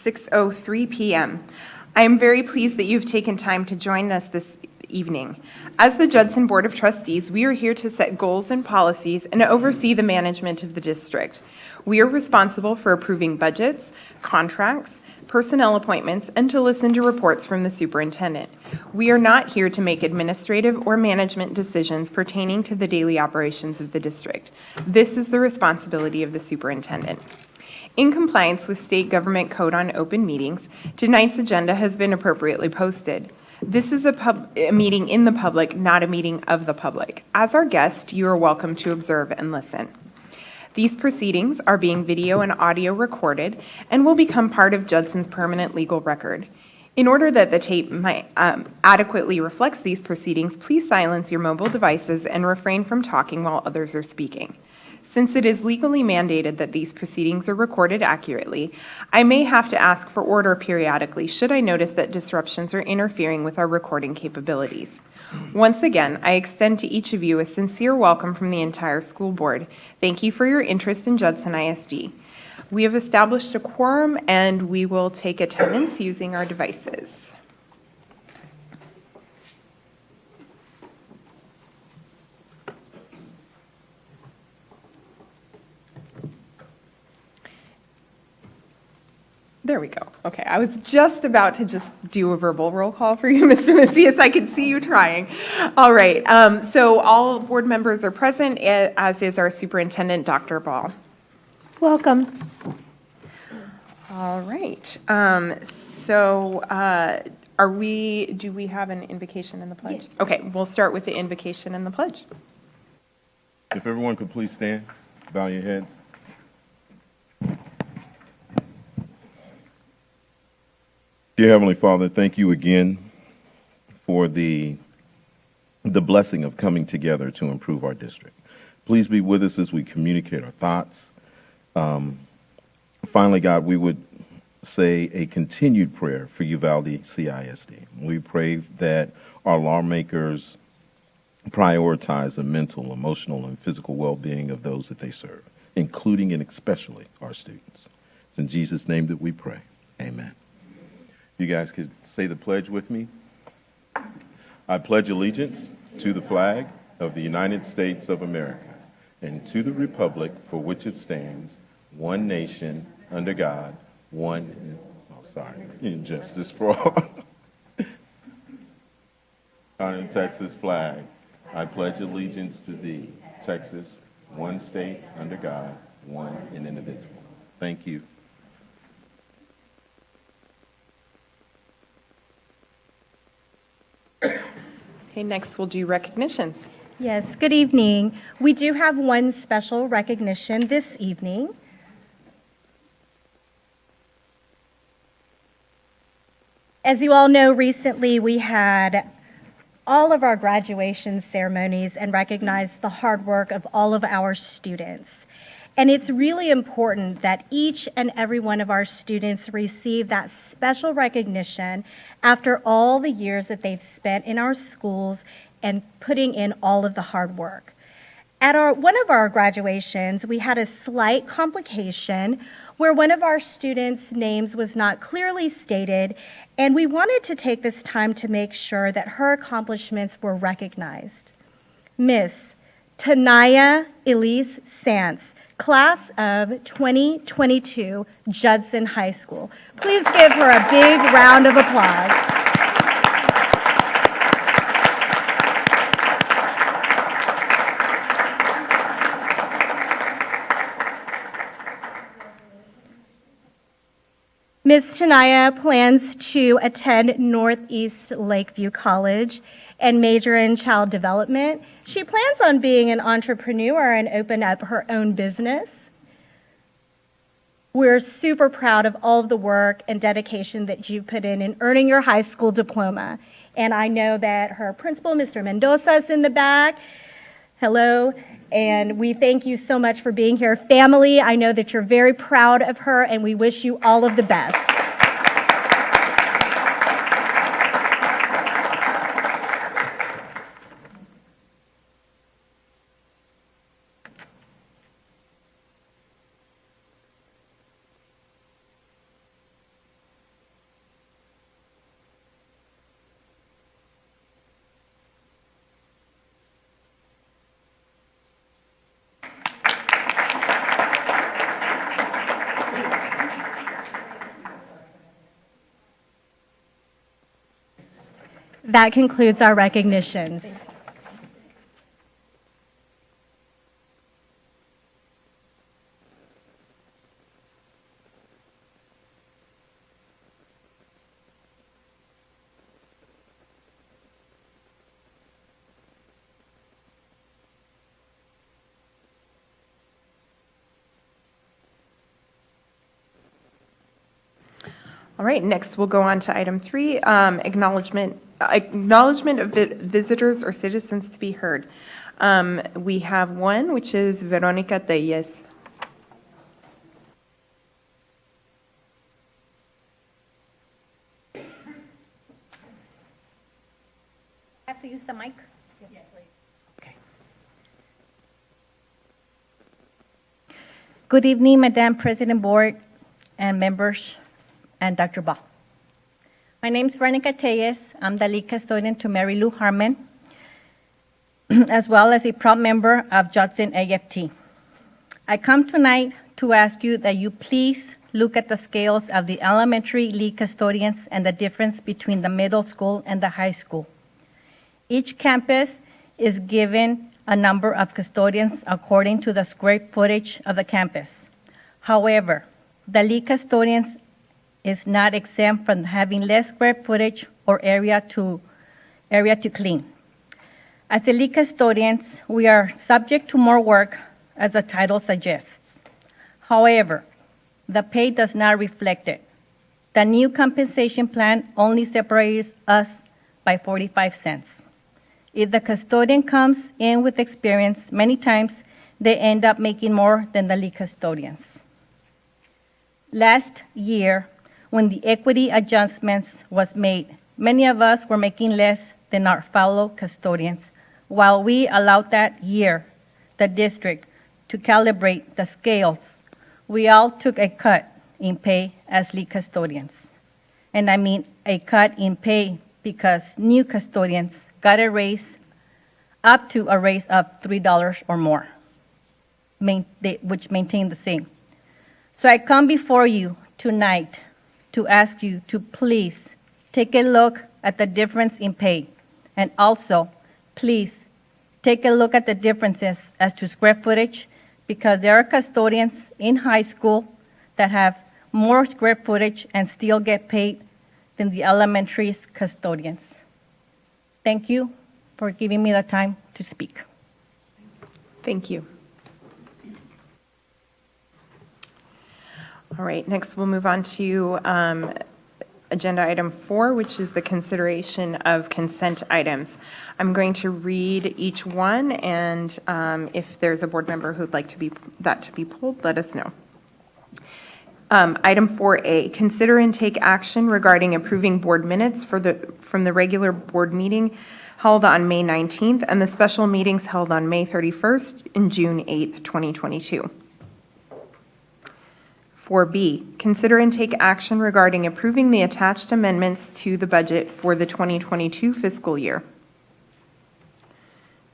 6:03 p.m. I am very pleased that you've taken time to join us this evening. As the Judson Board of Trustees, we are here to set goals and policies and oversee the management of the district. We are responsible for approving budgets, contracts, personnel appointments, and to listen to reports from the superintendent. We are not here to make administrative or management decisions pertaining to the daily operations of the district. This is the responsibility of the superintendent. In compliance with State Government Code on Open Meetings, tonight's agenda has been appropriately posted. This is a meeting in the public, not a meeting of the public. As our guest, you are welcome to observe and listen. These proceedings are being video and audio recorded and will become part of Judson's permanent legal record. In order that the tape adequately reflects these proceedings, please silence your mobile devices and refrain from talking while others are speaking. Since it is legally mandated that these proceedings are recorded accurately, I may have to ask for order periodically should I notice that disruptions are interfering with our recording capabilities. Once again, I extend to each of you a sincere welcome from the entire school board. Thank you for your interest in Judson ISD. We have established a quorum and we will take attendance using our devices. There we go. Okay, I was just about to just do a verbal roll call for you, Mr. Macias. I can see you trying. All right, so all board members are present, as is our superintendent, Dr. Ball. Welcome. All right, do we have an invocation and the pledge? Yes. Okay, we'll start with the invocation and the pledge. If everyone could please stand, bow your heads. Dear Heavenly Father, thank you again for the blessing of coming together to improve our district. Please be with us as we communicate our thoughts. Finally, God, we would say a continued prayer for Uvalde CISD. We pray that our lawmakers prioritize the mental, emotional, and physical well-being of those that they serve, including and especially our students. It's in Jesus' name that we pray. Amen. You guys could say the pledge with me. I pledge allegiance to the flag of the United States of America and to the republic for which it stands, one nation, under God, injustice for all. On the Texas flag, I pledge allegiance to thee, Texas, one state, under God, one and indivisible. Thank you. Okay, next we'll do recognitions. Yes, good evening. We do have one special recognition this evening. As you all know, recently we had all of our graduation ceremonies and recognized the hard work of all of our students. And it's really important that each and every one of our students receive that special recognition after all the years that they've spent in our schools and putting in all of the hard work. At one of our graduations, we had a slight complication where one of our students' names was not clearly stated, and we wanted to take this time to make sure that her accomplishments were recognized. Miss Tanaya Elise Sance, Class of 2022, Judson High School. Please give her a big round of applause. Ms. Tanaya plans to attend Northeast Lakeview College and major in child development. She plans on being an entrepreneur and open up her own business. We're super proud of all of the work and dedication that you put in earning your high school diploma. And I know that her principal, Mr. Mendoza, is in the back. Hello. And we thank you so much for being here. Family, I know that you're very proud of her, and we wish you all of the best. That concludes our recognitions. All right, next we'll go on to item 3, acknowledgement of visitors or citizens to be heard. We have one, which is Veronica Telles. I have to use the mic? Yes, please. Okay. Good evening, Madam President, Board, and members, and Dr. Ball. My name is Veronica Telles. I'm the lead custodian to Mary Lou Harmon, as well as a proud member of Judson AFT. I come tonight to ask you that you please look at the scales of the elementary lead custodians and the difference between the middle school and the high school. Each campus is given a number of custodians according to the square footage of the campus. However, the lead custodians is not exempt from having less square footage or area to clean. As the lead custodians, we are subject to more work, as the title suggests. However, the pay does not reflect it. The new compensation plan only separates us by 45 cents. If the custodian comes in with experience, many times they end up making more than the lead custodians. Last year, when the equity adjustments was made, many of us were making less than our fellow custodians. While we allowed that year the district to calibrate the scales, we all took a cut in pay as lead custodians. And I mean a cut in pay because new custodians got a raise up to a raise of $3 or more, which maintained the same. So I come before you tonight to ask you to please take a look at the difference in pay, and also please take a look at the differences as to square footage, because there are custodians in high school that have more square footage and still get paid than the elementary custodians. Thank you for giving me the time to speak. Thank you. All right, next we'll move on to agenda item 4, which is the consideration of consent items. I'm going to read each one, and if there's a board member who'd like to be pulled, let us know. Item 4A, consider and take action regarding approving board minutes from the regular board meeting held on May 19th and the special meetings held on May 31st and June 8th, 2022. 4B, consider and take action regarding approving the attached amendments to the budget for the 2022 fiscal year.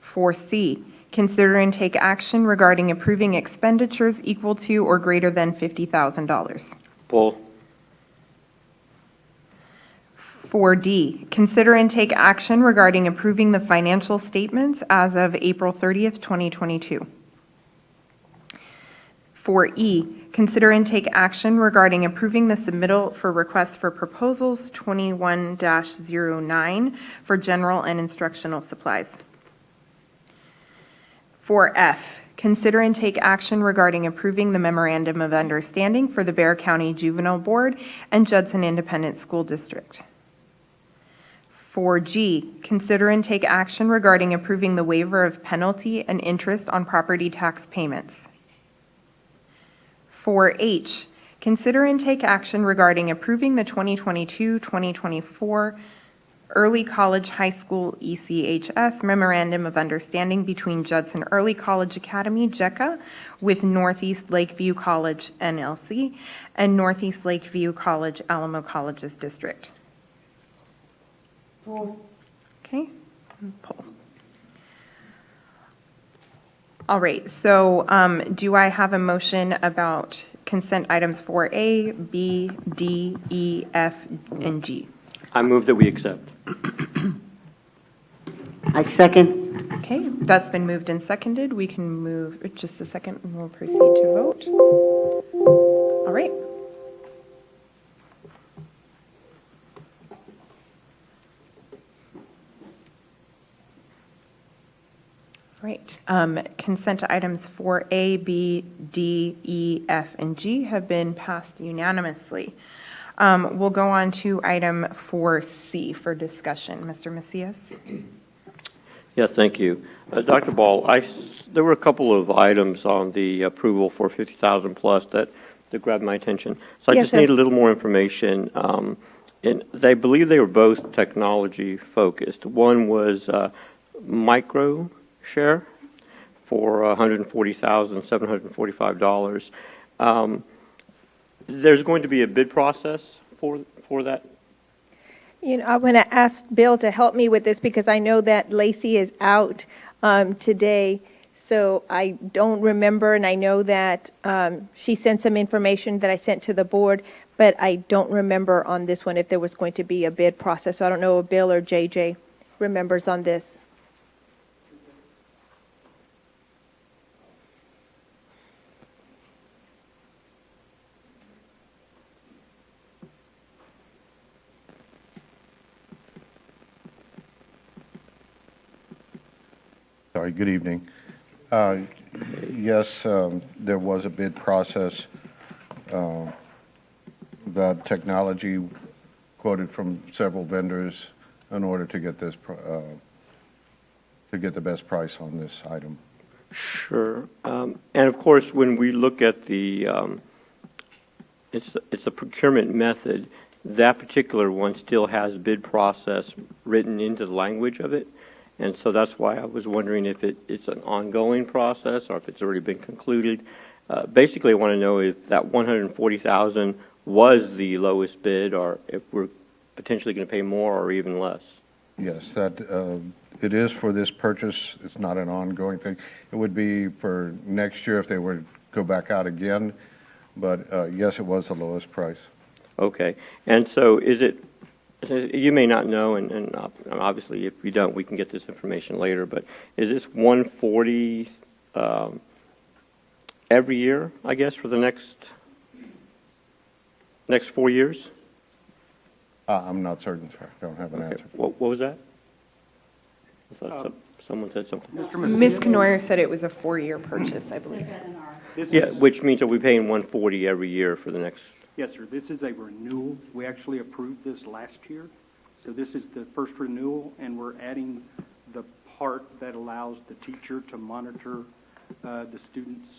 4C, consider and take action regarding approving expenditures equal to or greater than $50,000. Pull. 4D, consider and take action regarding approving the financial statements as of April 30th, 2022. 4E, consider and take action regarding approving the submittal for requests for proposals 21-09 for general and instructional supplies. 4F, consider and take action regarding approving the memorandum of understanding for the Bexar County Juvenile Board and Judson Independent School District. 4G, consider and take action regarding approving the waiver of penalty and interest on property tax payments. 4H, consider and take action regarding approving the 2022-2024 Early College High School ECHS Memorandum of Understanding between Judson Early College Academy, JECA, with Northeast Lakeview College, NLC, and Northeast Lakeview College, Alamo Colleges District. Okay, pull. All right, so do I have a motion about consent items 4A, B, D, E, F, and G? I move that we accept. I second. Okay, that's been moved and seconded. We can move, just a second, and we'll proceed to vote. All right. All right, consent items 4A, B, D, E, F, and G have been passed unanimously. We'll go on to item 4C for discussion. Mr. Macias? Yes, thank you. Dr. Ball, there were a couple of items on the approval for 50,000 plus that grabbed my attention. So I Yes, just sir. need a little more information. And they believe they were both technology focused. One was micro share for $140,745. There's going to be a bid process for that. I'm going to ask Bill to help me with this because I know that Lacey is out today, so I don't remember, and I know that she sent some information that I sent to the board, but I don't remember on this one if there was going to be a bid process. So I don't know if Bill or JJ remembers on this. Sorry, good evening. Yes, there was a bid process. The technology quoted from several vendors in order to get this, to get the best price on this item. Sure. And of course, when we look at the, it's a procurement method, that particular one still has bid process written into the language of it. And so that's why I was wondering if it's an ongoing process or if it's already been concluded. Basically, I want to know if that $140,000 was the lowest bid or if we're potentially going to pay more or even less. Yes, that it is for this purchase. It's not an ongoing thing. It would be for next year if they were to go back out again. But yes, it was the lowest price. Okay. And so is it, you may not know, and obviously if you don't, we can get this information later, but is this 140 every year, I guess, for the next 4 years? I'm not certain, sir. I don't have an answer. What was that? I thought someone said something. Ms. Knoyer said it was a 4-year purchase, I believe. Yeah, which means that we're paying 140 every year for the next. Yes, sir. This is a renewal. We actually approved this last year. So this is the first renewal, and we're adding the part that allows the teacher to monitor the students'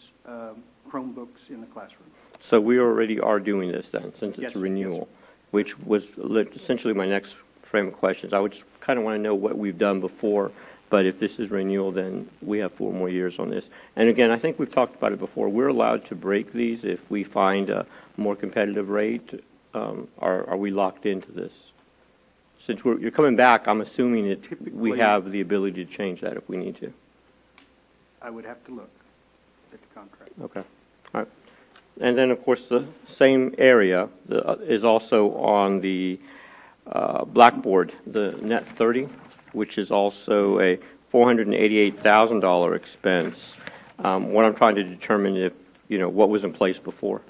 Chromebooks in the classroom. So we already are doing this then, since it's Yes, a renewal, which was essentially my next frame of questions. I would just kind of want to know what we've done before, but if this is renewal, then we have 4 more years on this. And again, I think we've talked about it before. We're allowed to break these if we find a more competitive rate. Are we locked into this? Since you're coming back, I'm assuming that we Typically- have the ability to change that if we need to. I would have to look at the contract. Okay. All right. And then, of course, the same area is also on the Blackboard, the Net 30, which is also a $488,000 expense. What I'm trying to determine if, what was in place before.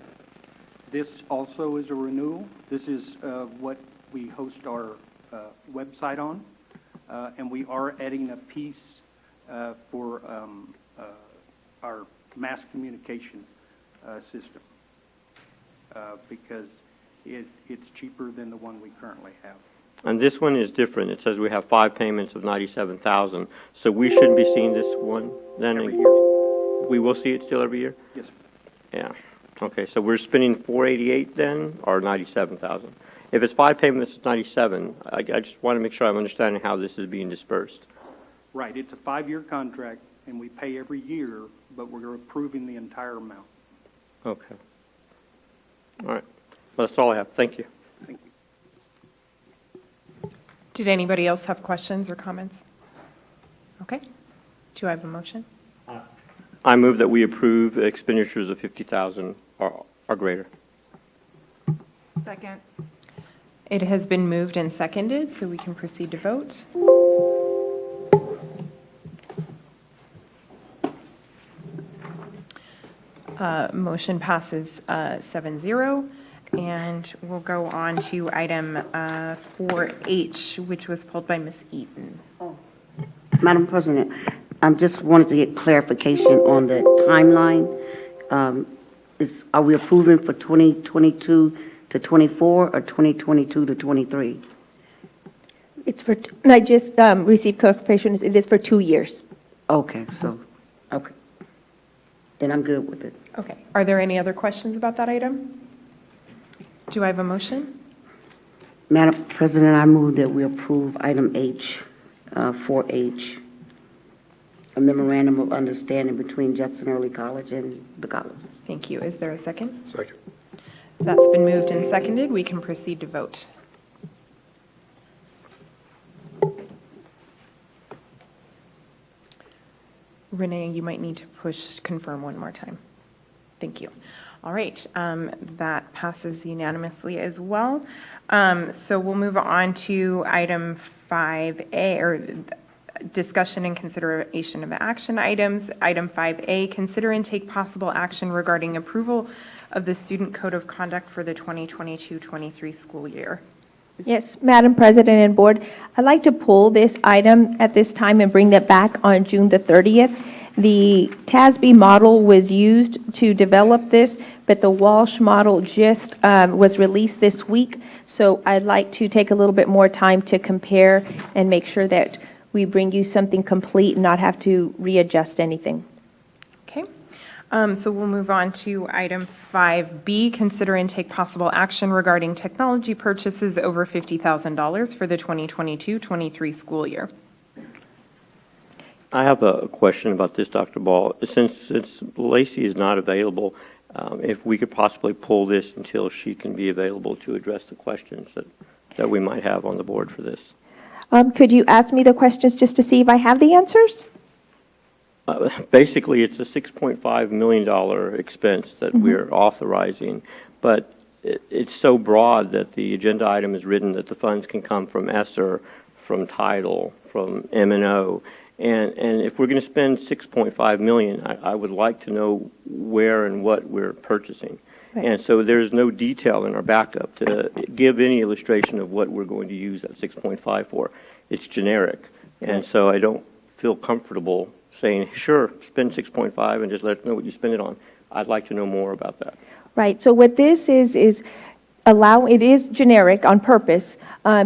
This also is a renewal. This is what we host our website on, and we are adding a piece for our mass communication system because it's cheaper than the one we currently have. And this one is different. It says we have 5 payments of $97,000. So we shouldn't be seeing this one then? Every year. We will see it still every year? Yes, sir. Yeah. Okay, so we're spending $488 then, or $97,000? If it's 5 payments, it's $97. I just want to make sure I'm understanding how this is being dispersed. Right. It's a 5-year contract, and we pay every year, but we're approving the entire amount. Okay. All right. Well, that's all I have. Thank you. Thank you. Did anybody else have questions or comments? Okay. Do I have a motion? I move that we approve expenditures of $50,000 or greater. Second. It has been moved and seconded, so we can proceed to vote. Motion passes 7-0. And we'll go on to item 4H, which was pulled by Ms. Eaton. Madam President, I just wanted to get clarification on the timeline. Are we approving for 2022 to 24 or 2022 to 23? It's for, I just received clarification, it is for 2 years. Okay, okay. Then I'm good with it. Okay. Are there any other questions about that item? Do I have a motion? Madam President, I move that we approve item H, 4H, a memorandum of understanding between Judson Early College and the college. Thank you. Is there a second? Second. That's been moved and seconded. We can proceed to vote. Renee, you might need to push confirm one more time. Thank you. All right, that passes unanimously as well. So we'll move on to item 5A, or discussion and consideration of action items. Item 5A, consider and take possible action regarding approval of the Student Code of Conduct for the 2022-23 school year. Yes, Madam President and Board, I'd like to pull this item at this time and bring that back on June the 30th. The TASB model was used to develop this, but the Walsh model just was released this week. So I'd like to take a little bit more time to compare and make sure that we bring you something complete and not have to readjust anything. Okay, so we'll move on to item 5B, consider and take possible action regarding technology purchases over $50,000 for the 2022-23 school year. I have a question about this, Dr. Ball. Since Lacey is not available, if we could possibly pull this until she can be available to address the questions that we might have on the board for this. Could you ask me the questions just to see if I have the answers? Basically, it's a $6.5 million expense that we're authorizing, but it's so broad that the agenda item is written that the funds can come from ESSER, from Title, from M&O. And if we're going to spend $6.5 million, I would like to know where and what we're purchasing. Right. And so there's no detail in our backup to give any illustration of what we're going to use that 6.5 for. It's generic. And so I don't feel comfortable saying, sure, spend 6.5 and just let us know what you spend it on. I'd like to know more about that. Right. So what this is it is generic on purpose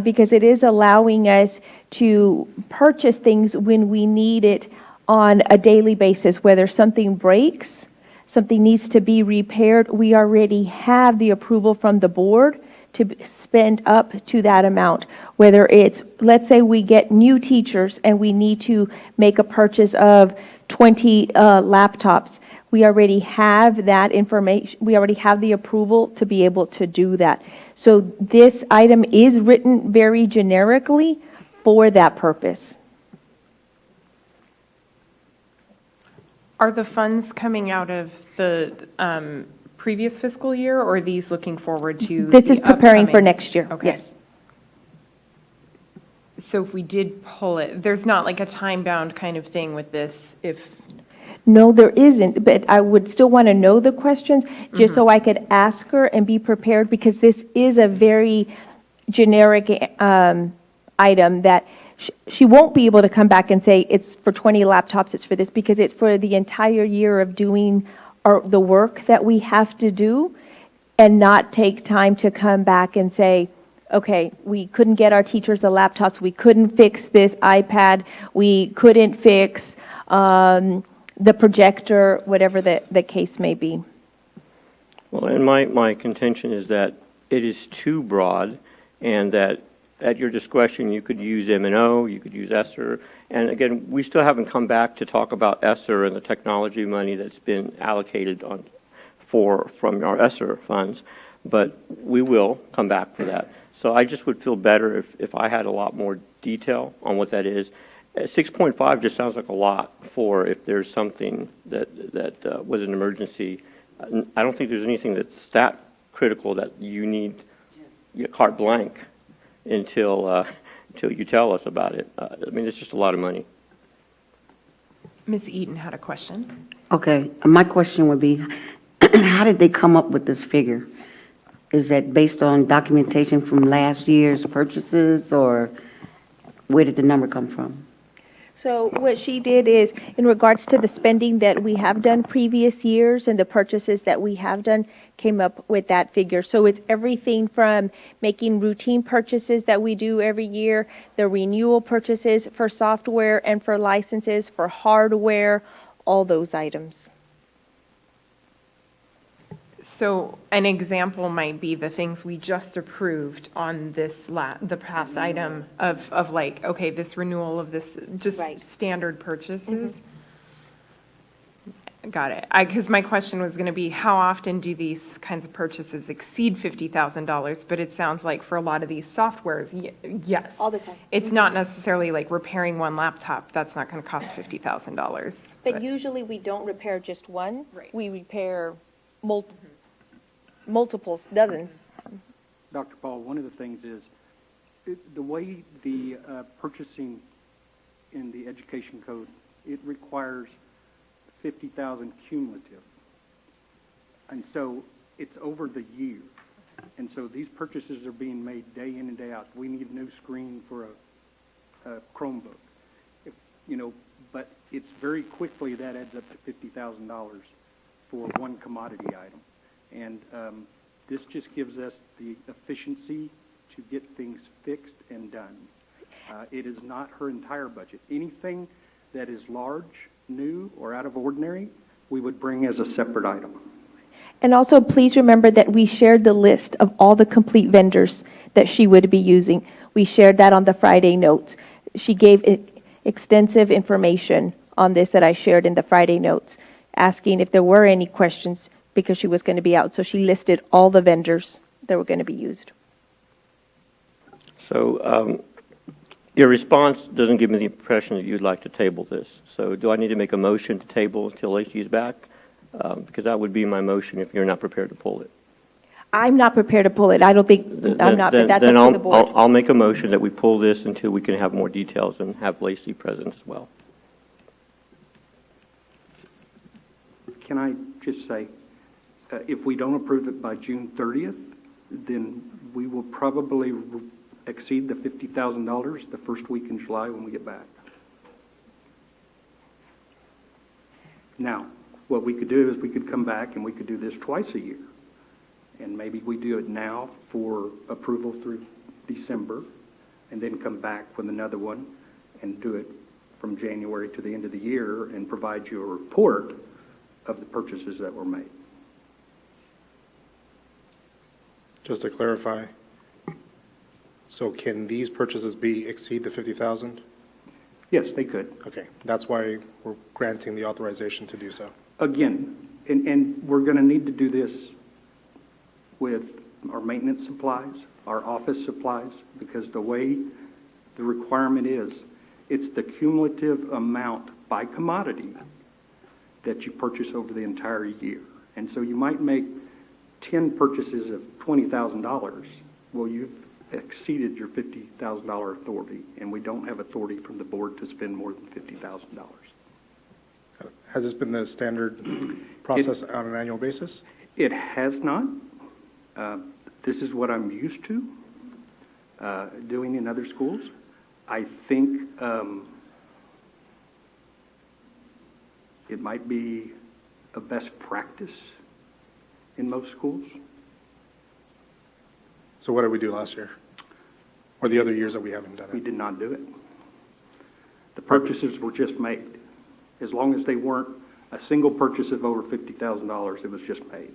because it is allowing us to purchase things when we need it on a daily basis, whether something breaks, something needs to be repaired. We already have the approval from the board to spend up to that amount. Whether it's, let's say we get new teachers and we need to make a purchase of 20 laptops. We already have that information. We already have the approval to be able to do that. So this item is written very generically for that purpose. Are the funds coming out of the previous fiscal year, or are these looking forward to This the is preparing for upcoming? next year. Okay. Yes. So if we did pull it, there's not like a time-bound kind of thing with this if... No, there isn't, but I would still want to know the questions just so I could ask her and be prepared, because this is a very generic item that she won't be able to come back and say it's for 20 laptops, it's for this, because it's for the entire year of doing the work that we have to do, and not take time to come back and say, okay, we couldn't get our teachers the laptops, we couldn't fix this iPad, we couldn't fix the projector, whatever the case may be. Well, and my contention is that it is too broad, and that at your discretion you could use M&O, you could use ESSER, and again, we still haven't come back to talk about ESSER and the technology money that's been allocated from our ESSER funds, but we will come back for that. So I just would feel better if I had a lot more detail on what that is. 6.5 just sounds like a lot for if there's something that was an emergency. I don't think there's anything that's that critical that you need carte blanche until you tell us about it. I mean, it's just a lot of money. Ms. Eaton had a question. Okay, my question would be, how did they come up with this figure? Is that based on documentation from last year's purchases, or where did the number come from? So what she did is, in regards to the spending that we have done previous years and the purchases that we have done, came up with that figure. So it's everything from making routine purchases that we do every year, the renewal purchases for software and for licenses, for hardware, all those items. So an example might be the things we just approved on this the past item of like, okay, this renewal of this, just Right. standard purchases. Got it. Because my question was going to be, how often do these kinds of purchases exceed $50,000? But it sounds like for a lot of these softwares, yes. All the time. It's not necessarily like repairing one laptop. That's not going to cost $50,000. But usually we don't repair just one. Right. We repair multiples, dozens. Dr. Paul, one of the things is the way the purchasing in the education code, it requires 50,000 cumulative. And so it's over the year. And so these purchases are being made day in and day out. We need a new screen for a Chromebook. But it's very quickly that adds up to $50,000 for one commodity item. And this just gives us the efficiency to get things fixed and done. It is not her entire budget. Anything that is large, new, or out of ordinary, we would bring as a separate item. And also, please remember that we shared the list of all the complete vendors that she would be using. We shared that on the Friday notes. She gave extensive information on this that I shared in the Friday notes, asking if there were any questions because she was going to be out. So she listed all the vendors that were going to be used. So your response doesn't give me the impression that you'd like to table this. So do I need to make a motion to table until Lacey is back? Because that would be my motion if you're not prepared to pull it. I'm not prepared to pull it. I don't think, I'm not, but that's up to the board. I'll make a motion that we pull this until we can have more details and have Lacey present as well. Can I just say, if we don't approve it by June 30th, then we will probably exceed the $50,000 the first week in July when we get back. Now, what we could do is we could come back and we could do this twice a year. And maybe we do it now for approval through December, and then come back with another one and do it from January to the end of the year and provide you a report of the purchases that were made. Just to clarify, so can these purchases exceed the 50,000? Yes, they could. Okay, that's why we're granting the authorization to do so. Again, and we're going to need to do this with our maintenance supplies, our office supplies, because the way the requirement is, it's the cumulative amount by commodity that you purchase over the entire year. And so you might make 10 purchases of $20,000. Well, you've exceeded your $50,000 authority, and we don't have authority from the board to spend more than $50,000. Has this been the standard process on an annual basis? It has not. This is what I'm used to doing in other schools. I think it might be a best practice in most schools. So what did we do last year? Or the other years that we haven't done We it? did not do it. The purchases were just made. As long as they weren't a single purchase of over $50,000, it was just made.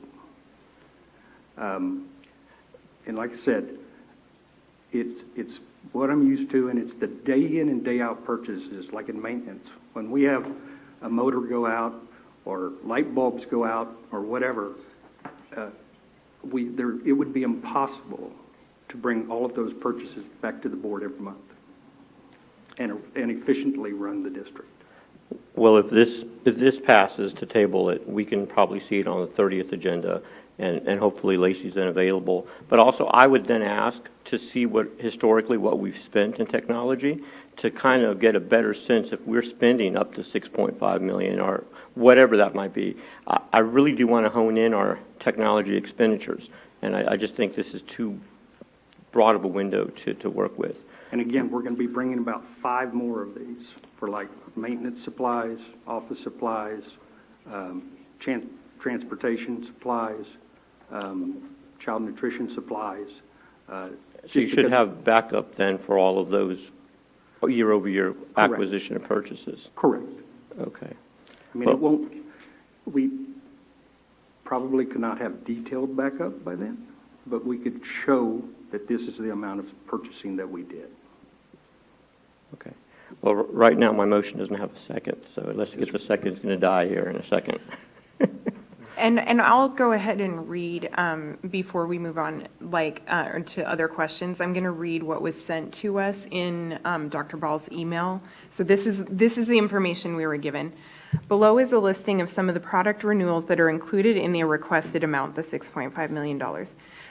And like I said, it's what I'm used to, and it's the day in and day out purchases, like in maintenance. When we have a motor go out, or light bulbs go out, or whatever, it would be impossible to bring all of those purchases back to the board every month and efficiently run the district. Well, if this passes to table it, we can probably see it on the 30th agenda, and hopefully Lacey's then available. But also, I would then ask to see historically what we've spent in technology to kind of get a better sense if we're spending up to $6.5 million or whatever that might be. I really do want to hone in our technology expenditures, and I just think this is too broad of a window to work with. And again, we're going to be bringing about 5 more of these for like maintenance supplies, office supplies, transportation supplies, child nutrition supplies. So you should have backup then for all of those year-over-year acquisition and purchases. Correct. Okay. I mean, we probably could not have detailed backup by then, but we could show that this is the amount of purchasing that we did. Okay. Well, right now, my motion doesn't have a second, so unless it gets a second, it's going to die here in a second. And I'll go ahead and read, before we move on, to other questions. I'm going to read what was sent to us in Dr. Ball's email. So this is the information we were given. Below is a listing of some of the product renewals that are included in the requested amount, the $6.5 million.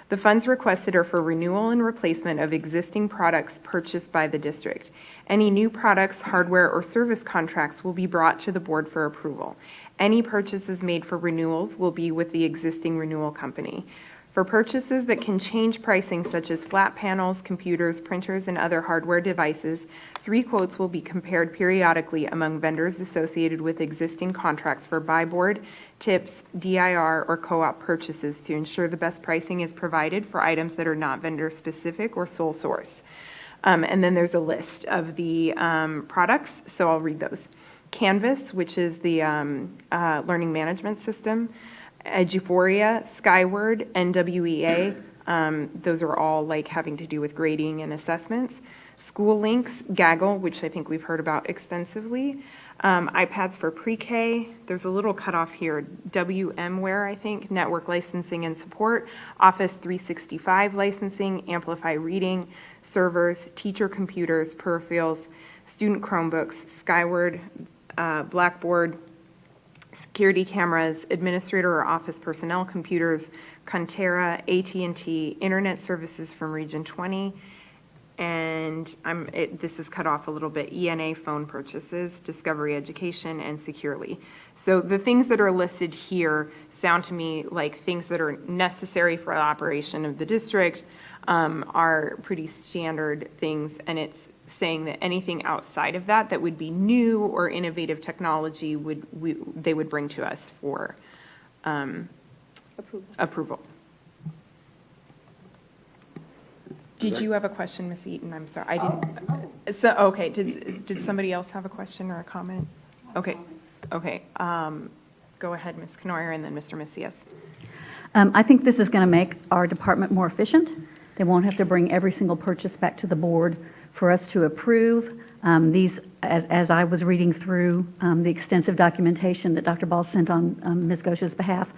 The funds requested are for renewal and replacement of existing products purchased by the district. Any new products, hardware, or service contracts will be brought to the board for approval. Any purchases made for renewals will be with the existing renewal company. For purchases that can change pricing, such as flat panels, computers, printers, and other hardware devices, 3 quotes will be compared periodically among vendors associated with existing contracts for buy board, tips, DIR, or co-op purchases to ensure the best pricing is provided for items that are not vendor-specific or sole source. And then there's a list of the products, so I'll read those. Canvas, which is the learning management system, Eduphoria, Skyward, NWEA, those are all like having to do with grading and assessments. School Links, Gaggle, which I think we've heard about extensively. iPads for pre-K, there's a little cutoff here, WMware, I think, network licensing and support, Office 365 licensing, Amplify Reading, servers, teacher computers, peripherals, student Chromebooks, Skyward, Blackboard, security cameras, administrator or office personnel computers, Contera, AT&T, internet services from Region 20, and this is cut off a little bit, ENA phone purchases, Discovery Education, and Securely. So the things that are listed here sound to me like things that are necessary for the operation of the district, are pretty standard things, and it's saying that anything outside of that would be new or innovative technology they would bring to us for approval. Did you have a question, Ms. Eaton? I'm sorry, I didn't. So okay, did somebody else have a question or a comment? Okay, go ahead, Ms. Knoyer, and then Mr. Macias. I think this is going to make our department more efficient. They won't have to bring every single purchase back to the board for us to approve. These, as I was reading through the extensive documentation that Dr. Ball sent on Ms. Gosha's behalf,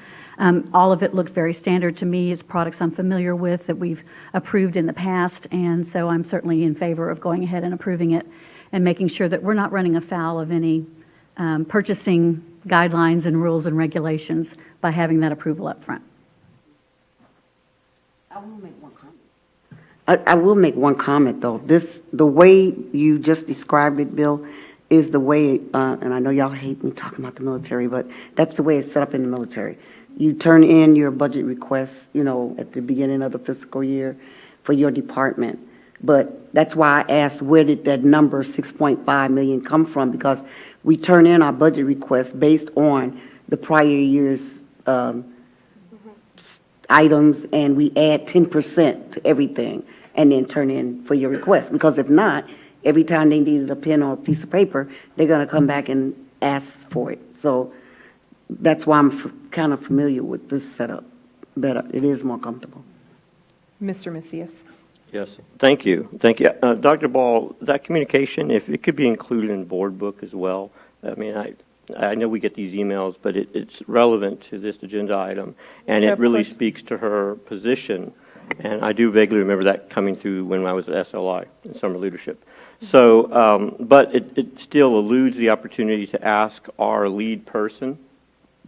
all of it looked very standard to me. It's products I'm familiar with that we've approved in the past, and so I'm certainly in favor of going ahead and approving it and making sure that we're not running afoul of any purchasing guidelines and rules and regulations by having that approval up front. I will make one comment. I will make one comment, though. The way you just described it, Bill, is the way, and I know y'all hate me talking about the military, but that's the way it's set up in the military. You turn in your budget requests, at the beginning of the fiscal year for your department. But that's why I asked, where did that number 6.5 million come from? Because we turn in our budget requests based on the prior year's items, and we add 10% to everything and then turn in for your request. Because if not, every time they needed a pen or a piece of paper, they're going to come back and ask for it. So that's why I'm kind of familiar with this setup better. It is more comfortable. Mr. Macias. Yes, thank you. Dr. Ball, that communication, if it could be included in board book as well. I mean, I know we get these emails, but it's relevant to this agenda item, and it really speaks to her position. And I do vaguely remember that coming through when I was at SLI in summer leadership. So, but it still eludes the opportunity to ask our lead person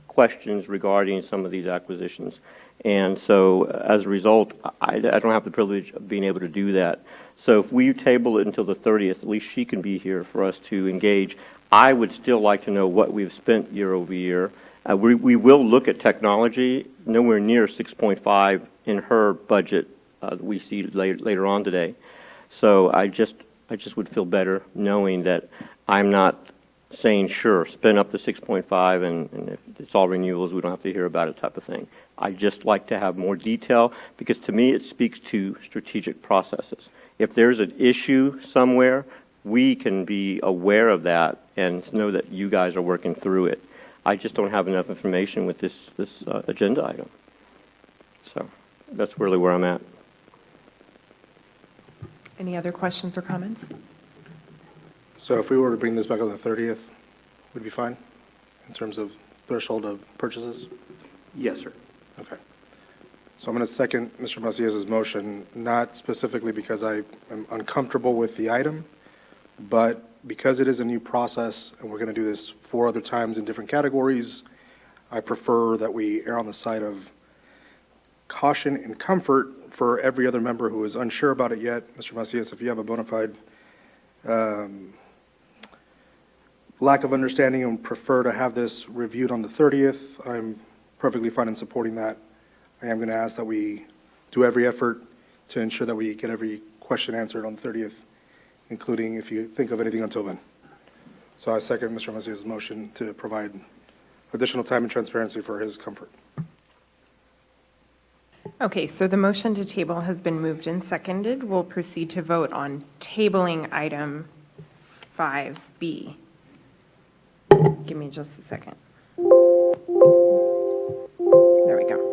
questions regarding some of these acquisitions. And so as a result, I don't have the privilege of being able to do that. So if we table it until the 30th, at least she can be here for us to engage. I would still like to know what we've spent year over year. We will look at technology, nowhere near 6.5 in her budget that we see later on today. So I just would feel better knowing that I'm not saying, sure, spend up to 6.5, and if it's all renewals, we don't have to hear about it type of thing. I just like to have more detail, because to me it speaks to strategic processes. If there's an issue somewhere, we can be aware of that and know that you guys are working through it. I just don't have enough information with this agenda item. So that's really where I'm at. Any other questions or comments? So if we were to bring this back on the 30th, would be fine in terms of threshold of purchases? Yes, sir. Okay. So I'm going to second Mr. Macias's motion, not specifically because I am uncomfortable with the item, but because it is a new process and we're going to do this 4 other times in different categories, I prefer that we err on the side of caution and comfort for every other member who is unsure about it yet. Mr. Macias, if you have a bona fide lack of understanding and prefer to have this reviewed on the 30th, I'm perfectly fine in supporting that. I am going to ask that we do every effort to ensure that we get every question answered on the 30th, including if you think of anything until then. So I second Mr. Macias' motion to provide additional time and transparency for his comfort. Okay, so the motion to table has been moved and seconded. We'll proceed to vote on tabling item 5B. Give me just a second. There we go.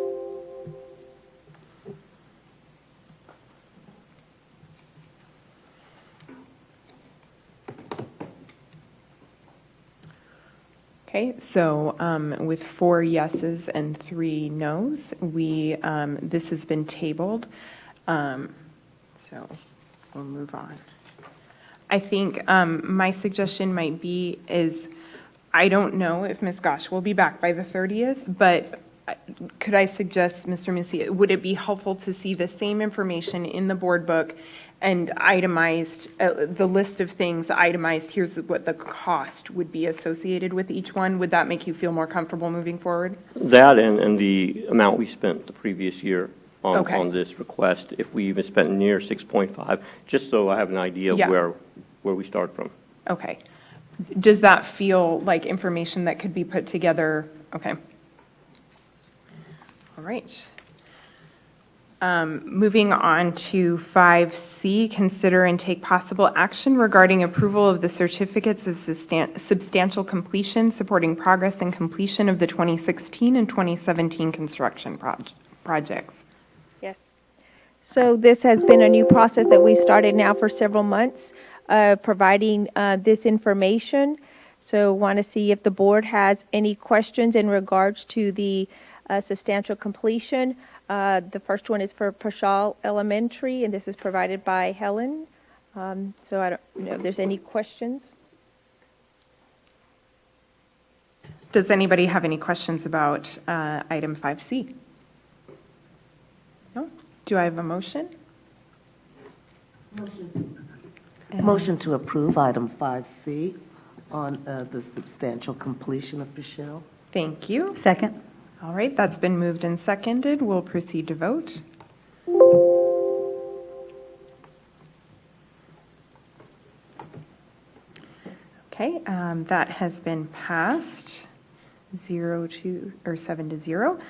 Okay, so with 4 yeses and 3 nos, this has been tabled. So we'll move on. I think my suggestion might be is, I don't know if Ms. Gosh will be back by the 30th, but could I suggest, Mr. Missy, would it be helpful to see the same information in the board book and itemized, the list of things itemized, here's what the cost would be associated with each one? Would that make you feel more comfortable moving forward? That and the amount we spent the previous year on, Okay. on this request, if we even spent near 6.5, just so I have an idea of Yeah. where we start from. Okay. Does that feel like information that could be put together? Okay. All right. Moving on to 5C, consider and take possible action regarding approval of the certificates of substantial completion supporting progress and completion of the 2016 and 2017 construction projects. Yes. So this has been a new process that we started now for several months, providing this information. So want to see if the board has any questions in regards to the substantial completion. The first one is for Pashal Elementary, and this is provided by Helen. So I don't know if there's any questions. Does anybody have any questions about item 5C? No? Do I have a motion? Motion to approve item 5C on the substantial completion of Fiscal. Thank you. Second. All right, that's been moved and seconded. We'll proceed to vote. Okay, that has been passed 7-0.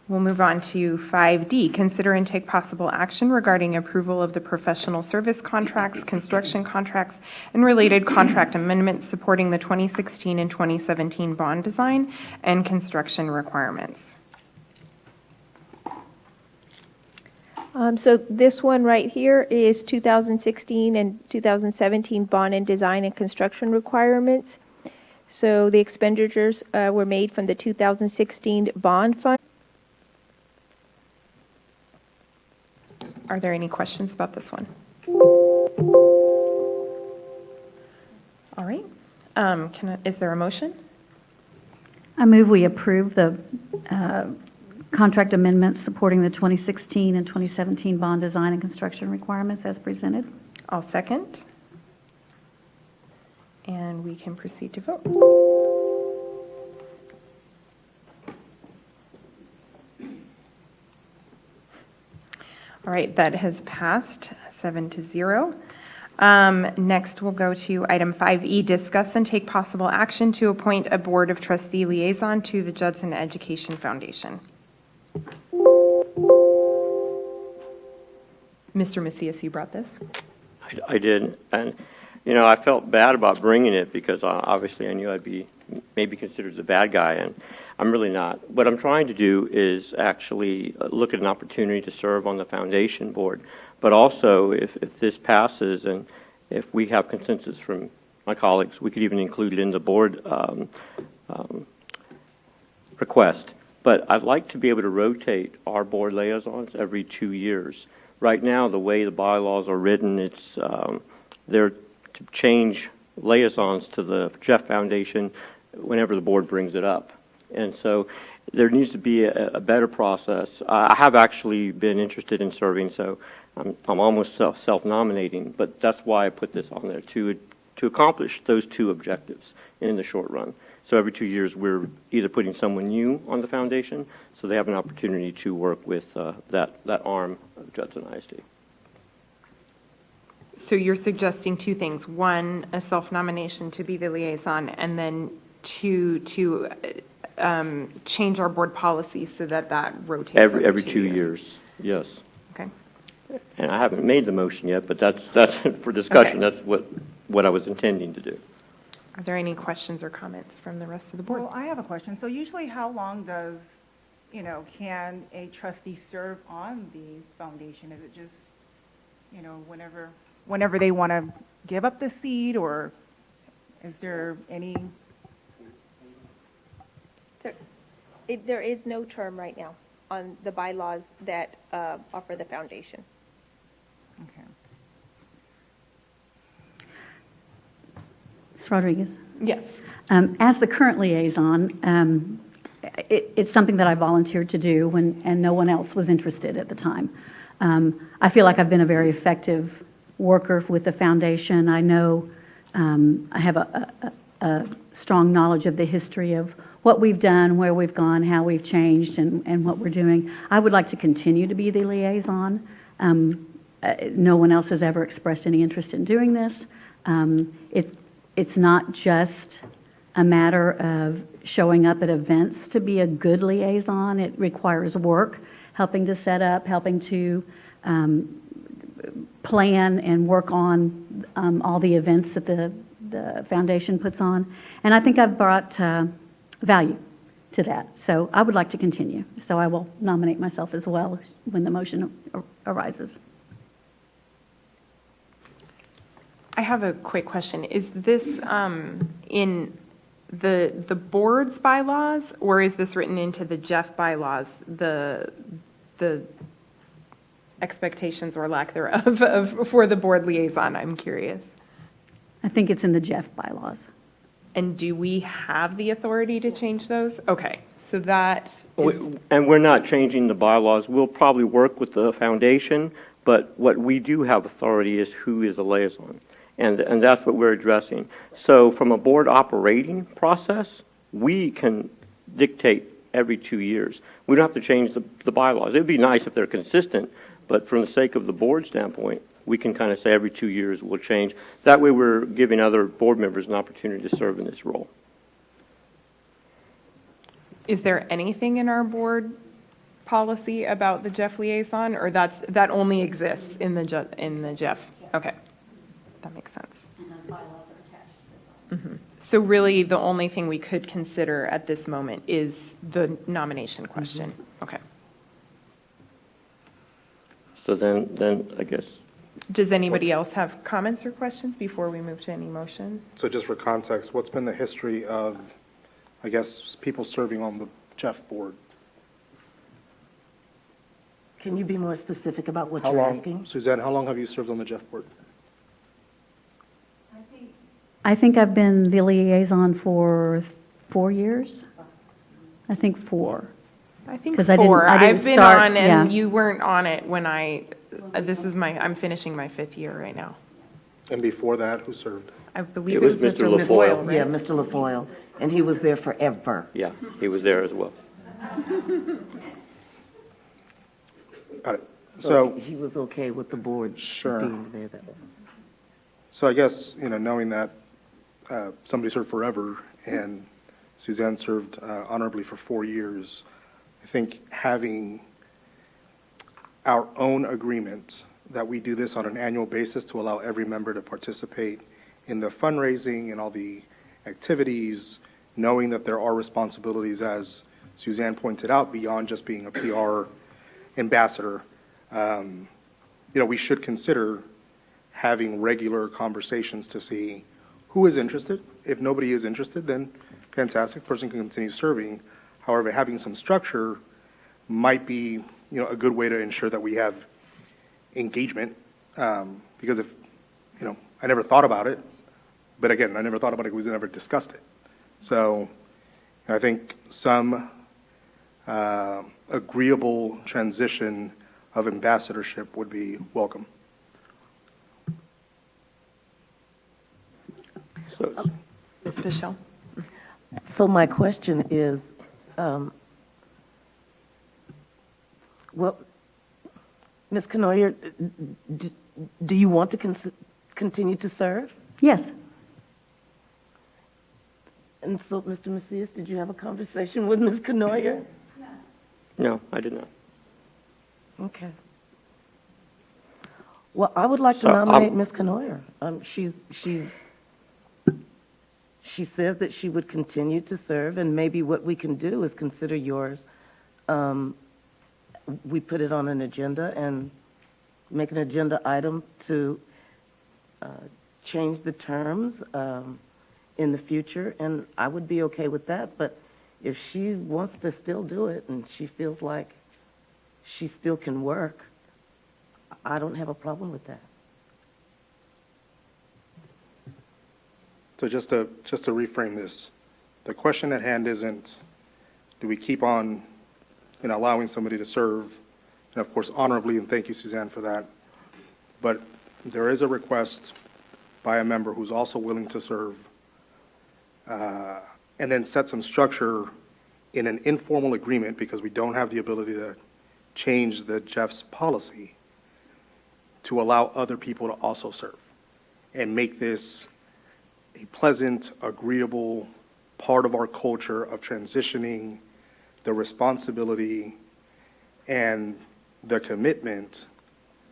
We'll move on to 5D, consider and take possible action regarding approval of the professional service contracts, construction contracts, and related contract amendments supporting the 2016 and 2017 bond design and construction requirements. So this one right here is 2016 and 2017 bond and design and construction requirements. So the expenditures were made from the 2016 bond fund. Are there any questions about this one? All right. Is there a motion? I move we approve the contract amendments supporting the 2016 and 2017 bond design and construction requirements as presented. I'll second. And we can proceed to vote. All right, that has passed 7-0. Next, we'll go to item 5E, discuss and take possible action to appoint a Board of Trustee liaison to the Judson Education Foundation. Mr. Macias, you brought this? I did, and, I felt bad about bringing it because obviously I knew I'd be maybe considered the bad guy, and I'm really not. What I'm trying to do is actually look at an opportunity to serve on the foundation board, but also if this passes and if we have consensus from my colleagues, we could even include it in the board request. But I'd like to be able to rotate our board liaisons every 2 years. Right now, the way the bylaws are written, it's they're to change liaisons to the Jeff Foundation whenever the board brings it up. And so there needs to be a better process. I have actually been interested in serving, so I'm almost self-nominating, but that's why I put this on there, to accomplish those two objectives in the short run. So every 2 years, we're either putting someone new on the foundation, so they have an opportunity to work with that arm of Judson ISD. So you're suggesting two things. One, a self-nomination to be the liaison, and then two, to change our board policy so that rotates Every 2 years, yes. Okay. And I haven't made the motion yet, but that's for discussion. Okay. That's what I was intending to do. Are there any questions or comments from the rest of the board? Well, I have a question. So usually how long does, can a trustee serve on the foundation? Is it just, whenever they want to give up the seat, or is there any? There is no term right now on the bylaws that offer the foundation. Okay. Ms. Rodriguez? Yes. As the current liaison, it's something that I volunteered to do and no one else was interested at the time. I feel like I've been a very effective worker with the foundation. I know I have a strong knowledge of the history of what we've done, where we've gone, how we've changed, and what we're doing. I would like to continue to be the liaison. No one else has ever expressed any interest in doing this. It's not just a matter of showing up at events to be a good liaison. It requires work, helping to set up, helping to plan and work on all the events that the foundation puts on. And I think I've brought value to that. So I would like to continue. So I will nominate myself as well when the motion arises. I have a quick question. Is this in the board's bylaws, or is this written into the Jeff bylaws, the expectations or lack thereof for the board liaison? I'm curious. I think it's in the Jeff bylaws. And do we have the authority to change those? Okay, so that is... And we're not changing the bylaws. We'll probably work with the foundation, but what we do have authority is who is a liaison. And that's what we're addressing. So from a board operating process, we can dictate every 2 years. We don't have to change the bylaws. It would be nice if they're consistent, but from the sake of the board standpoint, we can kind of say every 2 years we'll change. That way we're giving other board members an opportunity to serve in this role. Is there anything in our board policy about the Jeff liaison, or that only exists in the Jeff? Okay. That makes sense. And those bylaws are attached to this. Mm-hmm. So really, the only thing we could consider at this moment is the nomination question. Mm-hmm. Okay. So then I guess... Does anybody else have comments or questions before we move to any motions? So just for context, what's been the history of, I guess, people serving on the Jeff board? Can you be more specific about what How you're long, asking? Suzanne, how long have you served on the Jeff board? I think I've been the liaison for 4 years. I think 4. I think 'Cause I didn't- four. I didn't I've been start- on, and yeah. you weren't on it when I'm finishing my 5th year right now. And before that, who served? I believe It it was was Mr. Mr. LaFoyle. LaFoyle, Yeah, right? Mr. LaFoyle, and he was there forever. Yeah, he was there as well. Got it. So, He was okay with the board Sure. being there that way. so I guess, knowing that somebody served forever and Suzanne served honorably for 4 years, I think having our own agreement that we do this on an annual basis to allow every member to participate in the fundraising and all the activities, knowing that there are responsibilities, as Suzanne pointed out, beyond just being a PR ambassador. We should consider having regular conversations to see who is interested. If nobody is interested, then fantastic, person can continue serving. However, having some structure might be, a good way to ensure that we have engagement. Because if, I never thought about it, but again, I never thought about it because we never discussed it. So I think some agreeable transition of ambassadorship would be welcome. So, Ms. Michelle? So my question is, Ms. Canoyer, do you want to continue to serve? Yes. And so, Mr. Macias, did you have a conversation with Ms. Canoyer? no, I did not. Okay. Well, I would like to So, nominate Ms. Canoyer. She says that she would continue to serve, and maybe what we can do is consider yours. We put it on an agenda and make an agenda item to change the terms in the future, and I would be okay with that. But if she wants to still do it and she feels like she still can work, I don't have a problem with that. So just to reframe this, the question at hand isn't, do we keep on, allowing somebody to serve, and of course honorably, and thank you, Suzanne, for that. But there is a request by a member who's also willing to serve, and then set some structure in an informal agreement, because we don't have the ability to change the Jeff's policy, to allow other people to also serve, and make this a pleasant, agreeable part of our culture of transitioning the responsibility and the commitment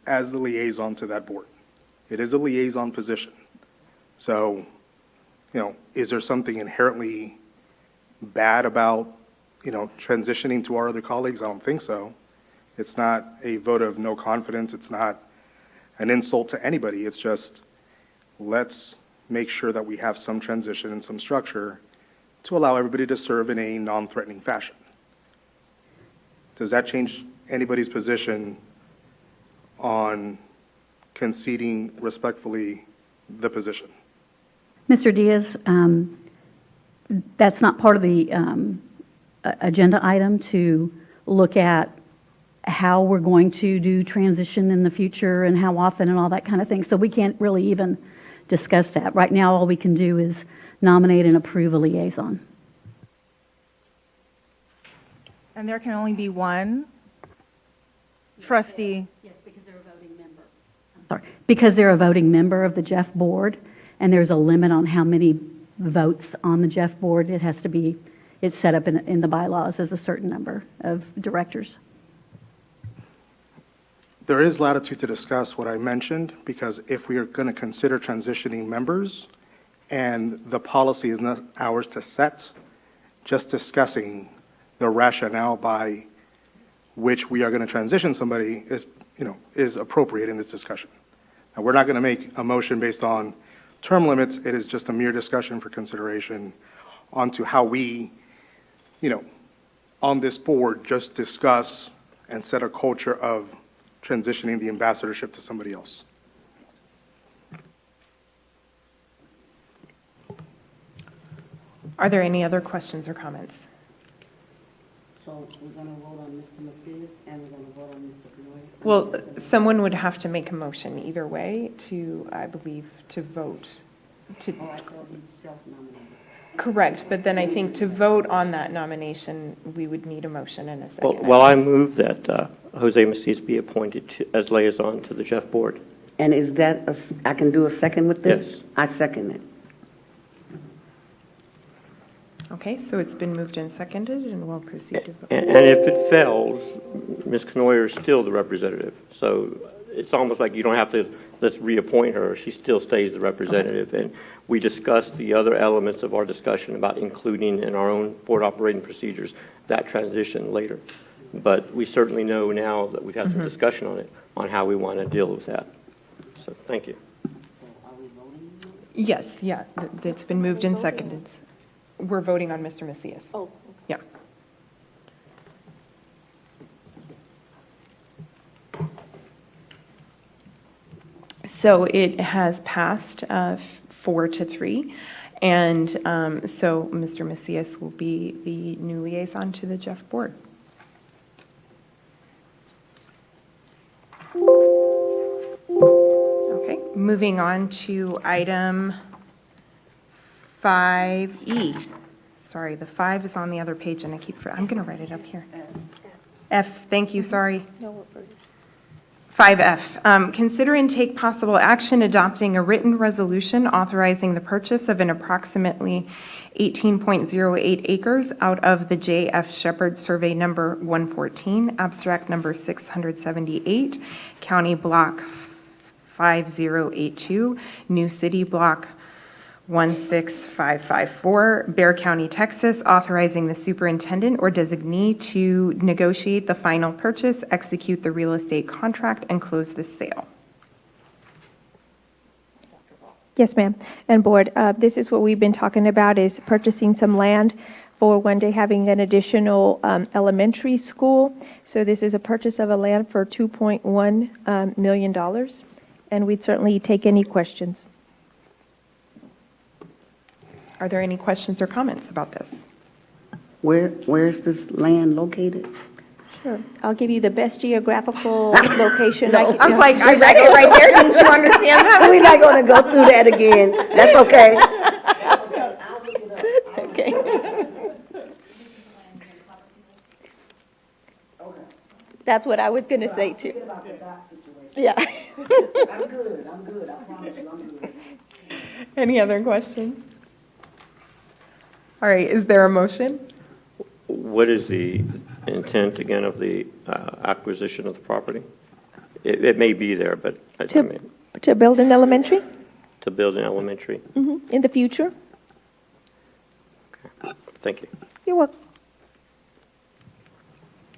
as the liaison to that board. It is a liaison position. So, is there something inherently bad about, transitioning to our other colleagues? I don't think so. It's not a vote of no confidence. It's not an insult to anybody. It's just, let's make sure that we have some transition and some structure to allow everybody to serve in a non-threatening fashion. Does that change anybody's position on conceding respectfully the position? Mr. Diaz, that's not part of the agenda item to look at how we're going to do transition in the future and how often and all that kind of thing. So we can't really even discuss that. Right now, all we can do is nominate and approve a liaison. And there can only be one trustee. Yes, because they're a voting member. Sorry, because they're a voting member of the Jeff board, and there's a limit on how many votes on the Jeff board. It has to be, it's set up in the bylaws as a certain number of directors. There is latitude to discuss what I mentioned, because if we are going to consider transitioning members and the policy is not ours to set, just discussing the rationale by which we are going to transition somebody is appropriate in this discussion. Now, we're not going to make a motion based on term limits. It is just a mere discussion for consideration onto how we, on this board, just discuss and set a culture of transitioning the ambassadorship to somebody else. Are there any other questions or comments? So we're going to vote on Mr. Macias and we're going to vote on Mr. Canoy? Well, someone would have to make a motion either way to, I believe, to vote. To, Oh, I thought he'd self-nominated. correct, but then I think to vote on that nomination, we would need a motion and a second. Well, I move that Jose Macias be appointed as liaison to the Jeff Board. And is that, I can do a second with this? Yes. I second it. Okay, so it's been moved and seconded, and we'll proceed to vote. And if it fails, Ms. Knoyer is still the representative. So it's almost like you don't have to, let's reappoint her. She still stays the representative. And we discussed the other elements of our discussion about including in our own board operating procedures that transition later. But we certainly know now that we've had some discussion on it, on how we want to deal with that. So thank you. Yes, yeah, it's been moved and seconded. We're voting on Mr. Macias. Oh. Yeah. So it has passed 4-3, and so Mr. Macias will be the new liaison to the Jeff Board. Okay, moving on to item 5E. Sorry, the 5 is on the other page, and I'm going to write it up here. F, thank you, sorry. 5F, consider and take possible action adopting a written resolution authorizing the purchase of an approximately 18.08 acres out of the J.F. Shepherd Survey Number 114, Abstract Number 678, County Block 5082, New City Block 16554, Bexar County, Texas, authorizing the superintendent or designee to negotiate the final purchase, execute the real estate contract, and close the sale. Yes, ma'am. And Board, this is what we've been talking about, is purchasing some land for one day having an additional elementary school. So this is a purchase of a land for $2.1 million, and we'd certainly take any questions. Are there any questions or comments about this? Where's this land located? Sure. I'll give you the best geographical location I can. I was like, I read it right there. Didn't you understand that? We're not going to go through that again. That's okay. Okay. That's what I was going to say too. Yeah. I'm good. I promise you, I'm good. Any other questions? All right, is there a motion? What is the intent, again, of the acquisition of the property? It may be there, but I mean, To build an elementary to build an elementary. in the future? Okay. Thank you. You're welcome.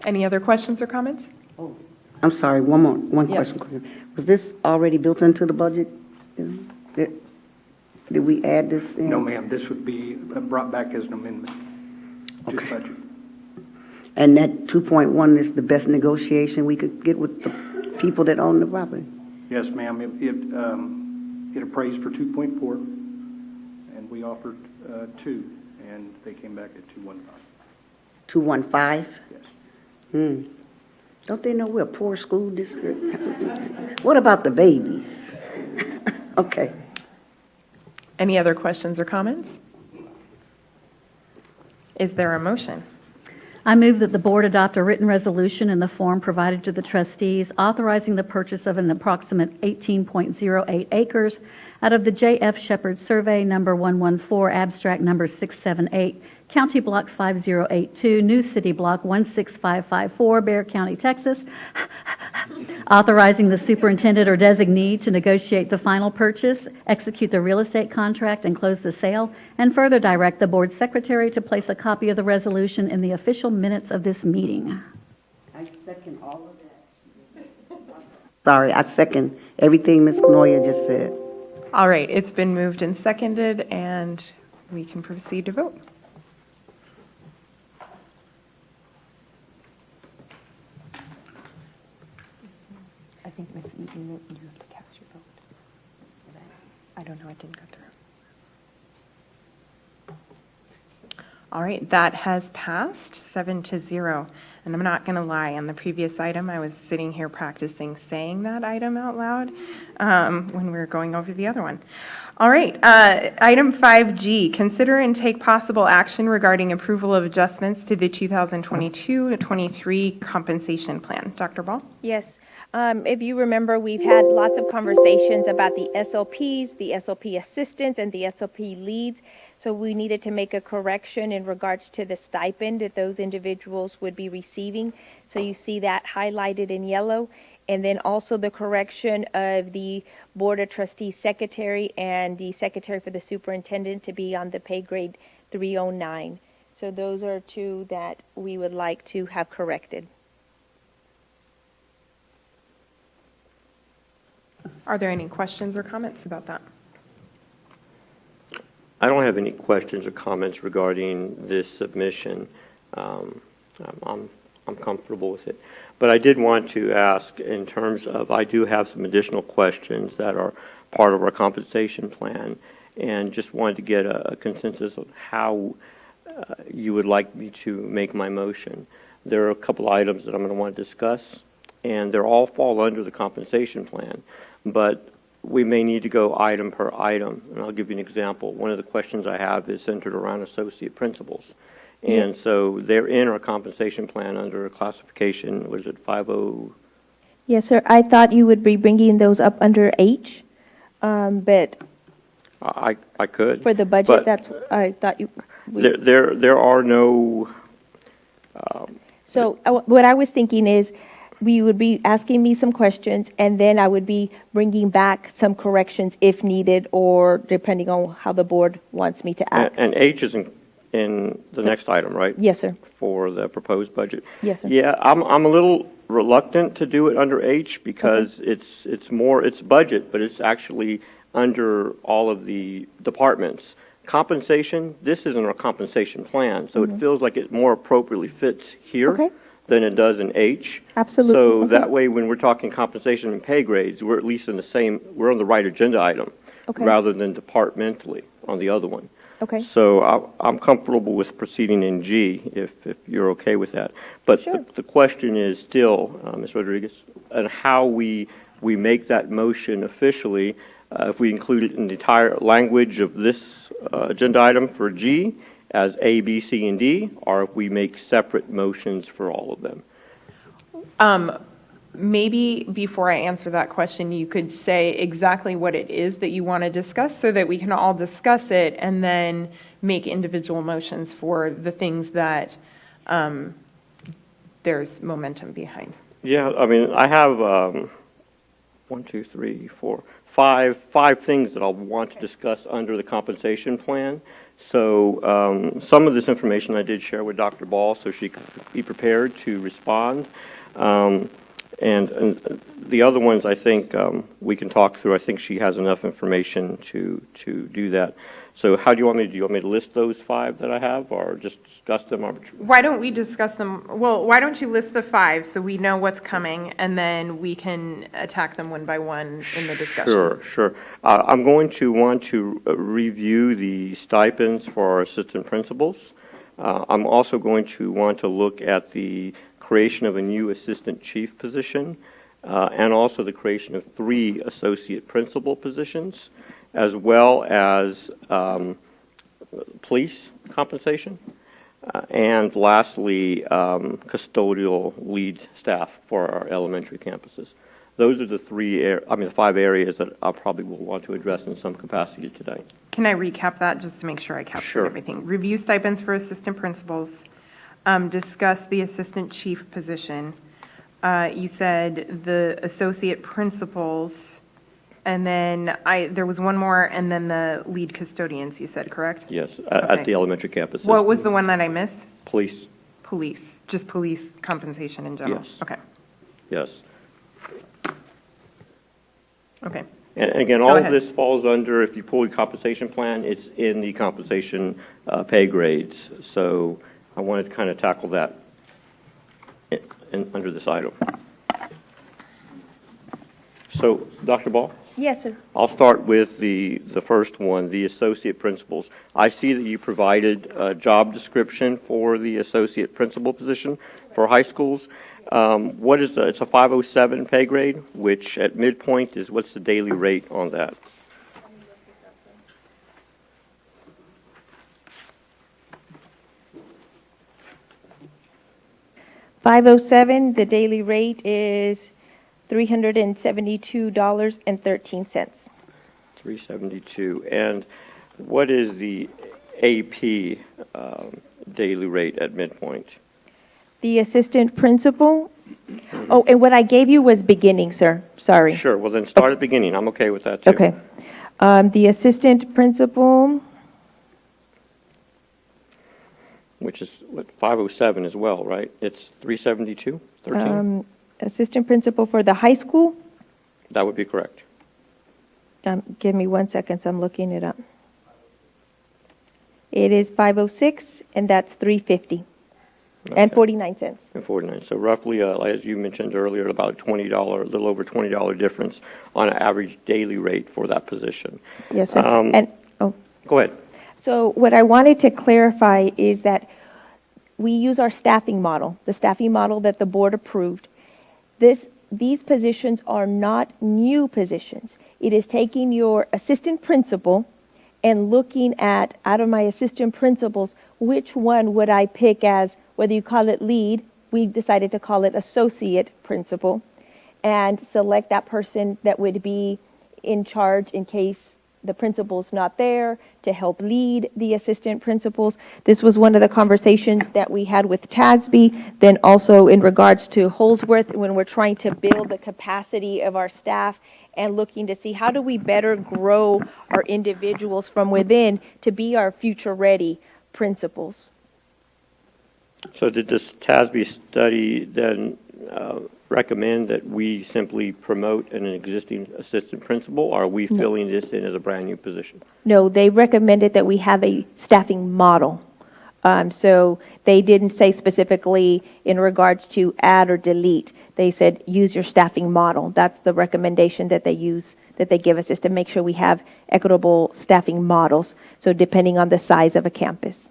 Any other questions or comments? Oh, I'm sorry, one Yes. question. Was this already built into the budget? Did we add this in? No, ma'am, this would be brought back as an amendment to the budget. And that 2.1 is the best negotiation we could get with the people that own the property? Yes, ma'am, it appraised for 2.4, and we offered 2, and they came back at 2.15. 215? Yes. Don't they know we're a poor school district? What about the babies? Okay. Any other questions or comments? Is there a motion? I move that the board adopt a written resolution in the form provided to the trustees authorizing the purchase of an approximate 18.08 acres out of the J.F. Shepherd Survey Number 114, Abstract Number 678, County Block 5082, New City Block 16554, Bexar County, Texas, authorizing the superintendent or designee to negotiate the final purchase, execute the real estate contract, and close the sale, and further direct the board secretary to place a copy of the resolution in the official minutes of this meeting. I second all of that. Sorry, I second everything Ms. Knoyer just said. All right, it's been moved and seconded, and we can proceed to vote. I think, Ms. Eaton, you have to cast your vote. I don't know, it didn't go through. All right, that has passed 7-0. And I'm not going to lie, on the previous item, I was sitting here practicing saying that item out loud when we were going over the other one. All right, item 5G, consider and take possible action regarding approval of adjustments to the 2022-23 compensation plan. Dr. Ball? Yes. If you remember, we've had lots of conversations about the SLPs, the SLP assistants, and the SLP leads. So we needed to make a correction in regards to the stipend that those individuals would be receiving. So you see that highlighted in yellow. And then also the correction of the Board of Trustees secretary and the secretary for the superintendent to be on the pay grade 309. So those are two that we would like to have corrected. Are there any questions or comments about that? I don't have any questions or comments regarding this submission. I'm comfortable with it. But I did want to ask in terms of, I do have some additional questions that are part of our compensation plan, and just wanted to get a consensus of how you would like me to make my motion. There are a couple items that I'm going to want to discuss, and they all fall under the compensation plan, but we may need to go item per item, and I'll give you an example. One of the questions I have is centered around associate principals. And so they're in our compensation plan under a classification, what is it, 50? Yes, sir. I thought you would be bringing those up under H, but I could. for the budget, but that's, I thought you. There are no. So what I was thinking is, we would be asking me some questions, and then I would be bringing back some corrections if needed, or depending on how the board wants me to act. And H is in the next item, right? Yes, sir. For the proposed budget. Yes, sir. Yeah, I'm a little reluctant to do it under H because it's budget, but it's actually under all of the departments. Compensation, this isn't our compensation plan, so it feels like it more appropriately fits here. Okay. Than it does in H. Absolutely. So Okay. that way, when we're talking compensation and pay grades, we're at least we're on the right agenda item, Okay. rather than departmentally on the other one. Okay. So I'm comfortable with proceeding in G, if you're okay with that. But Sure. the question is still, Ms. Rodriguez, and how we make that motion officially, if we include it in the entire language of this agenda item for G, as A, B, C, and D, or if we make separate motions for all of them. Maybe before I answer that question, you could say exactly what it is that you want to discuss so that we can all discuss it and then make individual motions for the things that there's momentum behind. Yeah, I mean, I have 5 things that I'll want to discuss under the compensation plan. So some of this information I did share with Dr. Ball so she could be prepared to respond. And the other ones I think we can talk through. I think she has enough information to do that. So how do you want me to do? You want me to list those 5 that I have or just discuss them arbitrarily? Why don't we discuss them? Well, why don't you list the 5 so we know what's coming, and then we can attack them one by one in the discussion? Sure. I'm going to want to review the stipends for our assistant principals. I'm also going to want to look at the creation of a new assistant chief position, and also the creation of 3 associate principal positions, as well as police compensation, and lastly, custodial lead staff for our elementary campuses. Those are the 5 areas that I probably will want to address in some capacity today. Can I recap that just to make sure I captured Sure. everything? Review stipends for assistant principals, discuss the assistant chief position. You said the associate principals, and then there was one more, and then the lead custodians, you said, correct? Yes, Okay. at the elementary campuses. What was the one that I missed? Police, Police, just police compensation in general? Yes. Okay, yes. okay. And again, Go all of ahead. this falls under, if you pull the compensation plan, it's in the compensation pay grades. So I wanted to kind of tackle that under this item. So, Dr. Ball? Yes, sir. I'll start with the first one, the associate principals. I see that you provided a job description for the associate principal position for high schools. What is it's a 507 pay grade, which at midpoint is, what's the daily rate on that? $507, the daily rate is $372.13. 372. And what is the AP daily rate at midpoint? The assistant principal, oh, and what I gave you was beginning, sir, sorry. Sure, well then start at the beginning. I'm okay with that too. Okay. The assistant principal, Which is what, 507 as well, right? It's 372, 13? assistant principal for the high school, That would be correct. give me 1 second, so I'm looking it up. It is 506, and that's 350 and Okay. 49 cents. And 49. So roughly, as you mentioned earlier, about $20, a little over $20 difference on an average daily rate for that position. Yes, sir. Go ahead. So what I wanted to clarify is that we use our staffing model, the staffing model that the board approved. These positions are not new positions. It is taking your assistant principal and looking at, out of my assistant principals, which one would I pick as, whether you call it lead, we decided to call it associate principal, and select that person that would be in charge in case the principal's not there to help lead the assistant principals. This was one of the conversations that we had with TASB, then also in regards to Holsworth when we're trying to build the capacity of our staff and looking to see how do we better grow our individuals from within to be our future-ready principals. So did this TASB study then recommend that we simply promote an existing assistant principal, or are we filling this in as a brand-new position? No, they recommended that we have a staffing model. So they didn't say specifically in regards to add or delete. They said use your staffing model. That's the recommendation that they use, that they give us, is to make sure we have equitable staffing models. So depending on the size of a campus.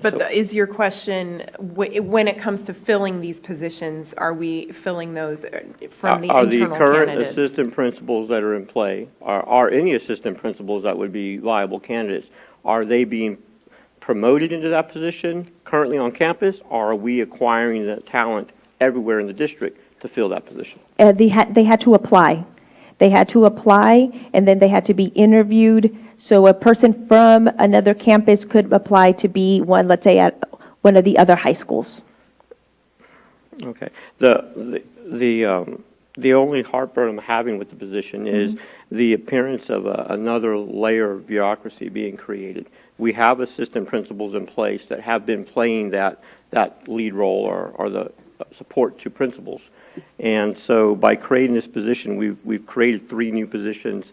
But is your question, when it comes to filling these positions, are we filling those from the Are internal the current candidates? assistant principals that are in play, are any assistant principals that would be viable candidates, are they being promoted into that position currently on campus, or are we acquiring the talent everywhere in the district to fill that position? They had to apply. They had to apply, and then they had to be interviewed. So a person from another campus could apply to be one, let's say, at one of the other high schools. Okay. The only heartburn I'm having with the position is the appearance of another layer of bureaucracy being created. We have assistant principals in place that have been playing that lead role or the support to principals. And so by creating this position, we've created 3 new positions.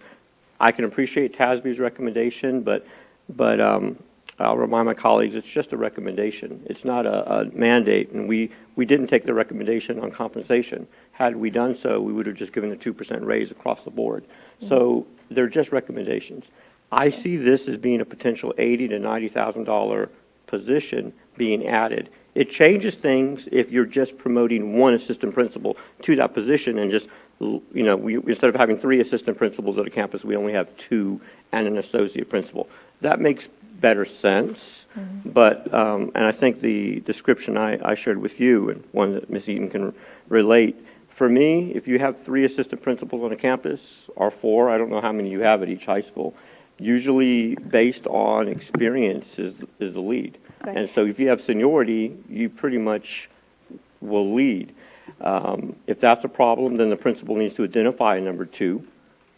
I can appreciate TASB's recommendation, but I'll remind my colleagues, it's just a recommendation. It's not a mandate, and we didn't take the recommendation on compensation. Had we done so, we would have just given a 2% raise across the board. So they're just recommendations. I see this as being a potential $80,000 to $90,000 position being added. It changes things if you're just promoting one assistant principal to that position and just, instead of having 3 assistant principals at a campus, we only have 2 and an associate principal. That makes better sense, but, and I think the description I shared with you, and one that Ms. Eaton can relate, for me, if you have 3 assistant principals on a campus, or 4, I don't know how many you have at each high school, usually based on experience is the lead. Right. And so if you have seniority, you pretty much will lead. If that's a problem, then the principal needs to identify a number 2,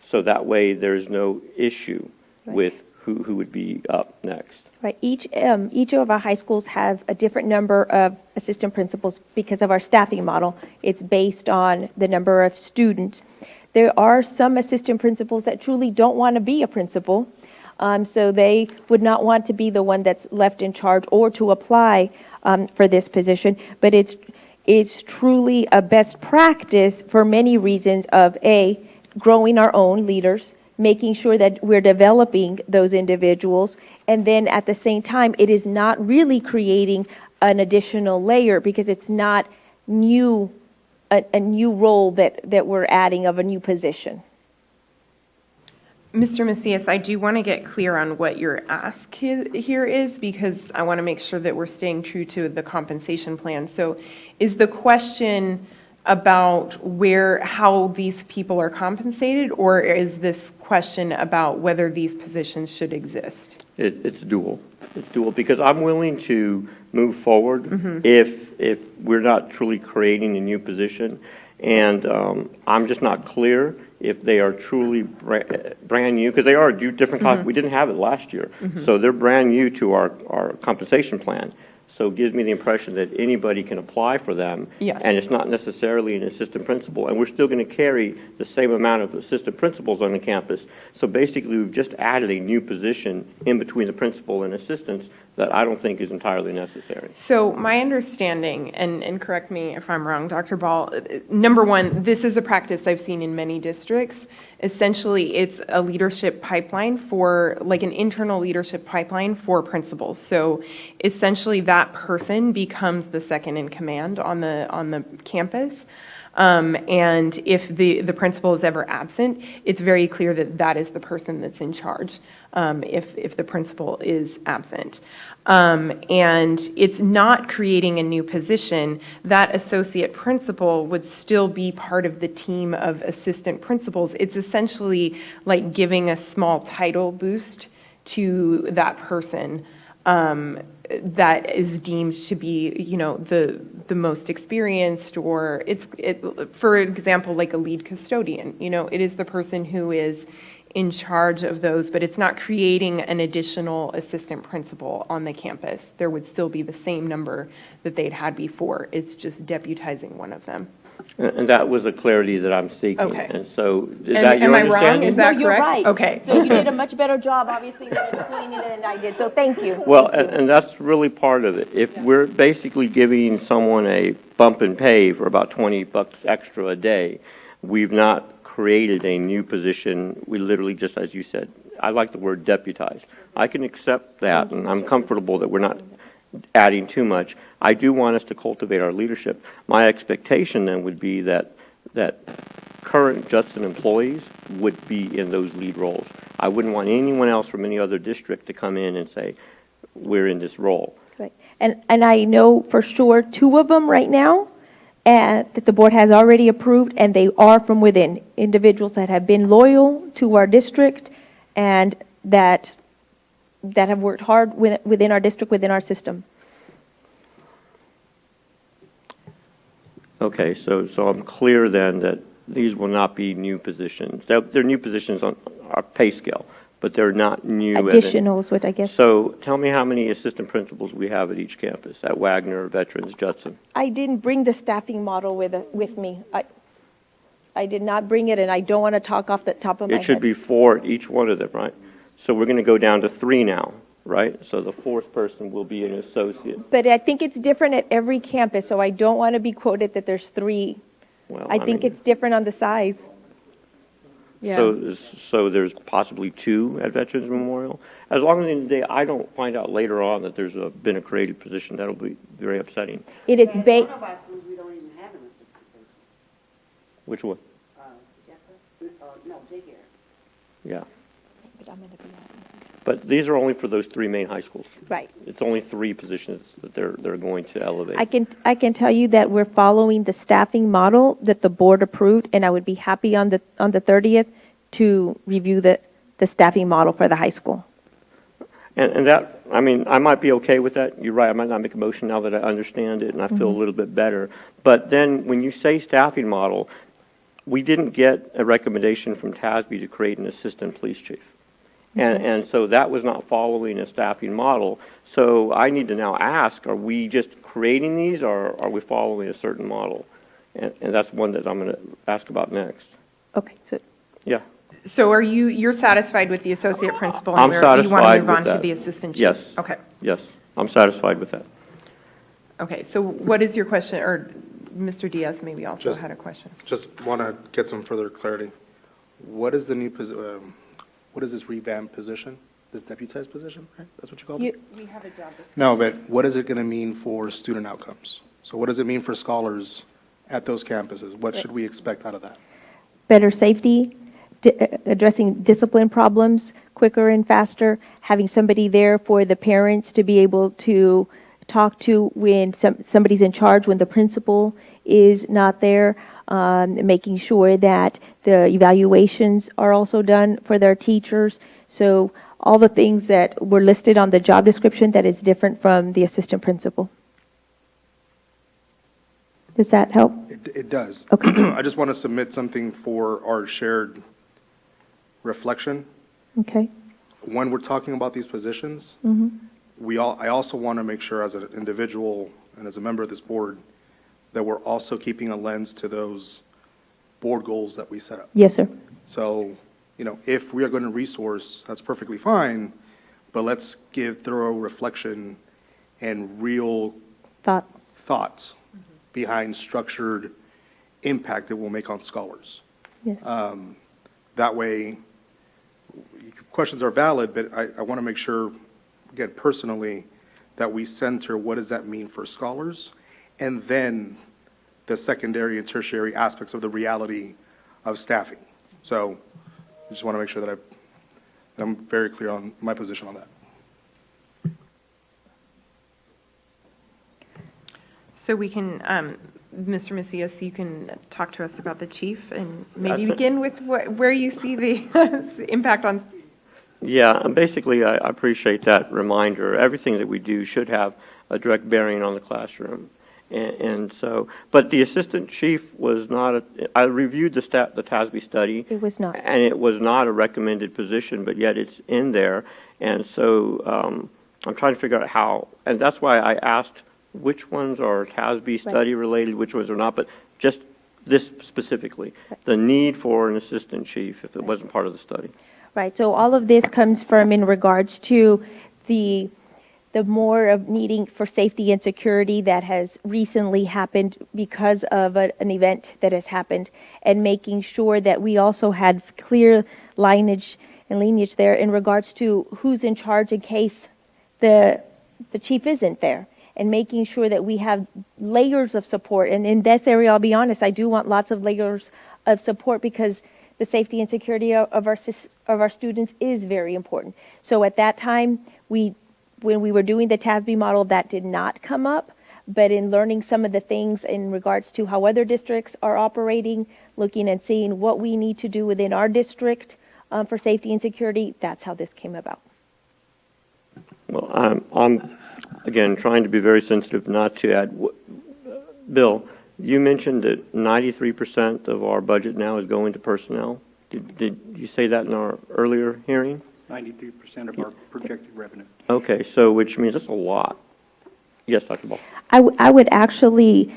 so that way there's no issue with who would be up next. Right. Each of our high schools have a different number of assistant principals because of our staffing model. It's based on the number of students. There are some assistant principals that truly don't want to be a principal, so they would not want to be the one that's left in charge or to apply for this position. But it's truly a best practice for many reasons of A, growing our own leaders, making sure that we're developing those individuals, and then at the same time, it is not really creating an additional layer because it's not a new role that we're adding of a new position. Mr. Macias, I do want to get clear on what your ask here is, because I want to make sure that we're staying true to the compensation plan. So is the question about how these people are compensated, or is this question about whether these positions should exist? It's dual. It's dual, because I'm willing to move forward if we're not truly creating a new position. And I'm just not clear if they are truly brand new, because they are different. We didn't have it last year. So they're brand new to our compensation plan. So it gives me the impression that anybody can apply for them, and it's not necessarily an assistant principal. And we're still going to carry the same amount of assistant principals on the campus. So basically, we've just added a new position in between the principal and assistants that I don't think is entirely necessary. So my understanding, and correct me if I'm wrong, Dr. Ball, number one, this is a practice I've seen in many districts. Essentially, it's a leadership pipeline like an internal leadership pipeline for principals. So essentially, that person becomes the second in command on the campus. And if the principal is ever absent, it's very clear that is the person that's in charge, if the principal is absent. And it's not creating a new position. That associate principal would still be part of the team of assistant principals. It's essentially like giving a small title boost to that person that is deemed to be, the most experienced, or for example, like a lead custodian. It is the person who is in charge of those, but it's not creating an additional assistant principal on the campus. There would still be the same number that they'd had before. It's just deputizing one of them. And that was the clarity that I'm seeking. Okay. And so, is that your am I understanding? wrong? Is that You're correct? right. Okay. So you did a much better job, obviously, than explaining it than I did. So thank you. Well, and that's really part of it. If we're basically giving someone a bump in pay for about $20 extra a day, we've not created a new position. We literally just, as you said, I like the word deputize. I can accept that, and I'm comfortable that we're not adding too much. I do want us to cultivate our leadership. My expectation then would be that current Judson employees would be in those lead roles. I wouldn't want anyone else from any other district to come in and say, we're in this role. Correct. And I know for sure 2 of them right now that the board has already approved, and they are from within, individuals that have been loyal to our district and that have worked hard within our district, within our system. Okay, so I'm clear then that these will not be new positions. They're new positions on our pay scale, but they're not new. Additional is what I guess. So tell me how many assistant principals we have at each campus, at Wagner, Veterans, Judson. I didn't bring the staffing model with me. I did not bring it, and I don't want to talk off the top of my head. It should be 4 at each one of them, right? So we're going to go down to 3 now, right? So the 4th person will be an associate. But I think it's different at every campus, so I don't want to be quoted that there's 3. Well, I think it's different on the size. Yeah. So there's possibly 2 at Veterans Memorial. As long as in the day I don't find out later on that there's been a created position, that'll be very upsetting. It is One of our schools, we don't even have an assistant principal. Which one? No, daycare. Yeah. But I'm going to be But these are only for those 3 main high schools. right. It's only 3 positions that they're going to elevate. I can tell you that we're following the staffing model that the board approved, and I would be happy on the 30th to review the staffing model for the high school. And that, I mean, I might be okay with that. You're right, I might not make a motion now that I understand it and I feel a little bit better. But then when you say staffing model, we didn't get a recommendation from TASB to create an assistant police chief. And so that was not following a staffing model. So I need to now ask, are we just creating these, or are we following a certain model? And that's one that I'm going to ask about next. Okay, so Yeah. So you're satisfied with the associate principal? I'm You want to satisfied move on with to that. the assistant chief? Yes. Okay. Yes, I'm satisfied with that. Okay, so what is your question, or Mr. Diaz maybe also had a question? Just want to get some further clarity. what is the new, what is this revamped position? This deputized position, right? That's what you called it? We have a job description. No, but what is it going to mean for student outcomes? So what does it mean for scholars at those campuses? What should we expect out of that? Better safety, addressing discipline problems quicker and faster, having somebody there for the parents to be able to talk to when somebody's in charge, when the principal is not there, making sure that the evaluations are also done for their teachers. So all the things that were listed on the job description that is different from the assistant principal. Does that help? It does. Okay. I just want to submit something for our shared reflection. Okay. When we're talking about these positions, I also want to make sure as an individual and as a member of this board that we're also keeping a lens to those board goals that we set up. Yes, sir. So, if we are going to resource, that's perfectly fine, but let's give thorough reflection and real thoughts behind structured impact it will make on scholars. Yes. That way, questions are valid, but I want to make sure, again, personally, that we center what does that mean for scholars, and then the secondary and tertiary aspects of the reality of staffing. So I just want to make sure that I'm very clear on my position on that. So we can, Mr. Macias, you can talk to us about the chief and maybe begin with where you see the impact on. Yeah, and basically, I appreciate that reminder. Everything that we do should have a direct bearing on the classroom. And so, but the assistant chief was not, I reviewed the TASB study. It was not. And it was not a recommended position, but yet it's in there. And so I'm trying to figure out how, and that's why I asked which ones are TASB study related, which ones are not, but just this specifically, the need for an assistant chief if it wasn't part of the study. Right, so all of this comes from in regards to the more of needing for safety and security that has recently happened because of an event that has happened, and making sure that we also had clear lineage there in regards to who's in charge in case the chief isn't there, and making sure that we have layers of support. And in this area, I'll be honest, I do want lots of layers of support because the safety and security of our students is very important. So at that time, when we were doing the TASB model, that did not come up, but in learning some of the things in regards to how other districts are operating, looking and seeing what we need to do within our district for safety and security, that's how this came about. Well, I'm again, trying to be very sensitive not to add. Bill, you mentioned that 93% of our budget now is going to personnel. Did you say that in our earlier hearing? 93% of our projected revenue. Okay, so which means that's a lot. Yes, Dr. Ball. I would actually,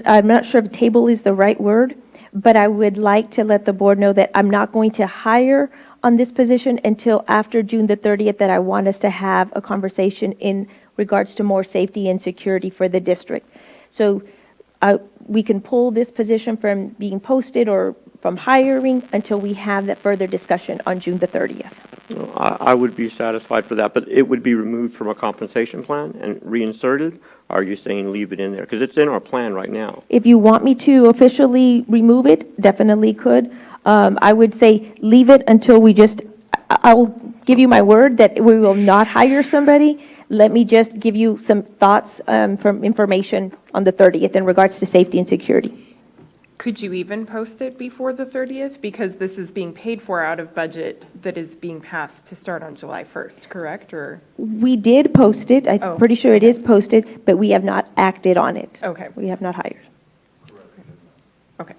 I'm not sure if table is the right word, but I would like to let the board know that I'm not going to hire on this position until after June the 30th, that I want us to have a conversation in regards to more safety and security for the district. So we can pull this position from being posted or from hiring until we have that further discussion on June the 30th. I would be satisfied for that, but it would be removed from a compensation plan and reinserted? Or are you saying leave it in there? Because it's in our plan right now. If you want me to officially remove it, definitely could. I would say leave it until I'll give you my word that we will not hire somebody. Let me just give you some thoughts from information on the 30th in regards to safety and security. Could you even post it before the 30th? Because this is being paid for out of budget that is being passed to start on July 1st, correct? Or we did post it. I'm pretty sure it is posted, but we have not acted on it. Okay. We have not hired. Okay.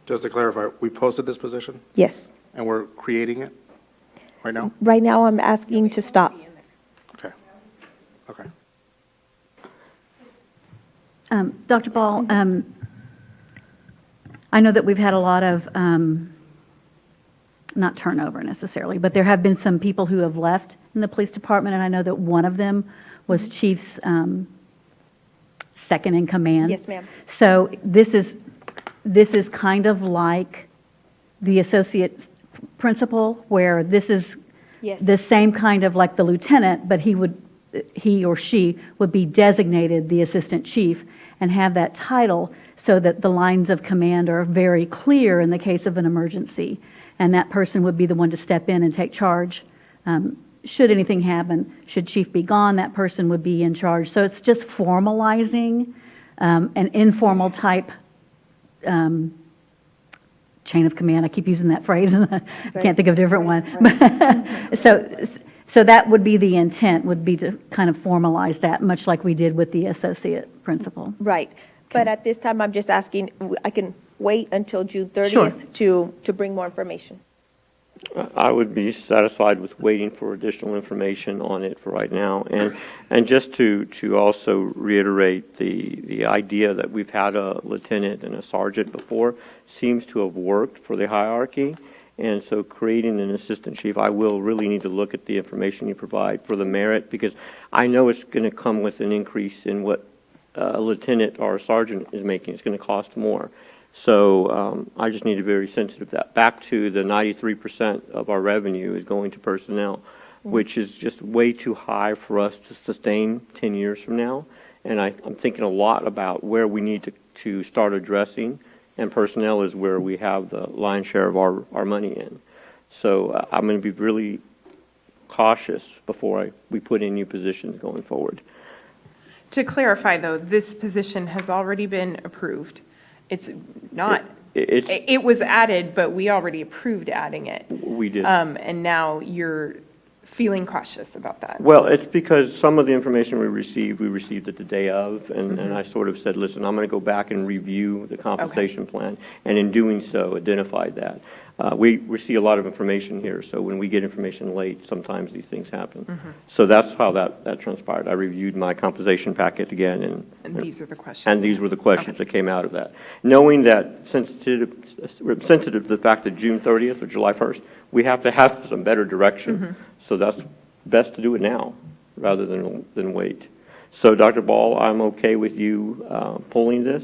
Just to clarify, we posted this position Yes. and we're creating it right now? Right now, I'm asking to stop. Okay. Okay. Dr. Ball, I know that we've had a lot of, not turnover necessarily, but there have been some people who have left in the police department, and I know that one of them was Chief's second in command. Yes, ma'am. So this is kind of like the associate principal, where this is Yes. the same kind of like the lieutenant, but he or she would be designated the assistant chief and have that title so that the lines of command are very clear in the case of an emergency. And that person would be the one to step in and take charge. Should anything happen, should chief be gone, that person would be in charge. So it's just formalizing an informal type chain of command. I keep using that phrase, and I can't think of a different one. So that would be the intent, would be to kind of formalize that, much like we did with the associate principal. Right. But at this time, I'm just asking, I can wait until June 30th Sure. to bring more information. I would be satisfied with waiting for additional information on it for right now. And just to also reiterate, the idea that we've had a lieutenant and a sergeant before seems to have worked for the hierarchy. And so creating an assistant chief, I will really need to look at the information you provide for the merit, because I know it's going to come with an increase in what a lieutenant or a sergeant is making. It's going to cost more. So I just need to be very sensitive to that. Back to the 93% of our revenue is going to personnel, which is just way too high for us to sustain 10 years from now. And I'm thinking a lot about where we need to start addressing, and personnel is where we have the lion's share of our money in. So I'm going to be really cautious before we put in new positions going forward. To clarify, though, this position has already been approved. It's not, it was added, but we already approved adding it. We did. And now you're feeling cautious about that. Well, it's because some of the information we received it the day of, and I sort of said, listen, I'm going to go back and review the compensation plan, and in doing so, identified that. We see a lot of information here, so when we get information late, sometimes these things happen. So that's how that transpired. I reviewed my compensation packet again, And these are the questions. and these were the questions that came out of that. Knowing that sensitive to the fact that June 30th or July 1st, we have to have some better direction. So that's best to do it now rather than wait. So Dr. Ball, I'm okay with you pulling this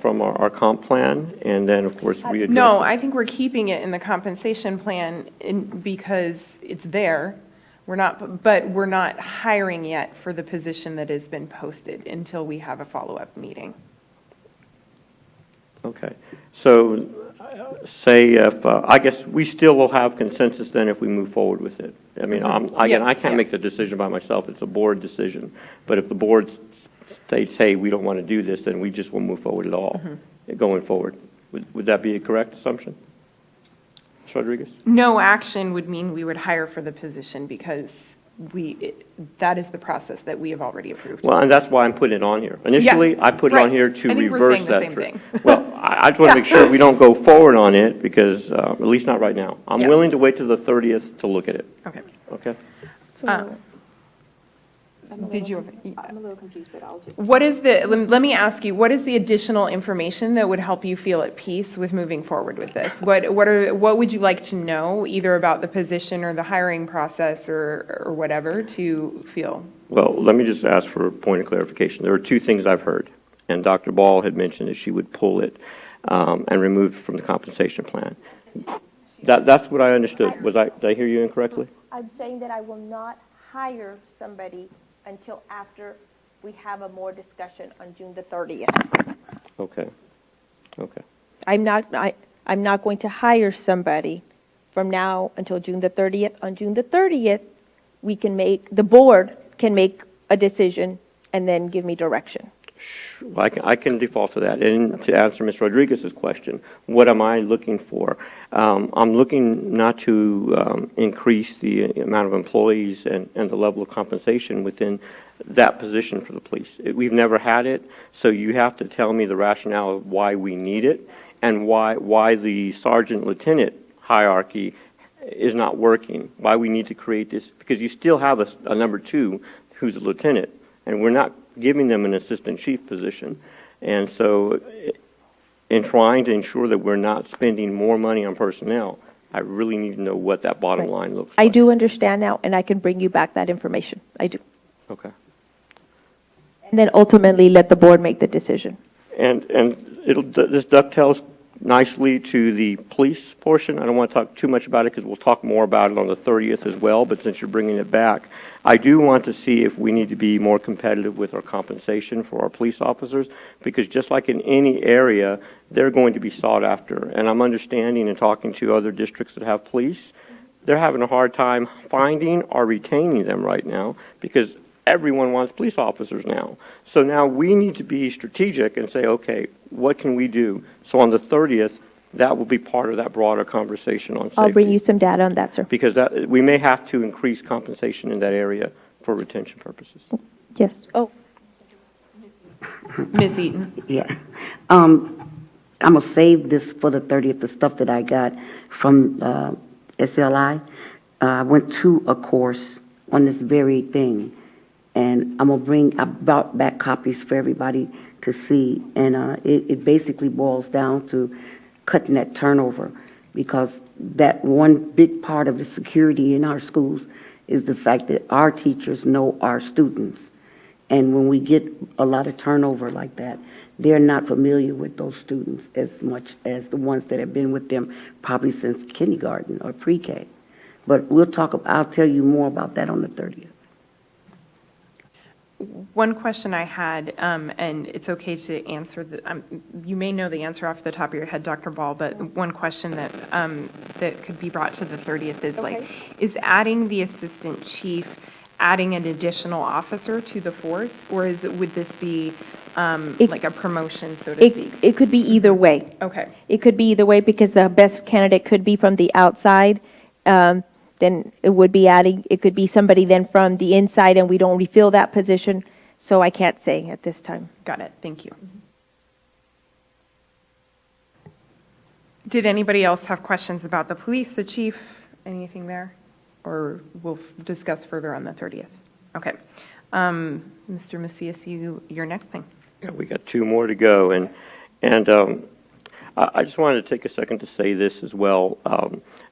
from our comp plan, and then of course readdress. No, I think we're keeping it in the compensation plan because it's there. But we're not hiring yet for the position that has been posted until we have a follow-up meeting. Okay. So say if, I guess we still will have consensus then if we move forward with it. I mean, I can't make the decision by myself. It's a board decision. But if the board states, hey, we don't want to do this, then we just won't move forward at all going forward. Would that be a correct assumption? Ms. Rodriguez? No action would mean we would hire for the position because that is the process that we have already approved. Well, and that's why I'm putting it on here. Initially, I put it on here to I think we're reverse saying the that same trend. thing. Well, I just want to make sure we don't go forward on it because, at least not right now. I'm willing to wait till the 30th to look at it. Okay. Okay? Did you? I'm a little confused, but I'll just. What is let me ask you, what is the additional information that would help you feel at peace with moving forward with this? What would you like to know, either about the position or the hiring process or whatever, to feel? Well, let me just ask for a point of clarification. There are two things I've heard, and Dr. Ball had mentioned that she would pull it and remove it from the compensation plan. That's what I understood. Did I hear you incorrectly? I'm saying that I will not hire somebody until after we have a more discussion on June the 30th. Okay. Okay. I'm not going to hire somebody from now until June the 30th. On June the 30th, the board can make a decision and then give me direction. Well, I can default to that. And to answer Ms. Rodriguez's question, what am I looking for? I'm looking not to increase the amount of employees and the level of compensation within that position for the police. We've never had it, so you have to tell me the rationale of why we need it and why the sergeant-lieutenant hierarchy is not working, why we need to create this, because you still have a number two who's a lieutenant, and we're not giving them an assistant chief position. And so in trying to ensure that we're not spending more money on personnel, I really need to know what that bottom line looks like. I do understand now, and I can bring you back that information. I do. Okay. And then ultimately let the board make the decision. And this dovetails nicely to the police portion. I don't want to talk too much about it because we'll talk more about it on the 30th as well, but since you're bringing it back, I do want to see if we need to be more competitive with our compensation for our police officers, because just like in any area, they're going to be sought after. And I'm understanding and talking to other districts that have police, they're having a hard time finding or retaining them right now because everyone wants police officers now. So now we need to be strategic and say, okay, what can we do? So on the 30th, that will be part of that broader conversation on safety. I'll bring you some data on that, sir. Because that, we may have to increase compensation in that area for retention purposes. Yes. Oh, Ms. Eaton? Yeah. I'm going to save this for the 30th, the stuff that I got from SLI. I went to a course on this very thing, and I brought back copies for everybody to see, and it basically boils down to cutting that turnover, because that one big part of the security in our schools is the fact that our teachers know our students. And when we get a lot of turnover like that, they're not familiar with those students as much as the ones that have been with them probably since kindergarten or pre-K. But I'll tell you more about that on the 30th. One question I had, and it's okay to answer, you may know the answer off the top of your head, Dr. Ball, but one question that that could be brought to the 30th is is adding the assistant chief, adding an additional officer to the force, or would this be like a promotion, so to speak? it could be either way. Okay. It could be either way because the best candidate could be from the outside. Then it would be adding, it could be somebody then from the inside and we don't refill that position. So I can't say at this time. Got it. Thank you. Did anybody else have questions about the police, the chief, anything there? Or we'll discuss further on the 30th? Okay. Mr. Macias, your next thing. Yeah, we got two more to go. And I just wanted to take a second to say this as well.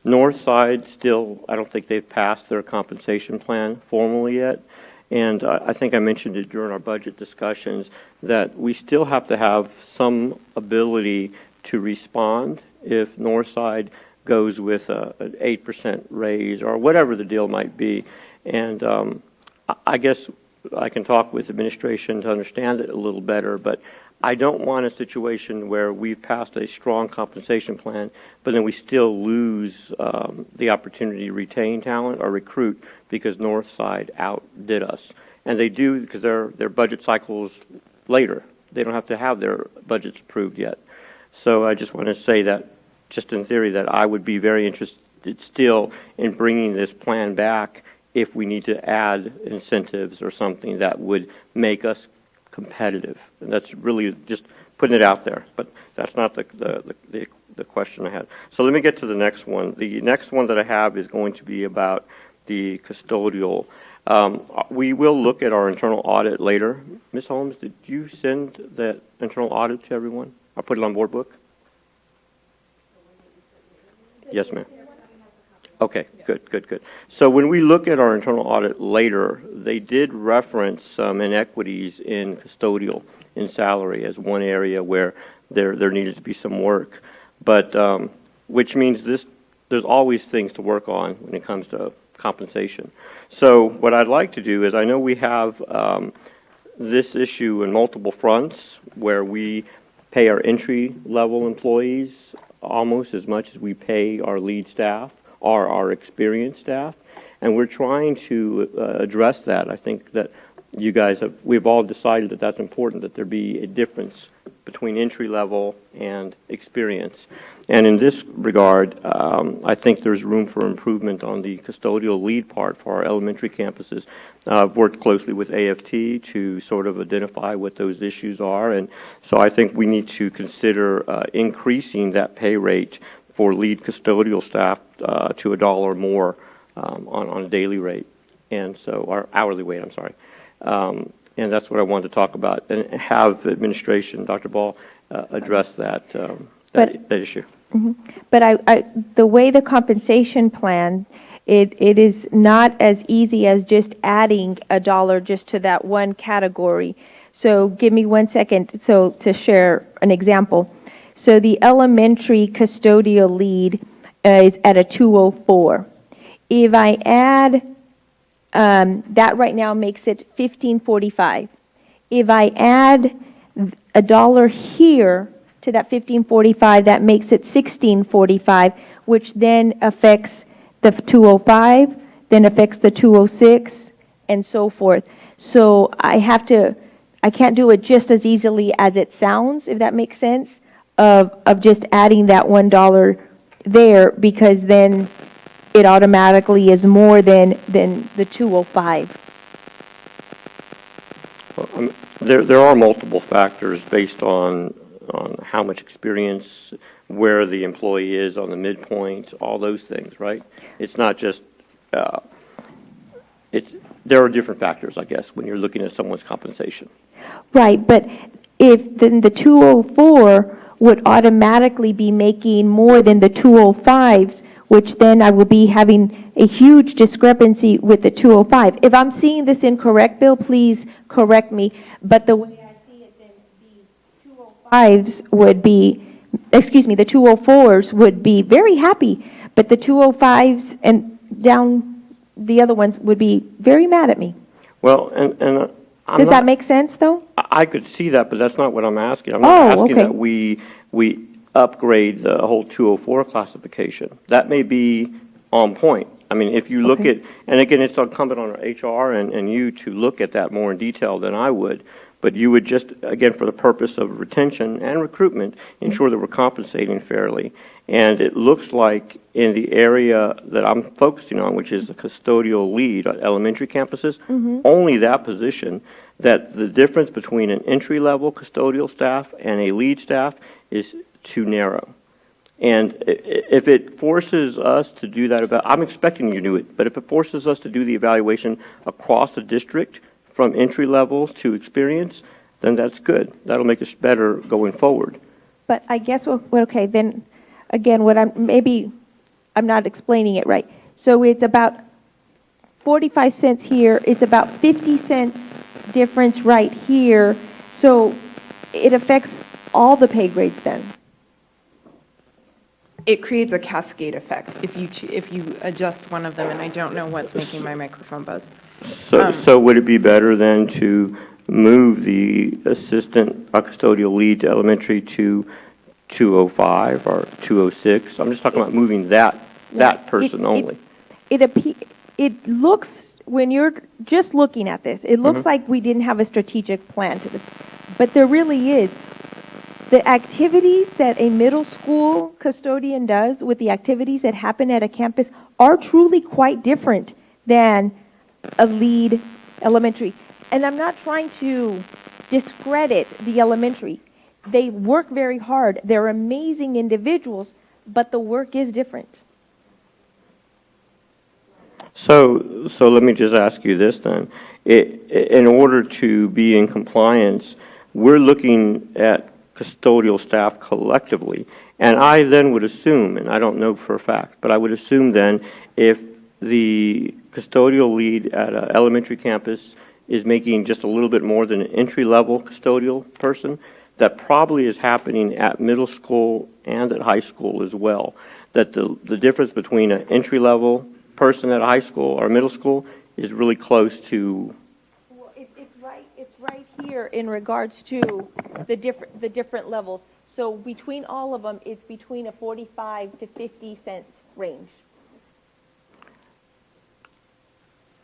Northside still, I don't think they've passed their compensation plan formally yet. And I think I mentioned it during our budget discussions that we still have to have some ability to respond if Northside goes with an 8% raise or whatever the deal might be. And I guess I can talk with administration to understand it a little better, but I don't want a situation where we've passed a strong compensation plan, but then we still lose the opportunity to retain talent or recruit because Northside outdid us. And they do because their budget cycle is later. They don't have to have their budgets approved yet. So I just want to say that, just in theory, that I would be very interested still in bringing this plan back if we need to add incentives or something that would make us competitive. And that's really just putting it out there, but that's not the question I had. So let me get to the next one. The next one that I have is going to be about the custodial. We will look at our internal audit later. Ms. Holmes, did you send that internal audit to everyone? I'll put it on board book. Yes, ma'am. Okay, good. So when we look at our internal audit later, they did reference some inequities in custodial in salary as one area where there needed to be some work. But which means there's always things to work on when it comes to compensation. So what I'd like to do is, I know we have this issue in multiple fronts where we pay our entry-level employees almost as much as we pay our lead staff or our experienced staff, and we're trying to address that. I think that we've all decided that that's important, that there be a difference between entry level and experience. And in this regard, I think there's room for improvement on the custodial lead part for our elementary campuses. I've worked closely with AFT to sort of identify what those issues are, and so I think we need to consider increasing that pay rate for lead custodial staff to $1 more on a daily rate, and so, or hourly rate, I'm sorry. And that's what I wanted to talk about, and have administration, Dr. Ball, address that issue. Mm-hmm. But the way the compensation plan, it is not as easy as just adding $1 just to that one category. So give me 1 second to share an example. So the elementary custodial lead is at a 204. If I add, that right now makes it 1545. If I add $1 here to that 1545, that makes it 1645, which then affects the 205, then affects the 206, and so forth. So I can't do it just as easily as it sounds, if that makes sense, of just adding that $1 there, because then it automatically is more than the 205. Well, there are multiple factors based on how much experience, where the employee is on the midpoint, all those things, right? It's not just, there are different factors, I guess, when you're looking at someone's compensation. Right, but if then the 204 would automatically be making more than the 205s, which then I will be having a huge discrepancy with the 205. If I'm seeing this incorrect, Bill, please correct me. But the way I see it, then the 205s would be, excuse me, the 204s would be very happy, but the 205s and down the other ones would be very mad at me. Well, Does that make sense, though? I could see that, but that's not what I'm asking. I'm not asking okay. that we upgrade the whole 204 classification. That may be on point. I mean, if you look at, and again, it's incumbent on our HR and you to look at that more in detail than I would, but you would just, again, for the purpose of retention and recruitment, ensure that we're compensating fairly. And it looks like in the area that I'm focusing on, which is the custodial lead at elementary campuses, only that position, that the difference between an entry-level custodial staff and a lead staff is too narrow. And if it forces us to do that, I'm expecting you to do it, but if it forces us to do the evaluation across the district from entry level to experience, then that's good. That'll make us better going forward. But I guess, okay, then, again, I'm not explaining it right. So it's about 45 cents here, it's about 50 cents difference right here, so it affects all the pay grades then. It creates a cascade effect if you adjust one of them, and I don't know what's making my microphone buzz. So would it be better then to move the assistant custodial lead to elementary to 205 or 206? I'm just talking about moving that person only. It looks, when you're just looking at this, it looks like we didn't have a strategic plan to this, but there really is. The activities that a middle school custodian does with the activities that happen at a campus are truly quite different than a lead elementary. And I'm not trying to discredit the elementary. They work very hard. They're amazing individuals, but the work is different. So let me just ask you this then. In order to be in compliance, we're looking at custodial staff collectively. And I then would assume, and I don't know for a fact, but I would assume then if the custodial lead at an elementary campus is making just a little bit more than an entry-level custodial person, that probably is happening at middle school and at high school as well. That the difference between an entry-level person at a high school or middle school is really close to. Well, it's right here in regards to the different levels. So between all of them, it's between a 45 to 50 cent range.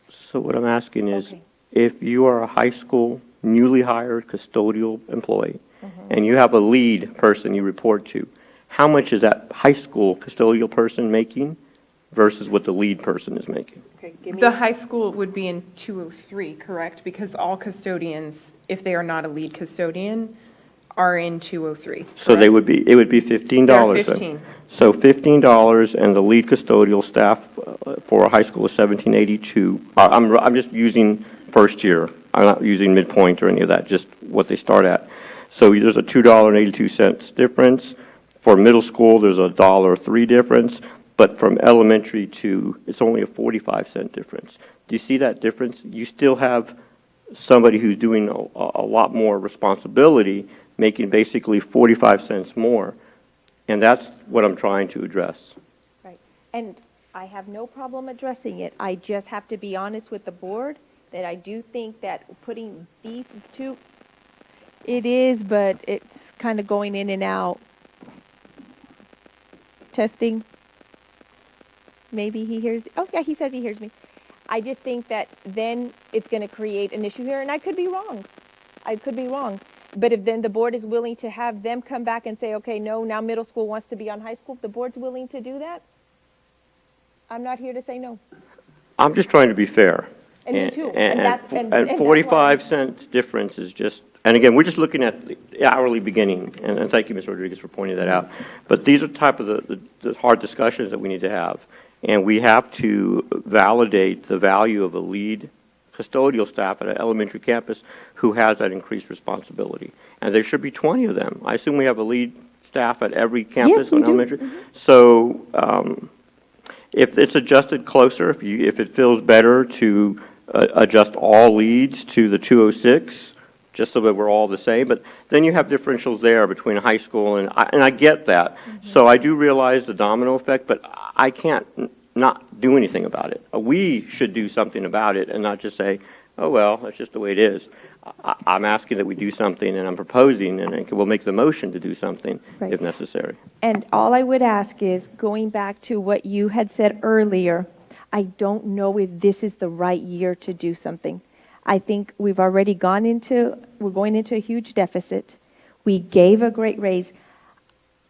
So what I'm asking is, if you are a high school newly hired custodial employee and you have a lead person you report to, how much is that high school custodial person making versus what the lead person is making? The high school would be in 203, correct? Because all custodians, if they are not a lead custodian, are in 203. So it would be $15. They're 15. So $15, and the lead custodial staff for a high school is $17.82. I'm just using first year. I'm not using midpoint or any of that. Just what they start at. So there's a $2.82 difference. For middle school, there's a $1.03 difference. But from elementary to, it's only a 45-cent difference. Do you see that difference? You still have somebody who's doing a lot more responsibility, making basically 45 cents more. And that's what I'm trying to address. Right. And I have no problem addressing it. I just have to be honest with the board that I do think that putting these two, it is, but it's kind of going in and out. Testing. Maybe he hears, oh yeah, he says he hears me. I just think that then it's going to create an issue here, and I could be wrong. I could be wrong. But if then the board is willing to have them come back and say, okay, no, now middle school wants to be on high school, if the board's willing to do that, I'm not here to say no. I'm just trying to be fair. And me too. And 45 cents difference is just, and again, we're just looking at the hourly beginning, and thank you, Ms. Rodriguez, for pointing that out. But these are type of the hard discussions that we need to have. And we have to validate the value of a lead custodial staff at an elementary campus who has that increased responsibility. And there should be 20 of them. I assume we have a lead staff at every campus Yes, we on do. elementary. Mm-hmm. So if it's adjusted closer, if it feels better to adjust all leads to the 206, just so that we're all the same, but then you have differentials there between high school, and I get that. Mm-hmm. So I do realize the domino effect, but I can't not do anything about it. We should do something about it and not just say, oh, well, that's just the way it is. I'm asking that we do something, and I'm proposing, and we'll make the motion to do something Right. if necessary. And all I would ask is, going back to what you had said earlier, I don't know if this is the right year to do something. I think we're going into a huge deficit. We gave a great raise.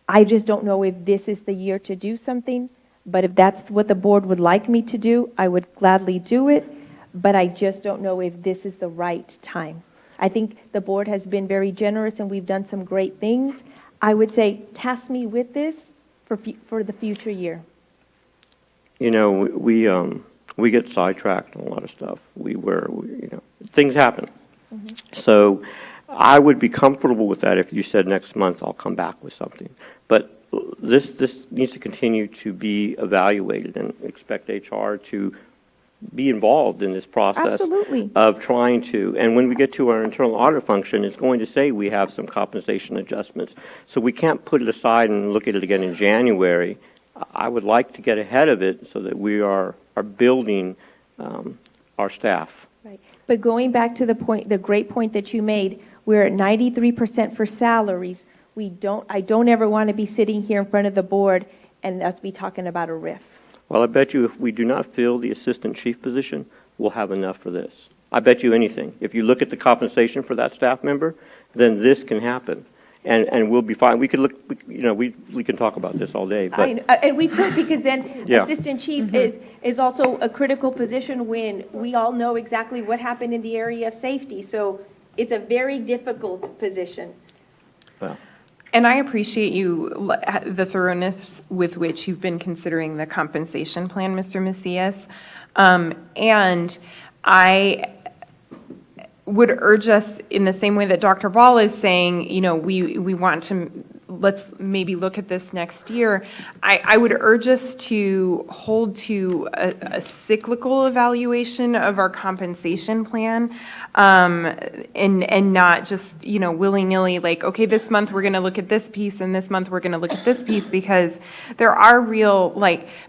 I just don't know if this is the year to do something, but if that's what the board would like me to do, I would gladly do it, but I just don't know if this is the right time. I think the board has been very generous and we've done some great things. I would say, task me with this for the future year. You know, we get sidetracked on a lot of stuff. Things happen. Mm-hmm. So I would be comfortable with that if you said next month I'll come back with something. But this needs to continue to be evaluated, and expect HR to be involved in this process. Absolutely. Of trying to, and when we get to our internal audit function, it's going to say we have some compensation adjustments. So we can't put it aside and look at it again in January. I would like to get ahead of it so that we are building our staff. Right. But going back to the great point that you made, we're at 93% for salaries. I don't ever want to be sitting here in front of the board and us be talking about a RIF. Well, I bet you if we do not fill the assistant chief position, we'll have enough for this. I bet you anything. If you look at the compensation for that staff member, then this can happen. And we'll be fine. We could look, we can talk about this all day. But And we could, because then Yeah. assistant chief is also a critical position when we all know exactly what happened in the area of safety. So it's a very difficult position. well, And I appreciate the thoroughness with which you've been considering the compensation plan, Mr. Macias. And I would urge us, in the same way that Dr. Ball is saying, we want to, let's maybe look at this next year. I would urge us to hold to a cyclical evaluation of our compensation plan, and not just, willy-nilly, like, okay, this month we're going to look at this piece and this month we're going to look at this piece, because there are real,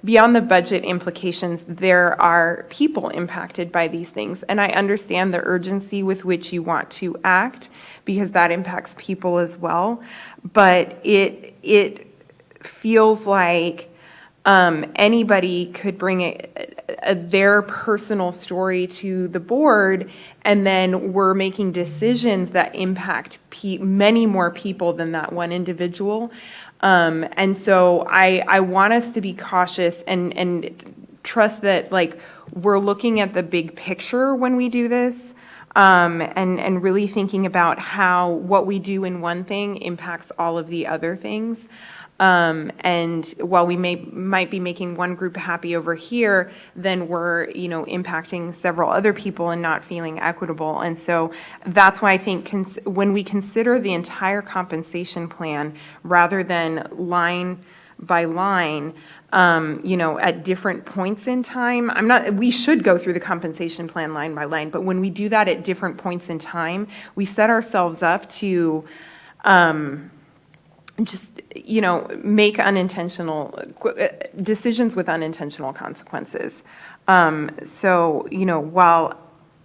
beyond the budget implications, there are people impacted by these things. And I understand the urgency with which you want to act, because that impacts people as well. But it feels like anybody could bring their personal story to the board, and then we're making decisions that impact many more people than that one individual. And so I want us to be cautious and trust that we're looking at the big picture when we do this. And really thinking about how what we do in one thing impacts all of the other things. And while we might be making one group happy over here, then we're, impacting several other people and not feeling equitable. And so that's why I think when we consider the entire compensation plan rather than line by line, at different points in time. We should go through the compensation plan line by line, but when we do that at different points in time, we set ourselves up to make unintentional decisions with unintentional consequences. While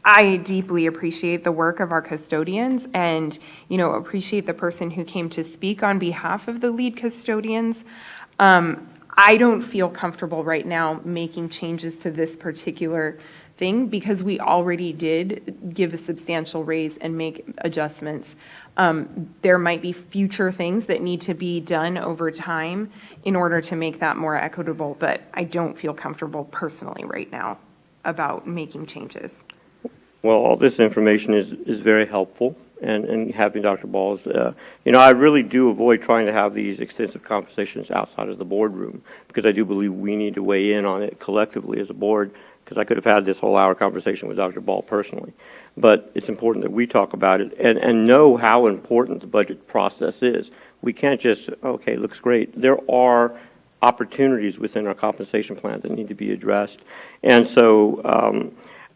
I deeply appreciate the work of our custodians and, appreciate the person who came to speak on behalf of the lead custodians, I don't feel comfortable right now making changes to this particular thing because we already did give a substantial raise and make adjustments. There might be future things that need to be done over time in order to make that more equitable, but I don't feel comfortable personally right now about making changes. Well, all this information is very helpful, and having Dr. Balls, I really do avoid trying to have these extensive conversations outside of the boardroom because I do believe we need to weigh in on it collectively as a board because I could have had this whole hour conversation with Dr. Ball personally. But it's important that we talk about it and know how important the budget process is. We can't just, okay, looks great. There are opportunities within our compensation plan that need to be addressed. And so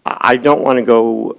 I don't want to go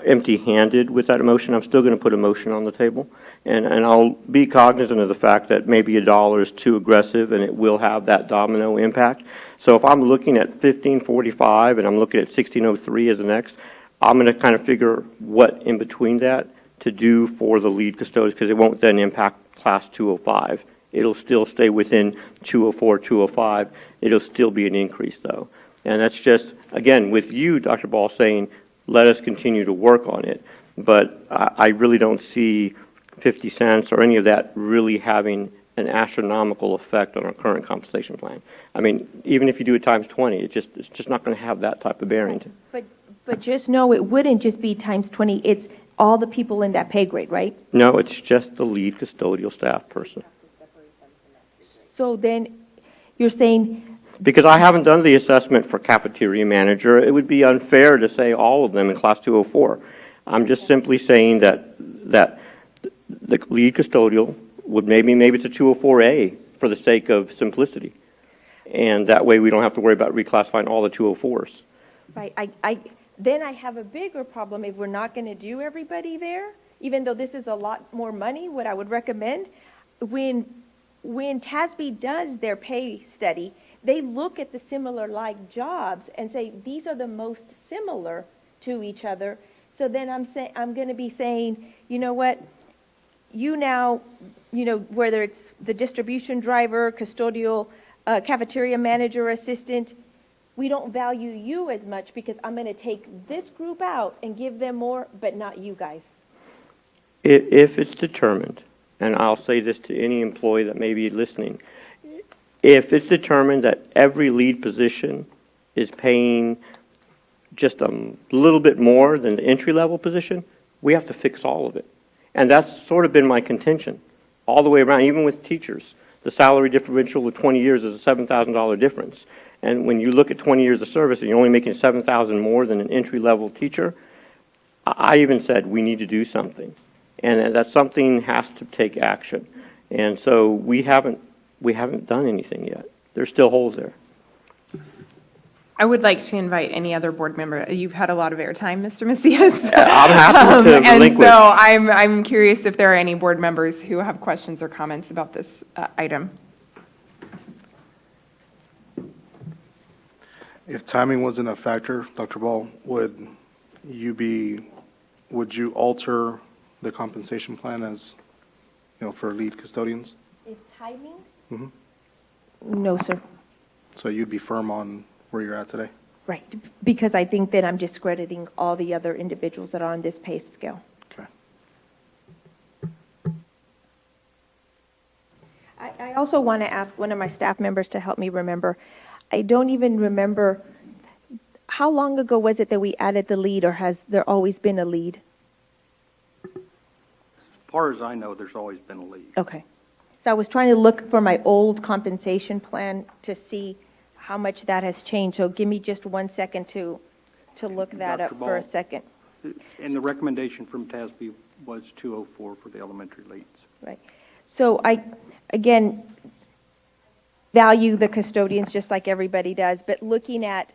empty-handed with that emotion. I'm still going to put a motion on the table. And I'll be cognizant of the fact that maybe $1 is too aggressive and it will have that domino impact. So if I'm looking at 1545 and I'm looking at 1603 as the next, I'm going to kind of figure what in between that to do for the lead custodians because it won't then impact class 205. It'll still stay within 204, 205. It'll still be an increase though. And that's just, again, with you, Dr. Ball, saying, let us continue to work on it. But I really don't see 50 cents or any of that really having an astronomical effect on our current compensation plan. I mean, even if you do it times 20, it's just not going to have that type of bearing. But just know it wouldn't just be times 20. It's all the people in that pay grade, right? No, it's just the lead custodial staff person. So then you're saying... Because I haven't done the assessment for cafeteria manager, it would be unfair to say all of them in class 204. I'm just simply saying that the lead custodial would maybe it's a 204A for the sake of simplicity. And that way we don't have to worry about reclassifying all the 204s. Right. Then I have a bigger problem if we're not going to do everybody there, even though this is a lot more money, what I would recommend. When TASB does their pay study, they look at the similar like jobs and say, these are the most similar to each other. So then I'm going to be saying, you know what, you now, whether it's the distribution driver, custodial, cafeteria manager, assistant, we don't value you as much because I'm going to take this group out and give them more, but not you guys. If it's determined, and I'll say this to any employee that may be listening, if it's determined that every lead position is paying just a little bit more than the entry-level position, we have to fix all of it. And that's sort of been my contention all the way around, even with teachers. The salary differential with 20 years is a $7,000 difference. And when you look at 20 years of service and you're only making $7,000 more than an entry-level teacher, I even said we need to do something. And that something has to take action. And so we haven't done anything yet. There's still holes there. I would like to invite any other board member. You've had a lot of airtime, Mr. Macias. I'm happy to relinquish. And so I'm curious if there are any board members who have questions or comments about this item. If timing wasn't a factor, Dr. Ball, would you alter the compensation plan as, for lead custodians? Is timing? Mm-hmm. No, sir. So you'd be firm on where you're at today? Right, because I think that I'm discrediting all the other individuals that are on this pay scale. Okay. I also want to ask one of my staff members to help me remember. I don't even remember, how long ago was it that we added the lead, or has there always been a lead? As far as I know, there's always been a lead. Okay. So I was trying to look for my old compensation plan to see how much that has changed. So give me just 1 second to look that up for a second. And the recommendation from TASB was 204 for the elementary leads. Right. So again, value the custodians just like everybody does, but looking at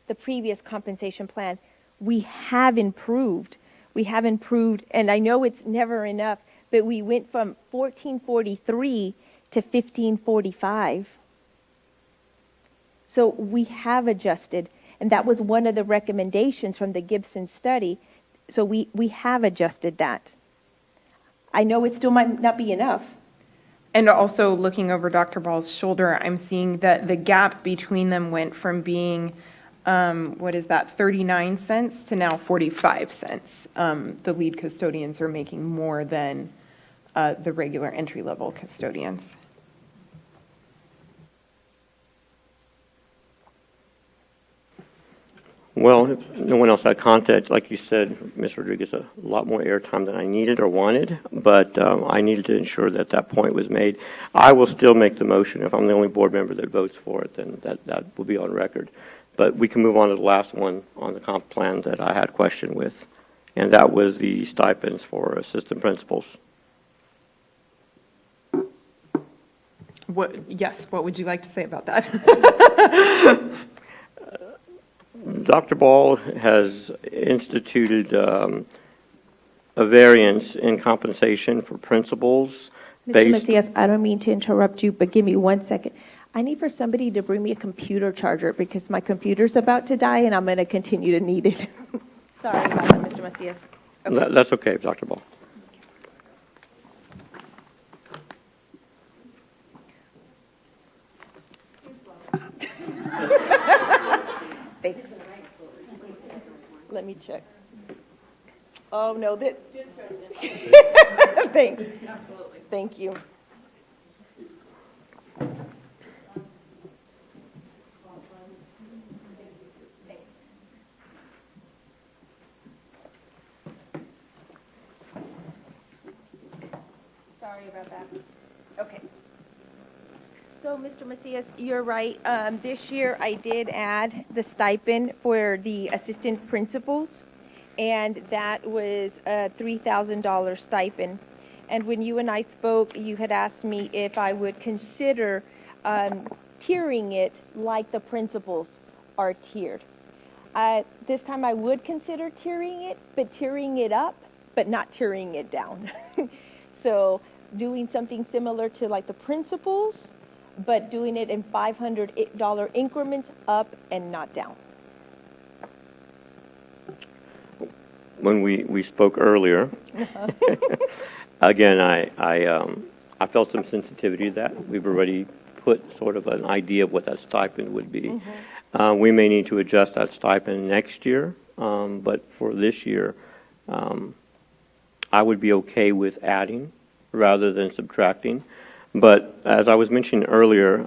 the previous compensation plan, we have improved. We have improved, and I know it's never enough, but we went from 1443 to 1545. So we have adjusted, and that was one of the recommendations from the Gibson study. So we have adjusted that. I know it still might not be enough. And also looking over Dr. Ball's shoulder, I'm seeing that the gap between them went from being, 39 cents to now 45 cents. The lead custodians are making more than the regular entry-level custodians. Well, if no one else had contact, like you said, Ms. Rodriguez, a lot more airtime than I needed or wanted, but I needed to ensure that that point was made. I will still make the motion. If I'm the only board member that votes for it, then that will be on record. But we can move on to the last one on the comp plan that I had question with, and that was the stipends for assistant principals. What would you like to say about that? Dr. Ball has instituted a variance in compensation for principals. Mr. Macias, I don't mean to interrupt you, but give me 1 second. I need for somebody to bring me a computer charger because my computer's about to die and I'm going to continue to need it. Sorry about that, Mr. Macias. Okay. That's okay, Dr. Ball. Thanks. Let me check. Oh, no, that. Thanks. Absolutely. Thank you. Sorry about that. Okay. So, Mr. Macias, you're right. This year I did add the stipend for the assistant principals, and that was a $3,000 stipend. And when you and I spoke, you had asked me if I would consider tiering it like the principals are tiered. This time I would consider tiering it, but tiering it up, but not tiering it down. So doing something similar to like the principals, but doing it in $500 increments up and not down. When we spoke earlier, again, I felt some sensitivity to that. We've already put sort of an idea of what that stipend would be. Mm-hmm. We may need to adjust that stipend next year, but for this year, I would be okay with adding rather than subtracting. But as I was mentioning earlier,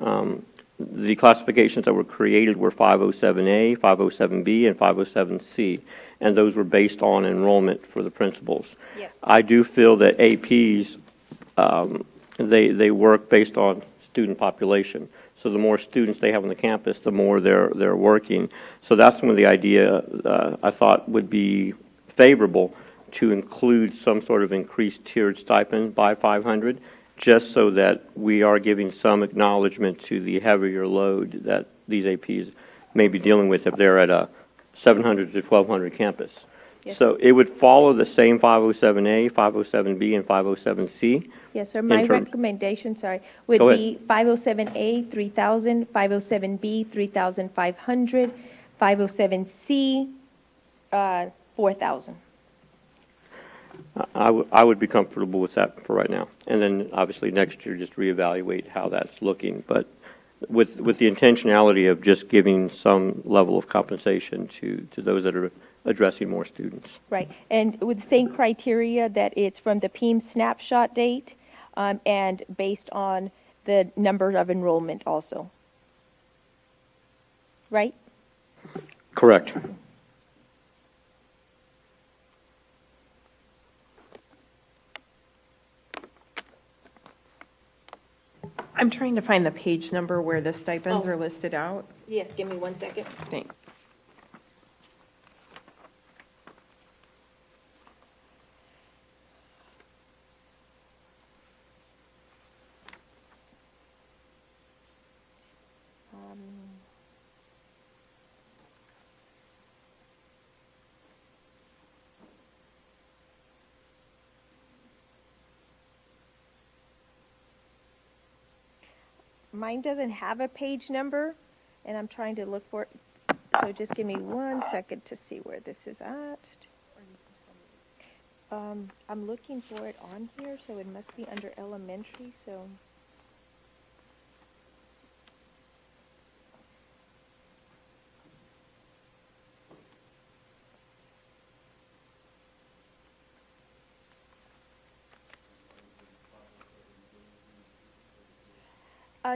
the classifications that were created were 507A, 507B, and 507C, and those were based on enrollment for the principals. Yes. I do feel that APs, they work based on student population. So the more students they have on the campus, the more they're working. So that's when the idea I thought would be favorable to include some sort of increased tiered stipend by 500, just so that we are giving some acknowledgement to the heavier load that these APs may be dealing with if they're at a 700 to 1,200 campus. Yes. So it would follow the same 507A, 507B, and 507C. Yes, sir. My recommendation, would be 507A, 3,000, 507B, 3,500, 507C, 4,000. I would be comfortable with that for right now. And then obviously next year just reevaluate how that's looking. But with the intentionality of just giving some level of compensation to those that are addressing more students. Right. And with the same criteria that it's from the PEAM snapshot date and based on the number of enrollment also. Right? Correct. I'm trying to find the page number where the stipends are listed out. Yes, give me 1 second. Thanks. mine doesn't have a page number, and I'm trying to look for it. So just give me 1 second to see where this is at. I'm looking for it on here, so it must be under elementary, so.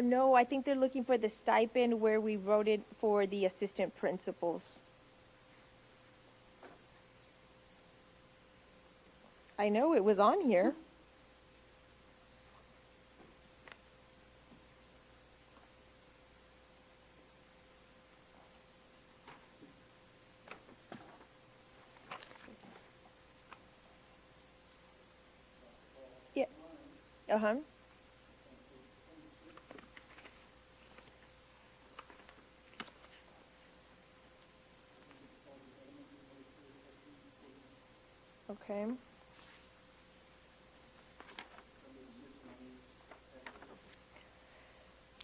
No, I think they're looking for the stipend where we wrote it for the assistant principals. I know it was on here. Yeah. Uh-huh. Okay.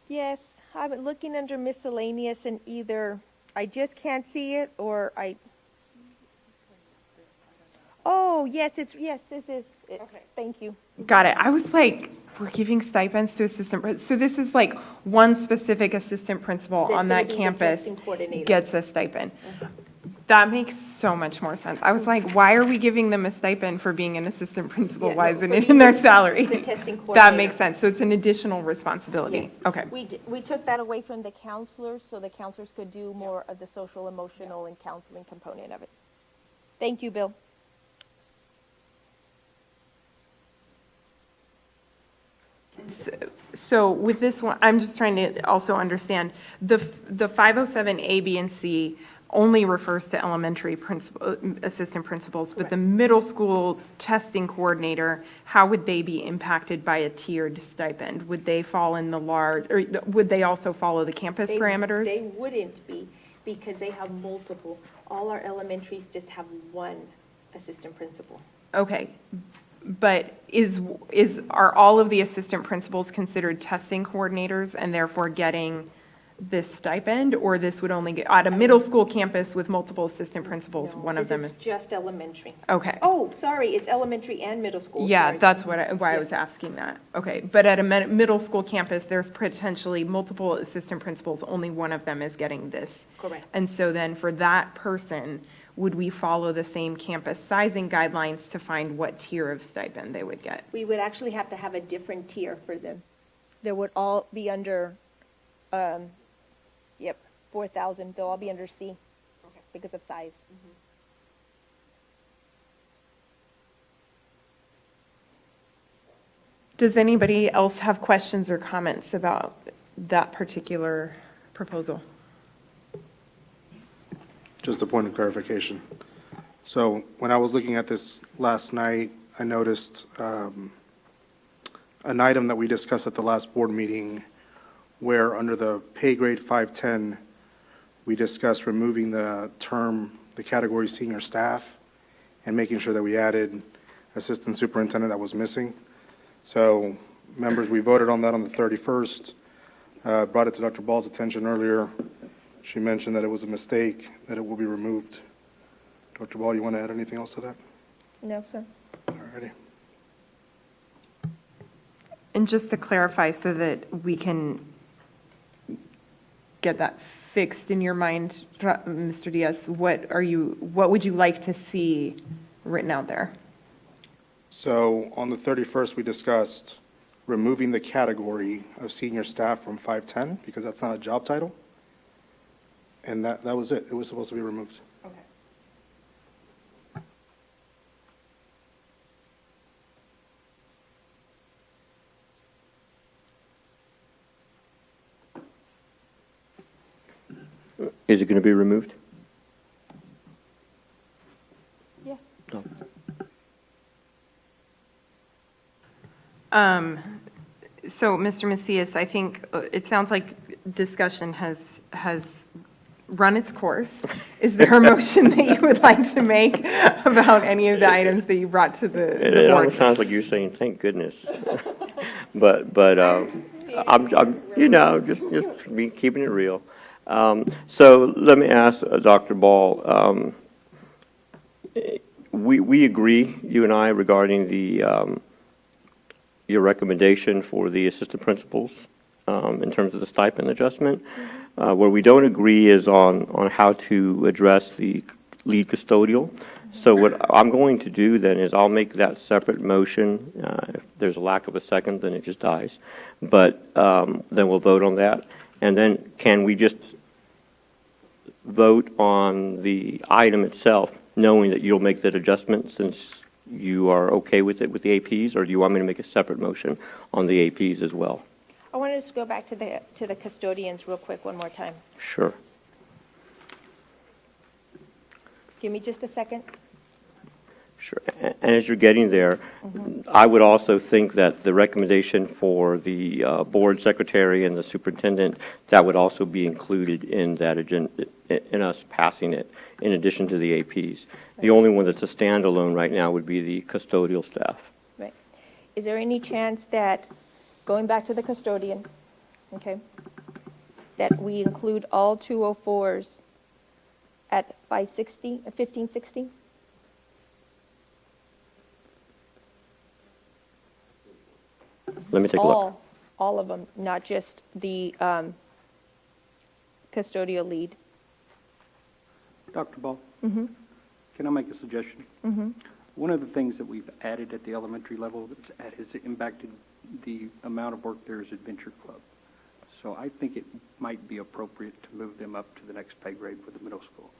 Yes, I'm looking under miscellaneous and either I just can't see it or oh, yes, this is it. Okay. Thank you. Got it. I was like, we're giving stipends to so this is like one specific assistant principal That's on gonna that be the campus testing coordinator. gets a stipend. That makes so much more sense. I was like, why are we giving them a stipend for being an assistant principal? Yeah, Why no, isn't for it in being their the salary? testing That coordinator. makes sense. So it's an additional responsibility. Yes. Okay. We took that away from the counselors so the counselors could do more of the social, emotional, and counseling component of it. Thank you, Bill. So with this one, I'm just trying to also understand, the 507 A, B, and C only refers to elementary assistant principals, but the middle school testing coordinator, how would they be impacted by a tiered stipend? Would they fall in the large, or would they also follow the campus parameters? They wouldn't be because they have multiple. All our elementaries just have one assistant principal. Okay, but are all of the assistant principals considered testing coordinators and therefore getting this stipend? Or this would only get, at a middle school campus with multiple assistant principals, one of them This is just elementary. Okay. Oh, sorry, it's elementary and middle school. Yeah, sorry. that's why I was asking that. Okay, but at a middle school campus, there's potentially multiple assistant principals, only one of them is getting this. Correct. And so then for that person, would we follow the same campus sizing guidelines to find what tier of stipend they would get? We would actually have to have a different tier for them. They would all be under, 4,000. They'll all be under C because of size. Does anybody else have questions or comments about that particular proposal? Just a point of clarification. So when I was looking at this last night, I noticed an item that we discussed at the last board meeting where under the pay grade 510, we discussed removing the term, the category senior staff, and making sure that we added assistant superintendent that was missing. So members, we voted on that on the 31st, brought it to Dr. Ball's attention earlier. She mentioned that it was a mistake, that it will be removed. Dr. Ball, you want to add anything else to that? No, sir. All righty. And just to clarify so that we can get that fixed in your mind, Mr. Diaz, what would you like to see written out there? So on the 31st, we discussed removing the category of senior staff from 510 because that's not a job title. And that was it. It was supposed to be removed. Okay. Is it going to be removed? Yes. No. So, Mr. Macias, I think it sounds like discussion has run its course. Is there a motion that you would like to make about any of the items that you brought to the It board? almost sounds like you're saying, thank goodness. But just be keeping it real. So let me ask Dr. Ball. We agree, you and I, regarding the your recommendation for the assistant principals in terms of the stipend adjustment. Where we don't agree is on how to address the lead custodial. So what I'm going to do then is I'll make that separate motion. If there's a lack of a second, then it just dies. But then we'll vote on that. And then can we just vote on the item itself, knowing that you'll make that adjustment since you are okay with it with the APs, or do you want me to make a separate motion on the APs as well? I want to just go back to the custodians real quick one more time. Sure. Give me just a second. Sure. And as you're getting there, I would also think that the recommendation for the board secretary and the superintendent, that would also be included in that agenda, in us passing it, in addition to the APs. The only one that's a standalone right now would be the custodial staff. Right. Is there any chance that, going back to the custodian, okay, that we include all 204s at 1560? Let me take a look. All of them, not just the custodial lead. Dr. Ball? Mm-hmm. Can I make a suggestion? Mm-hmm. One of the things that we've added at the elementary level that has impacted the amount of work there is Adventure Club. So I think it might be appropriate to move them up to the next pay grade for the middle school.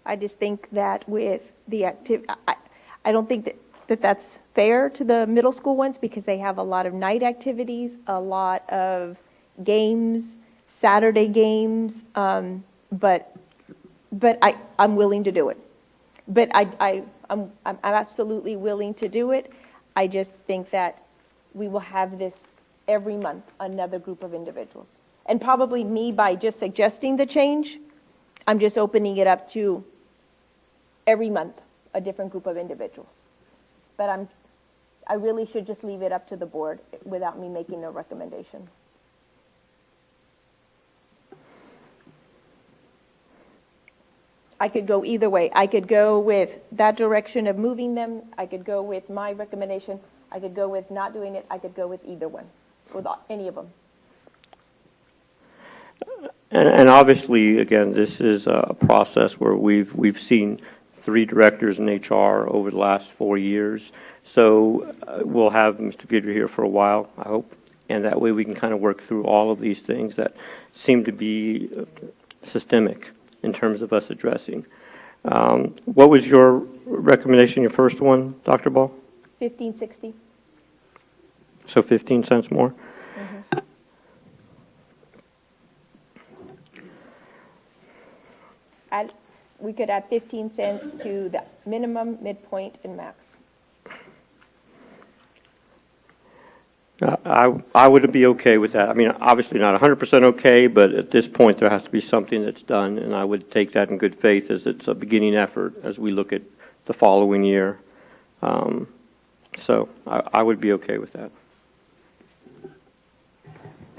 I just think that with the I don't think that's fair to the middle school ones because they have a lot of night activities, a lot of games, Saturday games, but I'm willing to do it. But I'm absolutely willing to do it. I just think that we will have this every month, another group of individuals. And probably me, by just suggesting the change, I'm just opening it up to every month, a different group of individuals. But I really should just leave it up to the board without me making a recommendation. I could go either way. I could go with that direction of moving them. I could go with my recommendation. I could go with not doing it. I could go with either one, with any of them. And obviously, again, this is a process where we've seen 3 directors in HR over the last 4 years. So we'll have Mr. Gidry here for a while, I hope. And that way we can kind of work through all of these things that seem to be systemic in terms of us addressing. What was your recommendation, your first one, Dr. Ball? 1560. So 15 cents more? Mm-hmm. We could add 15 cents to the minimum, midpoint, and max. I would be okay with that. I mean, obviously not 100% okay, but at this point there has to be something that's done, and I would take that in good faith as it's a beginning effort as we look at the following year. So I would be okay with that.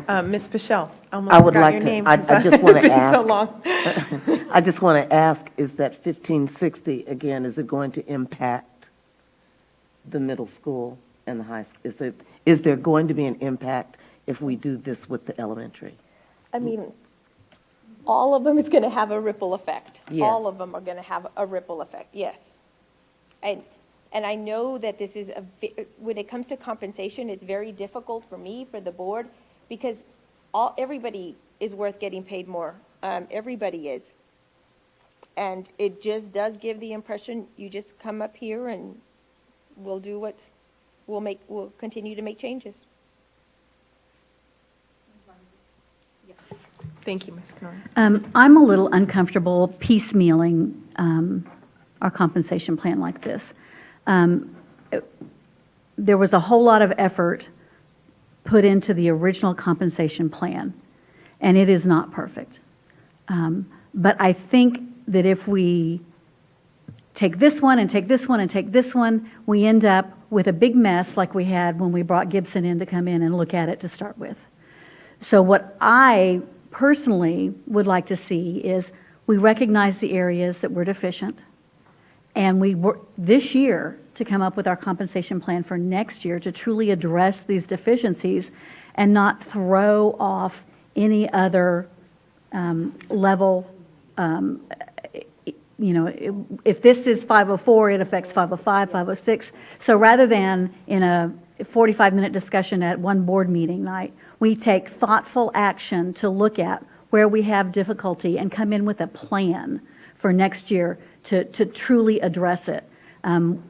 Ms. Pichelle, I would like to, I just want to ask. So long. I just want to ask, is that 1560, again, is it going to impact the middle school and the high school? Is there going to be an impact if we do this with the elementary? I mean, all of them is going to have a ripple effect. Yes. All of them are going to have a ripple effect, yes. And I know that this is, when it comes to compensation, it's very difficult for me, for the board, because everybody is worth getting paid more. Everybody is. And it just does give the impression you just come up here and we'll do what we'll continue to make changes. Yes. Thank you, Ms. Canora. I'm a little uncomfortable piecemealing our compensation plan like this. There was a whole lot of effort put into the original compensation plan, and it is not perfect. But I think that if we take this one and take this one and take this one, we end up with a big mess like we had when we brought Gibson in to come in and look at it to start with. So what I personally would like to see is we recognize the areas that we're deficient, and we work this year to come up with our compensation plan for next year to truly address these deficiencies and not throw off any other level. If this is 504, it affects 505, 506. So rather than in a 45-minute discussion at one board meeting night, we take thoughtful action to look at where we have difficulty and come in with a plan for next year to truly address it. And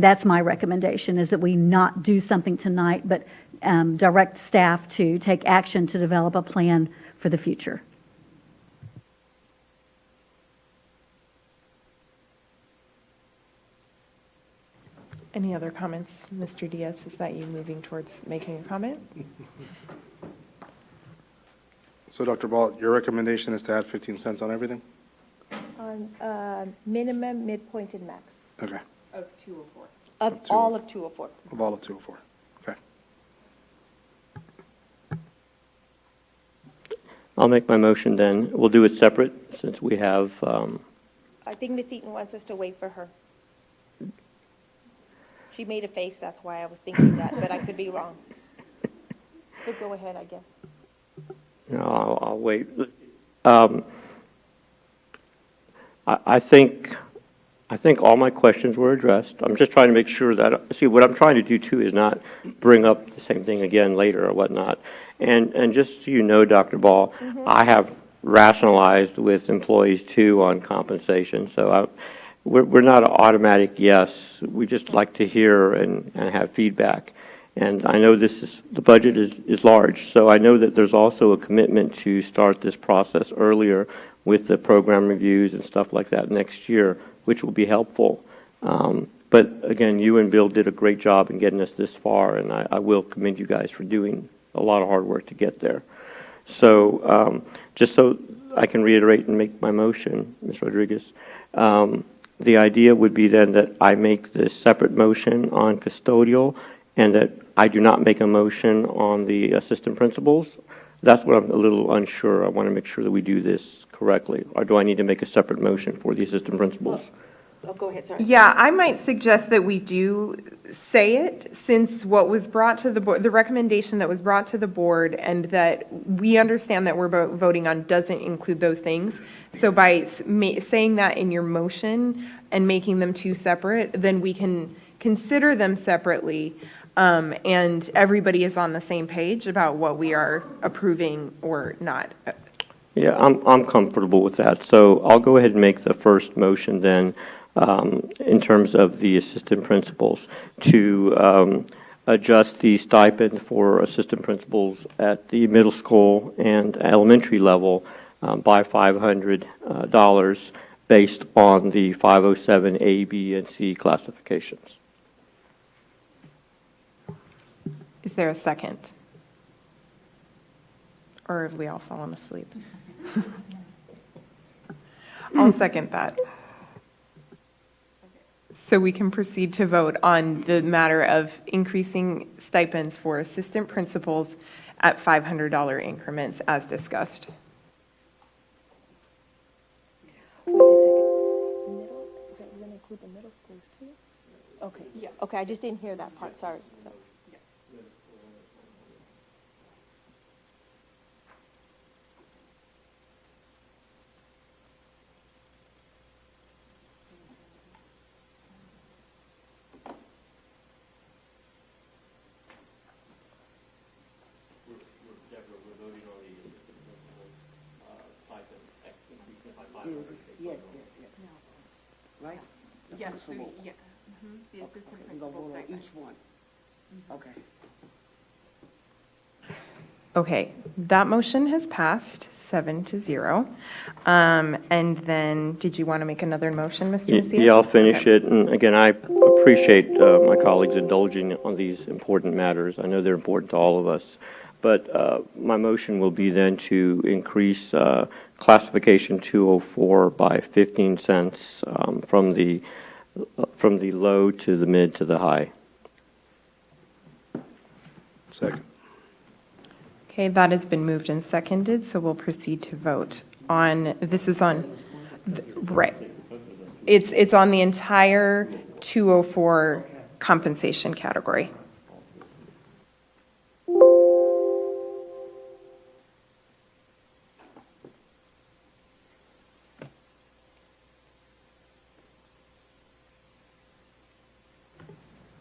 that's my recommendation, is that we not do something tonight, but direct staff to take action to develop a plan for the future. Any other comments, Mr. Diaz? Is that you moving towards making a comment? So, Dr. Ball, your recommendation is to add 15 cents on everything? On minimum, midpoint, and max Okay, of 204. Of Of all of 204. of all of 204. Okay. I'll make my motion then. We'll do it separate since we have, I think Ms. Eaton wants us to wait for her. She made a face, that's why I was thinking that, but I could be wrong. But go ahead, I guess. no, I'll wait. I think all my questions were addressed. I'm just trying to make sure that, see, what I'm trying to do too is not bring up the same thing again later or whatnot. And just so you know, Dr. Ball, I have rationalized with employees too on compensation. So we're not an automatic yes. We just like to hear and have feedback. And I know the budget is large, so I know that there's also a commitment to start this process earlier with the program reviews and stuff like that next year, which will be helpful. But again, you and Bill did a great job in getting us this far, and I will commend you guys for doing a lot of hard work to get there. So just so I can reiterate and make my motion, Ms. Rodriguez, the idea would be then that I make this separate motion on custodial and that I do not make a motion on the assistant principals. That's what I'm a little unsure. I want to make sure that we do this correctly. Or do I need to make a separate motion for the assistant principals? Oh, go ahead, sorry. Yeah, I might suggest that we do say it, since what was brought to the board, the recommendation that was brought to the board, and that we understand that we're voting on doesn't include those things. So by saying that in your motion and making them two separate, then we can consider them separately, and everybody is on the same page about what we are approving or not. Yeah, I'm comfortable with that. So I'll go ahead and make the first motion then, in terms of the assistant principals, to adjust the stipend for assistant principals at the middle school and elementary level by $500 based on the 507 A, B, and C classifications. Is there a second? Or have we all fallen asleep? I'll second that. So we can proceed to vote on the matter of increasing stipends for assistant principals at $500 increments as discussed. Wait a second. Middle, is that going to include the middle schools too? Okay. Yeah. Okay, I just didn't hear that part, sorry. So. Yes. Right? Yes, yeah. The assistant principal stipend. Each one. Okay. Okay, that motion has passed 7-0. And then, did you want to make another motion, Mr. Macias? Yeah, I'll finish Okay. it. And again, I appreciate my colleagues indulging on these important matters. I know they're important to all of us. But my motion will be then to increase classification 204 by 15 cents from the from the low to the mid to the high. Second. Okay, that has been moved and seconded, so we'll proceed to vote on, this is on, right. It's on the entire 204 compensation category.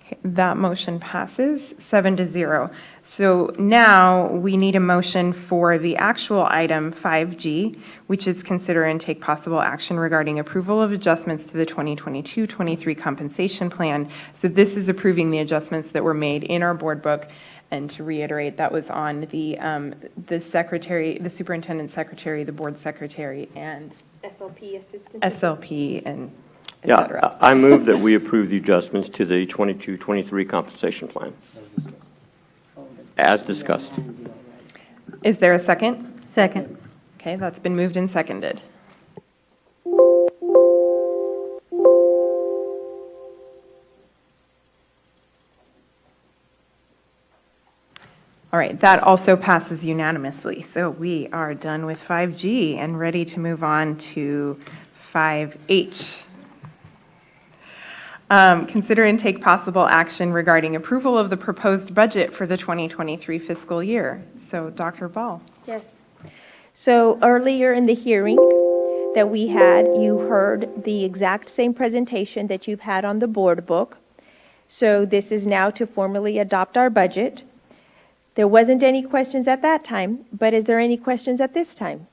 Okay, that motion passes 7-0. So now we need a motion for the actual item 5G, which is consider and take possible action regarding approval of adjustments to the 2022-23 compensation plan. So this is approving the adjustments that were made in our board book. And to reiterate, that was on the secretary, the superintendent secretary, the board secretary, and SLP assistant. SLP and et Yeah, cetera. I move that we approve the adjustments to the 22-23 compensation plan. As discussed. Is there a second? Second. Okay, that's been moved and seconded. All right, that also passes unanimously. So we are done with 5G and ready to move on to 5H. Consider and take possible action regarding approval of the proposed budget for the 2023 fiscal year. So Dr. Ball. Yes. So earlier in the hearing that we had, you heard the exact same presentation that you've had on the board book. So this is now to formally adopt our budget. There wasn't any questions at that time, but is there any questions at this time?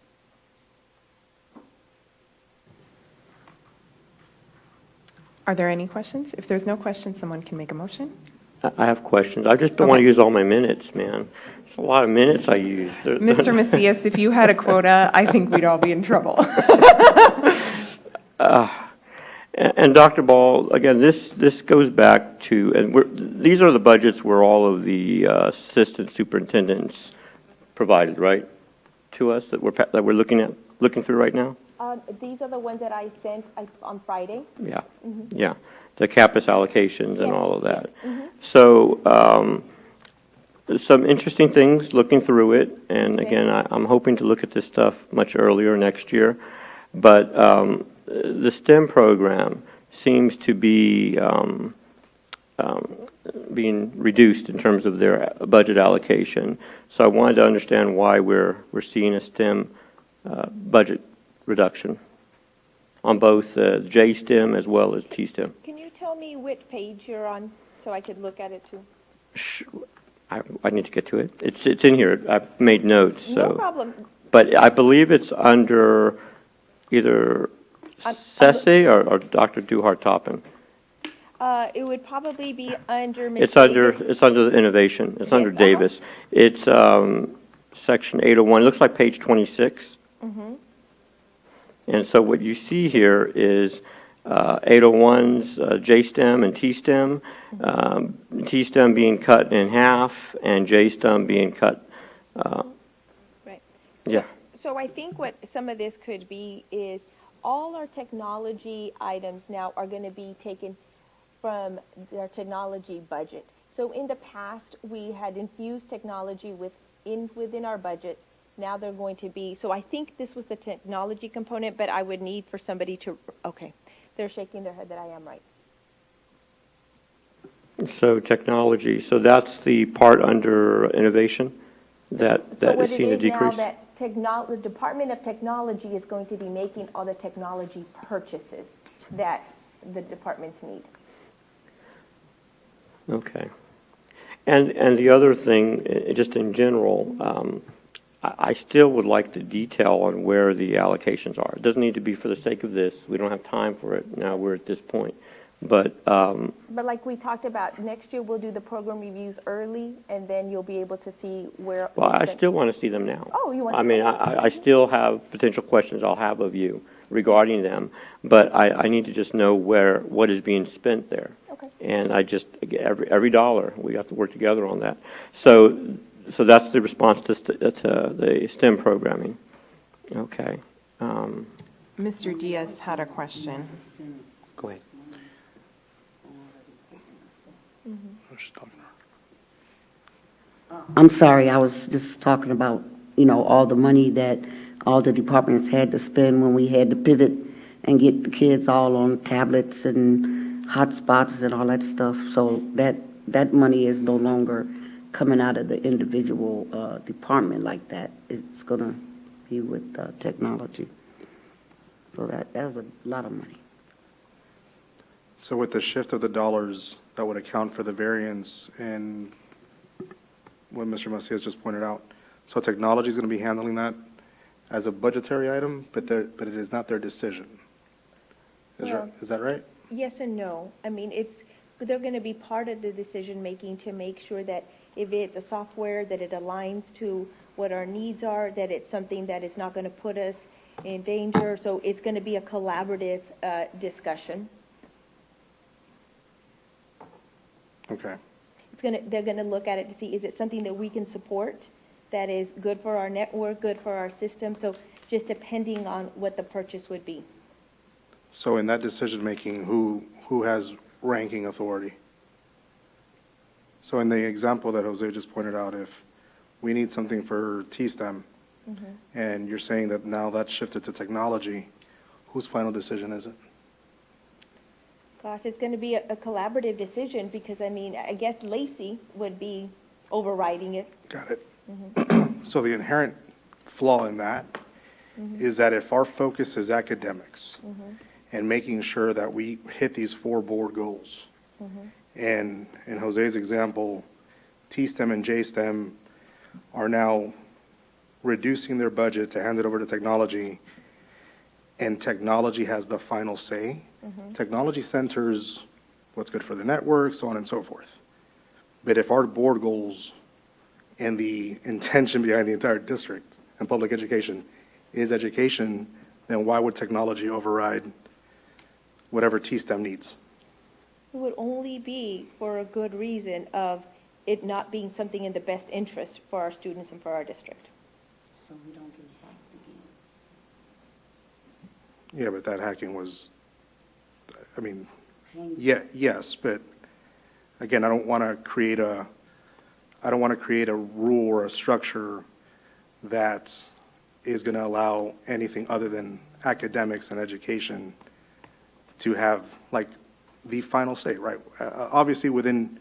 Are there any questions? If there's no questions, someone can make a motion. I have questions. I just don't want to Okay. use all my minutes, man. It's a lot of minutes I use. Mr. Macias, if you had a quota, I think we'd all be in trouble. And Dr. Ball, again, this goes back to, and these are the budgets where all of the assistant superintendents provided, right, to us that we're looking through right now. These are the ones that I sent on Friday. Yeah, yeah, the campus allocations and Yeah, all of that. yeah, mhm. So some interesting things looking through it, and Okay. again, I'm hoping to look at this stuff much earlier next year. But the STEM program seems to be being reduced in terms of their budget allocation. So I wanted to understand why we're seeing a STEM budget reduction on both J-STEM as well as T-STEM. Can you tell me which page you're on so I could look at it too? I need to get to it. It's in here. I've made notes. So. No problem. But I believe it's under either Ceci or Dr. Duhart-Toppin. It would probably be under Ms. It's under the innovation. It's under Yes, Davis. It's section 801. It looks like page 26. Mhm. And so what you see here is 801's J-STEM and T-STEM, T-STEM being cut in half and J-STEM being cut. Right. Yeah. So I think what some of this could be is all our technology items now are going to be taken from their technology budget. So in the past, we had infused technology within our budget. Now they're going to be, so I think this was the technology component, but I would need for somebody to, okay, they're shaking their head that I am right. So technology, so that's the part under innovation that is seeing a decrease? So what it is now that the Department of Technology is going to be making all the technology purchases that the departments need. Okay. And the other thing, just in general, I still would like the detail on where the allocations are. It doesn't need to be for the sake of this. We don't have time for it. Now we're at this point. But like we talked about, next year we'll do the program reviews early, and then you'll be able to see where. well, I still want to see them now. Oh, you want? I mean, I still have potential questions I'll have of you regarding them, but I need to just know what is being spent there. Okay. And I just, every dollar, we have to work together on that. So that's the response to the STEM programming. Okay. Mr. Diaz had a question. Go ahead. she's talking about. I'm sorry, I was just talking about, all the money that all the departments had to spend when we had to pivot and get the kids all on tablets and hotspots and all that stuff. So that money is no longer coming out of the individual department like that. It's going to be with technology. So that was a lot of money. So with the shift of the dollars, that would account for the variance in what Mr. Macias just pointed out. So technology is going to be handling that as a budgetary item, but it is not their decision. Is that right? Yes and no. I mean, they're going to be part of the decision-making to make sure that if it's a software, that it aligns to what our needs are, that it's something that is not going to put us in danger. So it's going to be a collaborative discussion. Okay. They're going to look at it to see, is it something that we can support that is good for our network, good for our system? So just depending on what the purchase would be. So in that decision-making, who has ranking authority? So in the example that Jose just pointed out, if we need something for T-STEM, and you're saying that now that's shifted to technology, whose final decision is it? Gosh, it's going to be a collaborative decision because, I mean, I guess Lacey would be overriding it. Got it. So the inherent flaw in that is that if our focus is academics and making sure that we hit these 4 board goals, and in Jose's example, T-STEM and J-STEM are now reducing their budget to hand it over to technology, and technology has the final say. Technology centers what's good for the network, so on and so forth. But if our board goals and the intention behind the entire district and public education is education, then why would technology override whatever T-STEM needs? It would only be for a good reason of it not being something in the best interest for our students and for our district. So we don't get hacked again. Yeah, but that hacking was, I mean, yes, but again, I don't want to create a rule or a structure that is going to allow anything other than academics and education to have like the final say, right? Obviously within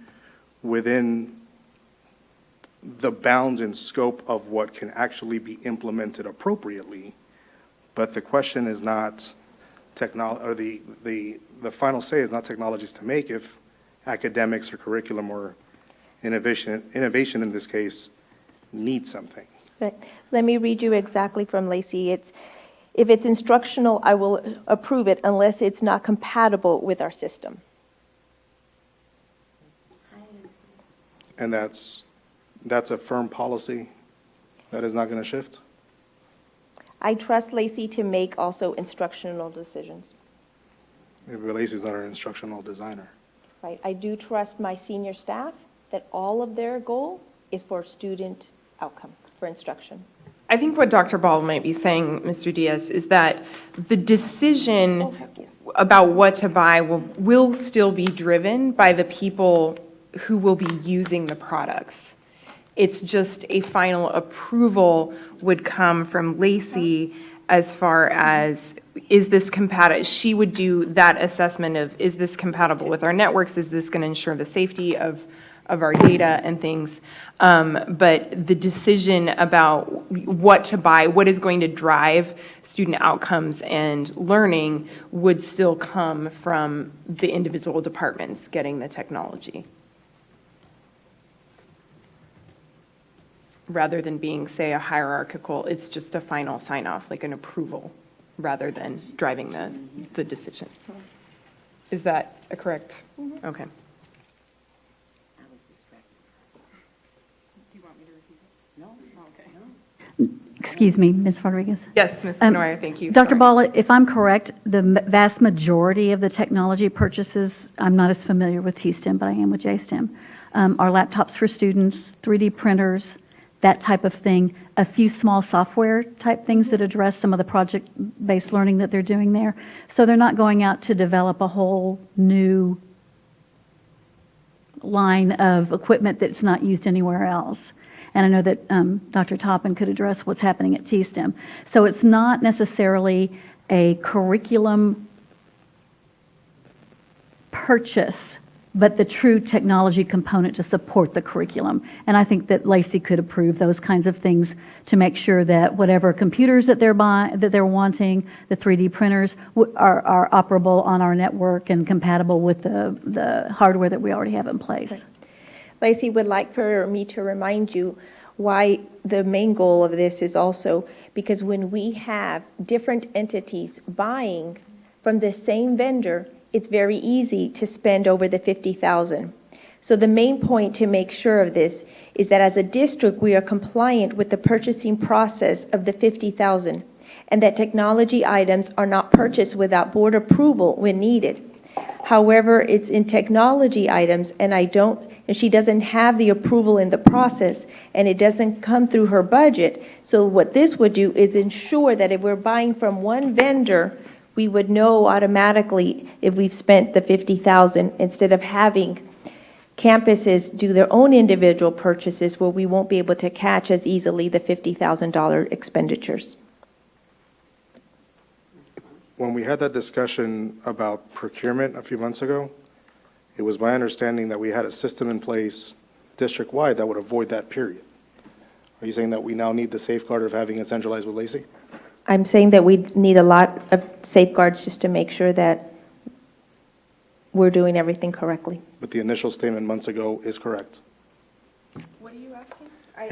the bounds and scope of what can actually be implemented appropriately, but the question is not the final say is not technologies to make if academics or curriculum or innovation in this case need something. Right. Let me read you exactly from Lacey. If it's instructional, I will approve it unless it's not compatible with our system. And that's a firm policy that is not going to shift? I trust Lacey to make also instructional decisions. Maybe Lacey's not an instructional designer. Right. I do trust my senior staff that all of their goal is for student outcome, for instruction. I think what Dr. Ball might be saying, Mr. Diaz, is that the decision about what to buy will still be driven by the people who will be using the products. It's just a final approval would come from Lacey as far as, is this compatible? She would do that assessment of, is this compatible with our networks? Is this going to ensure the safety of our data and things? But the decision about what to buy, what is going to drive student outcomes and learning would still come from the individual departments getting the technology, rather than being, say, a hierarchical, it's just a final sign-off, like an approval, rather than driving the decision. Is that a correct? Okay. Excuse me, Ms. Rodriguez. Yes, Ms. Noyer, thank you. Dr. Sorry. Ball, if I'm correct, the vast majority of the technology purchases, I'm not as familiar with T-STEM, but I am with J-STEM, are laptops for students, 3D printers, that type of thing, a few small software type things that address some of the project-based learning that they're doing there. So they're not going out to develop a whole new line of equipment that's not used anywhere else. And I know that Dr. Toppin could address what's happening at T-STEM. So it's not necessarily a curriculum purchase, but the true technology component to support the curriculum. And I think that Lacey could approve those kinds of things to make sure that whatever computers that they're buying, that they're wanting, the 3D printers are operable on our network and compatible with the hardware that we already have in place. Right. Lacey would like for me to remind you why the main goal of this is also because when we have different entities buying from the same vendor, it's very easy to spend over the $50,000. So the main point to make sure of this is that as a district, we are compliant with the purchasing process of the $50,000 and that technology items are not purchased without board approval when needed. However, it's in technology items and she doesn't have the approval in the process and it doesn't come through her budget. So what this would do is ensure that if we're buying from one vendor, we would know automatically if we've spent the $50,000 instead of having campuses do their own individual purchases where we won't be able to catch as easily the $50,000 expenditures. When we had that discussion about procurement a few months ago, it was my understanding that we had a system in place district-wide that would avoid that period. Are you saying that we now need the safeguard of having it centralized with Lacey? I'm saying that we need a lot of safeguards just to make sure that we're doing everything correctly. But the initial statement months ago is correct. What are you asking?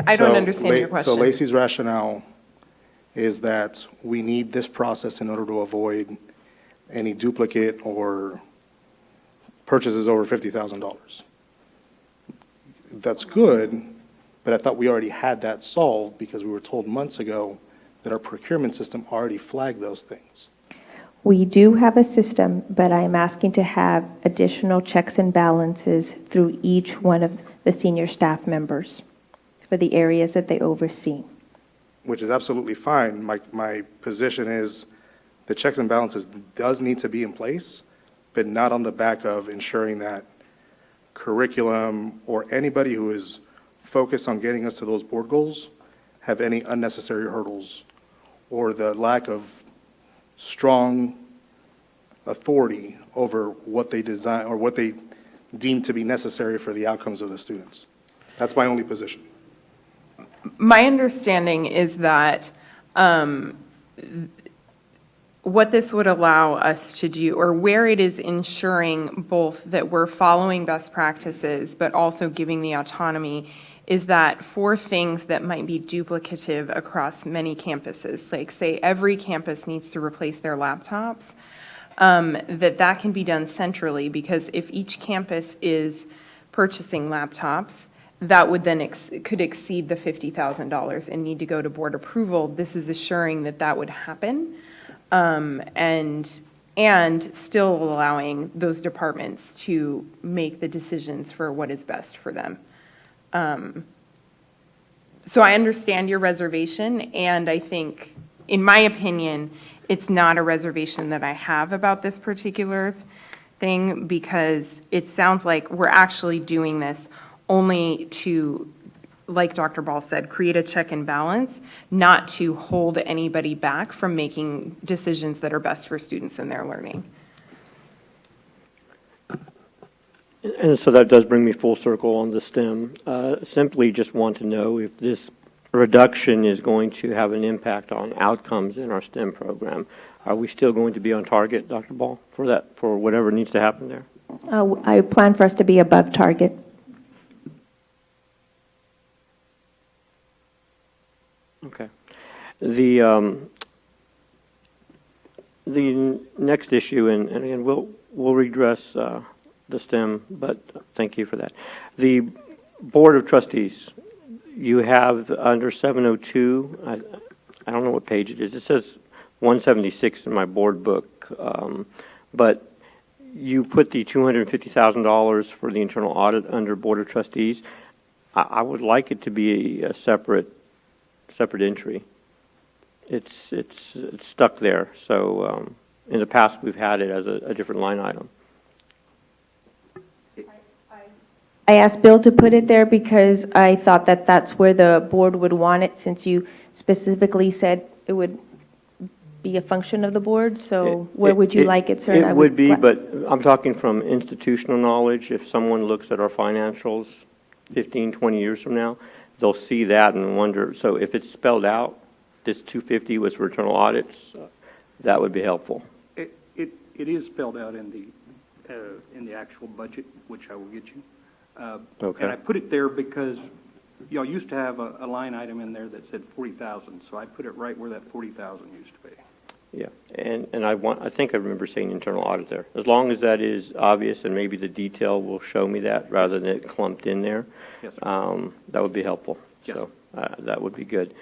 I don't understand your So question. Lacey's rationale is that we need this process in order to avoid any duplicate or purchases over $50,000. That's good, but I thought we already had that solved because we were told months ago that our procurement system already flagged those things. We do have a system, but I'm asking to have additional checks and balances through each one of the senior staff members for the areas that they oversee. Which is absolutely fine. My position is the checks and balances does need to be in place, but not on the back of ensuring that curriculum or anybody who is focused on getting us to those board goals have any unnecessary hurdles or the lack of strong authority over what they design or what they deem to be necessary for the outcomes of the students. That's my only position. My understanding is that what this would allow us to do, or where it is ensuring both that we're following best practices, but also giving the autonomy, is that for things that might be duplicative across many campuses, like say every campus needs to replace their laptops, that can be done centrally, because if each campus is purchasing laptops, that would then could exceed the $50,000 and need to go to board approval. This is assuring that that would happen, and still allowing those departments to make the decisions for what is best for them. So I understand your reservation, and I think, in my opinion, it's not a reservation that I have about this particular thing, because it sounds like we're actually doing this only to, like Dr. Ball said, create a check and balance, not to hold anybody back from making decisions that are best for students and their learning. And so that does bring me full circle on the STEM. Simply just want to know if this reduction is going to have an impact on outcomes in our STEM program. Are we still going to be on target, Dr. Ball, for that, for whatever needs to happen there? I plan for us to be above target. Okay. The next issue, and again, we'll redress the STEM, but thank you for that. The Board of Trustees, you have under 702, I don't know what page it is. It says 176 in my board book, but you put the $250,000 for the internal audit under Board of Trustees. I would like it to be a separate entry. It's stuck there. So in the past, we've had it as a different line item. I asked Bill to put it there because I thought that that's where the board would want it, since you specifically said it would be a function of the board. So where would you like it, sir? And I It would be, but I'm talking from institutional knowledge. If someone looks at our financials 15, 20 years from now, they'll see that and wonder, so if it's spelled out, this 250 was for internal audits, that would be helpful. It is spelled out in the actual budget, which I will get you. Okay. And I put it there because y'all used to have a line item in there that said 40,000, so I put it right where that 40,000 used to be. Yeah, and I think I remember saying internal audit there. As long as that is obvious, and maybe the detail will show me that rather than it clumped in there, Yes, sir. that would be helpful. Yes. So that would be good.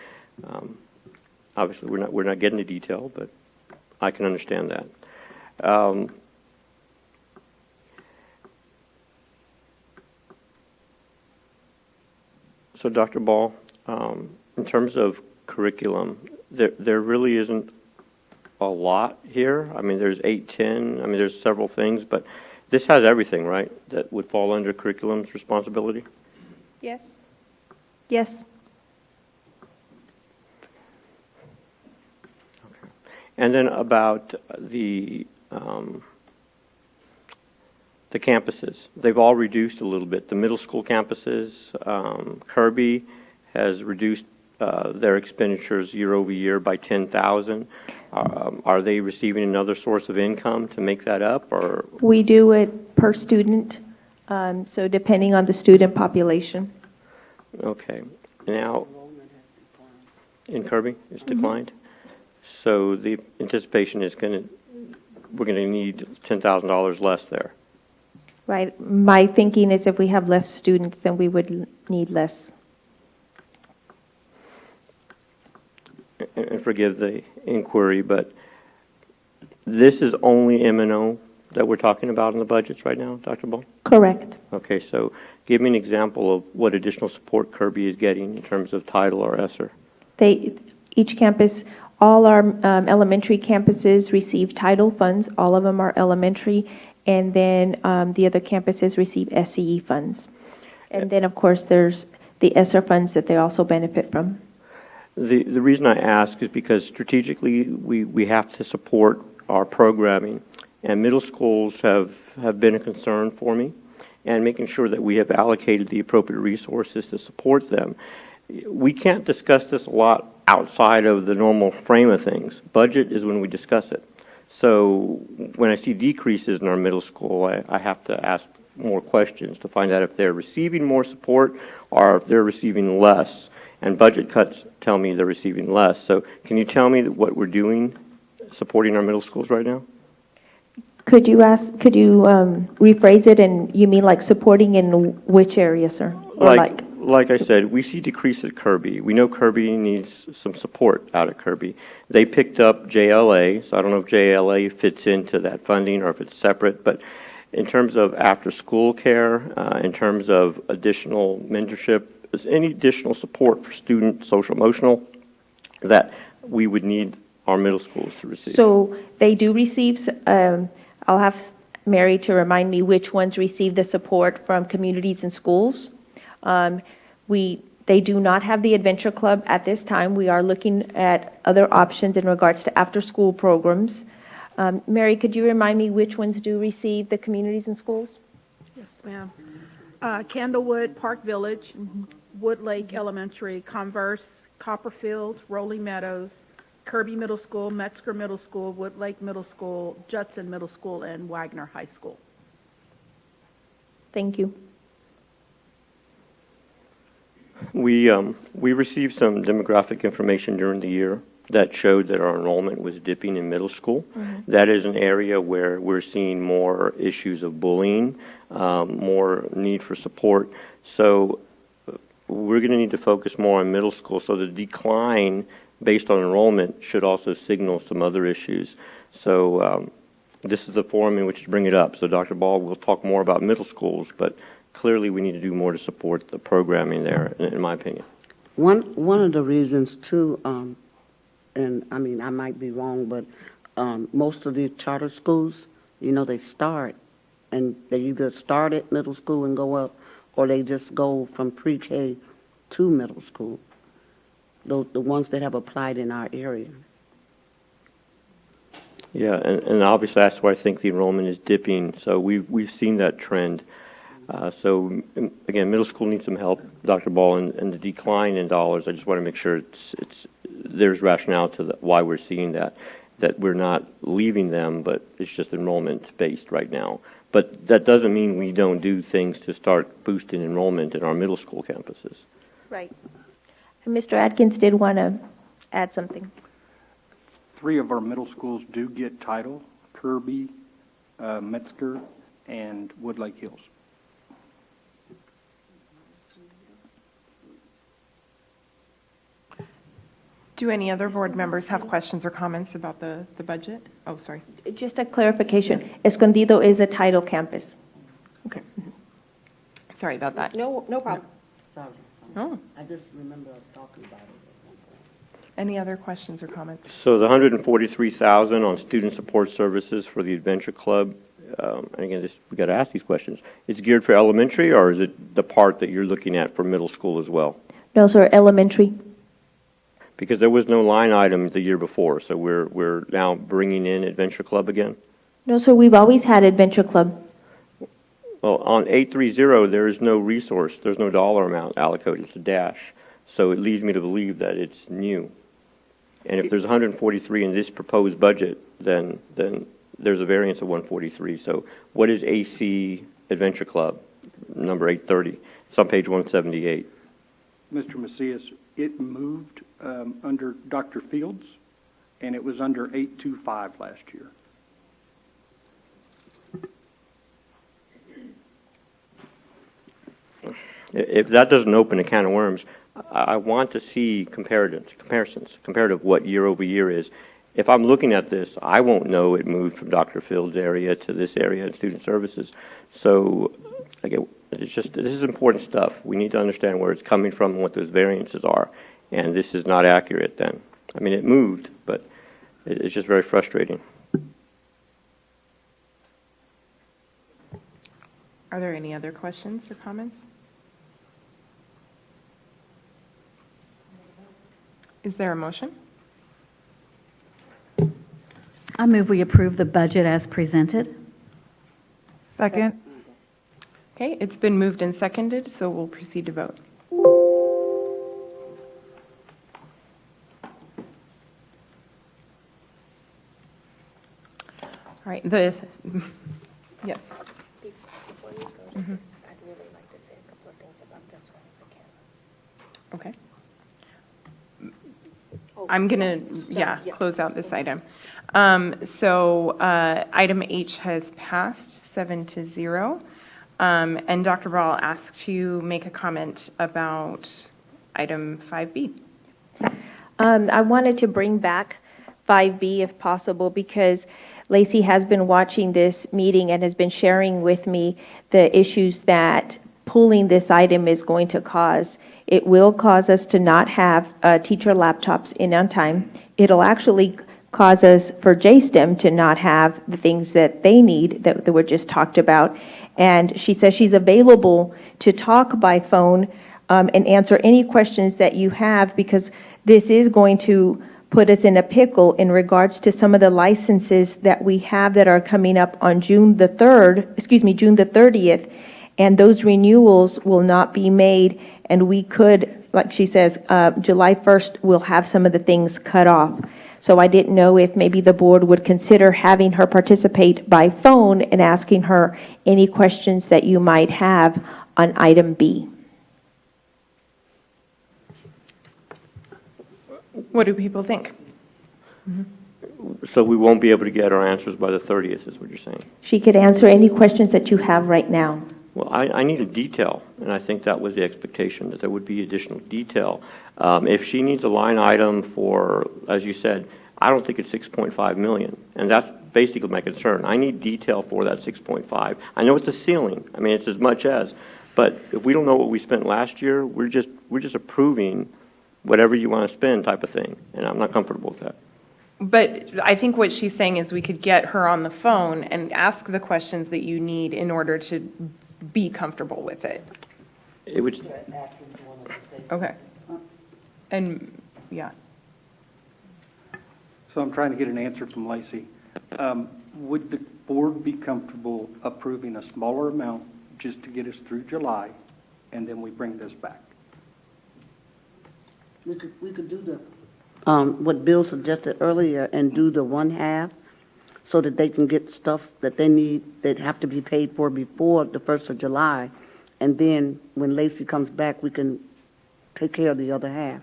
Obviously, we're not getting the detail, but I can understand that. So, Dr. Ball, in terms of curriculum, there really isn't a lot here. I mean, there's 8, 10. I mean, there's several things, but this has everything, right, that would fall under curriculum's responsibility? Yes. Yes. Okay. And then about the campuses. They've all reduced a little bit. The middle school campuses, Kirby has reduced their expenditures year over year by $10,000. Are they receiving another source of income to make that up, or? We do it per student, so depending on the student population. Okay. Now, in Kirby, it's declined. So the anticipation is we're going to need $10,000 less there. Right. My thinking is if we have less students, then we would need less. And forgive the inquiry, but this is only M&O that we're talking about in the budgets right now, Dr. Ball? Correct. Okay, so give me an example of what additional support Kirby is getting in terms of title or ESSER. Each campus, all our elementary campuses receive title funds. All of them are elementary. And then the other campuses receive SCE funds. And then, of course, there's the ESSER funds that they also benefit from. The reason I ask is because strategically we have to support our programming, and middle schools have been a concern for me, and making sure that we have allocated the appropriate resources to support them. We can't discuss this a lot outside of the normal frame of things. Budget is when we discuss it. So when I see decreases in our middle school, I have to ask more questions to find out if they're receiving more support or if they're receiving less. And budget cuts tell me they're receiving less. So can you tell me what we're doing supporting our middle schools right now? Could you rephrase it, and you mean like supporting in which area, sir? Or Like I said, we see decrease at Kirby. We know Kirby needs some support out of Kirby. They picked up JLA, so I don't know if JLA fits into that funding or if it's separate, but in terms of after-school care, in terms of additional mentorship, is any additional support for student social-emotional that we would need our middle schools to receive? So they do receive, I'll have Mary to remind me which ones receive the support from communities and schools. They do not have the Adventure Club at this time. We are looking at other options in regards to after-school programs. Mary, could you remind me which ones do receive the communities and schools? Yes, ma'am. Candlewood, Park Village, Wood Lake Elementary, Converse, Copperfield, Rolling Meadows, Kirby Middle School, Metzger Middle School, Wood Lake Middle School, Judson Middle School, and Wagner High School. Thank you. We received some demographic information during the year that showed that our enrollment was dipping in middle school. Mm-hmm. That is an area where we're seeing more issues of bullying, more need for support. So we're going to need to focus more on middle school. So the decline based on enrollment should also signal some other issues. So this is the forum in which to bring it up. So Dr. Ball will talk more about middle schools, but clearly we need to do more to support the programming there, in my opinion. One of the reasons, too, and I mean, I might be wrong, but most of the charter schools, they start, and they either start at middle school and go up, or they just go from pre-K to middle school? The ones that have applied in our area. Yeah, and obviously that's why I think the enrollment is dipping. So we've seen that trend. So again, middle school needs some help, Dr. Ball, and the decline in dollars. I just want to make sure there's rationale to why we're seeing that we're not leaving them, but it's just enrollment based right now. But that doesn't mean we don't do things to start boosting enrollment in our middle school campuses. Right. And Mr. Atkins did want to add something. 3 of our middle schools do get title: Kirby, Metzger, and Woodlake Hills. Do any other board members have questions or comments about the budget? Oh, sorry. Just a clarification, Escondido is a title campus. Okay. Sorry about that. No problem. Sorry. Oh. I just remember us talking about it. Any other questions or comments? So the 143,000 on student support services for the Adventure Club, and again, we got to ask these questions. It's geared for elementary, or is it the part that you're looking at for middle school as well? No, sir, elementary. Because there was no line item the year before, so we're now bringing in Adventure Club again. No, sir, we've always had Adventure Club. Well, on 830, there is no resource. There's no dollar amount allocated. It's a dash. So it leads me to believe that it's new. And if there's 143 in this proposed budget, then there's a variance of 143. So what is AC Adventure Club, number 830? It's on page 178. Mr. Macias, it moved under Dr. Fields, and it was under 825 last year. If that doesn't open a can of worms, I want to see comparisons, comparative what year over year is. If I'm looking at this, I won't know it moved from Dr. Fields' area to this area in student services. So, again, this is important stuff. We need to understand where it's coming from and what those variances are. And this is not accurate then. I mean, it moved, but it's just very frustrating. Are there any other questions or comments? Is there a motion? I move we approve the budget as presented. Second. Okay, it's been moved and seconded, so we'll proceed to vote. All right, yes. Before you go to this, I'd really like to say a couple of things about this one if I can. Okay. I'm going to, close out this item. Item H has passed 7-0. And Dr. Ball asked to make a comment about item 5B. I wanted to bring back 5B if possible because Lacey has been watching this meeting and has been sharing with me the issues that pulling this item is going to cause. It will cause us to not have teacher laptops in on time. It'll actually cause us for JSTEM to not have the things that they need that were just talked about. And she says she's available to talk by phone and answer any questions that you have because this is going to put us in a pickle in regards to some of the licenses that we have that are coming up on June the 30th, and those renewals will not be made, and we could, like she says, July 1st, we'll have some of the things cut off. So I didn't know if maybe the board would consider having her participate by phone and asking her any questions that you might have on item B. What do people think? So we won't be able to get our answers by the 30th, is what you're saying? She could answer any questions that you have right now. Well, I need a detail, and I think that was the expectation, that there would be additional detail. If she needs a line item for, as you said, I don't think it's 6.5 million, and that's basically my concern. I need detail for that 6.5. I know it's a ceiling. I mean, it's as much as, but if we don't know what we spent last year, we're just approving whatever you want to spend type of thing, and I'm not comfortable with that. But I think what she's saying is we could get her on the phone and ask the questions that you need in order to be comfortable with it. It would, Okay. And, yeah. So I'm trying to get an answer from Lacey. Would the board be comfortable approving a smaller amount just to get us through July, and then we bring this back? We could do the, what Bill suggested earlier and do the one half so that they can get stuff that they need, that have to be paid for before the 1st of July. And then when Lacey comes back, we can take care of the other half.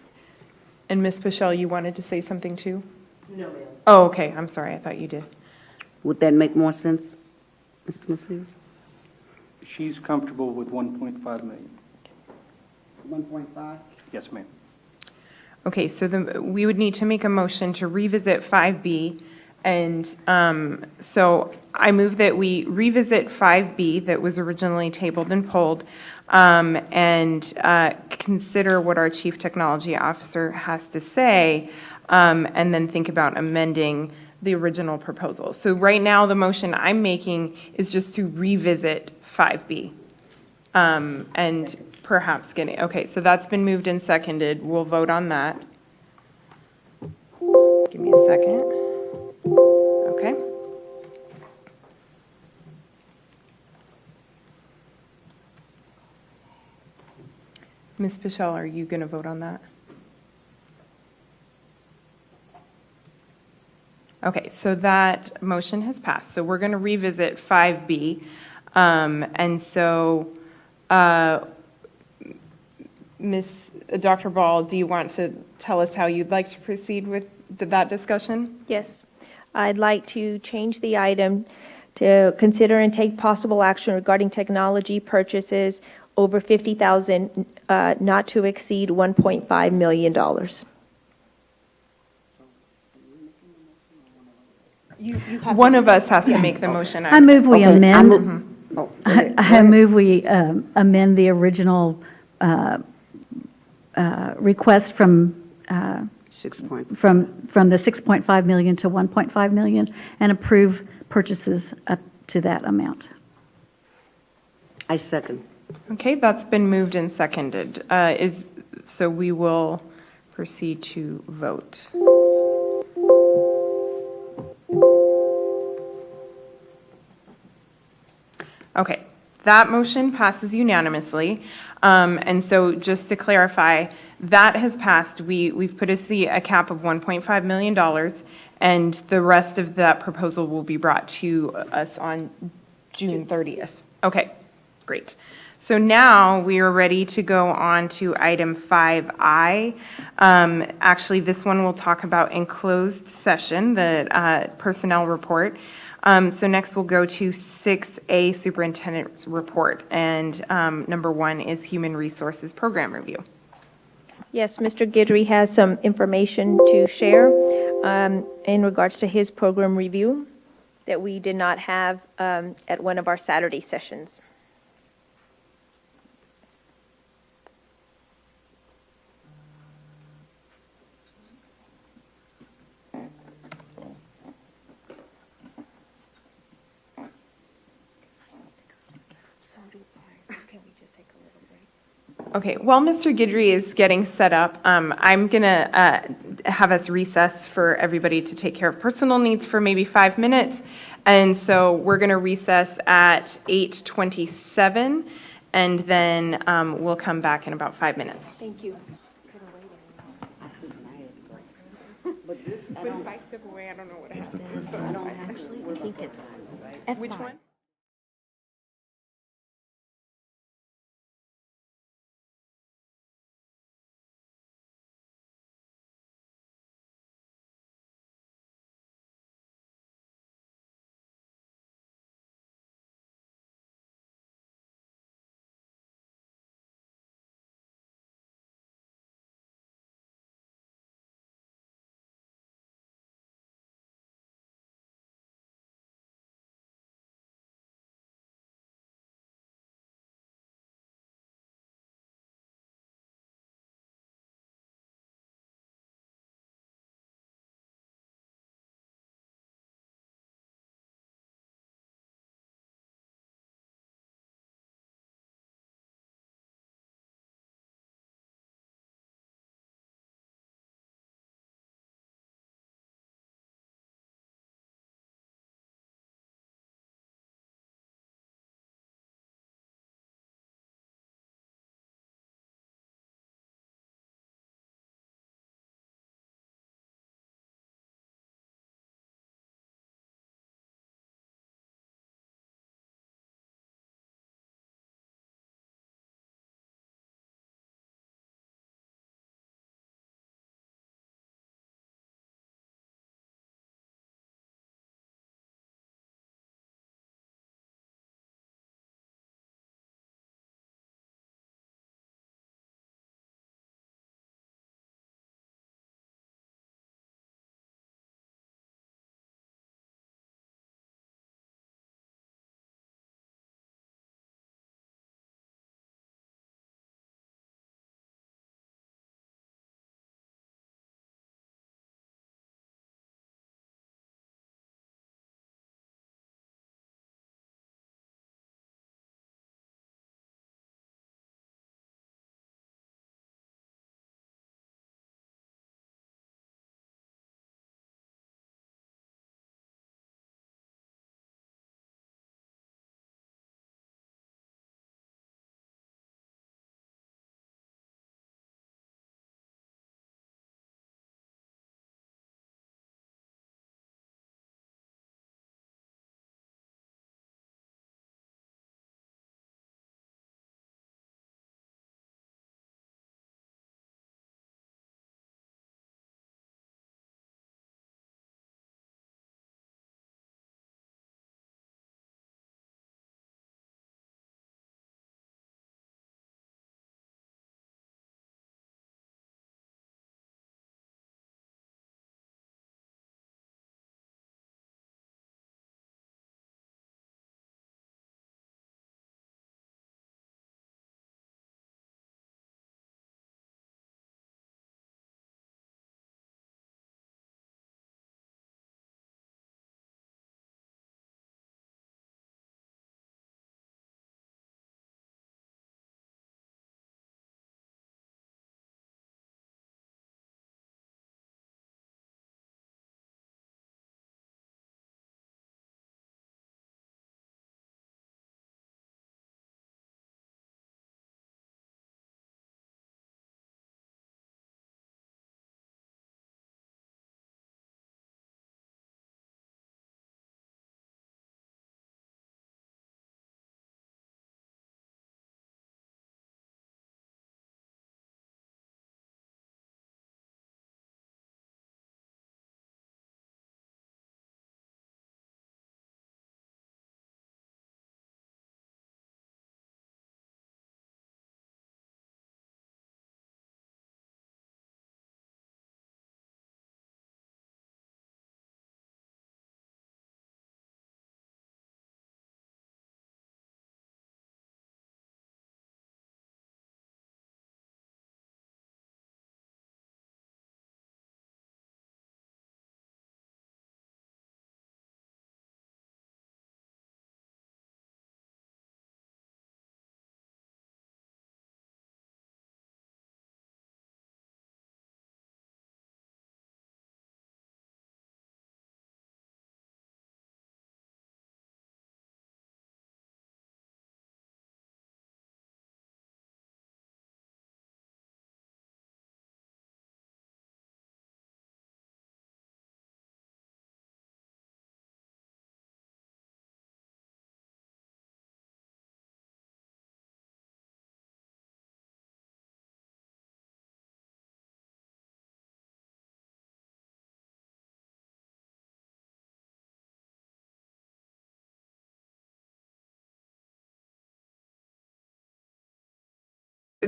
And Ms. Pichelle, you wanted to say something too? No, ma'am. Oh, okay. I'm sorry. I thought you did. Would that make more sense, Mr. Macias? She's comfortable with 1.5 million. 1.5? Yes, ma'am. Okay, so we would need to make a motion to revisit 5B. And so I move that we revisit 5B that was originally tabled and pulled, and consider what our Chief Technology Officer has to say, and then think about amending the original proposal. So right now, the motion I'm making is just to revisit 5B. And perhaps getting, okay, so that's been moved and seconded. We'll vote on that. Give me a second. Okay. Ms. Pichelle, are you going to vote on that? Okay, so that motion has passed. So we're going to revisit 5B. And so, Dr. Ball, do you want to tell us how you'd like to proceed with that discussion? Yes. I'd like to change the item to consider and take possible action regarding technology purchases over $50,000, not to exceed $1.5 million. One of us has to make the motion. I move we Okay, amend. Oh, I move we amend the original request from 6 point. from the 6.5 million to 1.5 million and approve purchases up to that amount. I second. Okay, that's been moved and seconded. So we will proceed to vote. Okay, that motion passes unanimously. And so just to clarify, that has passed. We've put a cap of $1.5 million, and the rest of that proposal will be brought to us on June 30th. Okay, great. So now we are ready to go on to item 5I. Actually, this one we'll talk about in closed session, the personnel report. So next we'll go to 6A, Superintendent's Report, and number 1 is Human Resources Program Review. Yes, Mr. Guidry has some information to share in regards to his program review that we did not have at one of our Saturday sessions. Okay, while Mr. Guidry is getting set up, I'm going to have us recess for everybody to take care of personal needs for maybe 5 minutes. And so we're going to recess at 8:27, and then we'll come back in about 5 minutes. Thank you. But this, I If I step away, I don't know what happens. don't actually think it's, Which one?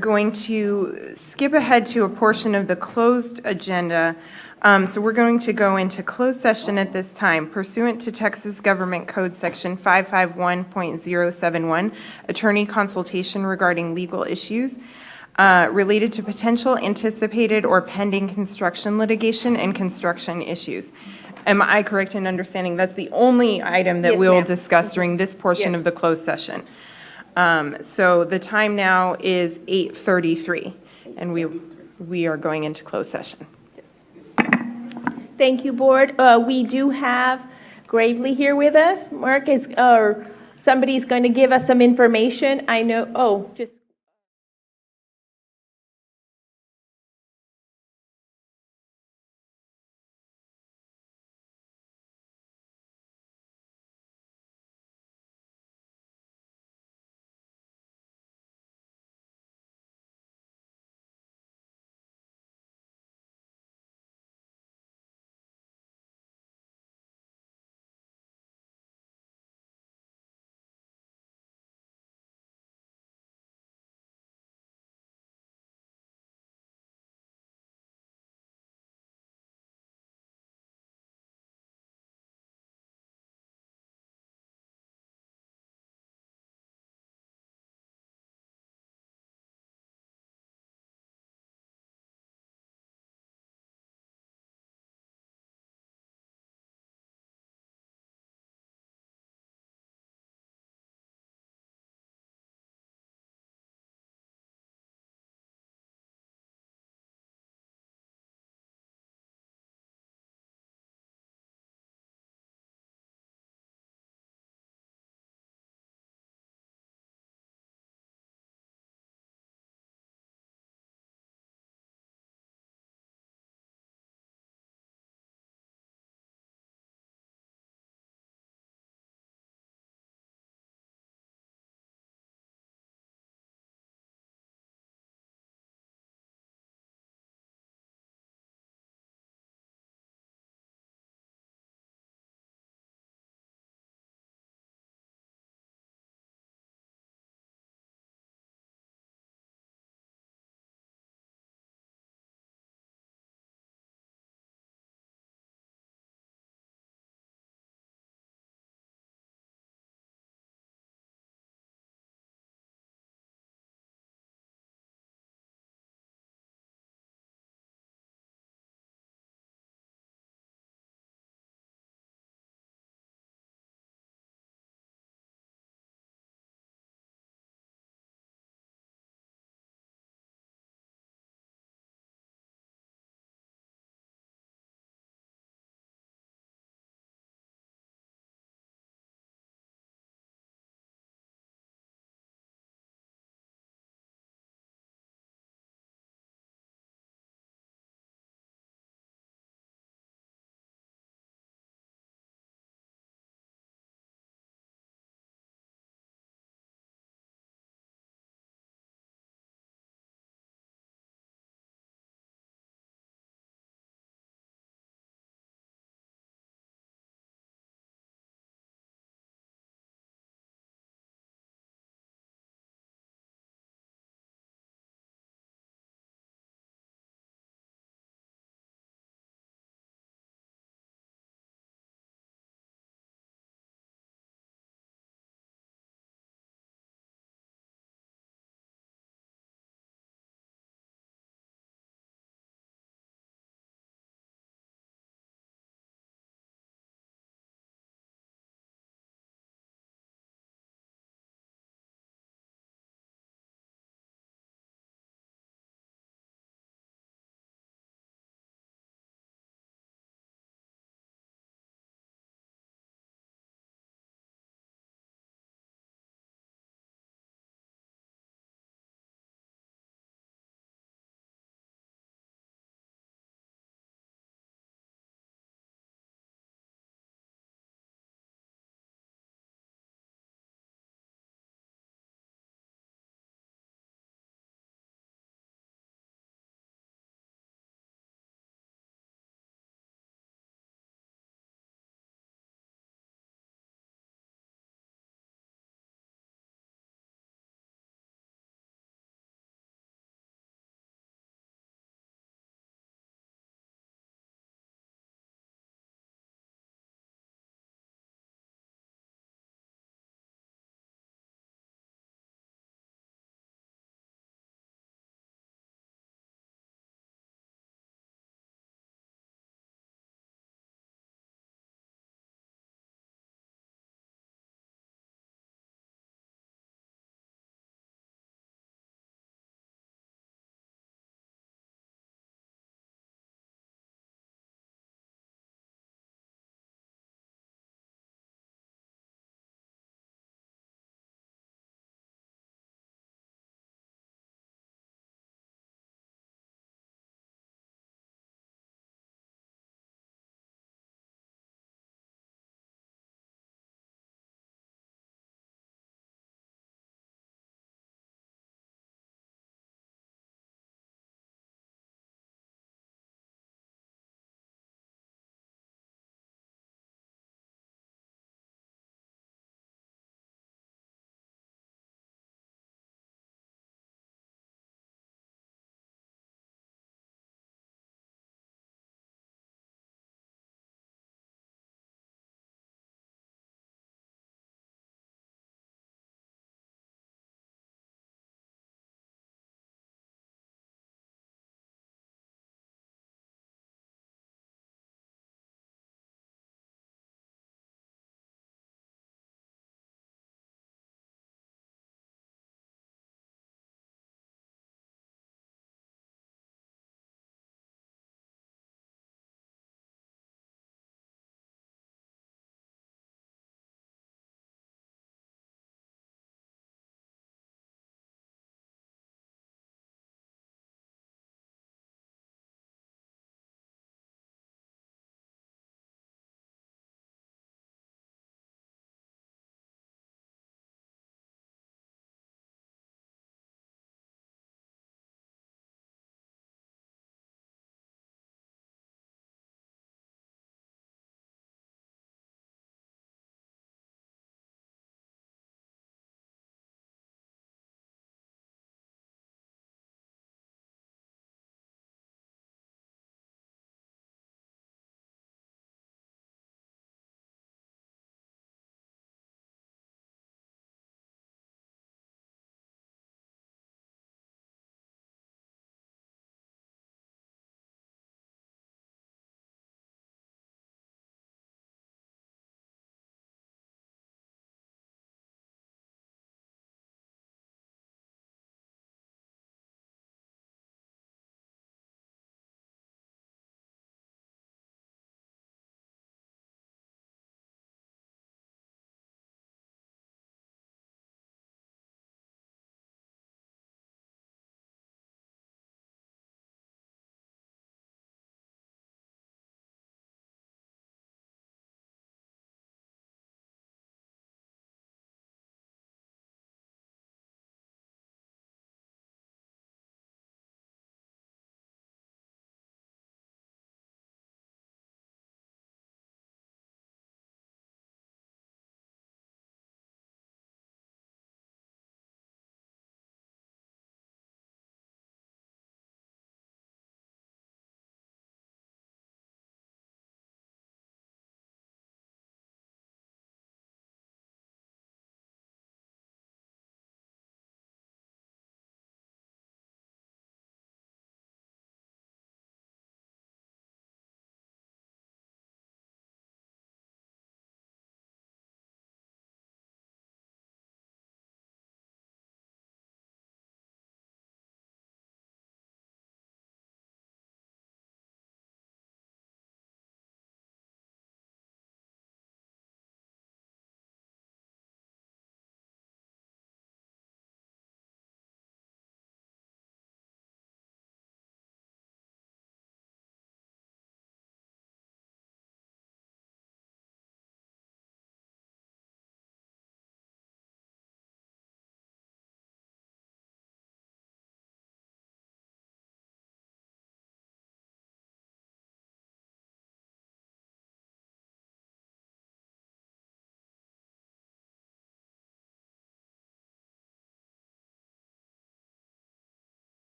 going to skip ahead to a portion of the closed agenda. So we're going to go into closed session at this time pursuant to Texas Government Code Section 551.071, attorney consultation regarding legal issues related to potential, anticipated, or pending construction litigation and construction issues. Am I correct in understanding that's the only item that Yes, we will ma'am. discuss during this portion Yes. of the closed session? So the time now is 8:33, and we are going into closed session. Thank you, Board. We do have Gravely here with us. Mark is, or somebody's going to give us some information. I know, just.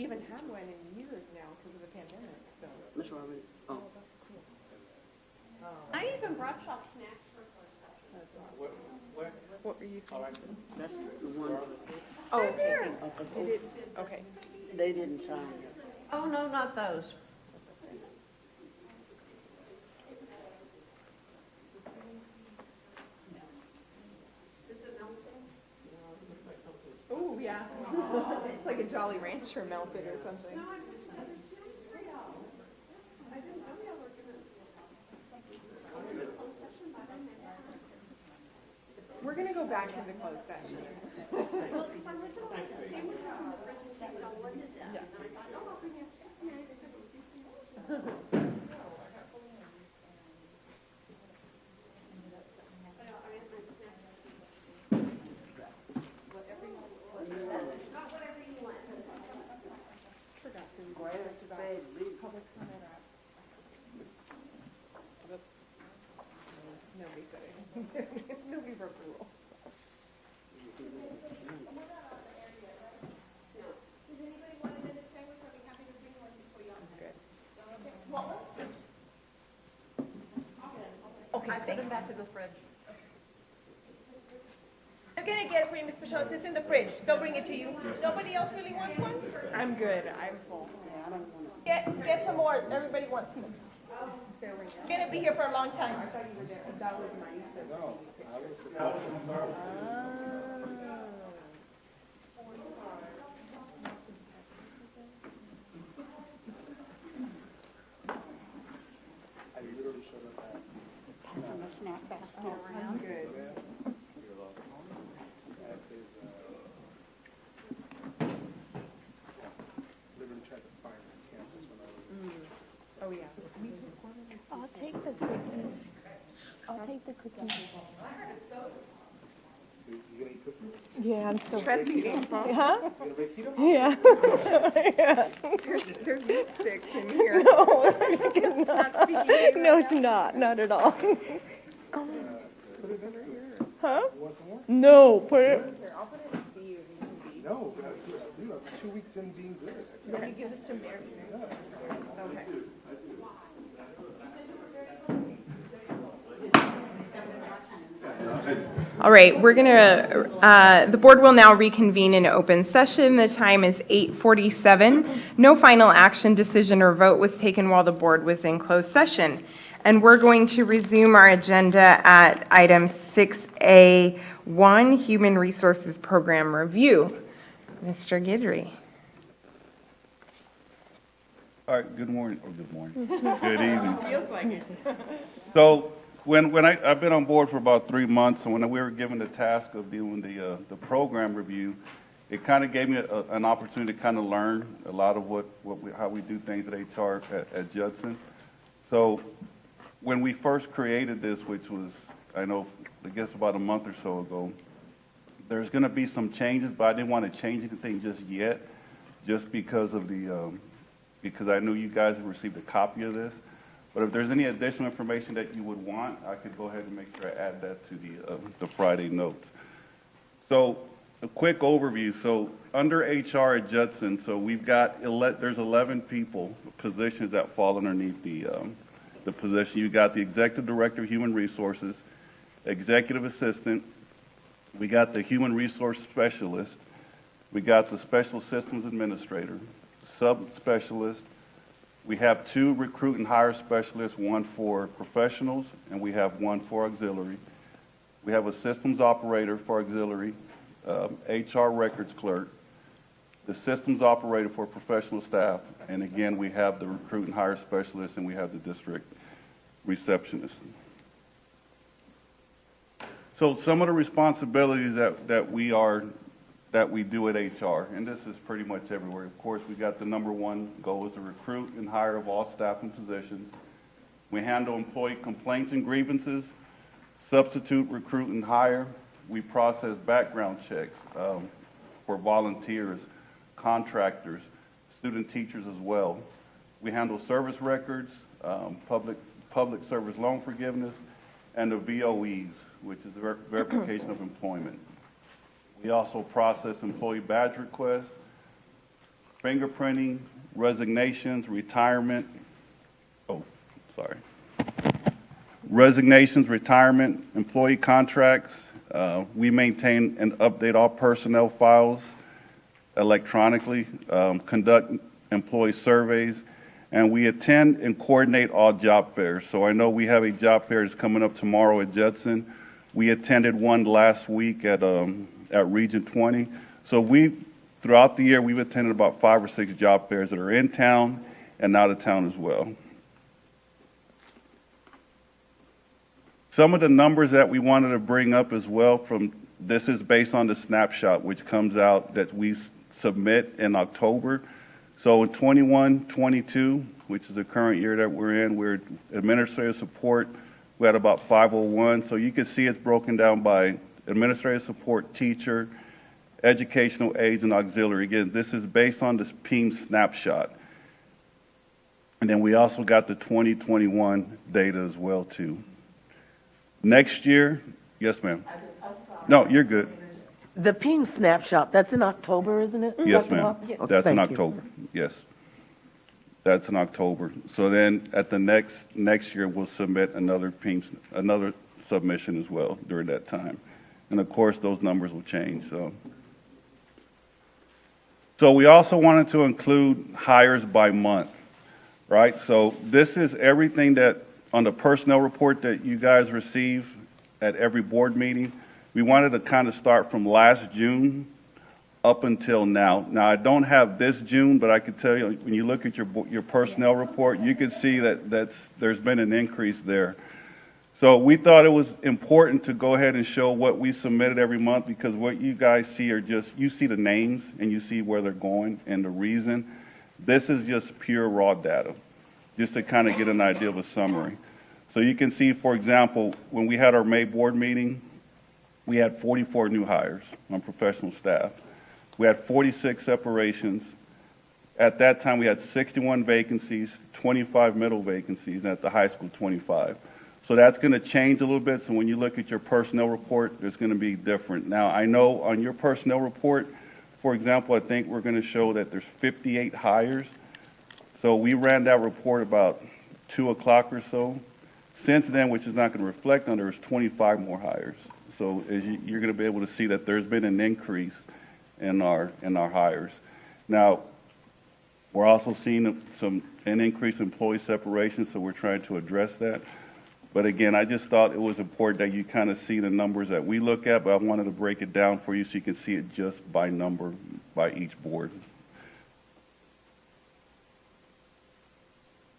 We haven't had one in years now because of the pandemic, so. Ms. Robin, oh. I even brought y'all snacks for first session. What were you saying? That's the one. Oh, okay. Did it, okay. They didn't sign it. Oh, no, not those. Oh, yeah. It's like a Jolly Rancher melted or something. We're going to go back into closed session. Public comment or nobody said anything. Nobody broke the rule. Okay, I put them back to the fridge. I'm gonna get it for you, Ms. Pashot. It's in the fridge. They'll bring it to you. Nobody else really wants one? I'm good. I'm full. Get some more. Everybody wants some. Gonna be here for a long time. That was nice. I'm good. Oh, yeah. I'll take the cookies. I'll take the cookies. Yeah, I'm so Breastfeeding, huh? Yeah. There's lipstick in here. No, it's not. No, it's not. Not at all. Huh? No, put it. Here, I'll put it in C if you can be. No, but 2 weeks in being good. Can you give this to Mary? Okay. All right, the board will now reconvene in open session. The time is 8:47. No final action, decision, or vote was taken while the board was in closed session. And we're going to resume our agenda at item 6A1, Human Resources Program Review. Mr. Guidry. All right, good morning, or good morning, good evening. Feels like it. So, when I've been on board for about 3 months, and when we were given the task of doing the program review, it kind of gave me an opportunity to kind of learn a lot of how we do things at HR at Judson. So, when we first created this, which was, I guess about a month or so ago, there's going to be some changes, but I didn't want to change anything just yet, just because of because I knew you guys had received a copy of this. But if there's any additional information that you would want, I could go ahead and make sure I add that to the Friday notes. So, a quick overview. So, under HR at Judson, so we've got there's 11 positions that fall underneath the position. You've got the Executive Director of Human Resources, Executive Assistant, we got the Human Resource Specialist, we got the Special Systems Administrator, Sub-Specialist, we have 2 Recruit and Hire Specialists, one for professionals, and we have one for auxiliary. We have a Systems Operator for auxiliary, HR Records Clerk, the Systems Operator for professional staff, and again, we have the Recruit and Hire Specialist, and we have the District Receptionist. So some of the responsibilities that we do at HR, and this is pretty much everywhere. Of course, we got the number one goal is to recruit and hire of all staff and positions. We handle employee complaints and grievances, substitute, recruit, and hire. We process background checks for volunteers, contractors, student teachers as well. We handle service records, public service loan forgiveness, and the VOEs, which is the verification of employment. We also process employee badge requests, fingerprinting, resignations, retirement, resignations, retirement, employee contracts. We maintain and update all personnel files electronically, conduct employee surveys, and we attend and coordinate all job fairs. So I know we have a job fair that's coming up tomorrow at Judson. We attended one last week at Region 20. So throughout the year, we've attended about 5 or 6 job fairs that are in town and out of town as well. Some of the numbers that we wanted to bring up as well this is based on the snapshot, which comes out that we submit in October. So in 21-22, which is the current year that we're in, we're administrative support. We had about 501. So you can see it's broken down by administrative support, teacher, educational aides, and auxiliary. Again, this is based on this PEAM snapshot. And then we also got the 2021 data as well, too. Next year, yes, ma'am. No, you're good. The PEAM snapshot, that's in October, isn't it? Yes, ma'am. Okay, That's in thank you. October. Yes. That's in October. So then at the next year, we'll submit another submission as well during that time. And of course, those numbers will change. So we also wanted to include hires by month, right? So this is everything that on the personnel report that you guys receive at every board meeting. We wanted to kind of start from last June up until now. Now, I don't have this June, but I can tell you, when you look at your personnel report, you can see that there's been an increase there. So we thought it was important to go ahead and show what we submitted every month, because what you guys see are you see the names and you see where they're going and the reason. This is just pure raw data, just to kind of get an idea of a summary. So you can see, for example, when we had our May board meeting, we had 44 new hires on professional staff. We had 46 separations. At that time, we had 61 vacancies, 25 middle vacancies, and at the high school, 25. So that's going to change a little bit. So when you look at your personnel report, there's going to be different. Now, I know on your personnel report, for example, I think we're going to show that there's 58 hires. So we ran that report about 2 o'clock or so. Since then, which is not going to reflect on, there's 25 more hires. So as you're going to be able to see that there's been an increase in our hires. Now, we're also seeing an increase in employee separation, so we're trying to address that. But again, I just thought it was important that you kind of see the numbers that we look at, but I wanted to break it down for you so you can see it just by number by each board.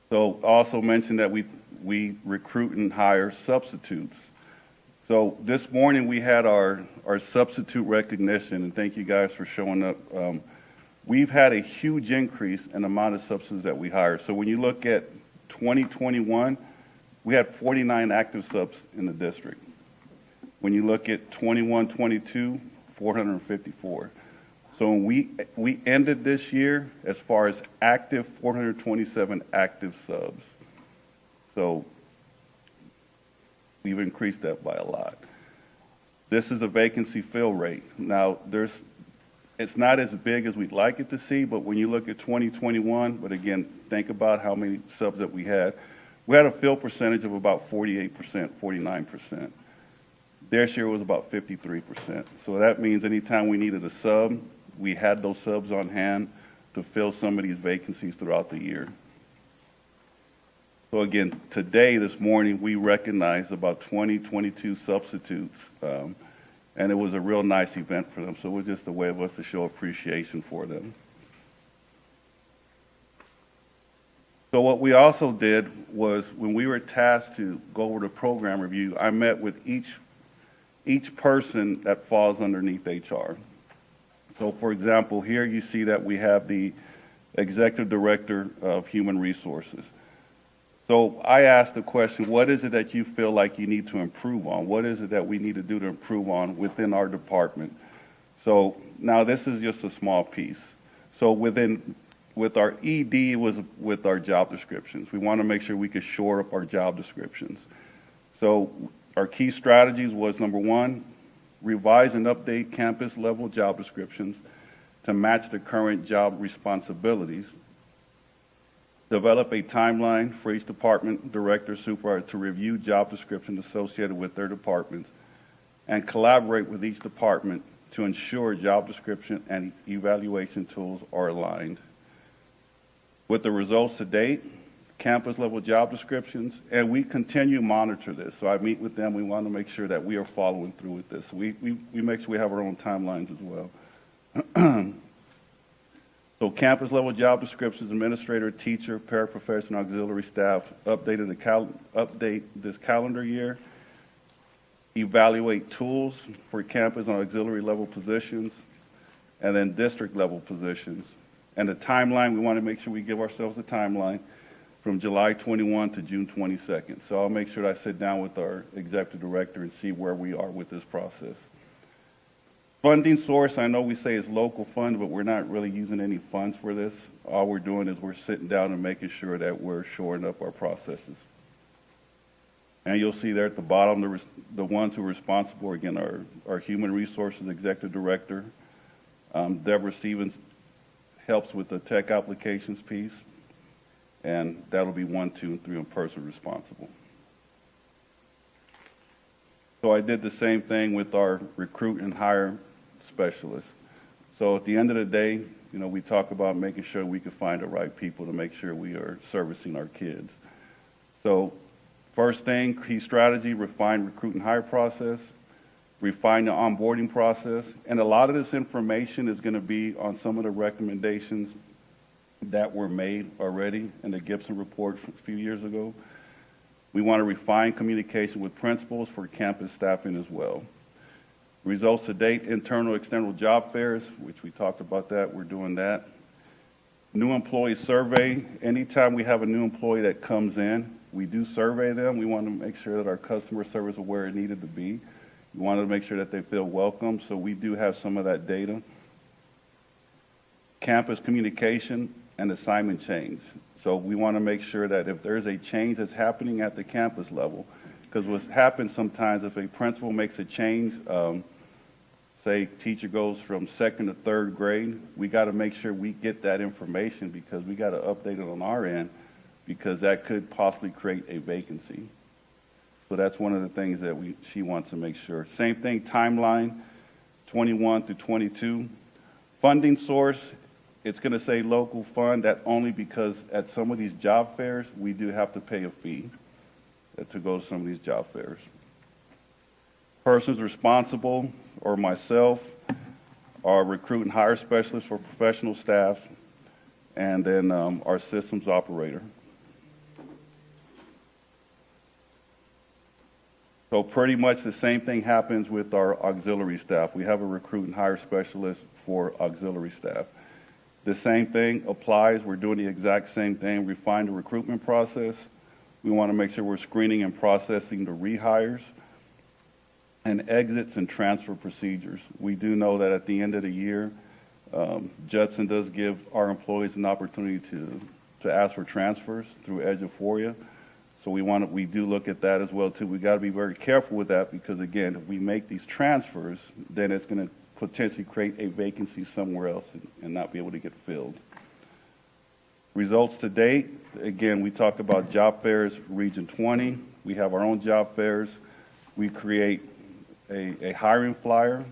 So also mention that we recruit and hire substitutes. So this morning we had our substitute recognition, and thank you guys for showing up. We've had a huge increase in the amount of substitutes that we hire. So when you look at 2021, we had 49 active subs in the district. When you look at 21-22, 454. So we ended this year, as far as active, 427 active subs. So we've increased that by a lot. This is a vacancy fill rate. Now, it's not as big as we'd like it to see, but when you look at 2021, but again, think about how many subs that we had a fill percentage of about 48%, 49%. This year was about 53%. So that means anytime we needed a sub, we had those subs on hand to fill some of these vacancies throughout the year. So again, this morning, we recognized about 22 substitutes, and it was a real nice event for them. So it was just a way of us to show appreciation for them. So what we also did was, when we were tasked to go over the program review, I met with each person that falls underneath HR. So for example, here you see that we have the Executive Director of Human Resources. So I asked the question, what is it that you feel like you need to improve on? What is it that we need to do to improve on within our department? So now this is just a small piece. So with our ED was with our job descriptions. We want to make sure we could shore up our job descriptions. So our key strategies was, number one, revise and update campus level job descriptions. to match the current job responsibilities, develop a timeline for each department director, supervisor to review job descriptions associated with their departments, and collaborate with each department to ensure job description and evaluation tools are aligned. With the results to date, campus level job descriptions, and we continue to monitor this. So I meet with them. We want to make sure that we are following through with this. We make sure we have our own timelines as well. So campus level job descriptions, administrator, teacher, paraprofessional, auxiliary staff, update this calendar year, evaluate tools for campus and auxiliary level positions, and then district level positions. And the timeline, we want to make sure we give ourselves a timeline from July 21 to June 22nd. So I'll make sure that I sit down with our executive director and see where we are with this process. Funding source, I know we say is local fund, but we're not really using any funds for this. All we're doing is we're sitting down and making sure that we're shoring up our processes. And you'll see there at the bottom, the ones who are responsible, again, our human resources executive director. Deborah Stevens helps with the tech applications piece, and that'll be 1, 2, and 3 on person responsible. So I did the same thing with our recruit and hire specialist. So at the end of the day, we talk about making sure we can find the right people to make sure we are servicing our kids. So first thing, key strategy, refine recruit and hire process, refine the onboarding process, and a lot of this information is going to be on some of the recommendations that were made already in the Gibson report a few years ago. We want to refine communication with principals for campus staffing as well. Results to date, internal, external job fairs, which we talked about that, we're doing that. New employee survey, anytime we have a new employee that comes in, we do survey them. We want to make sure that our customer service is where it needed to be. We wanted to make sure that they feel welcome, so we do have some of that data. Campus communication and assignment change. So we want to make sure that if there's a change that's happening at the campus level, because what happens sometimes if a principal makes a change, say teacher goes from 2nd to 3rd grade, we got to make sure we get that information because we got to update it on our end because that could possibly create a vacancy. So that's one of the things that she wants to make sure. Same thing, timeline, 21 through 22. Funding source, it's going to say local fund, that only because at some of these job fairs, we do have to pay a fee to go to some of these job fairs. Persons responsible, or myself, our recruit and hire specialist for professional staff, and then our systems operator. So pretty much the same thing happens with our auxiliary staff. We have a recruit and hire specialist for auxiliary staff. The same thing applies. We're doing the exact same thing. Refine the recruitment process. We want to make sure we're screening and processing the rehires and exits and transfer procedures. We do know that at the end of the year, Judson does give our employees an opportunity to ask for transfers through Eduphoria. So we do look at that as well too. We got to be very careful with that because again, if we make these transfers, then it's going to potentially create a vacancy somewhere else and not be able to get filled. Results to date, again, we talk about job fairs, Region 20. We have our own job fairs. We create a hiring flyer,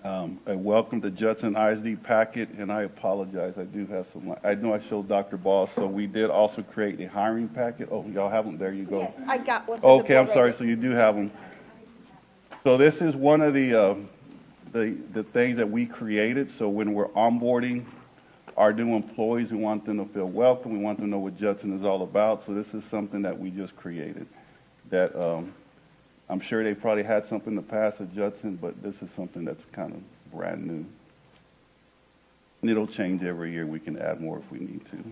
a welcome to Judson ISD packet, and I apologize, I do have some, I know I showed Dr. Ball, so we did also create a hiring packet. Oh, y'all have them, there you go. Yes, I got one. Okay, I'm sorry, so you do have them. So this is one of the things that we created, so when we're onboarding our new employees, we want them to feel welcome, we want them to know what Judson is all about, so this is something that we just created that I'm sure they probably had something in the past at Judson, but this is something that's kind of brand new. And it'll change every year. We can add more if we need to.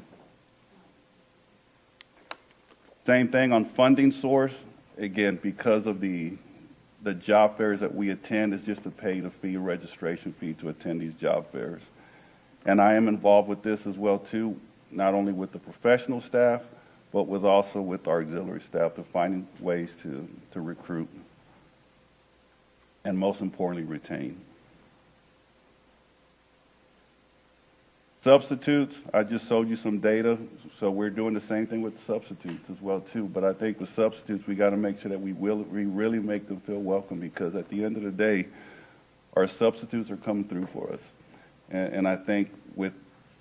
Same thing on funding source. Again, because of the job fairs that we attend, is just to pay the fee, registration fee to attend these job fairs. And I am involved with this as well too, not only with the professional staff, but also with our auxiliary staff to finding ways to recruit and most importantly retain. Substitutes, I just showed you some data, so we're doing the same thing with substitutes as well too. But I think with substitutes, we got to make sure that we really make them feel welcome, because at the end of the day, our substitutes are coming through for us. And I think with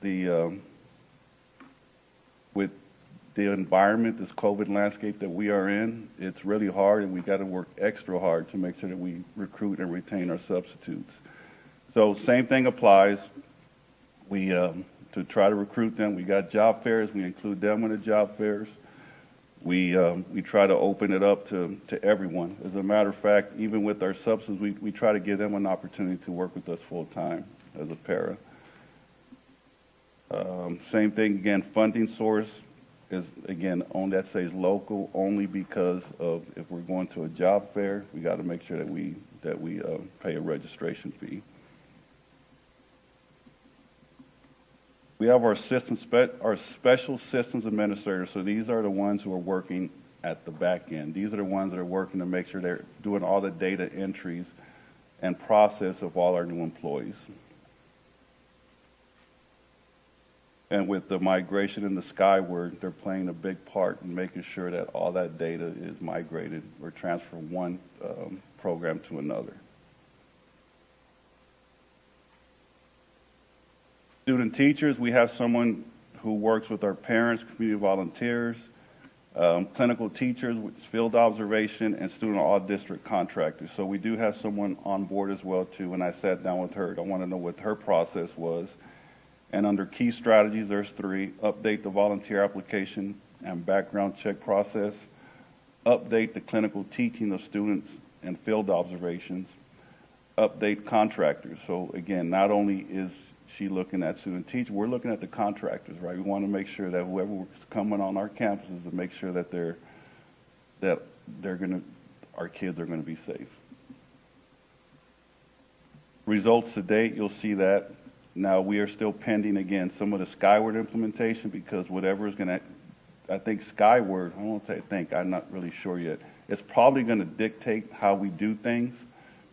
the environment, this COVID landscape that we are in, it's really hard, and we got to work extra hard to make sure that we recruit and retain our substitutes. So same thing applies. We to try to recruit them, we got job fairs. We include them in the job fairs. We try to open it up to everyone. As a matter of fact, even with our substitutes, we try to give them an opportunity to work with us full time as a para. Same thing again. Funding source is again on that says local only because of if we're going to a job fair, we got to make sure that we pay a registration fee. We have our special systems administrators. So these are the ones who are working at the back end. These are the ones that are working to make sure they're doing all the data entries and process of all our new employees. And with the migration into Skyward, they're playing a big part in making sure that all that data is migrated or transferred from one program to another. Student teachers, we have someone who works with our parents, community volunteers, clinical teachers, field observation, and student all-district contractors. So we do have someone on board as well, too. When I sat down with her, I want to know what her process was. And under key strategies, there's 3. Update the volunteer application and background check process. Update the clinical teaching of students and field observations. Update contractors. So again, not only is she looking at student teachers, we're looking at the contractors, right? We want to make sure that whoever is coming on our campuses to make sure that our kids are going to be safe. Results to date, you'll see that. Now, we are still pending, again, some of the Skyward implementation, because whatever is going to, I think Skyward, I won't say think, I'm not really sure yet. It's probably going to dictate how we do things,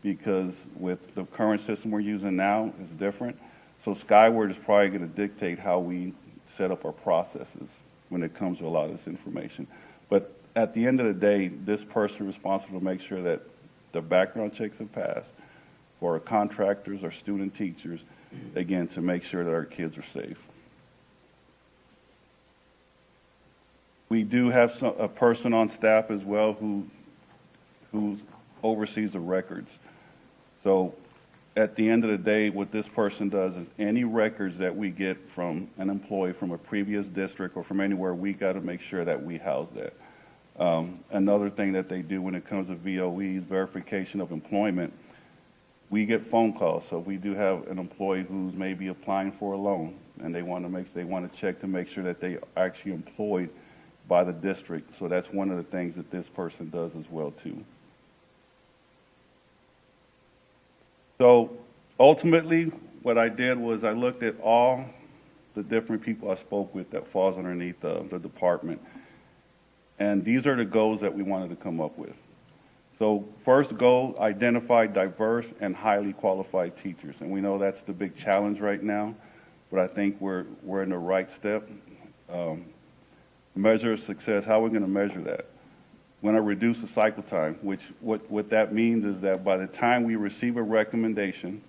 because with the current system we're using now, it's different. So Skyward is probably going to dictate how we set up our processes when it comes to a lot of this information. But at the end of the day, this person is responsible to make sure that the background checks have passed for our contractors, our student teachers, again, to make sure that our kids are safe. We do have a person on staff as well who oversees the records. So at the end of the day, what this person does is any records that we get from an employee from a previous district or from anywhere, we got to make sure that we house that. Another thing that they do when it comes to VOEs, verification of employment, we get phone calls. So we do have an employee who's maybe applying for a loan, and they want to check to make sure that they are actually employed by the district. So that's one of the things that this person does as well too. So ultimately, what I did was I looked at all the different people I spoke with that falls underneath the department, and these are the goals that we wanted to come up with. So first goal, identify diverse and highly qualified teachers. And we know that's the big challenge right now, but I think we're in the right step. Measure success, how are we going to measure that? When I reduce the cycle time, which what that means is that by the time we receive a recommendation,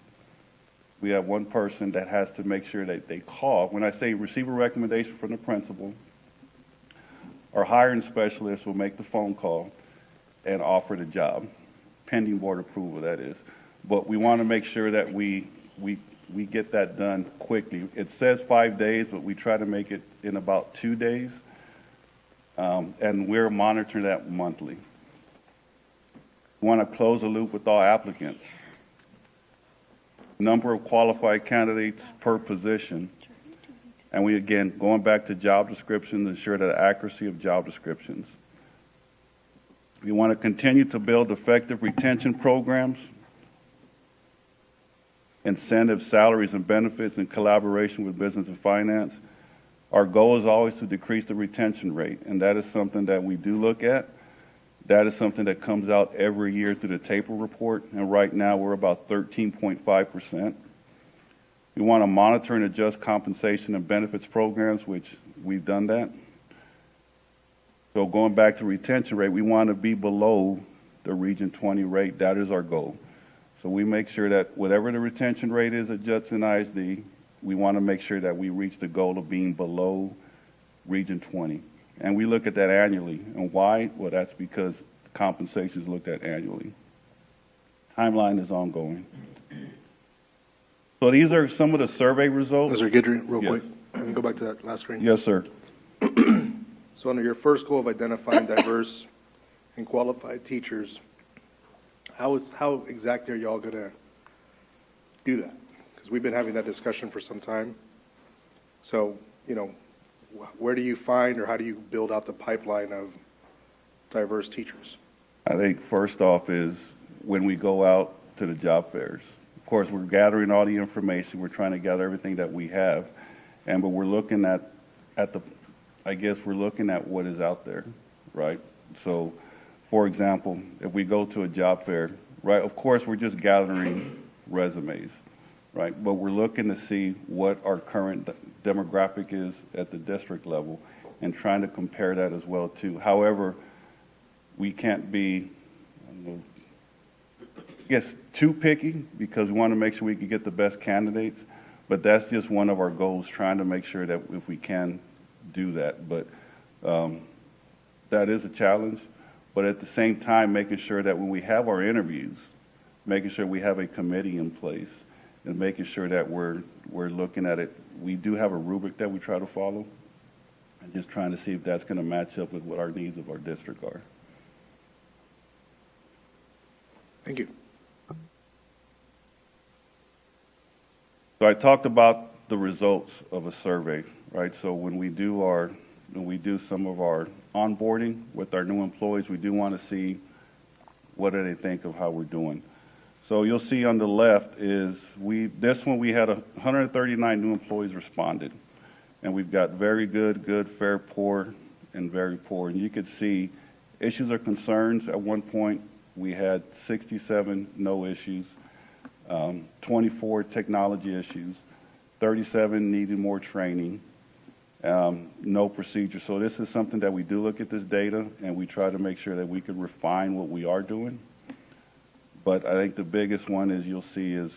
we have one person that has to make sure that they call. When I say receive a recommendation from the principal, our hiring specialist will make the phone call and offer the job, pending board approval, that is. But we want to make sure that we get that done quickly. It says 5 days, but we try to make it in about 2 days, and we're monitoring that monthly. We want to close the loop with all applicants. Number of qualified candidates per position. And we, again, going back to job descriptions, ensure the accuracy of job descriptions. We want to continue to build effective retention programs, incentives, salaries, and benefits in collaboration with business and finance. Our goal is always to decrease the retention rate, and that is something that we do look at. That is something that comes out every year through the TAPER report, and right now we're about 13.5%. We want to monitor and adjust compensation and benefits programs, which we've done that. So going back to retention rate, we want to be below the Region 20 rate. That is our goal. So we make sure that whatever the retention rate is at Judson ISD, we want to make sure that we reach the goal of being below Region 20. And we look at that annually. And why? Well, that's because compensation is looked at annually. Timeline is ongoing. So these are some of the survey results. Mr. Guidry, real Yes. quick, can you go back to that last screen? Yes, sir. So under your first goal of identifying diverse and qualified teachers, how exactly are y'all going to do that? Because we've been having that discussion for some time. So, where do you find or how do you build out the pipeline of diverse teachers? I think first off is when we go out to the job fairs. Of course, we're gathering all the information. We're trying to gather everything that we have. But we're looking at we're looking at what is out there, right? So, for example, if we go to a job fair, right, of course, we're just gathering resumes, right? But we're looking to see what our current demographic is at the district level and trying to compare that as well, too. However, we can't be, too picky because we want to make sure we can get the best candidates. But that's just one of our goals, trying to make sure that if we can do that. But that is a challenge. But at the same time, making sure that when we have our interviews, making sure we have a committee in place and making sure that we're looking at it. We do have a rubric that we try to follow and just trying to see if that's going to match up with what our needs of our district are. Thank you. So I talked about the results of a survey, right? So when we do some of our onboarding with our new employees, we do want to see what do they think of how we're doing. So you'll see on the left is we had 139 new employees responded, and we've got very good, good, fair, poor, and very poor. And you could see issues or concerns. At one point, we had 67 no issues. 24 technology issues, 37 needed more training, no procedure. So this is something that we do look at this data and we try to make sure that we can refine what we are doing. But I think the biggest one is you'll see is,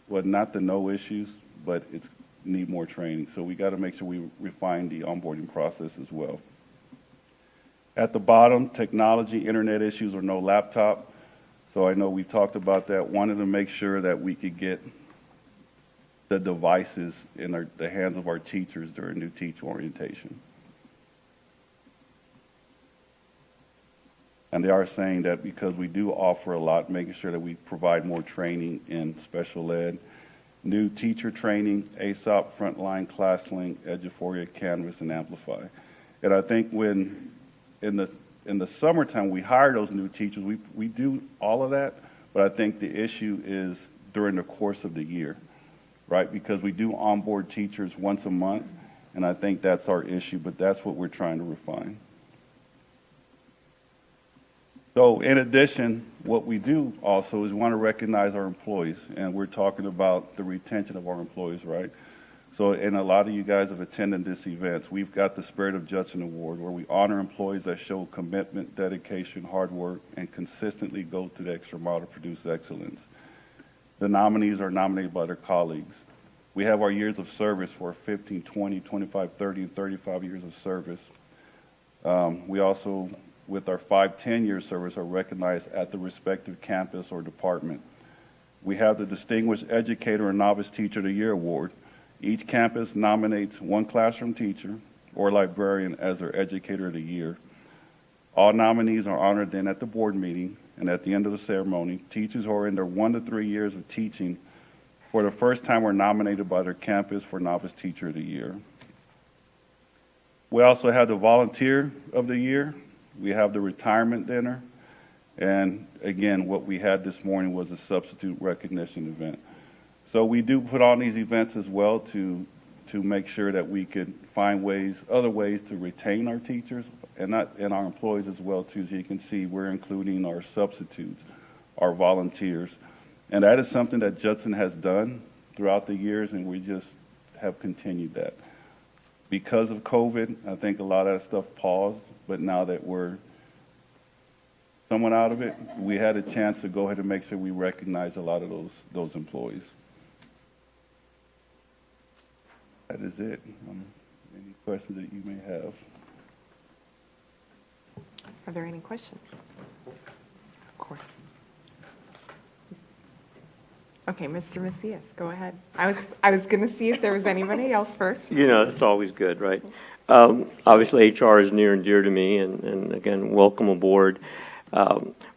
well, not the no issues, but it's need more training. So we got to make sure we refine the onboarding process as well. At the bottom, technology, internet issues or no laptop. So I know we talked about that. Wanted to make sure that we could get the devices in the hands of our teachers during new teacher orientation. And they are saying that because we do offer a lot, making sure that we provide more training in special ed, new teacher training, ASOP, Frontline, ClassLink, Eduphoria, Canvas, and Amplify. And I think when in the summertime, we hire those new teachers. We do all of that, but I think the issue is during the course of the year, right? Because we do onboard teachers once a month, and I think that's our issue, but that's what we're trying to refine. So in addition, what we do also is we want to recognize our employees, and we're talking about the retention of our employees, right? So, and a lot of you guys have attended this event. We've got the Spirit of Judson Award, where we honor employees that show commitment, dedication, hard work, and consistently go to the extra mile to produce excellence. The nominees are nominated by their colleagues. We have our years of service for 15, 20, 25, 30, and 35 years of service. We also, with our 5, 10-year service, are recognized at the respective campus or department. We have the Distinguished Educator and Novice Teacher of the Year Award. Each campus nominates one classroom teacher or librarian as their Educator of the Year. All nominees are honored then at the board meeting, and at the end of the ceremony, teachers who are in their 1 to 3 years of teaching for the first time were nominated by their campus for Novice Teacher of the Year. We also have the Volunteer of the Year. We have the Retirement Dinner. And again, what we had this morning was a substitute recognition event. So we do put on these events as well to make sure that we could find other ways to retain our teachers and our employees as well too. As you can see, we're including our substitutes, our volunteers. And that is something that Judson has done throughout the years, and we just have continued that. Because of COVID, I think a lot of that stuff paused, but now that we're somewhat out of it, we had a chance to go ahead and make sure we recognize a lot of those employees. That is it. Any questions that you may have? Are there any questions? Of course. Okay, Mr. Macias, go ahead. I was going to see if there was anybody else first. You know, it's always good, right? Obviously, HR is near and dear to me, and again, welcome aboard.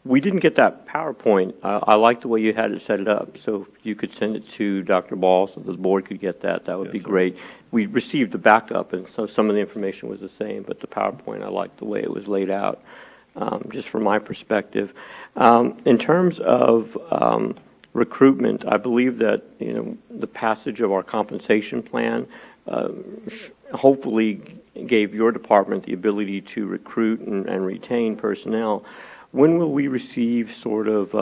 We didn't get that PowerPoint. I like the way you had it set it up. So if you could send it to Dr. Ball so the board could get that, that would be great. We received the backup, and so some of the information was the same, but the PowerPoint, I liked the way it was laid out, just from my perspective. In terms of recruitment, I believe that, you know, the passage of our compensation plan hopefully gave your department the ability to recruit and retain personnel. When will we receive sort of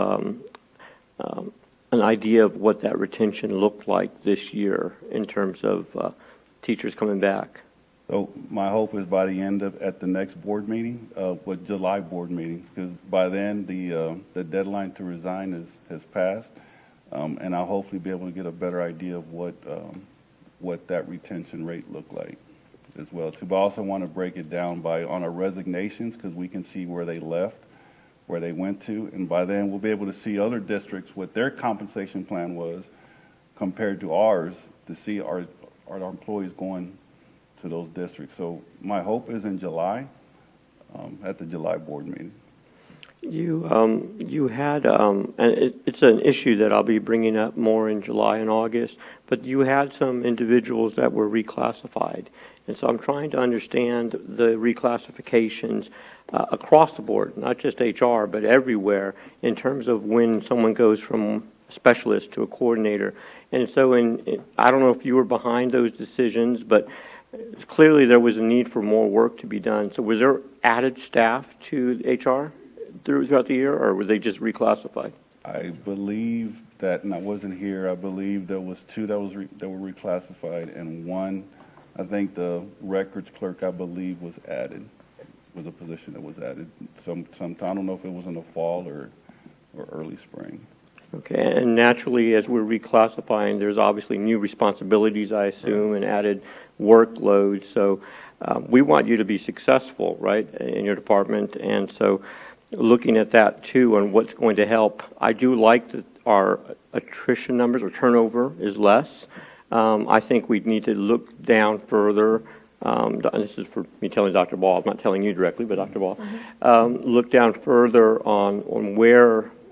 an idea of what that retention looked like this year in terms of teachers coming back? So my hope is by the end of, at the next board meeting, with July board meeting, because by then the deadline to resign has passed, and I'll hopefully be able to get a better idea of what that retention rate looked like as well too. But I also want to break it down by on our resignations, because we can see where they left, where they went to, and by then we'll be able to see other districts what their compensation plan was compared to ours to see our employees going to those districts. So my hope is in July, at the July board meeting. You had, and it's an issue that I'll be bringing up more in July and August, but you had some individuals that were reclassified. And so I'm trying to understand the reclassifications across the board, not just HR, but everywhere, in terms of when someone goes from a specialist to a coordinator. And so I don't know if you were behind those decisions, but clearly there was a need for more work to be done. So was there added staff to HR throughout the year, or were they just reclassified? I believe that, and I wasn't here, I believe there was two that were reclassified, and one, I think the records clerk, I believe, was added, was a position that was added. Sometime, I don't know if it was in the fall or early spring. Okay, and naturally, as we're reclassifying, there's obviously new responsibilities, I assume, and added workload. So we want you to be successful, right, in your department. And so looking at that, too, and what's going to help, I do like that our attrition numbers or turnover is less. I think we need to look down further. And this is for me telling Dr. Ball, I'm not telling you directly, but Dr. Ball. Look down further on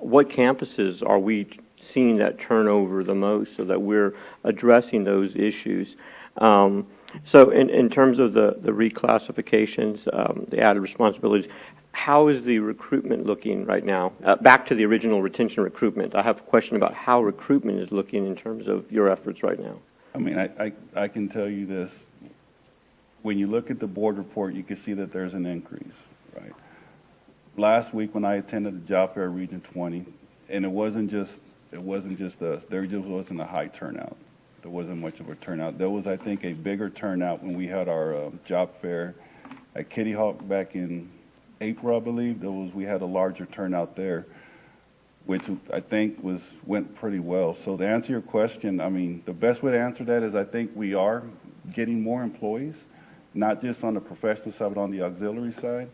what campuses are we seeing that turnover the most, so that we're addressing those issues. So in terms of the reclassifications, the added responsibilities, how is the recruitment looking right now? Back to the original retention recruitment, I have a question about how recruitment is looking in terms of your efforts right now. I mean, I can tell you this. When you look at the board report, you can see that there's an increase, right? Last week when I attended the job fair Region 20, and it wasn't just us. There just wasn't a high turnout. There wasn't much of a turnout. There was, I think, a bigger turnout when we had our job fair at Kitty Hawk back in April, I believe. We had a larger turnout there, which I think went pretty well. So to answer your question, I mean, the best way to answer that is I think we are getting more employees, not just on the professional side, but on the auxiliary side,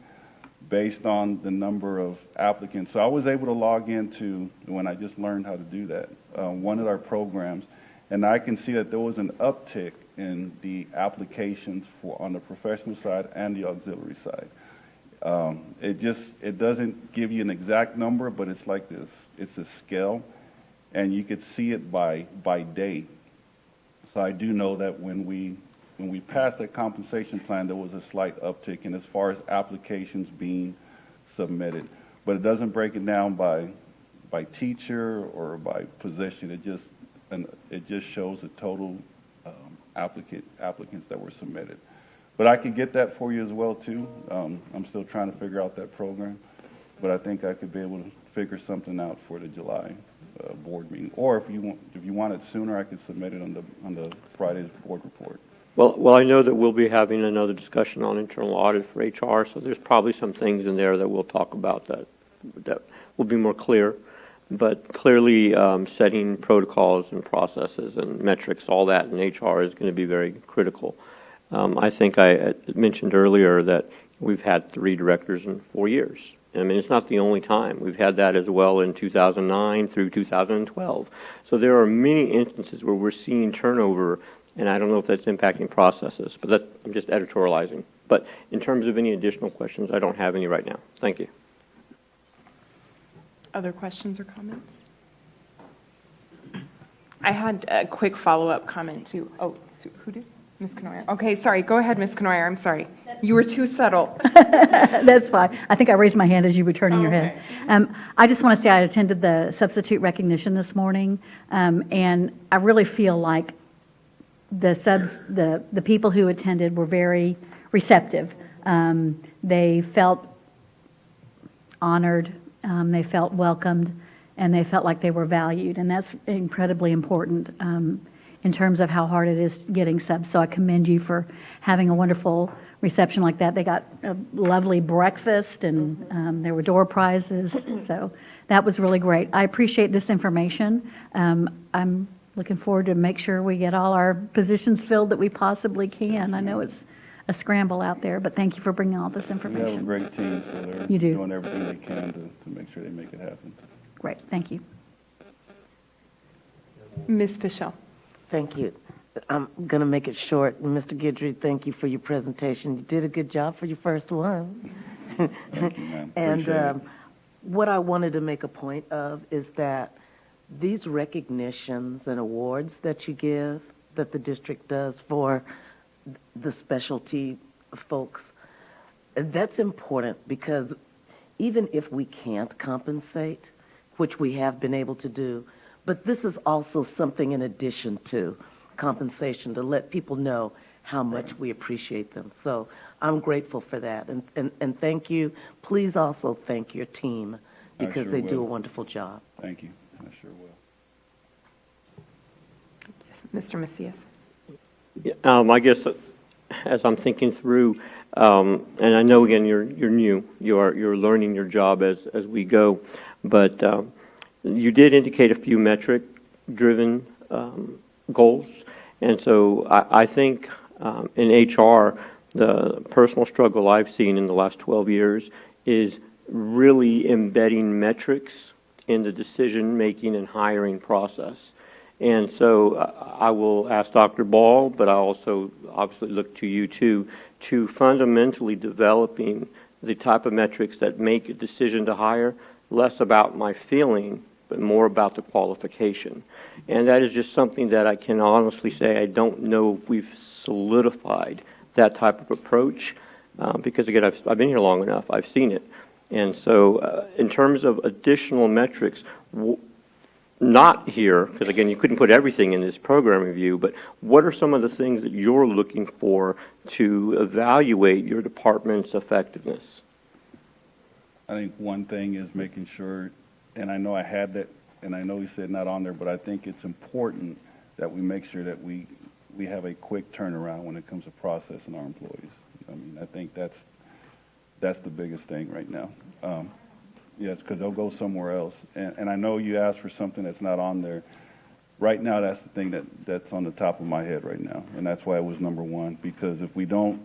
based on the number of applicants. So I was able to log into, when I just learned how to do that, one of our programs, and I can see that there was an uptick in the applications on the professional side and the auxiliary side. It doesn't give you an exact number, but it's like this. It's a scale, and you could see it by date. So I do know that when we passed that compensation plan, there was a slight uptick in as far as applications being submitted. But it doesn't break it down by teacher or by position. It just shows the total applicants that were submitted. But I could get that for you as well, too. I'm still trying to figure out that program. But I think I could be able to figure something out for the July board meeting. Or if you want it sooner, I could submit it on the Friday's board report. Well, I know that we'll be having another discussion on internal audit for HR, so there's probably some things in there that we'll talk about that will be more clear. But clearly, setting protocols and processes and metrics, all that in HR is going to be very critical. I think I mentioned earlier that we've had 3 directors in 4 years. I mean, it's not the only time. We've had that as well in 2009 through 2012. So there are many instances where we're seeing turnover, and I don't know if that's impacting processes, but I'm just editorializing. But in terms of any additional questions, I don't have any right now. Thank you. Other questions or comments? I had a quick follow-up comment too. Oh, who did? Ms. Canoyer. Okay, sorry. Go ahead, Ms. Canoyer. I'm sorry. You were too subtle. That's fine. I think I raised my hand as you were turning your head. I just want to say I attended the substitute recognition this morning, and I really feel like the people who attended were very receptive. They felt honored, they felt welcomed, and they felt like they were valued, and that's incredibly important in terms of how hard it is getting subs. So I commend you for having a wonderful reception like that. They got a lovely breakfast, and there were door prizes, so that was really great. I appreciate this information. I'm looking forward to make sure we get all our positions filled that we possibly can. I know it's a scramble out there, but thank you for bringing all this We information. have a great team, so they're You do. doing everything they can to make sure they make it happen. Great, thank you. Ms. Fischel. Thank you. I'm going to make it short. Mr. Guidry, thank you for your presentation. You did a good job for your first one. Thank you, ma'am. And Appreciate it. what I wanted to make a point of is that these recognitions and awards that you give, that the district does for the specialty folks, that's important because even if we can't compensate, which we have been able to do, but this is also something in addition to compensation to let people know how much we appreciate them. So I'm grateful for that. And thank you. Please also thank your team because sure they do a will. wonderful job. Thank you. I sure will. Yes, Mr. Macias. I guess as I'm thinking through, and I know again you're new, you're learning your job as we go, but you did indicate a few metric-driven goals, and so I think in HR the personal struggle I've seen in the last 12 years is really embedding metrics in the decision-making and hiring process. And so I will ask Dr. Ball, but I also obviously look to you too, to fundamentally developing the type of metrics that make a decision to hire less about my feeling, but more about the qualification. And that is just something that I can honestly say I don't know if we've solidified that type of approach, because again, I've been here long enough, I've seen it. And so in terms of additional metrics, not here, because again, you couldn't put everything in this program review, but what are some of the things that you're looking for to evaluate your department's effectiveness? I think one thing is making sure, and I know I had that, and I know you said not on there, but I think it's important that we make sure that we have a quick turnaround when it comes to processing our employees. I mean, I think that's the biggest thing right now. Yes, because they'll go somewhere else. And I know you asked for something that's not on there. Right now, that's the thing that's on the top of my head right now, and that's why it was number one. Because if we don't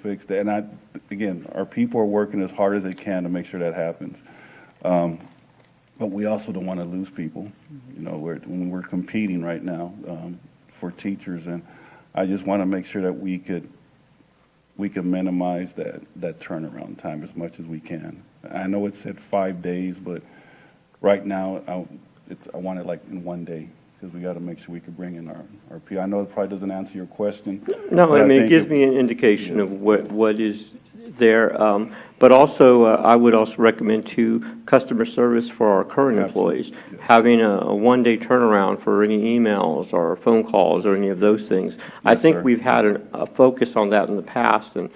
fix that, and again, our people are working as hard as they can to make sure that happens. But we also don't want to lose people. You know, when we're competing right now for teachers, and I just want to make sure that we could minimize that turnaround time as much as we can. I know it said 5 days, but right now I want it like in 1 day because we got to make sure we can bring in our people. I know it probably doesn't answer your question. No, I mean, it gives me an indication of what is there. But also, I would also recommend to customer service for our current employees, having a one-day turnaround for any emails or phone calls or any of those things. I think we've had a focus on that in the past, and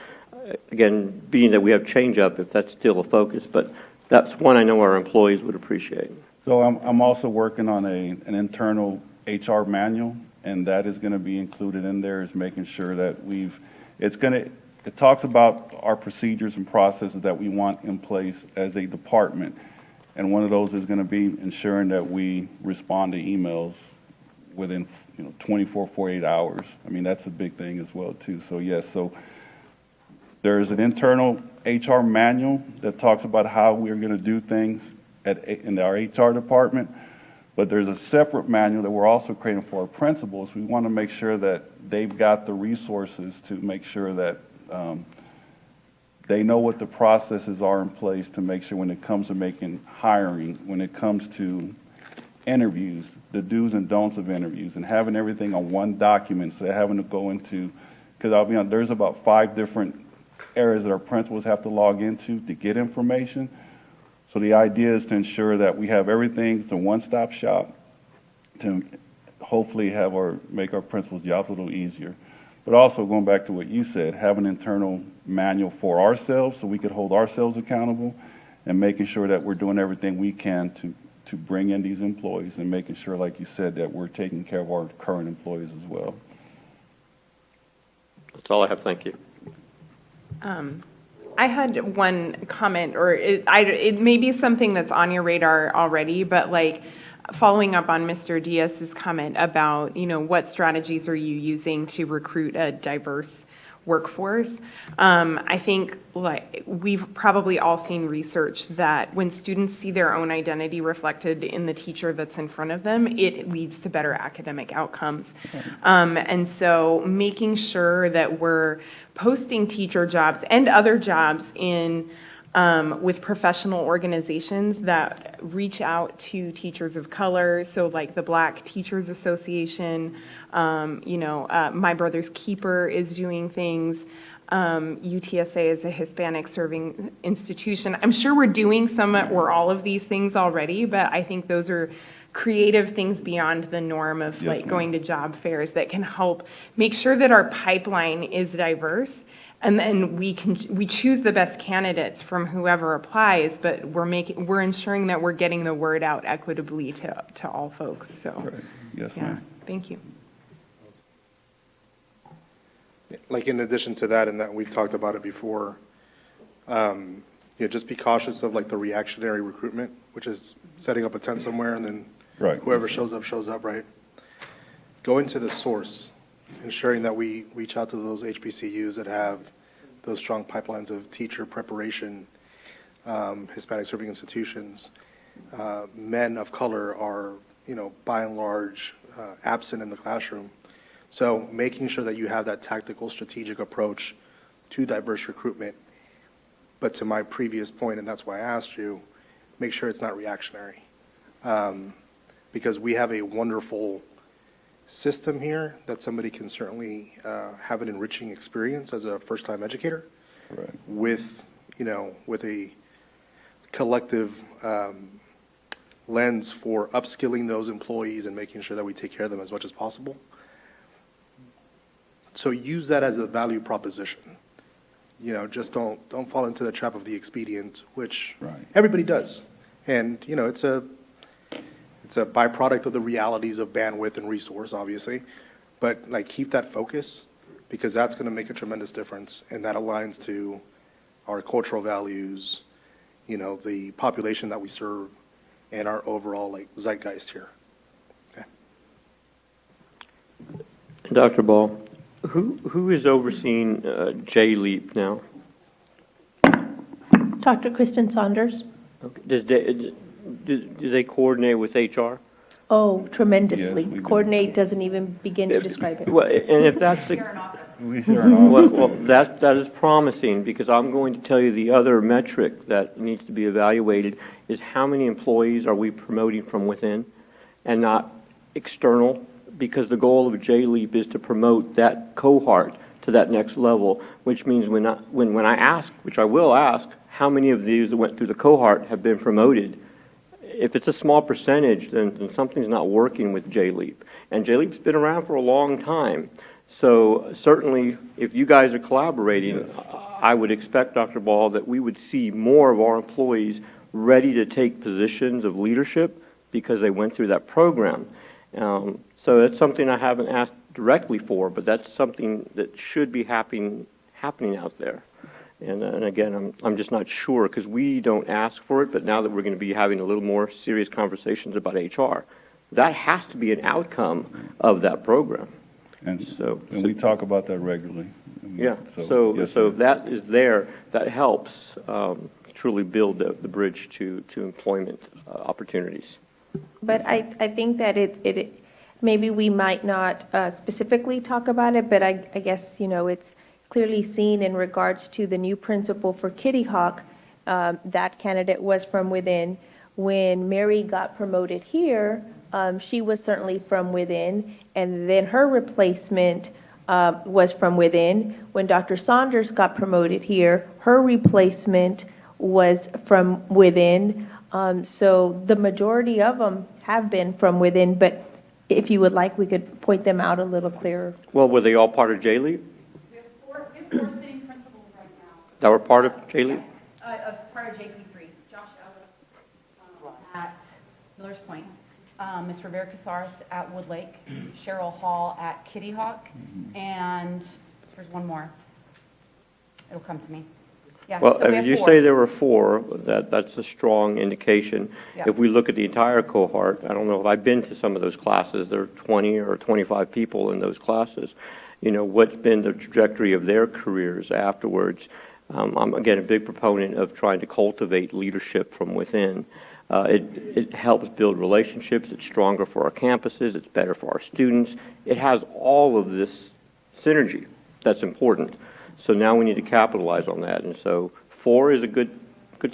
again, being that we have change up, if that's still a focus, but that's one I know our employees would appreciate. So I'm also working on an internal HR manual, and that is going to be included in there, is making sure that it talks about our procedures and processes that we want in place as a department. And one of those is going to be ensuring that we respond to emails within 24, 48 hours. I mean, that's a big thing as well, too. So, yes, so there's an internal HR manual that talks about how we're going to do things in our HR department, but there's a separate manual that we're also creating for our principals. We want to make sure that they've got the resources to make sure that they know what the processes are in place to make sure when it comes to making hiring, when it comes to interviews, the do's and don'ts of interviews, and having everything on one document instead of having to go into, because I'll be honest, there's about 5 different areas that our principals have to log into to get information. So the idea is to ensure that we have everything. It's a one-stop shop to hopefully make our principals' jobs a little easier. But also going back to what you said, have an internal manual for ourselves so we could hold ourselves accountable, and making sure that we're doing everything we can to bring in these employees, and making sure, like you said, that we're taking care of our current employees as well. That's all I have. Thank you. I had one comment, or it may be something that's on your radar already, but like following up on Mr. Diaz's comment about, what strategies are you using to recruit a diverse workforce? I think we've probably all seen research that when students see their own identity reflected in the teacher that's in front of them, it leads to better academic outcomes. And so making sure that we're posting teacher jobs and other jobs in with professional organizations that reach out to teachers of color, so like the Black Teachers Association, My Brother's Keeper is doing things, UTSA is a Hispanic serving institution. I'm sure we're doing some or all of these things already, but I think those are creative things beyond the norm of going to job fairs that can help make sure that our pipeline is diverse. And then we choose the best candidates from whoever applies, but we're ensuring that we're getting the word out equitably to all folks. So, Right. Yes, yeah, ma'am. thank you. Like in addition to that, and that we've talked about it before, just be cautious of like the reactionary recruitment, which is setting up a tent somewhere and then whoever shows up, right? Go into the source, ensuring that we reach out to those HBCUs that have those strong pipelines of teacher preparation, Hispanic serving institutions. Men of color are, by and large, absent in the classroom. So making sure that you have that tactical, strategic approach to diverse recruitment. But to my previous point, and that's why I asked you, make sure it's not reactionary. Because we have a wonderful system here that somebody can certainly have an enriching experience as a first-time educator with a collective lens for upskilling those employees and making sure that we take care of them as much as possible. So use that as a value proposition. Just don't fall into the trap of the expedient, which everybody does. And, it's a byproduct of the realities of bandwidth and resource, obviously. But keep that focus, because that's going to make a tremendous difference, and that aligns to our cultural values, the population that we serve, and our overall zeitgeist here. Okay. Dr. Ball, who is overseeing J-LEAP now? Dr. Kristen Saunders. Okay. Do they coordinate with HR? Oh, tremendously. Yes, coordinate doesn't even begin to describe it. Well, and if that's the well, that is promising, because I'm going to tell you the other metric that needs to be evaluated is how many employees are we promoting from within and not external, because the goal of J-LEAP is to promote that cohort to that next level, which means when I ask, which I will ask, how many of these that went through the cohort have been promoted? If it's a small percentage, then something's not working with J-LEAP. And J-LEAP's been around for a long time. So certainly, if you guys are collaborating, I would expect, Dr. Ball, that we would see more of our employees ready to take positions of leadership because they went through that program. So that's something I haven't asked directly for, but that's something that should be happening out there. And again, I'm just not sure because we don't ask for it, but now that we're going to be having a little more serious conversations about HR, that has to be an outcome of that program. And we talk about that regularly. Yeah, yes, so sir. if that is there, that helps truly build the bridge to employment opportunities. But I think that it maybe we might not specifically talk about it, but I guess, it's clearly seen in regards to the new principal for Kitty Hawk. That candidate was from within. When Mary got promoted here, she was certainly from within, and then her replacement was from within. When Dr. Saunders got promoted here, her replacement was from within. So the majority of them have been from within, but if you would like, we could point them out a little clearer. Well, were they all part of J-Leap? We have four sitting principals right now. That were part of J-Leap? Part of JP3. Josh Ellis at Miller's Point, Ms. Rivera Casares at Woodlake, Cheryl Hall at Kitty Hawk, and there's one more. It'll come to me. Yeah, Well, so we if have you four. say there were four, that's a strong indication. Yeah. If we look at the entire cohort, I don't know if I've been to some of those classes, there are 20 or 25 people in those classes. What's been the trajectory of their careers afterwards? I'm, again, a big proponent of trying to cultivate leadership from within. It helps build relationships. It's stronger for our campuses. It's better for our students. It has all of this synergy that's important. So now we need to capitalize on that. And so 4 is a good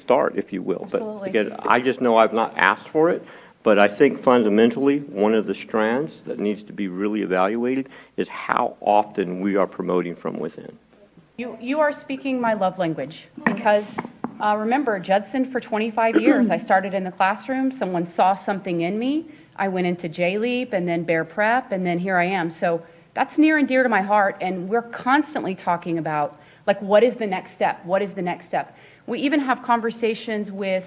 start, if you will. Absolutely. But again, I just know I've not asked for it. But I think fundamentally, one of the strands that needs to be really evaluated is how often we are promoting from within. You are speaking my love language because remember, Judson for 25 years, I started in the classroom. Someone saw something in me. I went into J-Leap and then Bear Prep, and then here I am. So that's near and dear to my heart, and we're constantly talking about, what is the next step? What is the next step? We even have conversations with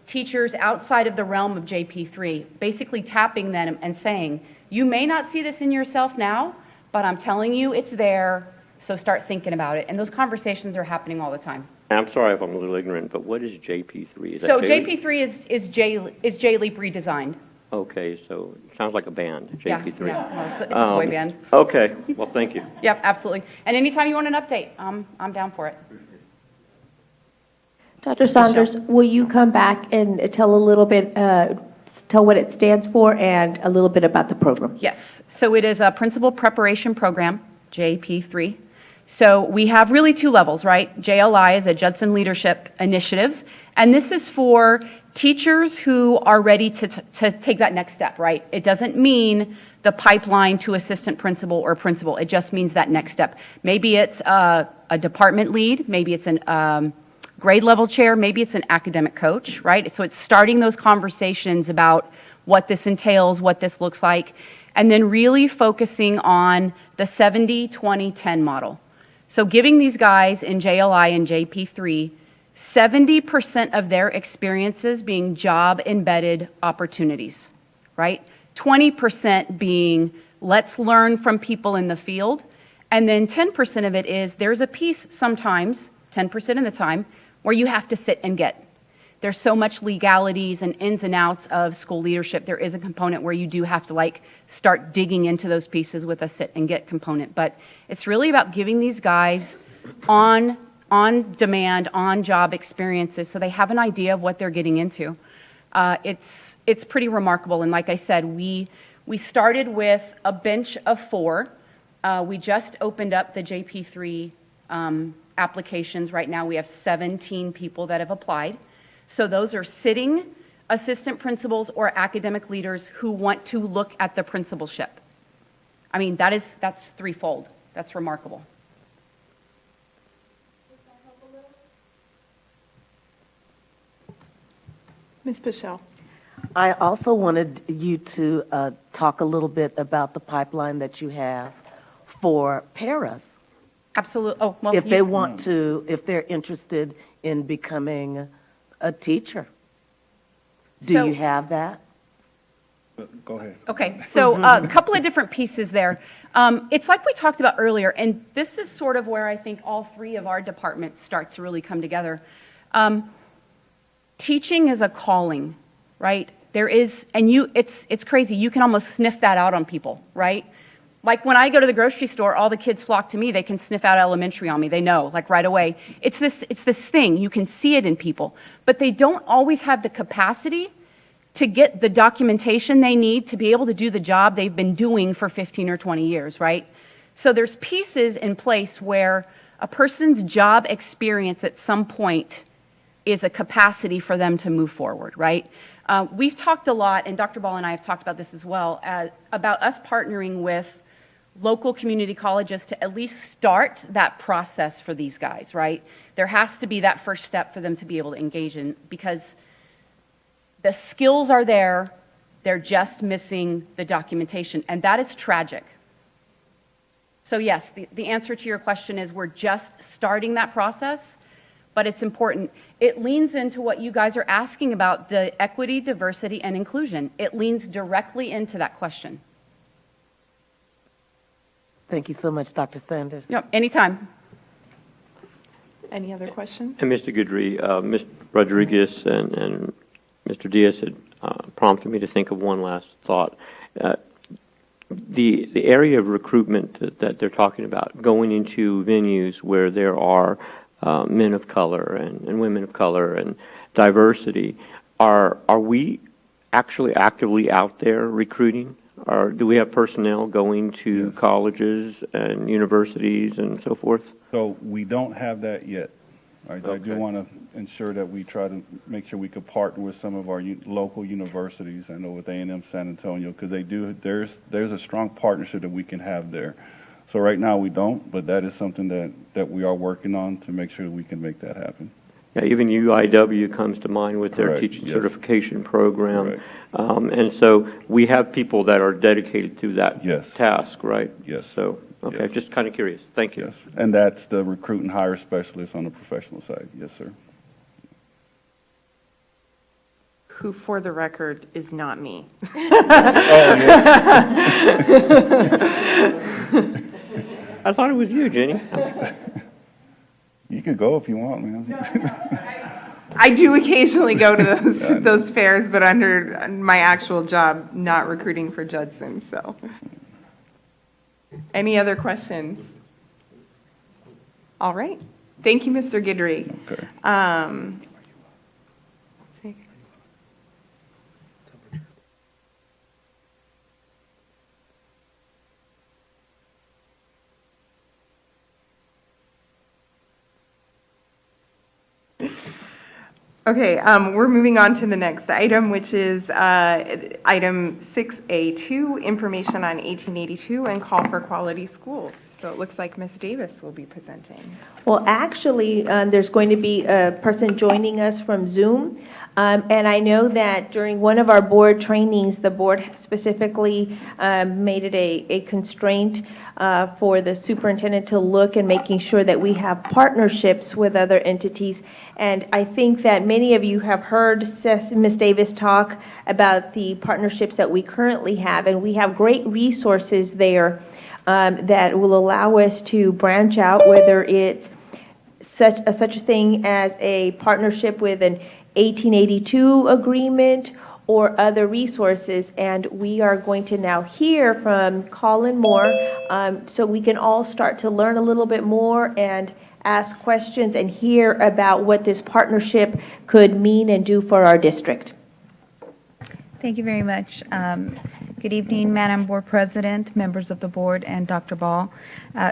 teachers outside of the realm of JP3, basically tapping them and saying, you may not see this in yourself now, but I'm telling you it's there, so start thinking about it. And those conversations are happening all the time. I'm sorry if I'm a little ignorant, but what is JP3? Is that So J-Leap? JP3 is J-Leap redesigned. Okay, so it sounds like a band, JP3. Yeah, well, it's a boy band. Okay, well, thank you. Yep, absolutely. And anytime you want an update, I'm down for it. Dr. Saunders, will you come back and tell a little bit, tell what it stands for and a little bit about the program? Yes, so it is a Principal Preparation Program, JP3. So we have really 2 levels, right? JLI is a Judson Leadership Initiative, and this is for teachers who are ready to take that next step, right? It doesn't mean the pipeline to assistant principal or principal. It just means that next step. Maybe it's a department lead, maybe it's an grade level chair, maybe it's an academic coach, right? So it's starting those conversations about what this entails, what this looks like, and then really focusing on the 70-20-10 model. So giving these guys in JLI and JP3 70% of their experiences being job-embedded opportunities, right? 20% being let's learn from people in the field, and then 10% of it is there's a piece sometimes, 10% of the time, where you have to sit and get. There's so much legalities and ins and outs of school leadership. There is a component where you do have to start digging into those pieces with a sit and get component. But it's really about giving these guys on demand, on job experiences so they have an idea of what they're getting into. It's pretty remarkable. And like I said, we started with a bench of 4. We just opened up the JP3 applications. Right now we have 17 people that have applied. So those are sitting assistant principals or academic leaders who want to look at the principalship. I mean, that's threefold. That's remarkable. Ms. Pichelle. I also wanted you to talk a little bit about the pipeline that you have for paras. Absolutely. Oh, well, if they want to, if they're interested in becoming a teacher. Do you have that? Go ahead. Okay, so a couple of different pieces there. It's like we talked about earlier, and this is sort of where I think all three of our departments start to really come together. Teaching is a calling, right? There is, and it's crazy. You can almost sniff that out on people, right? Like when I go to the grocery store, all the kids flock to me. They can sniff out elementary on me. They know, like right away. It's this thing. You can see it in people, but they don't always have the capacity to get the documentation they need to be able to do the job they've been doing for 15 or 20 years, right? So there's pieces in place where a person's job experience at some point is a capacity for them to move forward, right? We've talked a lot, and Dr. Ball and I have talked about this as well, about us partnering with local community colleges to at least start that process for these guys, right? There has to be that first step for them to be able to engage in, because the skills are there, they're just missing the documentation, and that is tragic. So yes, the answer to your question is we're just starting that process, but it's important. It leans into what you guys are asking about, the equity, diversity, and inclusion. It leans directly into that question. Thank you so much, Dr. Sanders. Yep, anytime. Any other questions? And Mr. Goodry, Ms. Rodriguez and Mr. Diaz had prompted me to think of one last thought. The area of recruitment that they're talking about, going into venues where there are men of color and women of color and diversity, are we actually actively out there recruiting? Or do we have personnel going to colleges and universities and so forth? So we don't have that yet. Right? Okay. I do want to ensure that we try to make sure we could partner with some of our local universities. I know with A&M San Antonio, because they do. There's a strong partnership that we can have there. So right now we don't, but that is something that we are working on to make sure we can make that happen. Yeah, even UIW comes to mind with their Correct, teaching yes. certification program. Correct. And so we have people that are dedicated to that Yes. task, right? Yes. So, okay, Yes. just kind of curious. Thank you. Yes, and that's the recruit and hire specialist on the professional side. Yes, sir. Who, for the record, is not me. I thought it was you, Jenny. You could go if you want, man. I do occasionally go to those fairs, but under my actual job, not recruiting for Judson, so. Any other questions? All right. Thank you, Mr. Guidry. Okay. Okay, we're moving on to the next item, which is item 6A2, information on 1882 and call for quality schools. So it looks like Ms. Davis will be presenting. Well, actually, there's going to be a person joining us from Zoom. And I know that during one of our board trainings, the board specifically made it a constraint for the superintendent to look and making sure that we have partnerships with other entities. And I think that many of you have heard Ms. Davis talk about the partnerships that we currently have, and we have great resources there that will allow us to branch out, whether it's such a thing as a partnership with an 1882 agreement or other resources. And we are going to now hear from Colin Moore so we can all start to learn a little bit more and ask questions and hear about what this partnership could mean and do for our district. Thank you very much. Good evening, Madam Board President, members of the board, and Dr. Ball.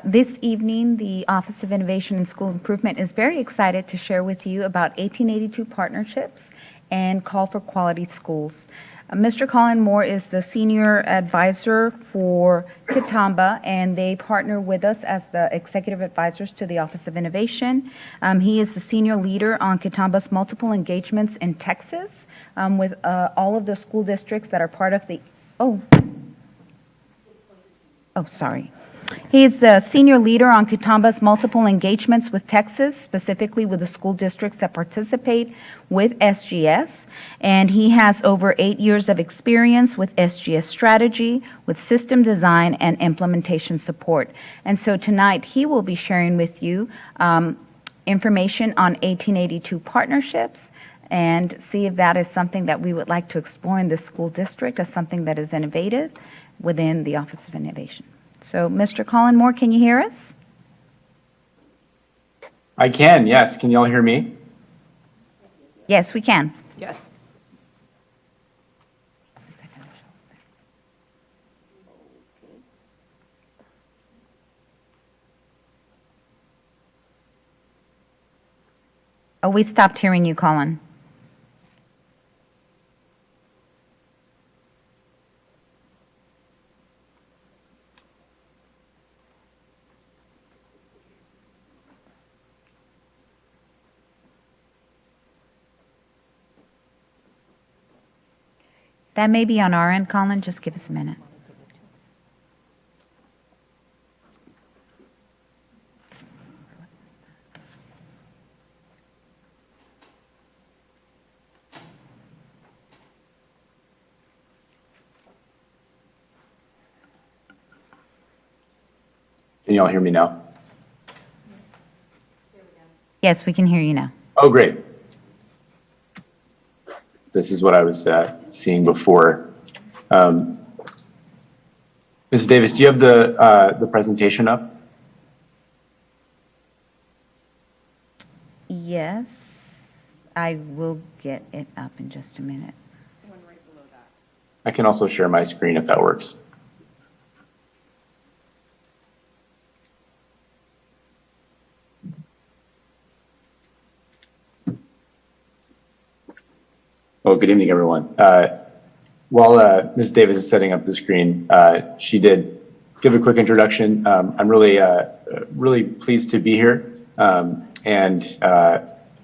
This evening, the Office of Innovation and School Improvement is very excited to share with you about 1882 partnerships and call for quality schools. Mr. Colin Moore is the senior advisor for Kitamba, and they partner with us as the executive advisors to the Office of Innovation. He is the senior leader on Kitamba's multiple engagements in Texas with all of the school districts that are part of the, sorry. He's the senior leader on Cutamba's multiple engagements with Texas, specifically with the school districts that participate with SGS. And he has over 8 years of experience with SGS strategy, with system design, and implementation support. And so tonight he will be sharing with you information on 1882 partnerships and see if that is something that we would like to explore in this school district as something that is innovative within the Office of Innovation. So, Mr. Colin Moore, can you hear us? I can, yes. Can you all hear me? Yes, we can. Yes. Oh, we stopped hearing you, Colin. That may be on our end, Colin. Just give us a minute. Can you all hear me now? Yes, we can hear you now. Oh, great. This is what I was seeing before. Mrs. Davis, do you have the presentation up? Yes, I will get it up in just a minute. I can also share my screen if that works. Well, good evening, everyone. While Ms. Davis is setting up the screen, she did give a quick introduction. I'm really pleased to be here and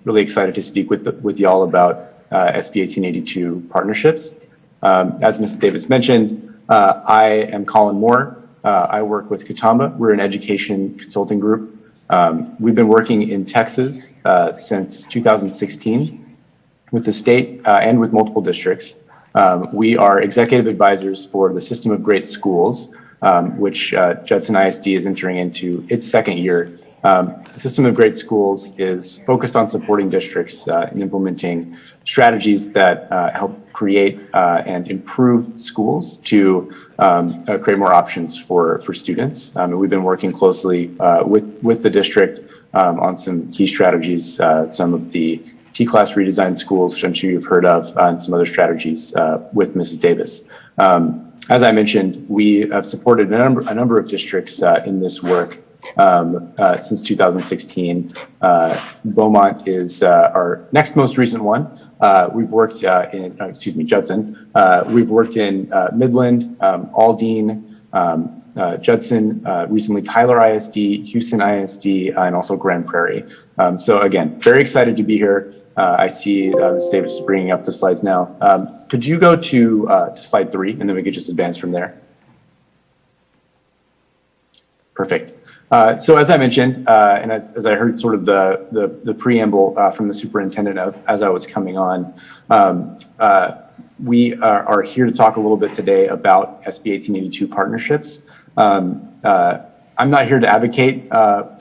really excited to speak with you all about SB 1882 partnerships. As Ms. Davis mentioned, I am Colin Moore. I work with Cutamba. We're an education consulting group. We've been working in Texas since 2016. With the state and with multiple districts. We are executive advisors for the System of Great Schools, which Judson ISD is entering into its second year. The System of Great Schools is focused on supporting districts in implementing strategies that help create and improve schools to create more options for students. And we've been working closely with the district on some key strategies, some of the T-class redesigned schools, which I'm sure you've heard of, and some other strategies with Mrs. Davis. As I mentioned, we have supported a number of districts in this work since 2016. Beaumont is our next most recent one. We've worked in, Judson. We've worked in Midland, Aldine, Judson, recently Tyler ISD, Houston ISD, and also Grand Prairie. So again, very excited to be here. I see Ms. Davis is bringing up the slides now. Could you go to slide 3, and then we could just advance from there? Perfect. So as I mentioned, and as I heard sort of the preamble from the superintendent as I was coming on, we are here to talk a little bit today about SB 1882 partnerships. I'm not here to advocate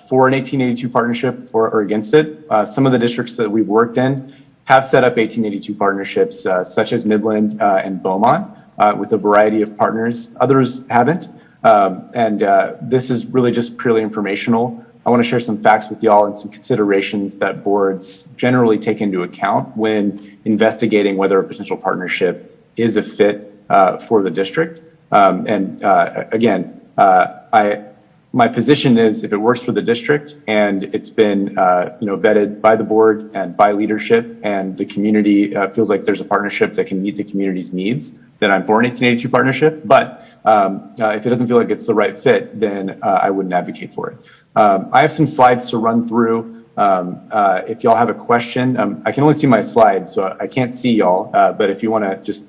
for an 1882 partnership or against it. Some of the districts that we've worked in have set up 1882 partnerships, such as Midland and Beaumont, with a variety of partners. Others haven't. This is really just purely informational. I want to share some facts with y'all and some considerations that boards generally take into account when investigating whether a potential partnership is a fit for the district. My position is if it works for the district and it's been vetted by the board and by leadership and the community feels like there's a partnership that can meet the community's needs, then I'm for an 1882 partnership. But if it doesn't feel like it's the right fit, then I wouldn't advocate for it. I have some slides to run through. If y'all have a question, I can only see my slide, so I can't see y'all, but if you want to just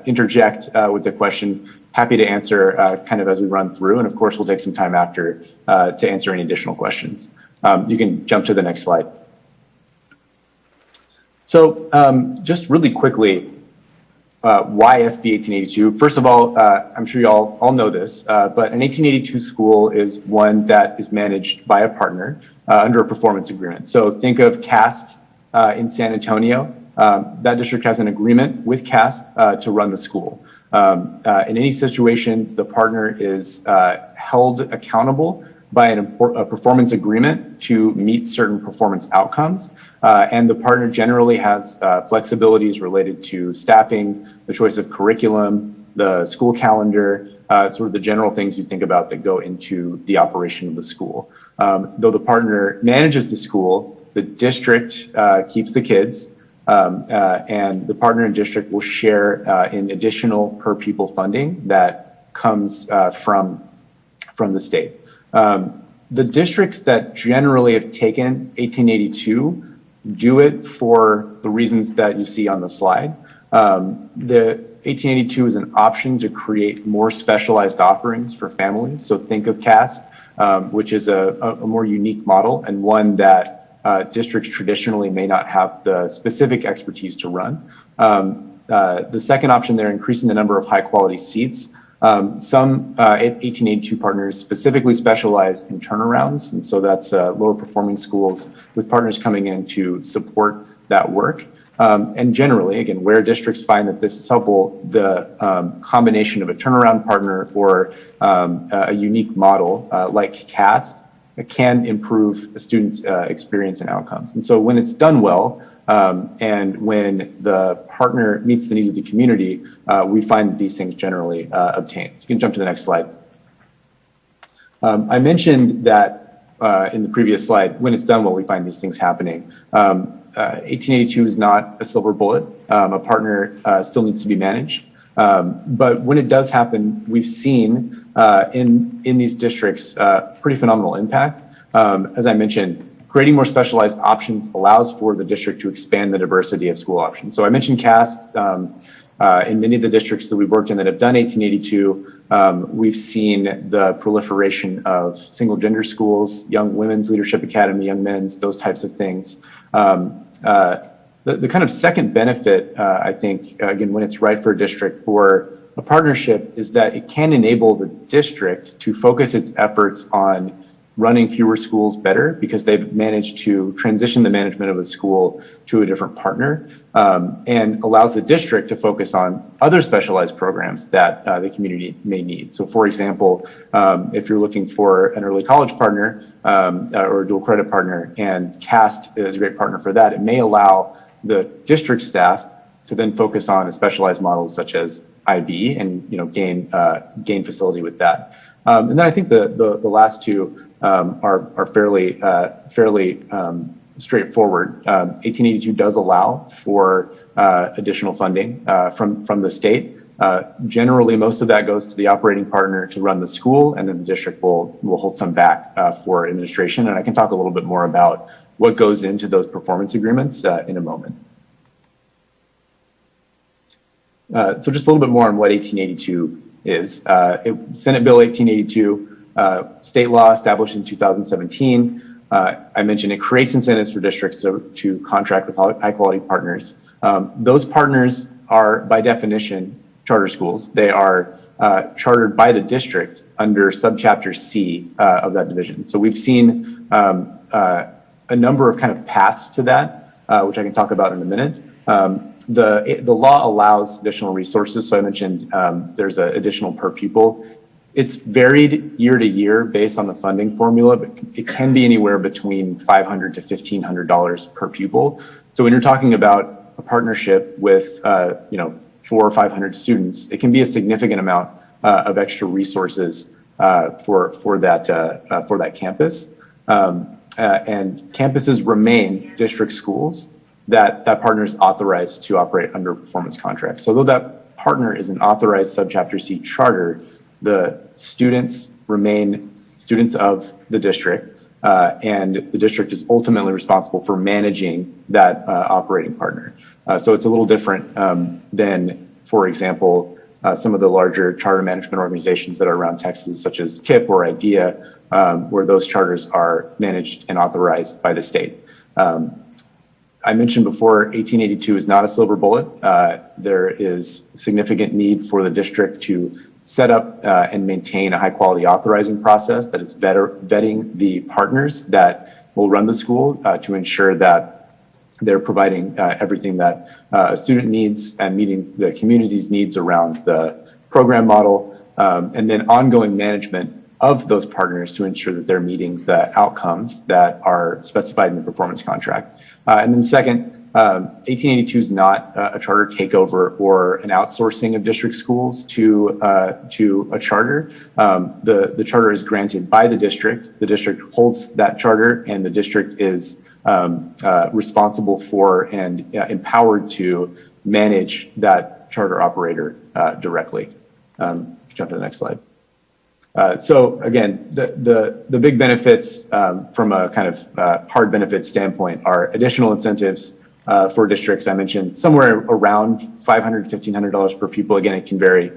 interject with the question, happy to answer kind of as we run through, and of course we'll take some time after to answer any additional questions. You can jump to the next slide. So just really quickly, why SB 1882? First of all, I'm sure you all know this, but an 1882 school is one that is managed by a partner under a performance agreement. So think of CAST in San Antonio. That district has an agreement with CAST to run the school. In any situation, the partner is held accountable by a performance agreement to meet certain performance outcomes. And the partner generally has flexibilities related to staffing, the choice of curriculum, the school calendar, sort of the general things you think about that go into the operation of the school. Though the partner manages the school, the district keeps the kids, and the partner and district will share in additional per pupil funding that comes from the state. The districts that generally have taken 1882 do it for the reasons that you see on the slide. The 1882 is an option to create more specialized offerings for families. So think of CAST, which is a more unique model and one that districts traditionally may not have the specific expertise to run. The second option there, increasing the number of high quality seats. Some 1882 partners specifically specialize in turnarounds, and so that's lower performing schools with partners coming in to support that work. And generally, again, where districts find that this is helpful, the combination of a turnaround partner or a unique model like CAST can improve a student's experience and outcomes. And so when it's done well, and when the partner meets the needs of the community, we find that these things generally obtain. So you can jump to the next slide. I mentioned that in the previous slide, when it's done well, we find these things happening. 1882 is not a silver bullet. A partner still needs to be managed. But when it does happen, we've seen in these districts pretty phenomenal impact. As I mentioned, creating more specialized options allows for the district to expand the diversity of school options. So I mentioned CAST. In many of the districts that we've worked in that have done 1882, we've seen the proliferation of single gender schools, young women's leadership academy, young men's, those types of things. The kind of second benefit, I think, again, when it's right for a district for a partnership is that it can enable the district to focus its efforts on running fewer schools better because they've managed to transition the management of a school to a different partner, and allows the district to focus on other specialized programs that the community may need. So for example, if you're looking for an early college partner or a dual credit partner, and CAST is a great partner for that, it may allow the district staff to then focus on a specialized models such as IB and gain facility with that. And then I think the last two are fairly straightforward. 1882 does allow for additional funding from the state. Generally, most of that goes to the operating partner to run the school, and then the district will hold some back for administration. And I can talk a little bit more about what goes into those performance agreements in a moment. So just a little bit more on what 1882 is. Senate Bill 1882, state law established in 2017. I mentioned it creates incentives for districts to contract with high quality partners. Those partners are, by definition, charter schools. They are chartered by the district under subchapter C of that division. So we've seen a number of kind of paths to that, which I can talk about in a minute. The law allows additional resources. So I mentioned there's an additional per pupil. It's varied year to year based on the funding formula, but it can be anywhere between $500 to $1,500 per pupil. So when you're talking about a partnership with 400 or 500 students, it can be a significant amount of extra resources for that campus. And campuses remain district schools that partner is authorized to operate under performance contracts. So though that partner is an authorized subchapter C charter, the students remain students of the district, and the district is ultimately responsible for managing that operating partner. So it's a little different than, for example, some of the larger charter management organizations that are around Texas, such as KIP or IDEA, where those charters are managed and authorized by the state. I mentioned before, 1882 is not a silver bullet. There is significant need for the district to set up and maintain a high-quality authorizing process that is vetting the partners that will run the school to ensure that they're providing everything that a student needs and meeting the community's needs around the program model, and then ongoing management of those partners to ensure that they're meeting the outcomes that are specified in the performance contract. And then second, 1882 is not a charter takeover or an outsourcing of district schools to a charter. The charter is granted by the district. The district holds that charter, and the district is responsible for and empowered to manage that charter operator directly. Jump to the next slide. So again, the big benefits from a kind of hard benefits standpoint are additional incentives for districts. I mentioned somewhere around $500, $1,500 per pupil. Again, it can vary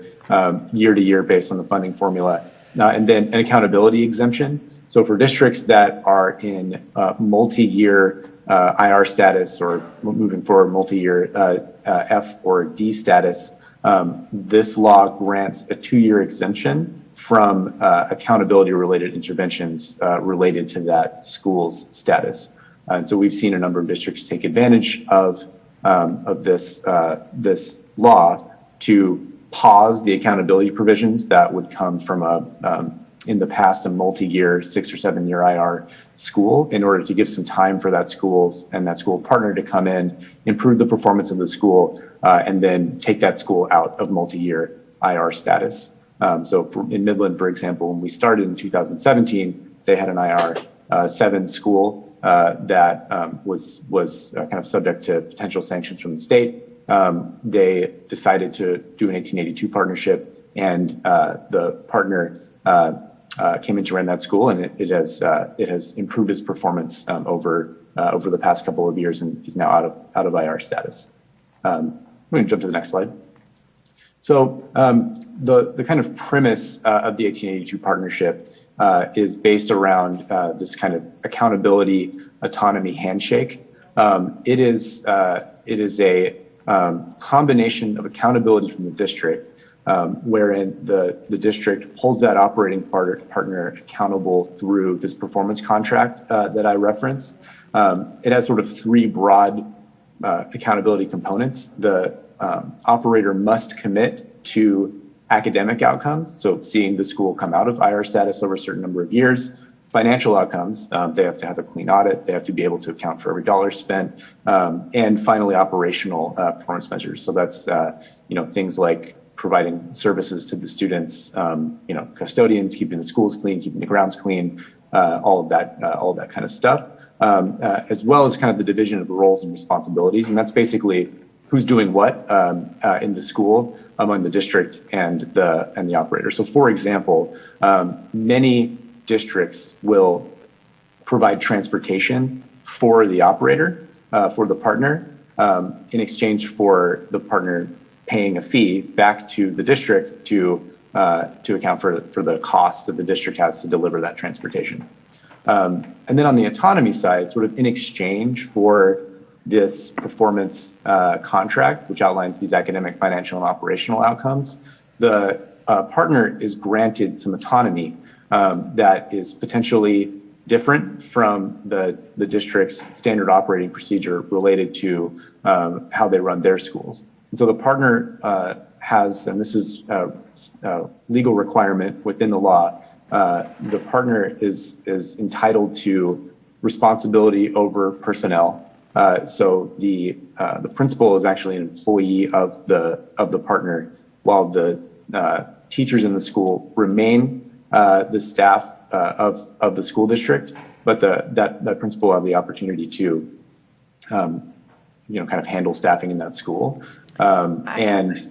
year to year based on the funding formula. And then an accountability exemption. So for districts that are in multi-year IR status or moving forward multi-year F or D status, this law grants a 2-year exemption from accountability-related interventions related to that school's status. And so we've seen a number of districts take advantage of this law to pause the accountability provisions that would come from in the past, a multi-year 6 or 7 year IR school in order to give some time for that school and that school partner to come in, improve the performance of the school, and then take that school out of multi-year IR status. In Midland, for example, when we started in 2017, they had an IR 7 school that was kind of subject to potential sanctions from the state. They decided to do an 1882 partnership, and the partner came in to run that school, and it has improved its performance over the past couple of years and is now out of IR status. I'm going to jump to the next slide. So the kind of premise of the 1882 partnership is based around this kind of accountability, autonomy handshake. It is a combination of accountability from the district, wherein the district holds that operating partner accountable through this performance contract that I referenced. It has sort of 3 broad accountability components. The operator must commit to academic outcomes, so seeing the school come out of IR status over a certain number of years. Financial outcomes, they have to have a clean audit, they have to be able to account for every dollar spent, and finally operational performance measures. So that's things like providing services to the students, custodians, keeping the schools clean, keeping the grounds clean, all of that kind of stuff, as well as kind of the division of roles and responsibilities. And that's basically who's doing what in the school among the district and the operator. So for example, many districts will provide transportation for the operator, for the partner, in exchange for the partner paying a fee back to the district to account for the cost that the district has to deliver that transportation. And then on the autonomy side, sort of in exchange for this performance contract, which outlines these academic, financial, and operational outcomes, the partner is granted some autonomy that is potentially different from the district's standard operating procedure related to how they run their schools. And so the partner has, and this is a legal requirement within the law, the partner is entitled to responsibility over personnel. So the principal is actually an employee of the partner, while the teachers in the school remain the staff of the school district, but that principal will have the opportunity to kind of handle staffing in that school. And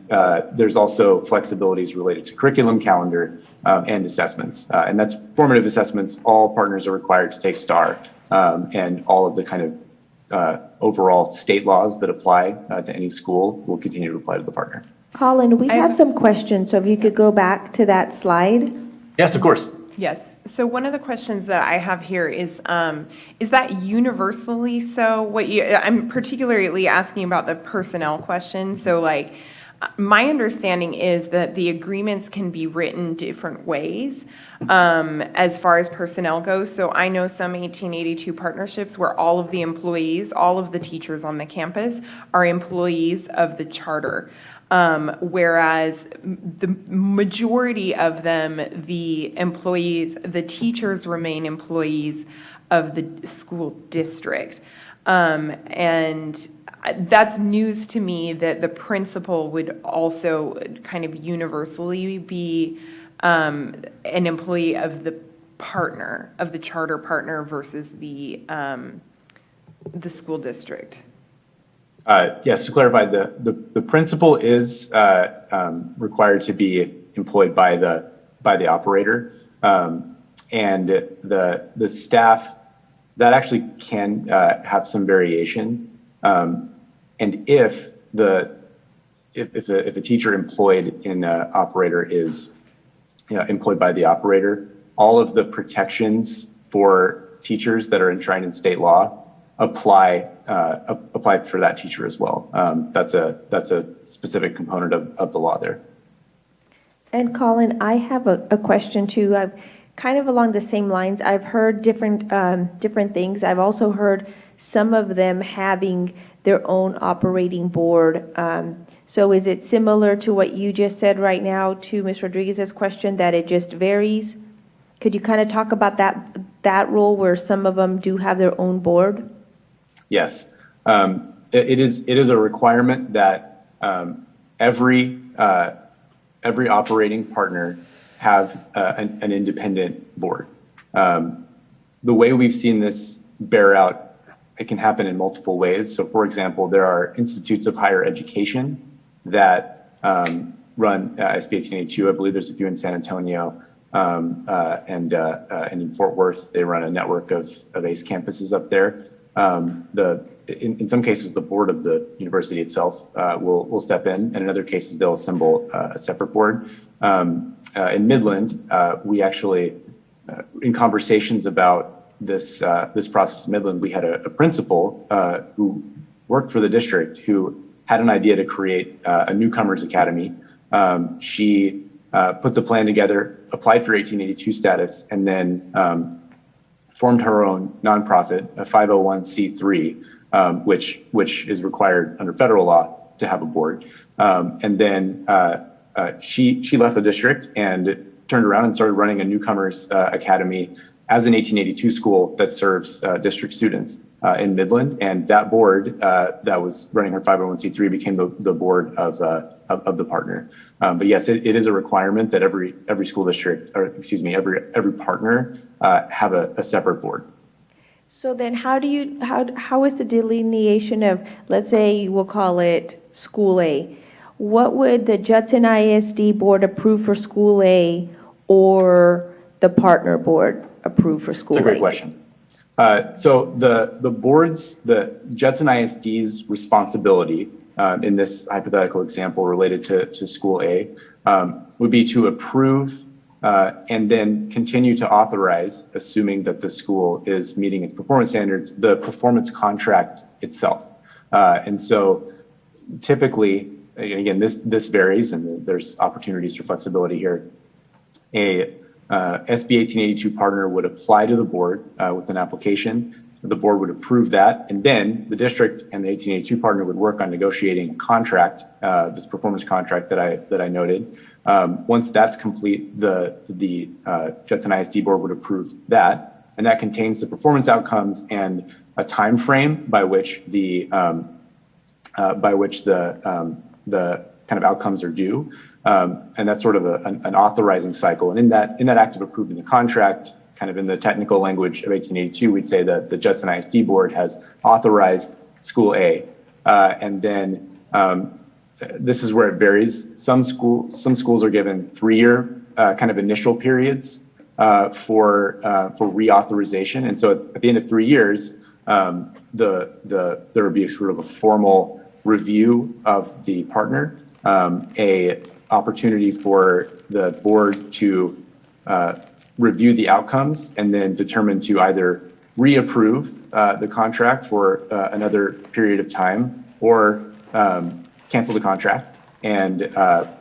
there's also flexibilities related to curriculum calendar and assessments. And that's formative assessments. All partners are required to take STAR, and all of the kind of overall state laws that apply to any school will continue to apply to the partner. Colin, we have some questions, so if you could go back to that slide. Yes, of course. Yes. So one of the questions that I have here is that universally so? I'm particularly asking about the personnel question. So like, my understanding is that the agreements can be written different ways as far as personnel goes. So I know some 1882 partnerships where all of the employees, all of the teachers on the campus are employees of the charter. Whereas the majority of them, the employees, the teachers remain employees of the school district. And that's news to me that the principal would also kind of universally be an employee of the partner, of the charter partner versus the school district. Yes, to clarify, the principal is required to be employed by the operator, and the staff that actually can have some variation. And if a teacher employed in an operator is employed by the operator, all of the protections for teachers that are enshrined in state law apply for that teacher as well. That's a specific component of the law there. And Colin, I have a question too. I've kind of along the same lines. I've heard different things. I've also heard some of them having their own operating board. So is it similar to what you just said right now to Ms. Rodriguez's question, that it just varies? Could you kind of talk about that role where some of them do have their own board? Yes, it is a requirement that every operating partner have an independent board. The way we've seen this bear out, it can happen in multiple ways. So, for example, there are institutes of higher education that run SB 1882. I believe there's a few in San Antonio, and in Fort Worth, they run a network of ACE campuses up there. In some cases, the board of the university itself will step in, and in other cases, they'll assemble a separate board. In Midland, we actually, in conversations about this process in Midland, we had a principal who worked for the district who had an idea to create a newcomers academy. She put the plan together, applied for 1882 status, and then formed her own nonprofit, a 501c3, which is required under federal law to have a board. And then she left the district and turned around and started running a newcomers academy as an 1882 school that serves district students in Midland. And that board that was running her 501c3 became the board of the partner. But yes, it is a requirement that every school district, or excuse me, every partner have a separate board. So then how is the delineation of, let's say we'll call it School A? What would the Judson ISD board approve for School A or the partner board approve for School A? That's a great question. So the boards, the Judson ISD's responsibility in this hypothetical example related to School A would be to approve and then continue to authorize, assuming that the school is meeting its performance standards, the performance contract itself. And so typically, again, this varies and there's opportunities for flexibility here. A SB 1882 partner would apply to the board with an application. The board would approve that, and then the district and the 1882 partner would work on negotiating a contract, this performance contract that I noted. Once that's complete, the Judson ISD board would approve that, and that contains the performance outcomes and a time frame by which the kind of outcomes are due, and that's sort of an authorizing cycle. And in that act of approving the contract, kind of in the technical language of 1882, we'd say that the Judson ISD board has authorized School A And then this is where it varies. Some schools are given 3-year kind of initial periods for reauthorization. And so at the end of 3 years, there would be sort of a formal review of the partner, a opportunity for the board to review the outcomes and then determine to either reapprove the contract for another period of time or cancel the contract, and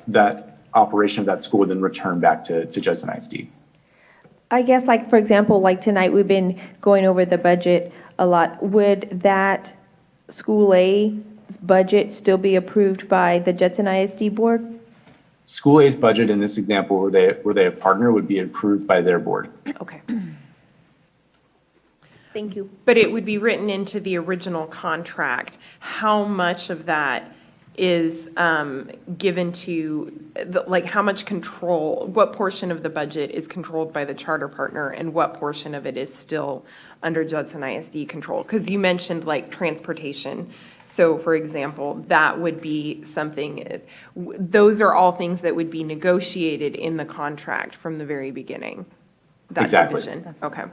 that operation of that school would then return back to Judson ISD. I guess, like, for example, like tonight, we've been going over the budget a lot. Would that School A budget still be approved by the Judson ISD board? School A's budget in this example, where they have partner, would be approved by their board. Okay. Thank you. But it would be written into the original contract. How much of that is given to, like, how much control, what portion of the budget is controlled by the charter partner and what portion of it is still under Judson ISD control? Because you mentioned, like, transportation. So, for example, that would be something, those are all things that would be negotiated in the contract from the very beginning. That Exactly. division. Okay.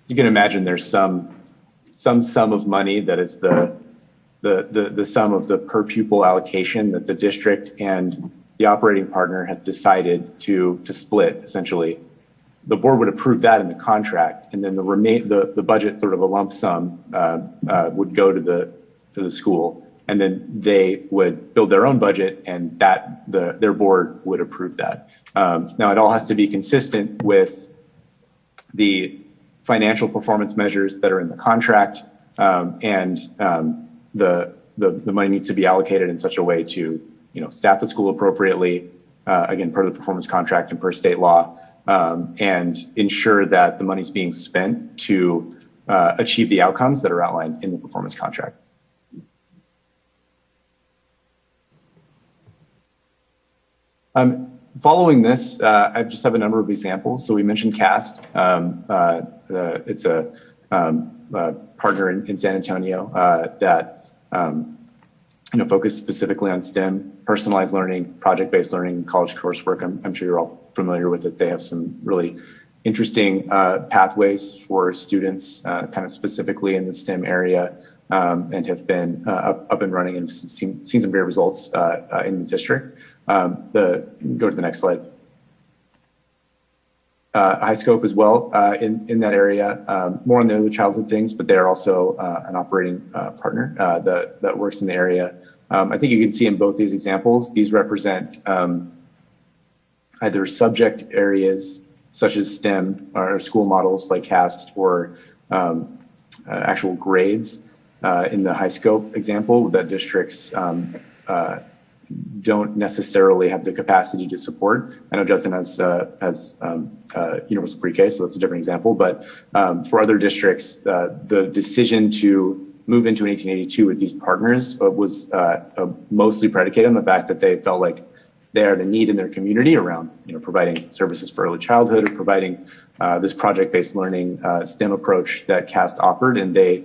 You can imagine there's some sum of money that is the sum of the per pupil allocation that the district and the operating partner have decided to split, essentially. The board would approve that in the contract, and then the budget, sort of a lump sum, would go to the school, and then they would build their own budget, and their board would approve that. Now, it all has to be consistent with the financial performance measures that are in the contract, and the money needs to be allocated in such a way to, staff the school appropriately, again, per the performance contract and per state law, and ensure that the money's being spent to achieve the outcomes that are outlined in the performance contract. Following this, I just have a number of examples. So we mentioned CAST. It's a partner in San Antonio that focus specifically on STEM, personalized learning, project-based learning, college coursework. I'm sure you're all familiar with it. They have some really interesting pathways for students, kind of specifically in the STEM area, and have been up and running and seen some great results in the district. Go to the next slide. High Scope as well in that area, more on the early childhood things, but they're also an operating partner that works in the area. I think you can see in both these examples, these represent either subject areas such as STEM or school models like CAST, or actual grades in the High Scope example that districts don't necessarily have the capacity to support. I know Judson has universal pre-K, so that's a different example. But for other districts, the decision to move into an 1882 with these partners was mostly predicated on the fact that they felt like they had a need in their community around providing services for early childhood, or providing this project-based learning STEM approach that CAST offered, and they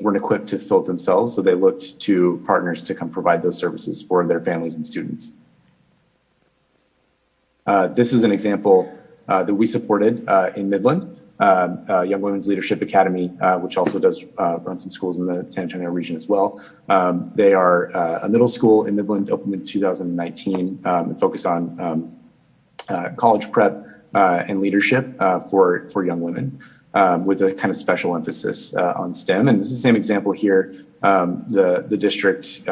weren't equipped to fill it themselves, so they looked to partners to come provide those services for their families and students. This is an example that we supported in Midland, Young Women's Leadership Academy, which also does run some schools in the San Antonio region as well. They are a middle school in Midland, opened in 2019, and focus on college prep and leadership for young women. With a kind of special emphasis on STEM. And this is the same example here. The district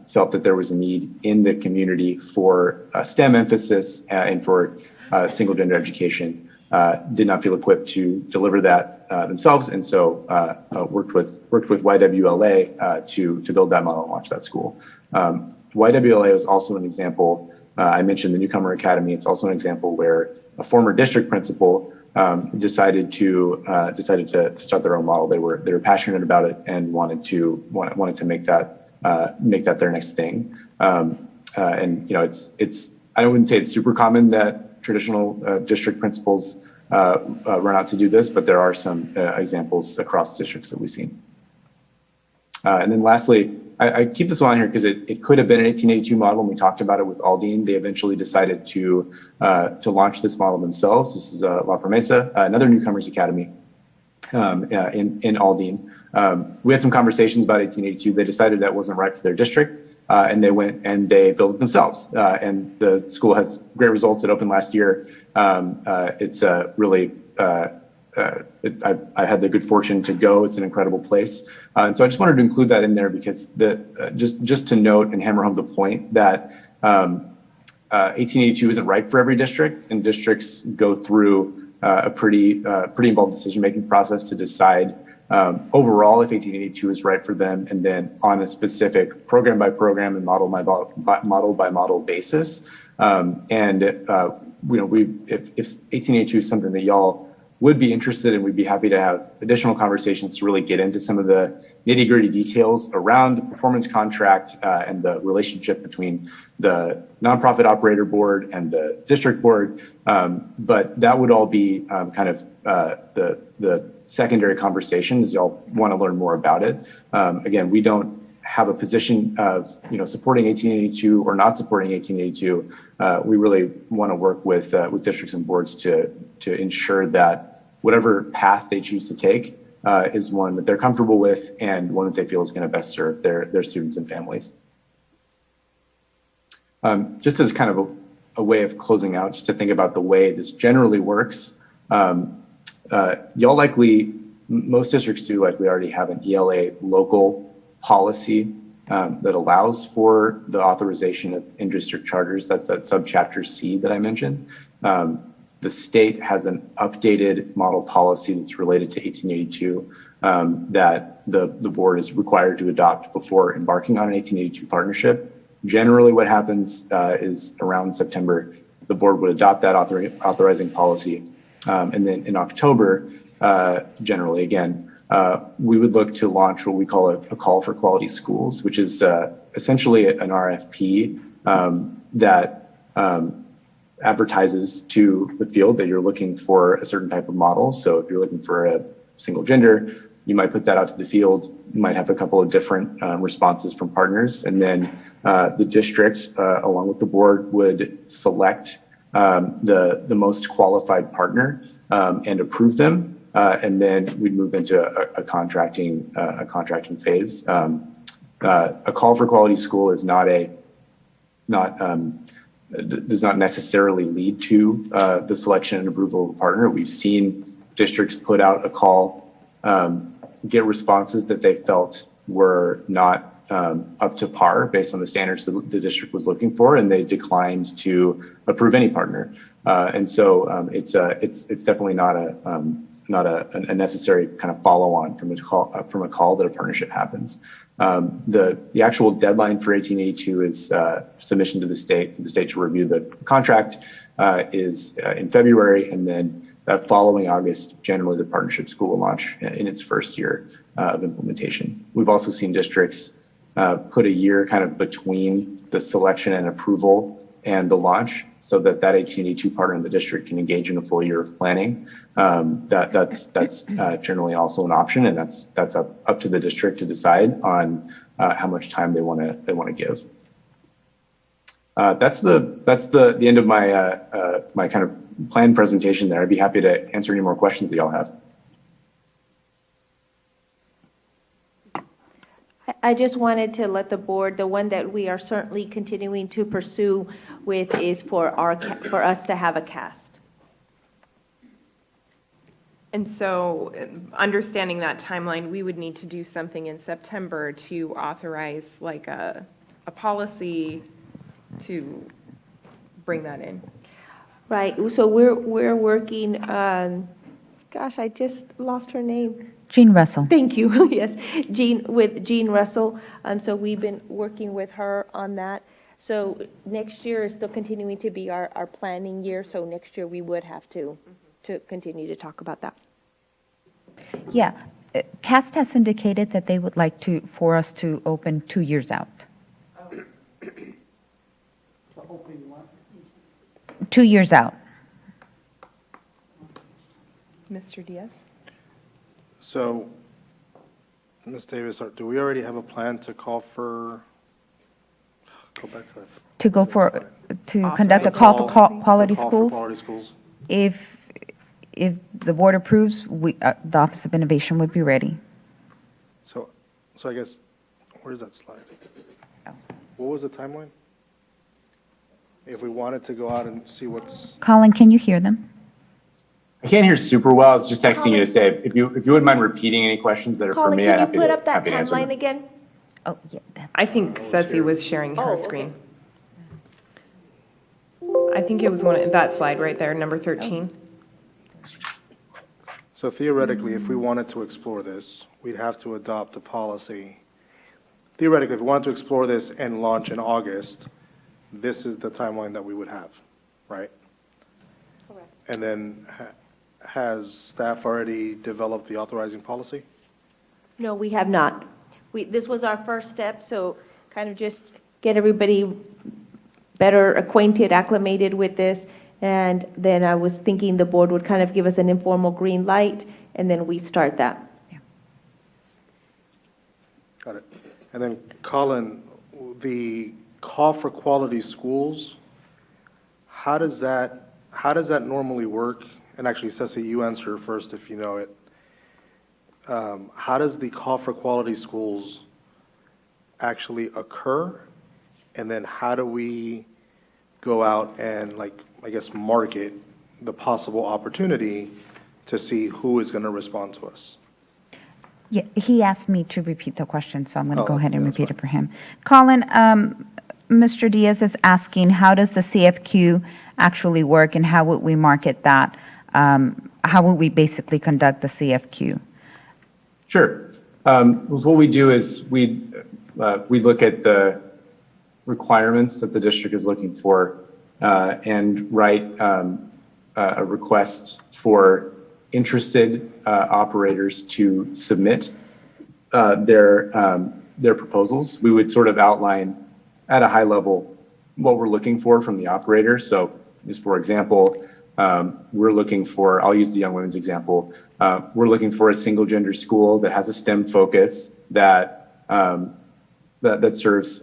felt that there was a need in the community for a STEM emphasis and for single gender education. Did not feel equipped to deliver that themselves, and so worked with YWLA to build that model and launch that school. YWLA is also an example. I mentioned the Newcomer Academy. It's also an example where a former district principal decided to start their own model. They were passionate about it and wanted to make that their next thing. And it's I wouldn't say it's super common that traditional district principals run out to do this, but there are some examples across districts that we've seen. And then lastly, I keep this one on here because it could have been an 1882 model, and we talked about it with Aldine. They eventually decided to launch this model themselves. This is La Promesa, another newcomers academy in Aldine. We had some conversations about 1882. They decided that wasn't right for their district, and they went and they built it themselves. And the school has great results. It opened last year. It's really I had the good fortune to go. It's an incredible place. And so I just wanted to include that in there because just to note and hammer home the point that 1882 isn't right for every district, and districts go through a pretty involved decision-making process to decide overall if 1882 is right for them, and then on a specific program by program and model by model basis. If 1882 is something that y'all would be interested in, we'd be happy to have additional conversations to really get into some of the nitty-gritty details around the performance contract and the relationship between the nonprofit operator board and the district board. But that would all be kind of the secondary conversation as y'all want to learn more about it. Again, we don't have a position of supporting 1882 or not supporting 1882. We really want to work with districts and boards to ensure that whatever path they choose to take is one that they're comfortable with and one that they feel is going to best serve their students and families. Just as kind of a way of closing out, just to think about the way this generally works, y'all likely, most districts do likely already have an ELA local policy that allows for the authorization of in-district charters. That's that subchapter C that I mentioned. The state has an updated model policy that's related to 1882 that the board is required to adopt before embarking on an 1882 partnership. Generally, what happens is around September, the board would adopt that authorizing policy. And then in October, generally, again, we would look to launch what we call a call for quality schools, which is essentially an RFP that advertises to the field that you're looking for a certain type of model. So if you're looking for a single gender, you might put that out to the field. You might have a couple of different responses from partners. And then the district, along with the board, would select the most qualified partner and approve them. And then we'd move into a contracting phase. A call for quality school is does not necessarily lead to the selection and approval of a partner. We've seen districts put out a call, get responses that they felt were not up to par based on the standards that the district was looking for, and they declined to approve any partner. And so it's definitely not a necessary kind of follow on from a call that a partnership happens. The actual deadline for 1882 is submission to the state for the state to review the contract is in February, and then that following August, generally the partnership school will launch in its first year of implementation. We've also seen districts put a year kind of between the selection and approval and the launch, so that 1882 partner in the district can engage in a full year of planning. That's generally also an option, and that's up to the district to decide on how much time they want to give. That's the end of my my kind of planned presentation there. I'd be happy to answer any more questions that y'all have. I just wanted to let the board, the one that we are certainly continuing to pursue with is for us to have a cast. And so, understanding that timeline, we would need to do something in September to authorize like a policy to bring that in. Right, so we're working on, gosh, I just lost her name. Jean Russell. Thank you. Yes, with Jean Russell. So we've been working with her on that. So next year is still continuing to be our planning year. So next year we would have to continue to talk about that. Yeah, CAST has indicated that they would like for us to open 2 years out. 2 years out. Mr. Diaz? So Ms. Davis, do we already have a plan to call for, go back to that. To go for, to conduct a call for quality Call for schools? quality schools? If the board approves, the Office of Innovation would be ready. So I guess, where's that slide? What was the timeline? If we wanted to go out and see what's, Colin, can you hear them? I can't hear super well. I was just texting you to say, if you wouldn't mind repeating any questions that are for Colin, me, I'd can you put up that happy to answer timeline them. again? Oh, yeah. I think Ceci was sharing her Oh, okay. screen. I think it was that slide right there, number 13. so theoretically, if we wanted to explore this, we'd have to adopt a policy. Theoretically, if we wanted to explore this and launch in August, this is the timeline that we would have, right? Correct. And then has staff already developed the authorizing policy? No, we have not. This was our first step, so kind of just get everybody better acquainted, acclimated with this. And then I was thinking the board would kind of give us an informal green light, and then we start that. Got it. And then Colin, the call for quality schools, how does that normally work? And actually, Ceci, you answer first if you know it. How does the call for quality schools actually occur? And then how do we go out and, like, I guess, market the possible opportunity to see who is going to respond to us? Yeah, he asked me to repeat the question, so I'm going to Oh, go ahead and yeah, that's repeat it for him. Colin, Mr. Diaz is asking, how does the CFQ actually work, and how would we market that? How would we basically conduct the CFQ? Sure. What we do is we look at the requirements that the district is looking for and write a request for interested operators to submit their proposals. We would sort of outline at a high level what we're looking for from the operator. So just for example, we're looking for, I'll use the Young Women's example, we're looking for a single gender school that has a STEM focus that serves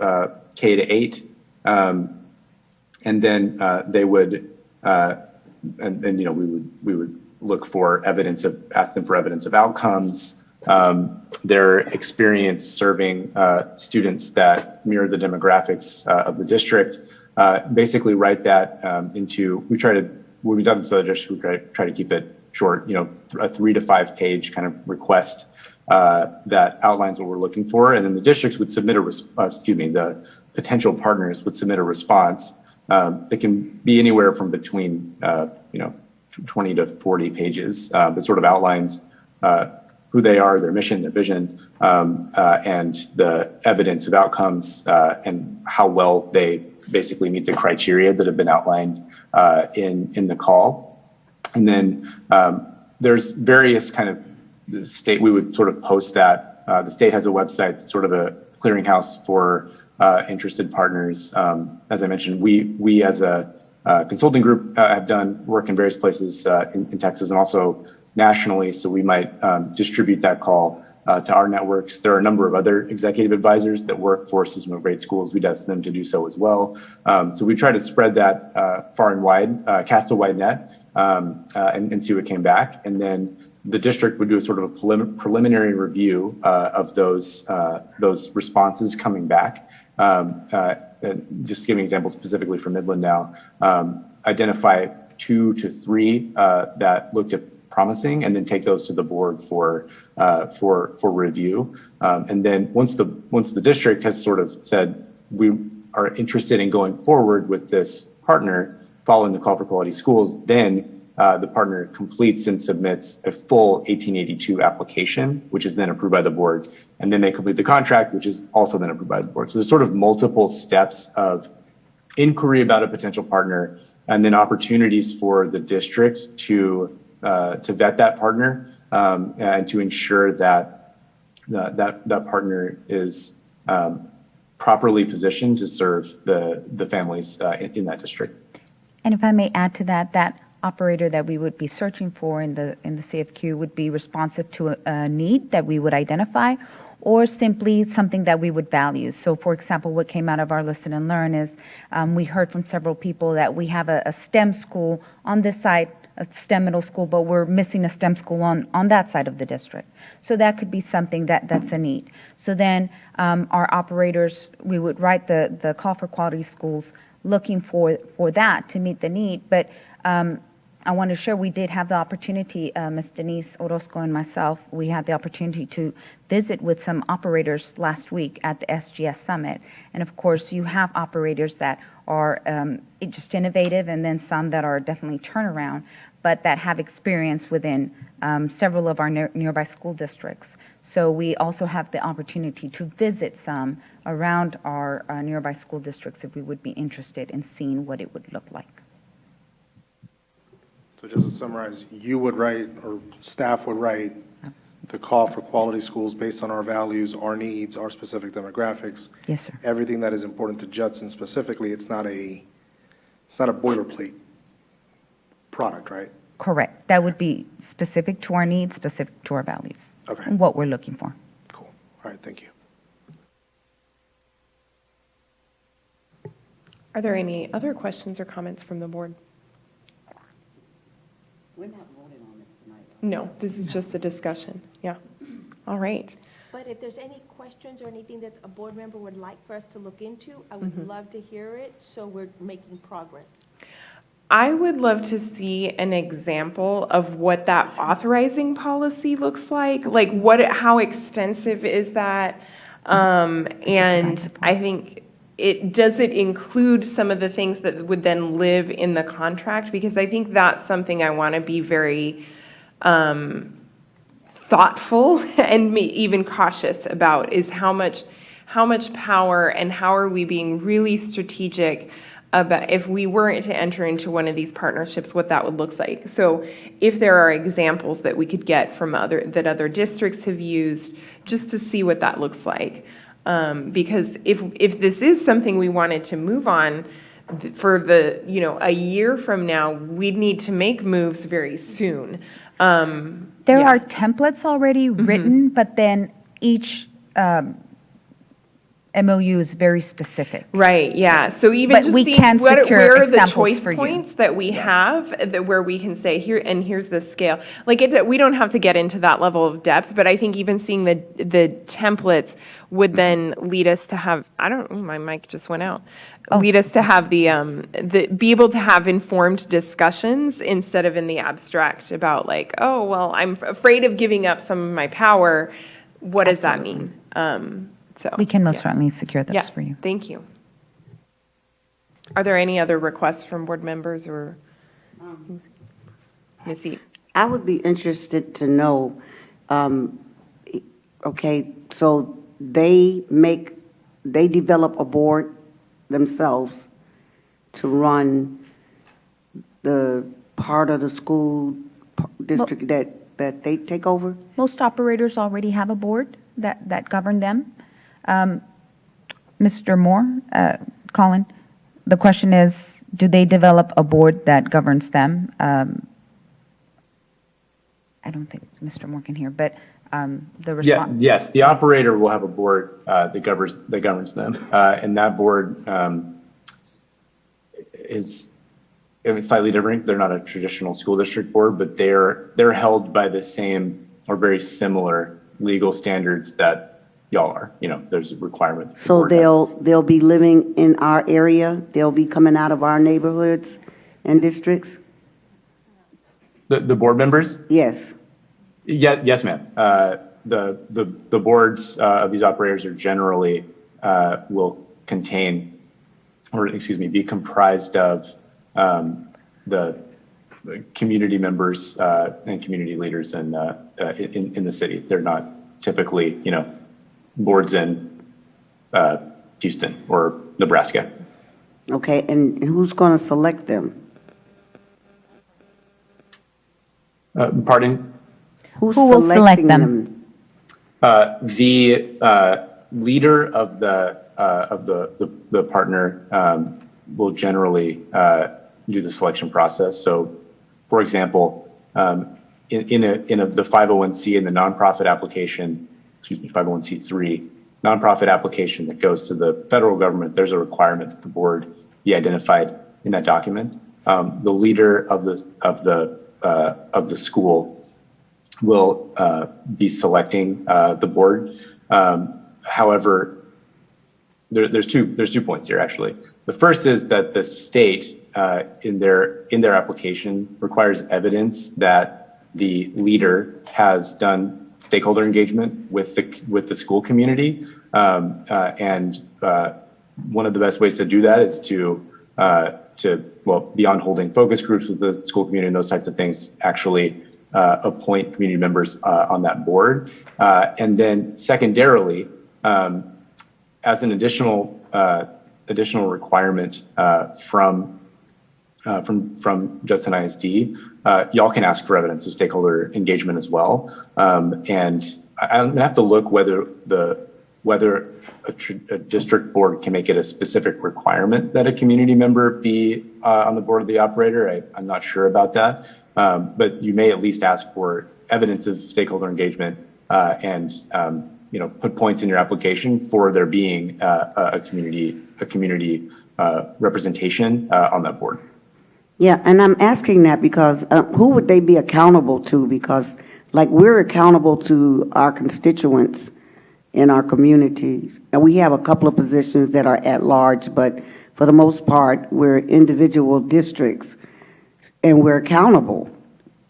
K to 8. And then they would, and you know, we would look for ask them for evidence of outcomes, their experience serving students that mirror the demographics of the district. Basically write that into, when we've done this other district, we try to keep it short, you know, a 3 to 5 page kind of request that outlines what we're looking for. And then the districts would submit the potential partners would submit a response. It can be anywhere from between, 20 to 40 pages that sort of outlines who they are, their mission, their vision, and the evidence of outcomes and how well they basically meet the criteria that have been outlined in the call. And then there's various kind of we would sort of post that. The state has a website, sort of a clearinghouse for interested partners. As I mentioned, we as a consulting group have done work in various places in Texas and also nationally, so we might distribute that call to our networks. There are a number of other executive advisors that work for system of grade schools. We'd ask them to do so as well. So we try to spread that far and wide, cast a wide net, and see what came back. And then the district would do a sort of a preliminary review of those responses coming back. Just giving examples specifically for Midland now, identify 2 to 3 that looked promising, and then take those to the board for review. And then once the district has sort of said we are interested in going forward with this partner, following the call for quality schools, then the partner completes and submits a full 1882 application, which is then approved by the board. And then they complete the contract, which is also then approved by the board. So there's sort of multiple steps of inquiry about a potential partner, and then opportunities for the district to vet that partner and to ensure that that partner is properly positioned to serve the families in that district. And if I may add to that, that operator that we would be searching for in the CFQ would be responsive to a need that we would identify, or simply something that we would value. So for example, what came out of our Listen and Learn is we heard from several people that we have a STEM school on this side, a STEM middle school, but we're missing a STEM school on that side of the district. So that could be something that's a need. So then our operators, we would write the call for quality schools looking for that to meet the need. But I want to share we did have the opportunity, Ms. Denise Orozco and myself, we had the opportunity to visit with some operators last week at the SGS Summit. And of course, you have operators that are just innovative and then some that are definitely turnaround, but that have experience within several of our nearby school districts. So we also have the opportunity to visit some around our nearby school districts if we would be interested in seeing what it would look like. So just to summarize, you would write, or staff would write, the call for quality schools based on our values, our needs, our specific demographics. Yes, sir. Everything that is important to Judson specifically. It's not a boilerplate product, right? Correct. That would be specific to our needs, specific to our values, Okay. and what we're looking for. All right, thank you. Are there any other questions or comments from the board? We're not voting on this tonight. No, this is just a discussion. Yeah. All right. But if there's any questions or anything that a board member would like for us to look into, I would love to hear it, so we're making progress. I would love to see an example of what that authorizing policy looks like. Like how extensive is that? And I think does it include some of the things that would then live in the contract? Because I think that's something I want to be very thoughtful and even cautious about, is how much power and how are we being really strategic about if we weren't to enter into one of these partnerships, what that would look like. So if there are examples that we could get from other districts have used, just to see what that looks like. Because if this is something we wanted to move on for a year from now, we'd need to make moves very soon. There are templates already written, but then each MOU is very specific. Right, yeah. So even But just we seeing can where secure are the examples choice for you. points that we have, where we can say, here's the scale. We don't have to get into that level of depth, but I think even seeing the templates would then lead us to have, my mic just went out. Lead us to have be able to have informed discussions instead of in the abstract about I'm afraid of giving up some of my power. What does that mean? So We can most certainly secure those yeah, for you. thank you. Are there any other requests from board members or Ms. Eat? I would be interested to know, okay, so they develop a board themselves to run the part of the school district that they take over? Most operators already have a board that govern them. Mr. Moore, Colin, the question is, do they develop a board that governs them? I don't think Mr. Moore can hear, but the response. Yes, the operator will have a board that governs them, and that board is slightly different. They're not a traditional school district board, but they're held by the same or very similar legal standards that y'all are. There's a requirement. So they'll be living in our area? They'll be coming out of our neighborhoods and districts? The board members? Yes. Yes, ma'am. The boards of these operators are generally will contain, or be comprised of the community members and community leaders in the city. They're not typically, boards in Houston or Nebraska. Okay, and who's going to select them? Pardon? Who will select them? The leader of the partner will generally do the selection process. So, for example, in the 501c in the nonprofit application, 501c3 nonprofit application that goes to the federal government, there's a requirement that the board be identified in that document. The leader of the school will be selecting the board. However, there's two points here actually. The first is that the state in their application requires evidence that the leader has done stakeholder engagement with the school community, and one of the best ways to do that is to beyond holding focus groups with the school community and those types of things, actually appoint community members on that board, and then secondarily, as an additional requirement from Judson ISD, y'all can ask for evidence of stakeholder engagement as well. And I'm gonna have to look whether a district board can make it a specific requirement that a community member be on the board of the operator. I'm not sure about that, but you may at least ask for evidence of stakeholder engagement and put points in your application for there being a community representation on that board. Yeah, and I'm asking that because who would they be accountable to? Because like we're accountable to our constituents in our communities, and we have a couple of positions that are at large, but for the most part, we're individual districts, and we're accountable.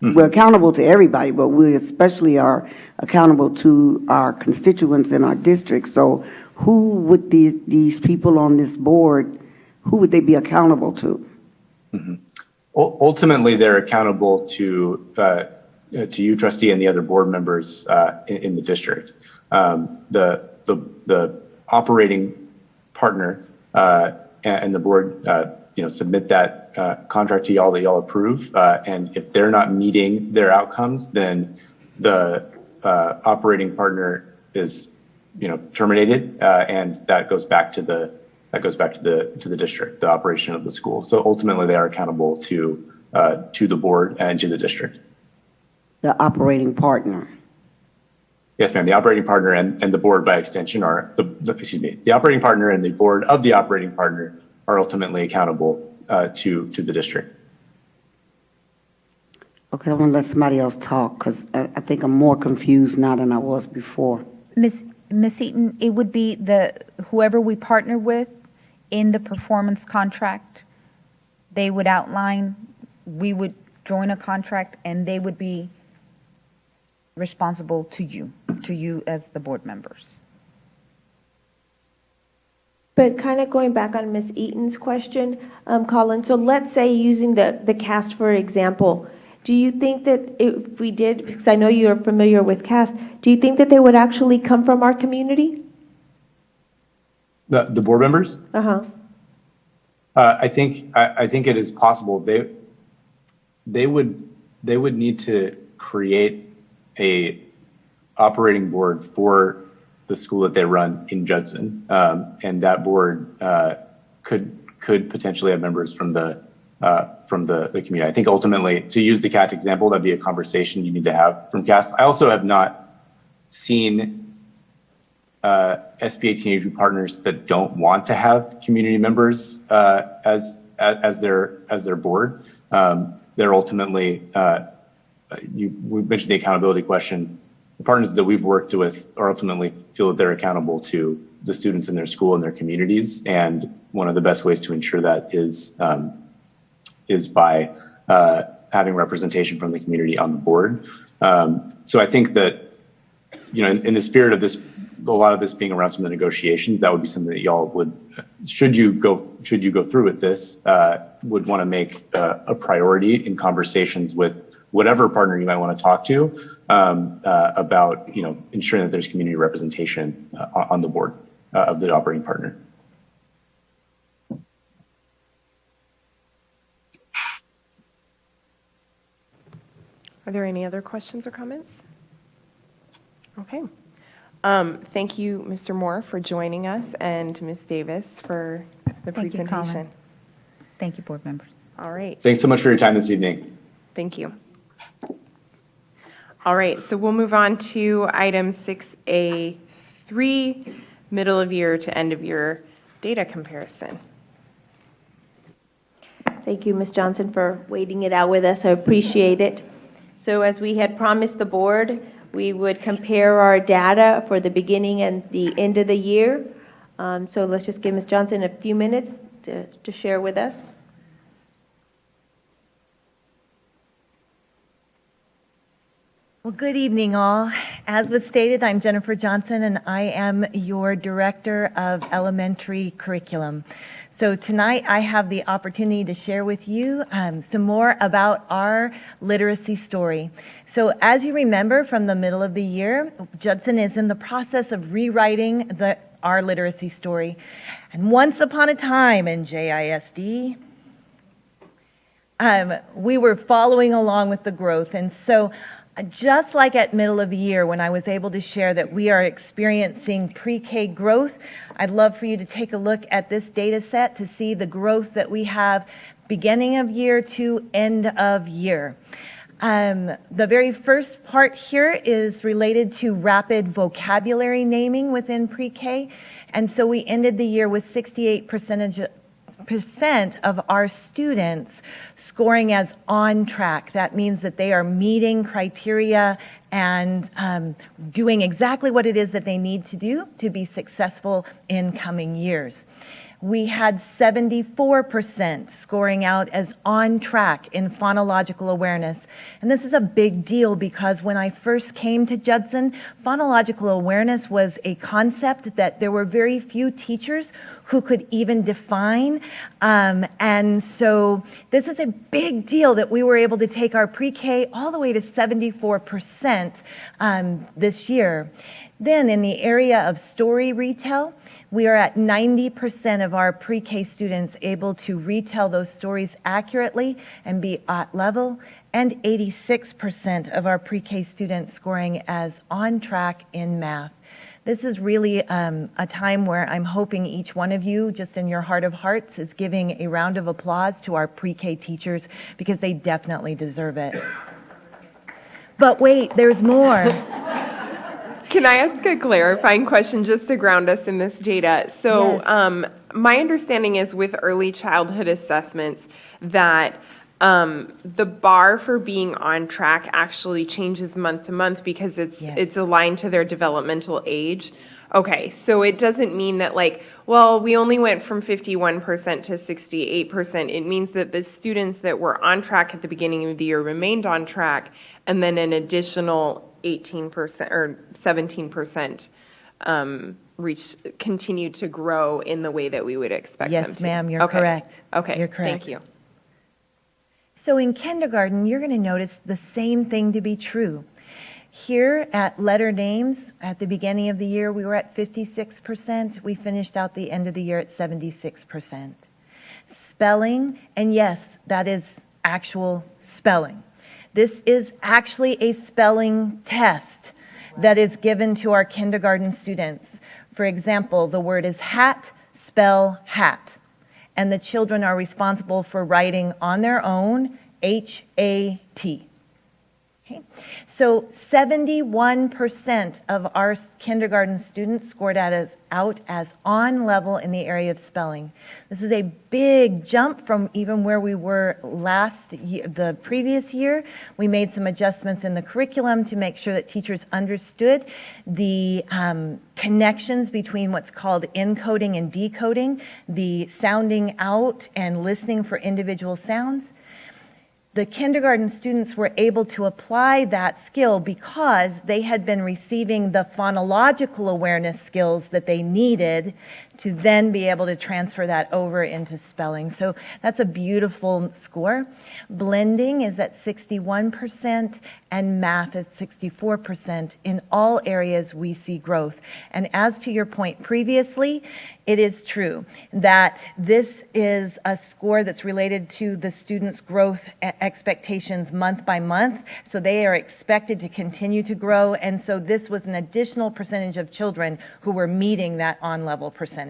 We're accountable to everybody, but we especially are accountable to our constituents in our districts. So who would these people on this board, who would they be accountable to? Mm-hmm. Ultimately, they're accountable to you, trustee, and the other board members in the district. The operating partner and the board, submit that contract to y'all that y'all approve, and if they're not meeting their outcomes, then the operating partner is, terminated, and that goes back to the district, the operation of the school. So ultimately, they are accountable to the board and to the district. The operating partner. Yes, ma'am. The operating partner and the board by extension are the operating partner and the board of the operating partner are ultimately accountable to the district. Okay, I want to let somebody else talk because I think I'm more confused now than I was before. Ms. Eaton, it would be whoever we partner with in the performance contract. They would outline, we would join a contract, and they would be responsible to you as the board members. But kind of going back on Ms. Eaton's question, Colin, so let's say using the CAST for example, do you think that if we did, because I know you're familiar with CAST, do you think that they would actually come from our community? The board members? Uh-huh. I think it is possible. They would need to create a operating board for the school that they run in Judson, and that board could potentially have members from the community. I think ultimately, to use the CAT example, that'd be a conversation you need to have from CAST. I also have not seen SBA teenage partners that don't want to have community members as their board. They're ultimately, we mentioned the accountability question. The partners that we've worked with are ultimately feel that they're accountable to the students in their school and their communities. And one of the best ways to ensure that is by having representation from the community on the board. So I think that, in the spirit of this, a lot of this being around some of the negotiations, that would be something that y'all would, should you go through with this, would want to make a priority in conversations with whatever partner you might want to talk to about, ensuring that there's community representation on the board of the operating partner. Are there any other questions or comments? Okay. Thank you, Mr. Moore, for joining us, and Ms. Davis for the presentation. Colin. Thank you, board members. All right. Thanks so much for your time this evening. Thank you. All right, so we'll move on to item 6A3, middle of year to end of year data comparison. Thank you, Ms. Johnson, for waiting it out with us. I appreciate it. So as we had promised the board, we would compare our data for the beginning and the end of the year. So let's just give Ms. Johnson a few minutes to share with us. Well, good evening, all. As was stated, I'm Jennifer Johnson, and I am your Director of Elementary Curriculum. So tonight I have the opportunity to share with you some more about our literacy story. So as you remember from the middle of the year, Judson is in the process of rewriting our literacy story. And once upon a time in JISD, we were following along with the growth. And so just like at middle of the year when I was able to share that we are experiencing pre-K growth, I'd love for you to take a look at this data set to see the growth that we have beginning of year to end of year. The very first part here is related to rapid vocabulary naming within pre-K, and so we ended the year with 68% of our students scoring as on track. That means that they are meeting criteria and doing exactly what it is that they need to do to be successful in coming years. We had 74% scoring out as on track in phonological awareness. And this is a big deal because when I first came to Judson, phonological awareness was a concept that there were very few teachers who could even define. And so this is a big deal that we were able to take our pre-K all the way to 74% this year. Then in the area of story retell, we are at 90% of our pre-K students able to retell those stories accurately and be at level, and 86% of our pre-K students scoring as on track in math. This is really a time where I'm hoping each one of you, just in your heart of hearts, is giving a round of applause to our pre-K teachers because they definitely deserve it. But wait, there's more. Can I ask a clarifying question just to ground us in this data? So Yes. My understanding is with early childhood assessments that the bar for being on track actually changes month to month because it's aligned to their developmental age. Okay, so it doesn't mean that we only went from 51% to 68%. It means that the students that were on track at the beginning of the year remained on track, and then an additional 18% or 17% continued to grow in the way that we would expect them to. Yes, ma'am, you're correct. Okay, You're correct. thank you. So in kindergarten, you're going to notice the same thing to be true. Here at letter names, at the beginning of the year, we were at 56%. We finished out the end of the year at 76%. Spelling, and yes, that is actual spelling. This is actually a spelling test that is given to our kindergarten students. For example, the word is hat, spell hat. And the children are responsible for writing on their own, H-A-T. Okay. So 71% of our kindergarten students scored out as on level in the area of spelling. This is a big jump from even where we were the previous year. We made some adjustments in the curriculum to make sure that teachers understood the connections between what's called encoding and decoding, the sounding out and listening for individual sounds. The kindergarten students were able to apply that skill because they had been receiving the phonological awareness skills that they needed to then be able to transfer that over into spelling. So that's a beautiful score. Blending is at 61% and math is 64%. In all areas we see growth. And as to your point previously, it is true that this is a score that's related to the students' growth expectations month by month. So they are expected to continue to grow. And so this was an additional percentage of children who were meeting that on-level percentage.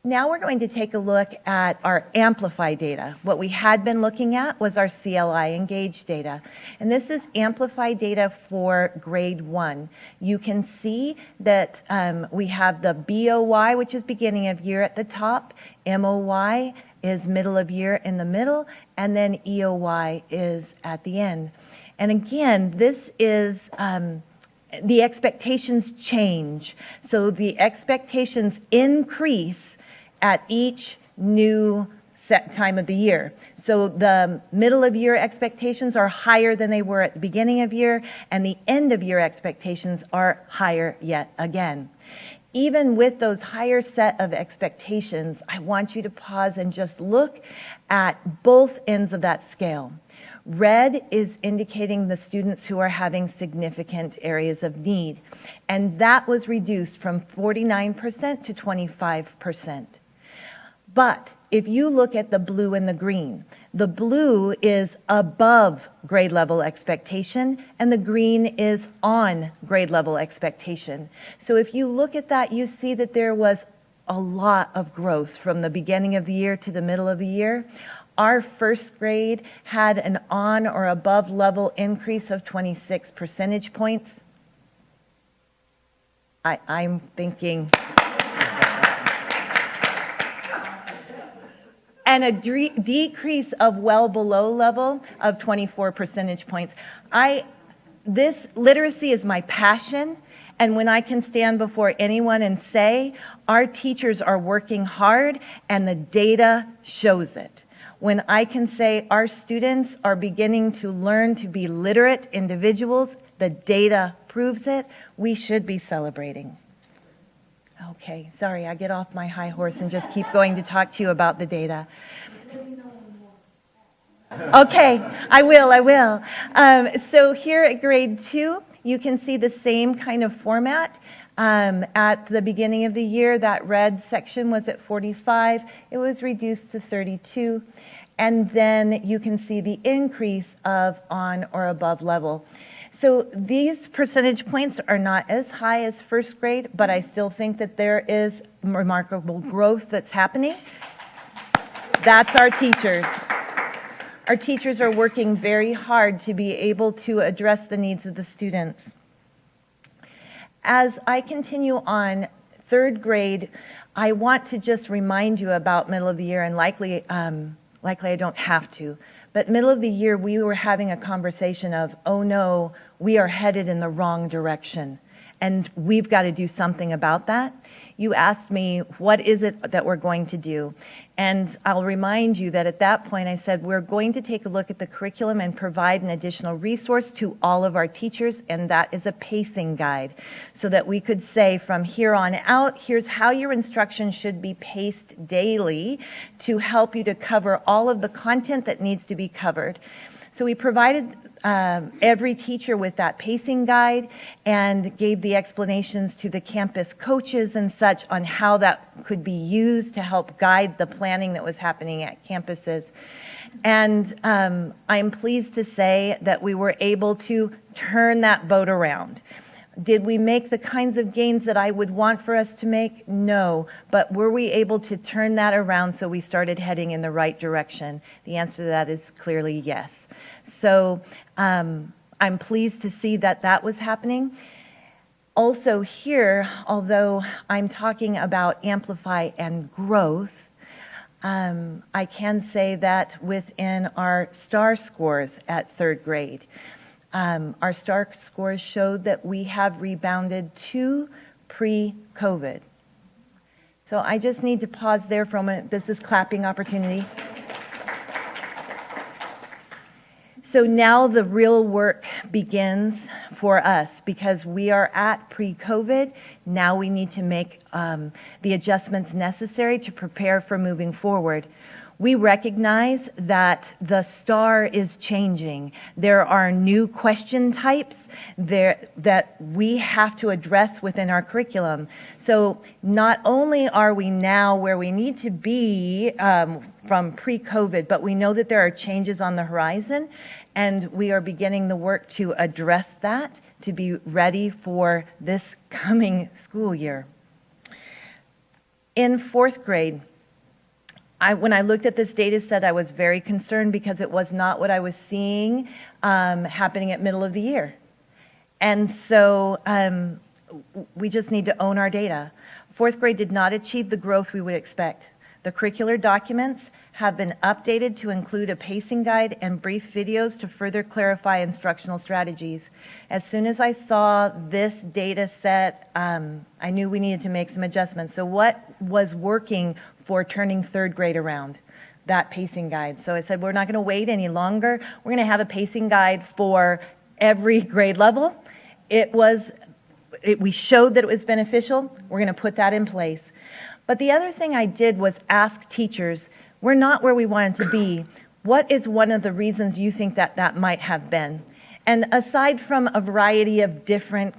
Now we're going to take a look at our Amplify data. What we had been looking at was our CLI Engage data. And this is Amplify data for grade 1. You can see that we have the BOY, which is beginning of year at the top, MOY is middle of year in the middle, and then EOY is at the end. And again, this is the expectations change. So the expectations increase at each new set time of the year. So the middle of year expectations are higher than they were at the beginning of year, and the end of year expectations are higher yet again. Even with those higher set of expectations, I want you to pause and just look at both ends of that scale. Red is indicating the students who are having significant areas of need, and that was reduced from 49% to 25%. But if you look at the blue and the green, the blue is above grade level expectation and the green is on grade level expectation. So if you look at that, you see that there was a lot of growth from the beginning of the year to the middle of the year. Our first grade had an on or above level increase of 26 percentage points. I'm thinking... and a decrease of well below level of 24 percentage points. This literacy is my passion, and when I can stand before anyone and say, our teachers are working hard and the data shows it. When I can say our students are beginning to learn to be literate individuals, the data proves it, we should be celebrating. Okay, sorry, I get off my high horse and just keep going to talk to you about the data. Okay, I will. So here at grade 2, you can see the same kind of format. At the beginning of the year, that red section was at 45. It was reduced to 32. And then you can see the increase of on or above level. So these percentage points are not as high as first grade, but I still think that there is remarkable growth that's happening. That's our teachers. Our teachers are working very hard to be able to address the needs of the students. As I continue on, third grade, I want to just remind you about middle of the year, and likely I don't have to. But middle of the year, we were having a conversation of, oh no, we are headed in the wrong direction, and we've got to do something about that. You asked me, what is it that we're going to do? And I'll remind you that at that point I said, we're going to take a look at the curriculum and provide an additional resource to all of our teachers, and that is a pacing guide, so that we could say from here on out, here's how your instruction should be paced daily to help you to cover all of the content that needs to be covered. So we provided every teacher with that pacing guide and gave the explanations to the campus coaches and such on how that could be used to help guide the planning that was happening at campuses. And I'm pleased to say that we were able to turn that boat around. Did we make the kinds of gains that I would want for us to make? No. But were we able to turn that around so we started heading in the right direction? The answer to that is clearly yes. So I'm pleased to see that that was happening. Also here, although I'm talking about amplify and growth, I can say that within our STAR scores at third grade, our STAR scores showed that we have rebounded to pre-COVID. So I just need to pause there for a moment. This is clapping opportunity. So now the real work begins for us because we are at pre-COVID. Now we need to make the adjustments necessary to prepare for moving forward. We recognize that the STAR is changing. There are new question types that we have to address within our curriculum. So not only are we now where we need to be from pre-COVID, but we know that there are changes on the horizon, and we are beginning the work to address that to be ready for this coming school year. In fourth grade, when I looked at this data set, I was very concerned because it was not what I was seeing happening at middle of the year. And so we just need to own our data. Fourth grade did not achieve the growth we would expect. The curricular documents have been updated to include a pacing guide and brief videos to further clarify instructional strategies. As soon as I saw this data set, I knew we needed to make some adjustments. So what was working for turning third grade around? That pacing guide. So I said, we're not going to wait any longer. We're going to have a pacing guide for every grade level. We showed that it was beneficial. We're going to put that in place. But the other thing I did was ask teachers, we're not where we wanted to be. What is one of the reasons you think that might have been? And aside from a variety of different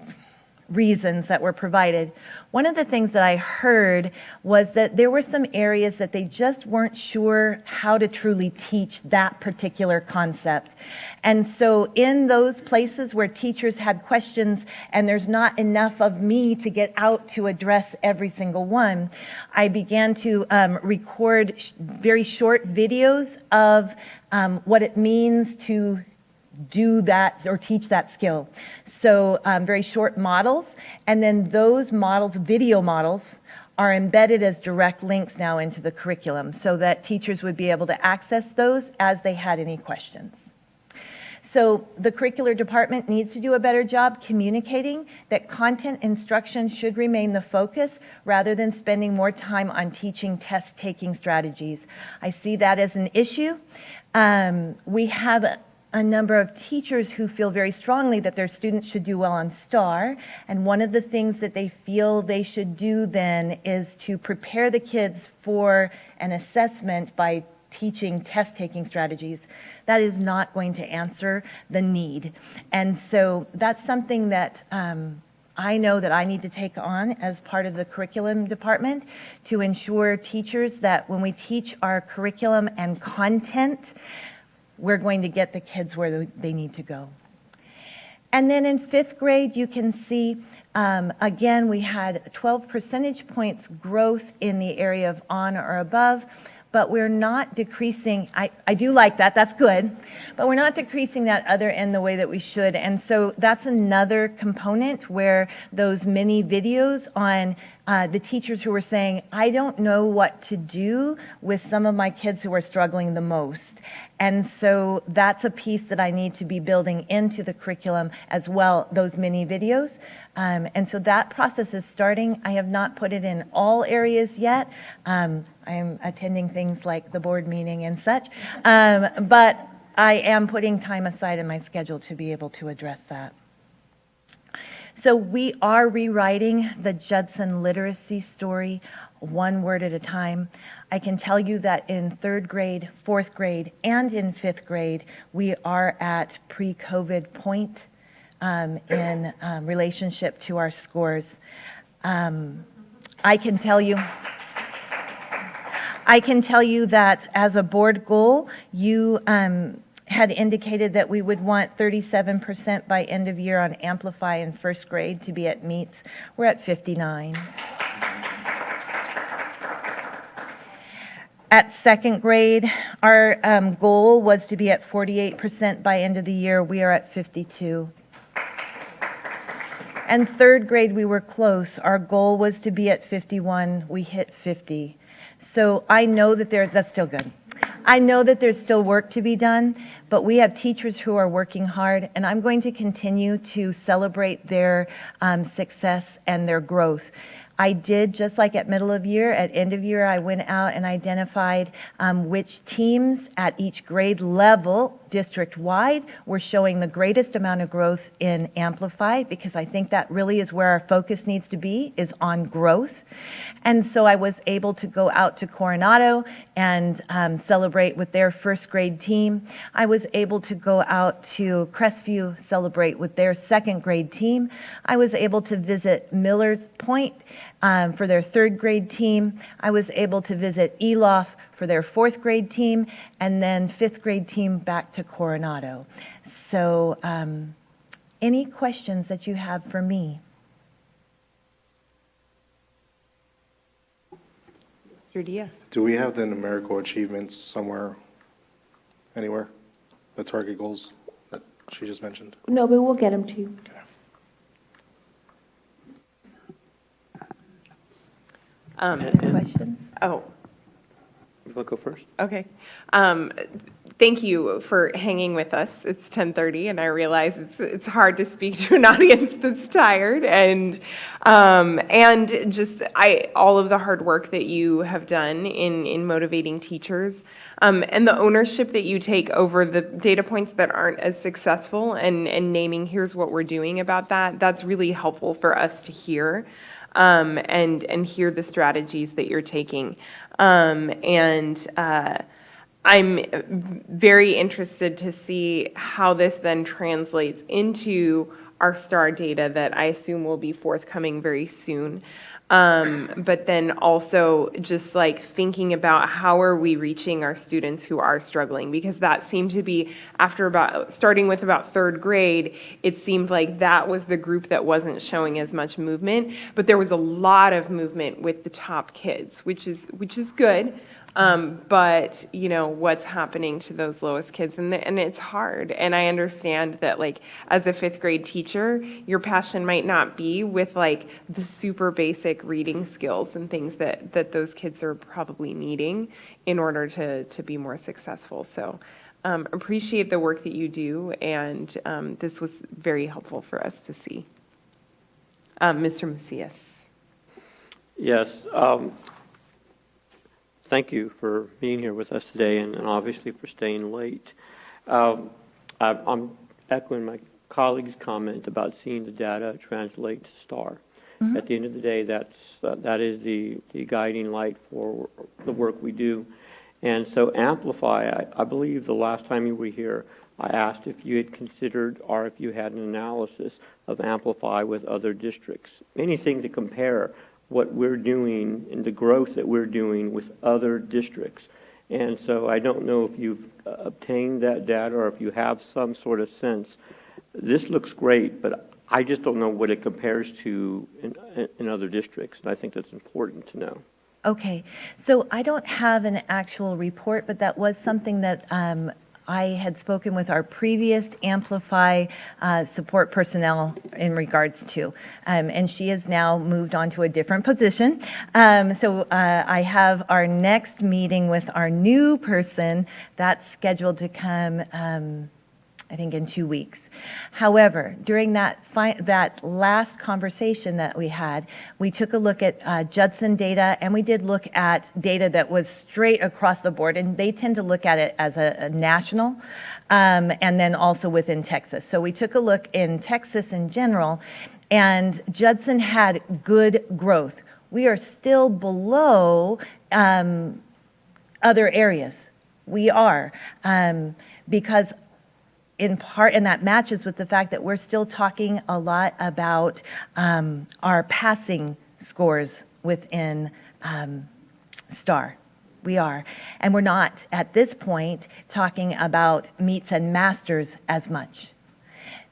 reasons that were provided, one of the things that I heard was that there were some areas that they just weren't sure how to truly teach that particular concept. And so in those places where teachers had questions and there's not enough of me to get out to address every single one, I began to record very short videos of what it means to do that or teach that skill. So very short models, and then those models, video models, are embedded as direct links now into the curriculum so that teachers would be able to access those as they had any questions. So the curricular department needs to do a better job communicating that content instruction should remain the focus rather than spending more time on teaching test-taking strategies. I see that as an issue. We have a number of teachers who feel very strongly that their students should do well on STAR, and one of the things that they feel they should do then is to prepare the kids for an assessment by teaching test-taking strategies. That is not going to answer the need. And so that's something that I know that I need to take on as part of the curriculum department to ensure teachers that when we teach our curriculum and content, we're going to get the kids where they need to go. And then in fifth grade, you can see, again, we had 12 percentage points growth in the area of on or above, but we're not decreasing. I do like that, that's good, but we're not decreasing that other end the way that we should. And so that's another component where those mini videos on the teachers who were saying, I don't know what to do with some of my kids who are struggling the most. And so that's a piece that I need to be building into the curriculum as well, those mini videos. And so that process is starting. I have not put it in all areas yet. I'm attending things like the board meeting and such. But I am putting time aside in my schedule to be able to address that. So we are rewriting the Judson literacy story one word at a time. I can tell you that in third grade, fourth grade, and in fifth grade, we are at pre-COVID point in relationship to our scores. I can tell you that as a board goal, you had indicated that we would want 37% by end of year on Amplify in first grade to be at meets. We're at 59. At second grade, our goal was to be at 48% by end of the year. We are at 52. And third grade, we were close. Our goal was to be at 51. We hit 50. So I know that that's still good. I know that there's still work to be done, but we have teachers who are working hard, and I'm going to continue to celebrate their success and their growth. I did, just like at middle of year, at end of year, I went out and identified which teams at each grade level, district-wide, were showing the greatest amount of growth in Amplify, because I think that really is where our focus needs to be, is on growth. And so I was able to go out to Coronado and celebrate with their first grade team. I was able to go out to Crestview, celebrate with their second grade team. I was able to visit Millers Point for their third grade team. I was able to visit Elof for their fourth grade team, and then fifth grade team back to Coronado. So any questions that you have for me? Mr. Diaz? Do we have the numerical achievements somewhere, anywhere? The target goals that she just mentioned? No, but we'll get them to you. Questions? Oh, You want to go first? okay. Thank you for hanging with us. It's 10:30, and I realize it's hard to speak to an audience that's tired, and just all of the hard work that you have done in motivating teachers, and the ownership that you take over the data points that aren't as successful, and naming here's what we're doing about that. That's really helpful for us to hear. And hear the strategies that you're taking. I'm very interested to see how this then translates into our STAR data that I assume will be forthcoming very soon. But then also just like thinking about how are we reaching our students who are struggling, because that seemed to be starting with about third grade, it seemed like that was the group that wasn't showing as much movement, but there was a lot of movement with the top kids, which is good. But what's happening to those lowest kids, and it's hard. And I understand that, like, as a fifth grade teacher, your passion might not be with like the super basic reading skills and things that those kids are probably needing in order to be more successful. So appreciate the work that you do, and this was very helpful for us to see. Mr. Macias. Yes. Thank you for being here with us today, and obviously for staying late. I'm echoing my colleague's comment about seeing the data translate to STAR. Mm-hmm. At the end of the day, that is the guiding light for the work we do. And so Amplify, I believe the last time you were here, I asked if you had considered or if you had an analysis of Amplify with other districts, anything to compare what we're doing and the growth that we're doing with other districts. And so I don't know if you've obtained that data or if you have some sort of sense. This looks great, but I just don't know what it compares to in other districts, and I think that's important to know. Okay, so I don't have an actual report, but that was something that I had spoken with our previous Amplify support personnel in regards to, and she has now moved on to a different position. So I have our next meeting with our new person that's scheduled to come, I think, in 2 weeks. However, during that last conversation that we had, we took a look at Judson data, and we did look at data that was straight across the board, and they tend to look at it as a national, and then also within Texas. So we took a look in Texas in general, and Judson had good growth. We are still below other areas. We are, because in part, and that matches with the fact that we're still talking a lot about our passing scores within STAR. We are. And we're not, at this point, talking about meets and masters as much.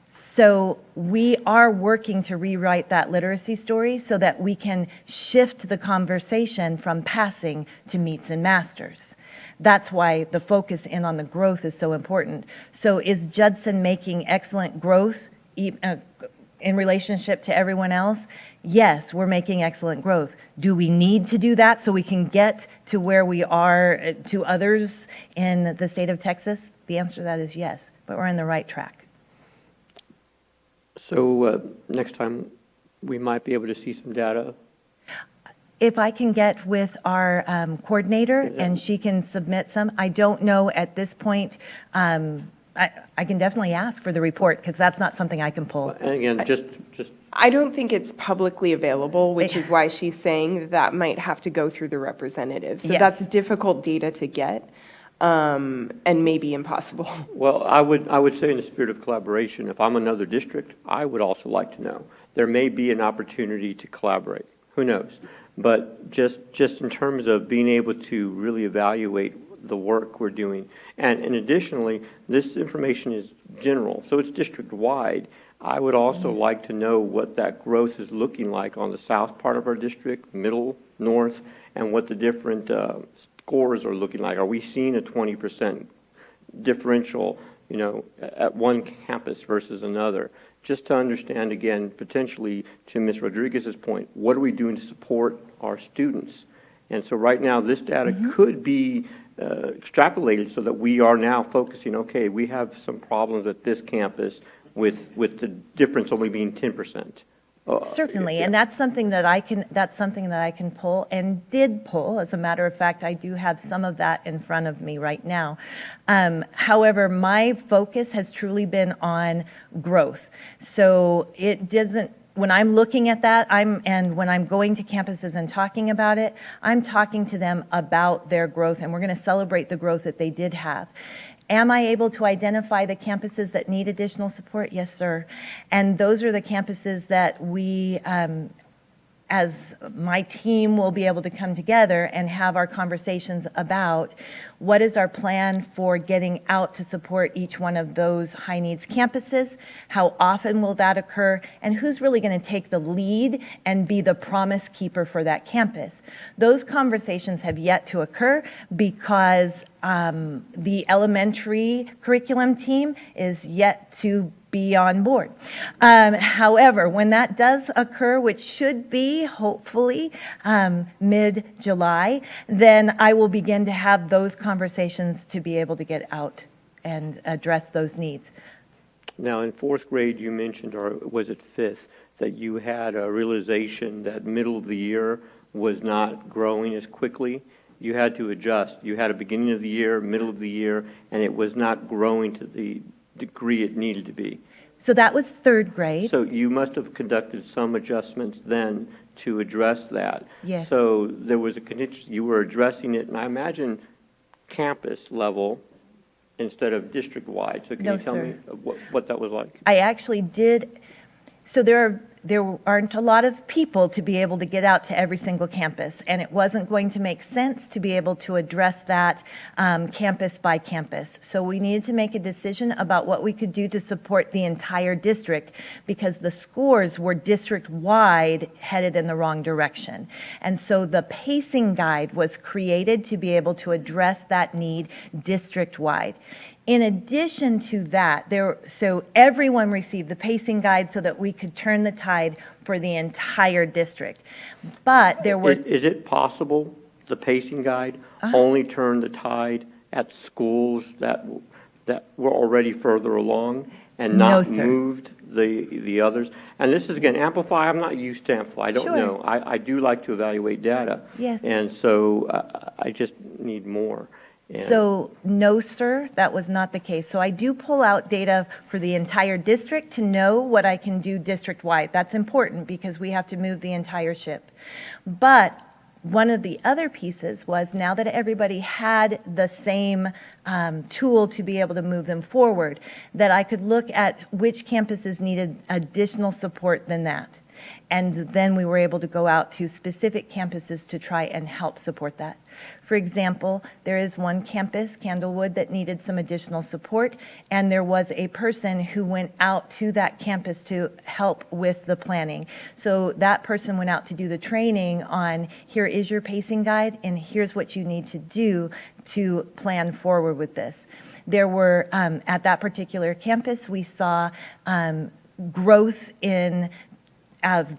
So we are working to rewrite that literacy story so that we can shift the conversation from passing to meets and masters. That's why the focus in on the growth is so important. So is Judson making excellent growth in relationship to everyone else? Yes, we're making excellent growth. Do we need to do that so we can get to where we are to others in the state of Texas? The answer to that is yes, but we're on the right track. So next time we might be able to see some data. If I can get with our coordinator and she can submit some, I don't know at this point. I can definitely ask for the report because that's not something I can pull. And again, just I don't think it's publicly available, which is why she's saying that might have to go through the representative. So Yes. that's difficult data to get, and maybe impossible. Well, I would say in the spirit of collaboration, if I'm another district, I would also like to know. There may be an opportunity to collaborate. Who knows? But just in terms of being able to really evaluate the work we're doing. And additionally, this information is general, so it's district-wide. I would also like to know what that growth is looking like on the south part of our district, middle north, and what the different scores are looking like. Are we seeing a 20% differential, at one campus versus another? Just to understand, again, potentially to Ms. Rodriguez's point, what are we doing to support our students? And so right now, this data could be extrapolated so that we are now focusing, okay, we have some problems at this campus with the difference only being 10%. Certainly, and that's something that I can pull and did pull. As a matter of fact, I do have some of that in front of me right now. However, my focus has truly been on growth. So it doesn't. When I'm looking at that, and when I'm going to campuses and talking about it, I'm talking to them about their growth, and we're going to celebrate the growth that they did have. Am I able to identify the campuses that need additional support? Yes, sir. And those are the campuses that we, as my team, will be able to come together and have our conversations about what is our plan for getting out to support each one of those high needs campuses, how often will that occur, and who's really going to take the lead and be the promise keeper for that campus. Those conversations have yet to occur because the elementary curriculum team is yet to be on board. However, when that does occur, which should be hopefully mid-July, then I will begin to have those conversations to be able to get out and address those needs. Now, in fourth grade, you mentioned, or was it fifth, that you had a realization that middle of the year was not growing as quickly. You had to adjust. You had a beginning of the year, middle of the year, and it was not growing to the degree it needed to be. So that was third grade. So you must have conducted some adjustments then to address that. Yes. So there was a contingency. You were addressing it, and I imagine campus level instead of district-wide. So can you tell me what that was like? I actually did. So there aren't a lot of people to be able to get out to every single campus, and it wasn't going to make sense to be able to address that campus by campus. So we needed to make a decision about what we could do to support the entire district, because the scores were district-wide headed in the wrong direction. And so the pacing guide was created to be able to address that need district-wide. In addition to that, so everyone received the pacing guide so that we could turn the tide for the entire district. But there were... Is it possible the pacing guide only turned the tide at schools that were already further along and not moved the others? And this is, again, Amplify. I'm not used to Amplify. I don't know. I do like to evaluate data. Yes. And so I just need more. So, no, sir, that was not the case. So I do pull out data for the entire district to know what I can do district-wide. That's important because we have to move the entire ship. But one of the other pieces was, now that everybody had the same tool to be able to move them forward, that I could look at which campuses needed additional support than that. And then we were able to go out to specific campuses to try and help support that. For example, there is one campus, Candlewood, that needed some additional support, and there was a person who went out to that campus to help with the planning. So that person went out to do the training on, here is your pacing guide, and here's what you need to do to plan forward with this. There were, at that particular campus, we saw growth in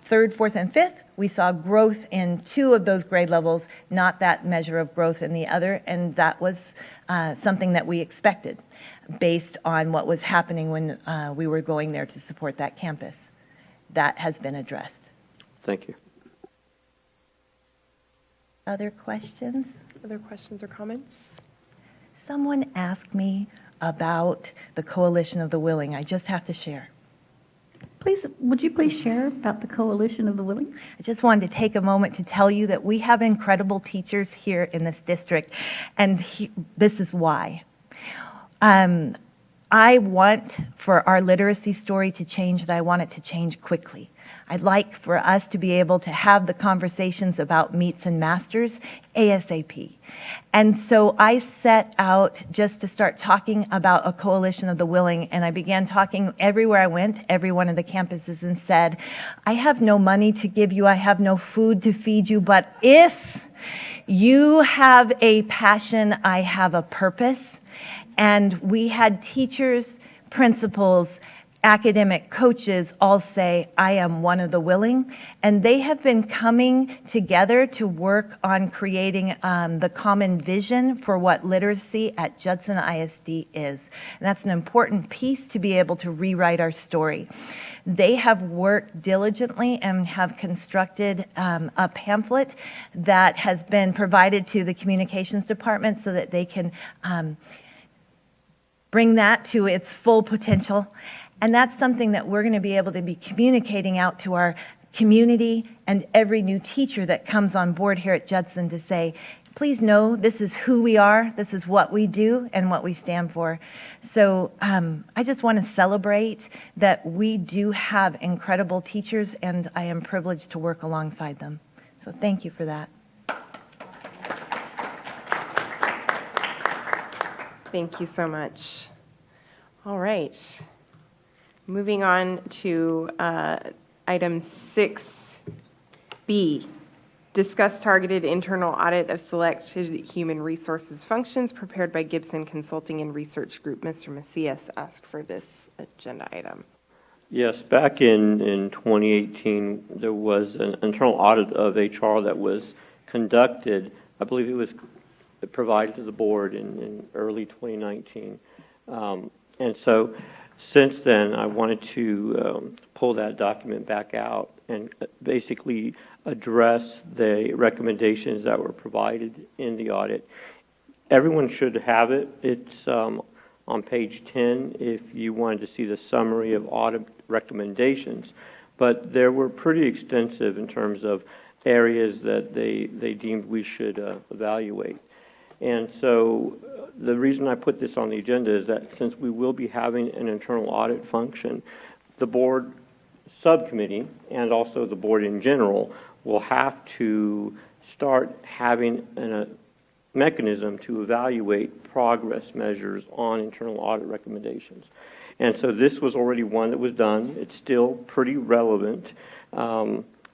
third, fourth, and fifth. We saw growth in 2 of those grade levels, not that measure of growth in the other, and that was something that we expected based on what was happening when we were going there to support that campus. That has been addressed. Thank you. Other questions? Other questions or comments? Someone asked me about the Coalition of the Willing. I just have to share. Please, would you please share about the Coalition of the Willing? I just wanted to take a moment to tell you that we have incredible teachers here in this district, and this is why. I want for our literacy story to change, and I want it to change quickly. I'd like for us to be able to have the conversations about meets and masters ASAP. And so I set out just to start talking about a coalition of the willing, and I began talking everywhere I went, every one of the campuses, and said, I have no money to give you, I have no food to feed you, but if you have a passion, I have a purpose. And we had teachers, principals, academic coaches all say, I am one of the willing. And they have been coming together to work on creating the common vision for what literacy at Judson ISD is. And that's an important piece to be able to rewrite our story. They have worked diligently and have constructed a pamphlet that has been provided to the communications department so that they can bring that to its full potential. And that's something that we're going to be able to be communicating out to our community and every new teacher that comes on board here at Judson to say, please know this is who we are, this is what we do, and what we stand for. So I just want to celebrate that we do have incredible teachers, and I am privileged to work alongside them. So thank you for that. Thank you so much. All right. Moving on to item 6B, discuss targeted internal audit of selected human resources functions prepared by Gibson Consulting and Research Group. Mr. Macias asked for this agenda item. Yes, back in 2018, there was an internal audit of HR that was conducted. I believe it was provided to the board in early 2019. And so since then, I wanted to pull that document back out and basically address the recommendations that were provided in the audit. Everyone should have it. It's on page 10 if you wanted to see the summary of audit recommendations. But there were pretty extensive in terms of areas that they deemed we should evaluate. And so the reason I put this on the agenda is that since we will be having an internal audit function, the board subcommittee and also the board in general will have to start having a mechanism to evaluate progress measures on internal audit recommendations. And so this was already one that was done. It's still pretty relevant.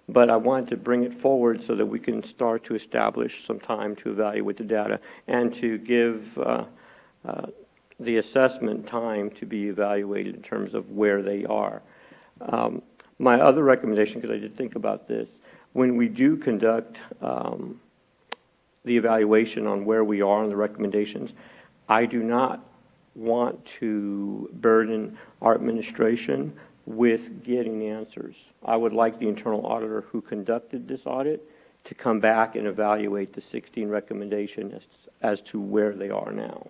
But I wanted to bring it forward so that we can start to establish some time to evaluate the data and to give the assessment time to be evaluated in terms of where they are. My other recommendation, because I did think about this, when we do conduct the evaluation on where we are on the recommendations, I do not want to burden our administration with getting answers. I would like the internal auditor who conducted this audit to come back and evaluate the 16 recommendations as to where they are now.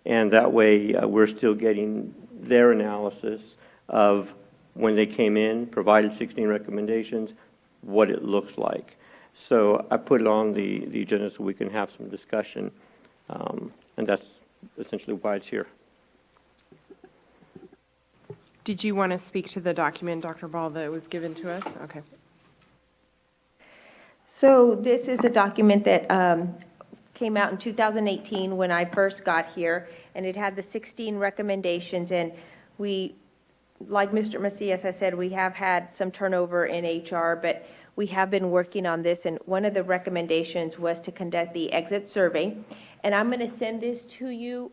And that way we're still getting their analysis of when they came in, provided 16 recommendations, what it looks like. So I put it on the agenda so we can have some discussion, and that's essentially why it's here. Did you want to speak to the document, Dr. Ball, that was given to us? Okay. So this is a document that came out in 2018 when I first got here, and it had the 16 recommendations. And we, like Mr. Macias has said, we have had some turnover in HR, but we have been working on this. And one of the recommendations was to conduct the exit survey. And I'm going to send this to you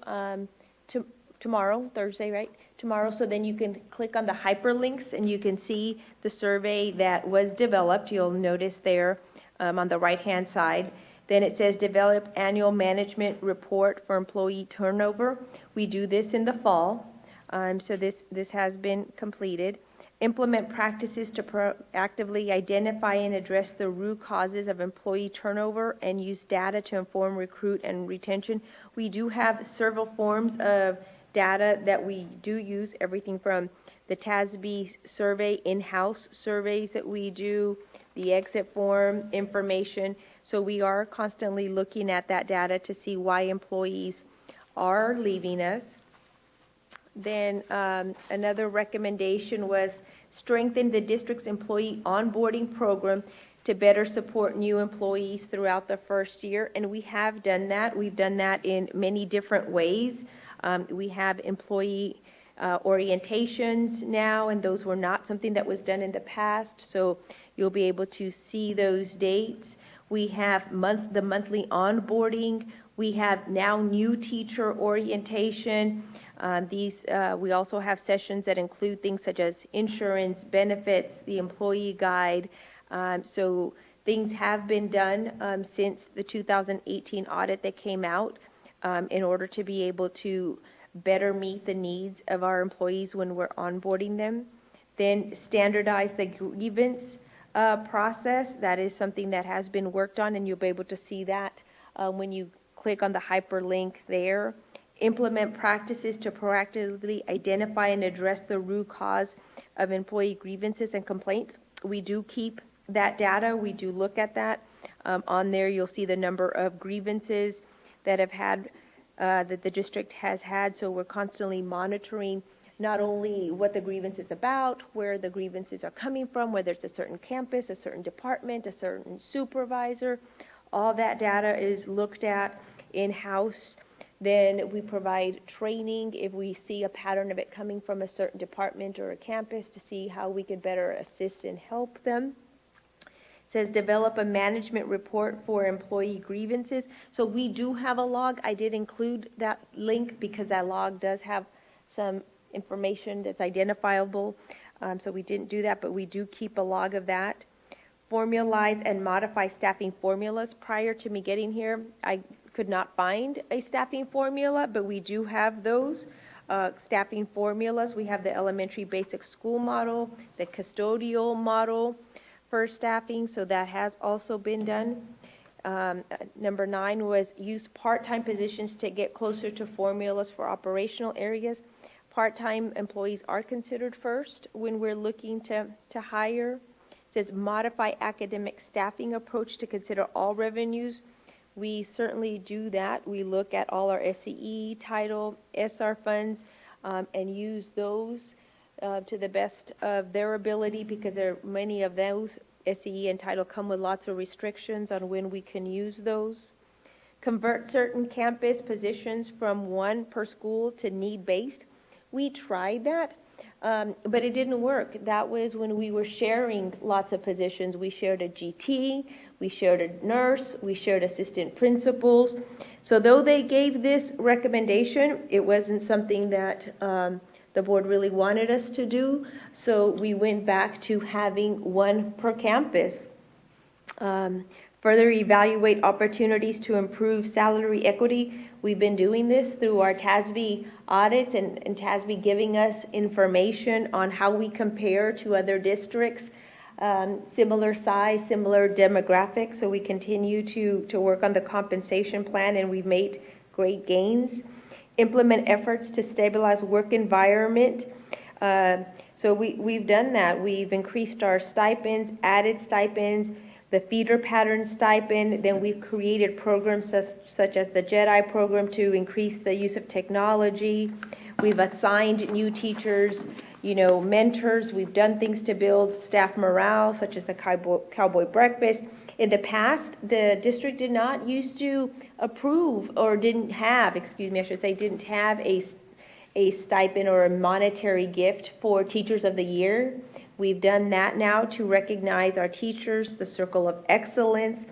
tomorrow, Thursday, right? Tomorrow, so then you can click on the hyperlinks and you can see the survey that was developed. You'll notice there on the right-hand side. Then it says develop annual management report for employee turnover. We do this in the fall, so this has been completed. Implement practices to proactively identify and address the root causes of employee turnover and use data to inform recruit and retention. We do have several forms of data that we do use, everything from the TASB survey, in-house surveys that we do, the exit form information. So we are constantly looking at that data to see why employees are leaving us. Then another recommendation was strengthen the district's employee onboarding program to better support new employees throughout the first year. And we have done that. We've done that in many different ways. We have employee orientations now, and those were not something that was done in the past. So you'll be able to see those dates. We have the monthly onboarding. We have now new teacher orientation. We also have sessions that include things such as insurance, benefits, the employee guide. So things have been done since the 2018 audit that came out in order to be able to better meet the needs of our employees when we're onboarding them. Then standardize the grievance process. That is something that has been worked on, and you'll be able to see that when you click on the hyperlink there. Implement practices to proactively identify and address the root cause of employee grievances and complaints. We do keep that data. We do look at that. On there, you'll see the number of grievances that have had, that the district has had. So we're constantly monitoring not only what the grievance is about, where the grievances are coming from, whether it's a certain campus, a certain department, a certain supervisor. All that data is looked at in-house. Then we provide training if we see a pattern of it coming from a certain department or a campus to see how we could better assist and help them. It says develop a management report for employee grievances. So we do have a log. I did include that link because that log does have some information that's identifiable. So we didn't do that, but we do keep a log of that. Formalize and modify staffing formulas. Prior to me getting here, I could not find a staffing formula, but we do have those staffing formulas. We have the elementary basic school model, the custodial model for staffing, so that has also been done. Number 9 was use part-time positions to get closer to formulas for operational areas. Part-time employees are considered first when we're looking to hire. It says modify academic staffing approach to consider all revenues. We certainly do that. We look at all our SCE, title, SR funds, and use those to the best of their ability because many of those SCE and title come with lots of restrictions on when we can use those. Convert certain campus positions from one per school to need-based. We tried that, but it didn't work. That was when we were sharing lots of positions. We shared a GT, we shared a nurse, we shared assistant principals. So though they gave this recommendation, it wasn't something that the board really wanted us to do. So we went back to having one per campus. Further evaluate opportunities to improve salary equity. We've been doing this through our TASB audits and TASB giving us information on how we compare to other districts, similar size, similar demographics. So we continue to work on the compensation plan, and we've made great gains. Implement efforts to stabilize work environment. So we've done that. We've increased our stipends, added stipends, the feeder pattern stipend. Then we've created programs such as the JEDI program to increase the use of technology. We've assigned new teachers, mentors. We've done things to build staff morale, such as the cowboy breakfast. In the past, the district did not used to approve or didn't have a stipend or a monetary gift for Teachers of the Year. We've done that now to recognize our teachers, the Circle of Excellence.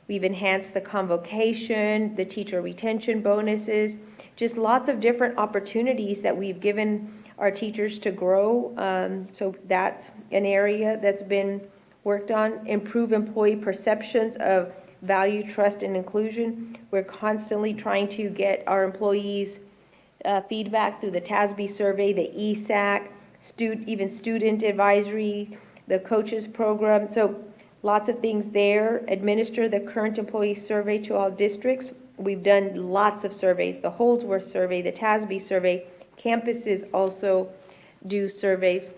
We've enhanced the convocation, the teacher retention bonuses, just lots of different opportunities that we've given our teachers to grow. So that's an area that's been worked on. Improve employee perceptions of value, trust, and inclusion. We're constantly trying to get our employees feedback through the TASB survey, the ESAC, even student advisory, the coaches program. So lots of things there. Administer the current employee survey to all districts. We've done lots of surveys, the Holdsworth survey, the TASB survey. Campuses also do surveys.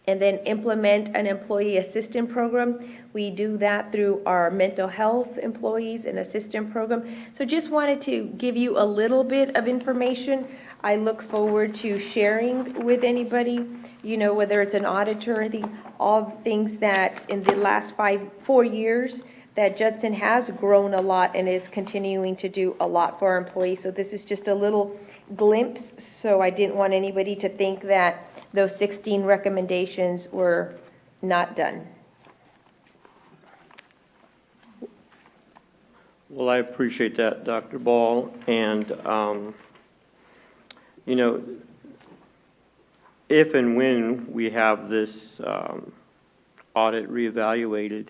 and then implement an employee assistant program. We do that through our mental health employees and assistant program. So just wanted to give you a little bit of information. I look forward to sharing with anybody, you know, whether it's an auditor or anything, all things that in the last 4 years that Judson has grown a lot and is continuing to do a lot for our employees. So this is just a little glimpse. So I didn't want anybody to think that those 16 recommendations were not done. Well, I appreciate that, Dr. Ball. And, you know, if and when we have this audit reevaluated,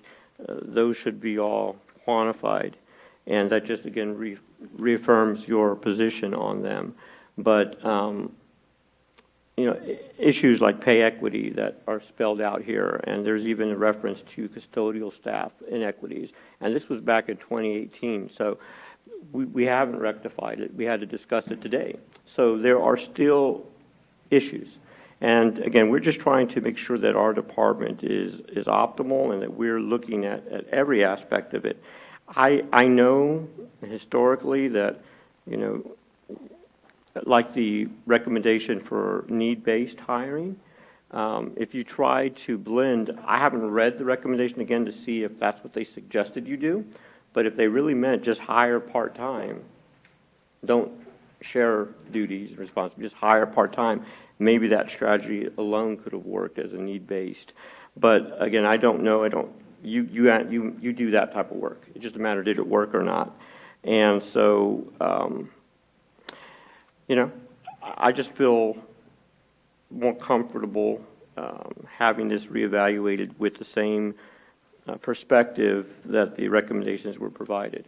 those should be all quantified. And that just, again, reaffirms your position on them. But, you know, issues like pay equity that are spelled out here, and there's even a reference to custodial staff inequities. And this was back in 2018, so we haven't rectified it. We had to discuss it today. So there are still issues. And again, we're just trying to make sure that our department is optimal and that we're looking at every aspect of it. I know historically that, you know, like the recommendation for need-based hiring, if you try to blend, I haven't read the recommendation again to see if that's what they suggested you do, but if they really meant just hire part-time, don't share duties and responsibilities, just hire part-time, maybe that strategy alone could have worked as a need-based. But again, I don't know. You do that type of work. It's just a matter of did it work or not. And so, you know, I just feel more comfortable having this reevaluated with the same perspective that the recommendations were provided.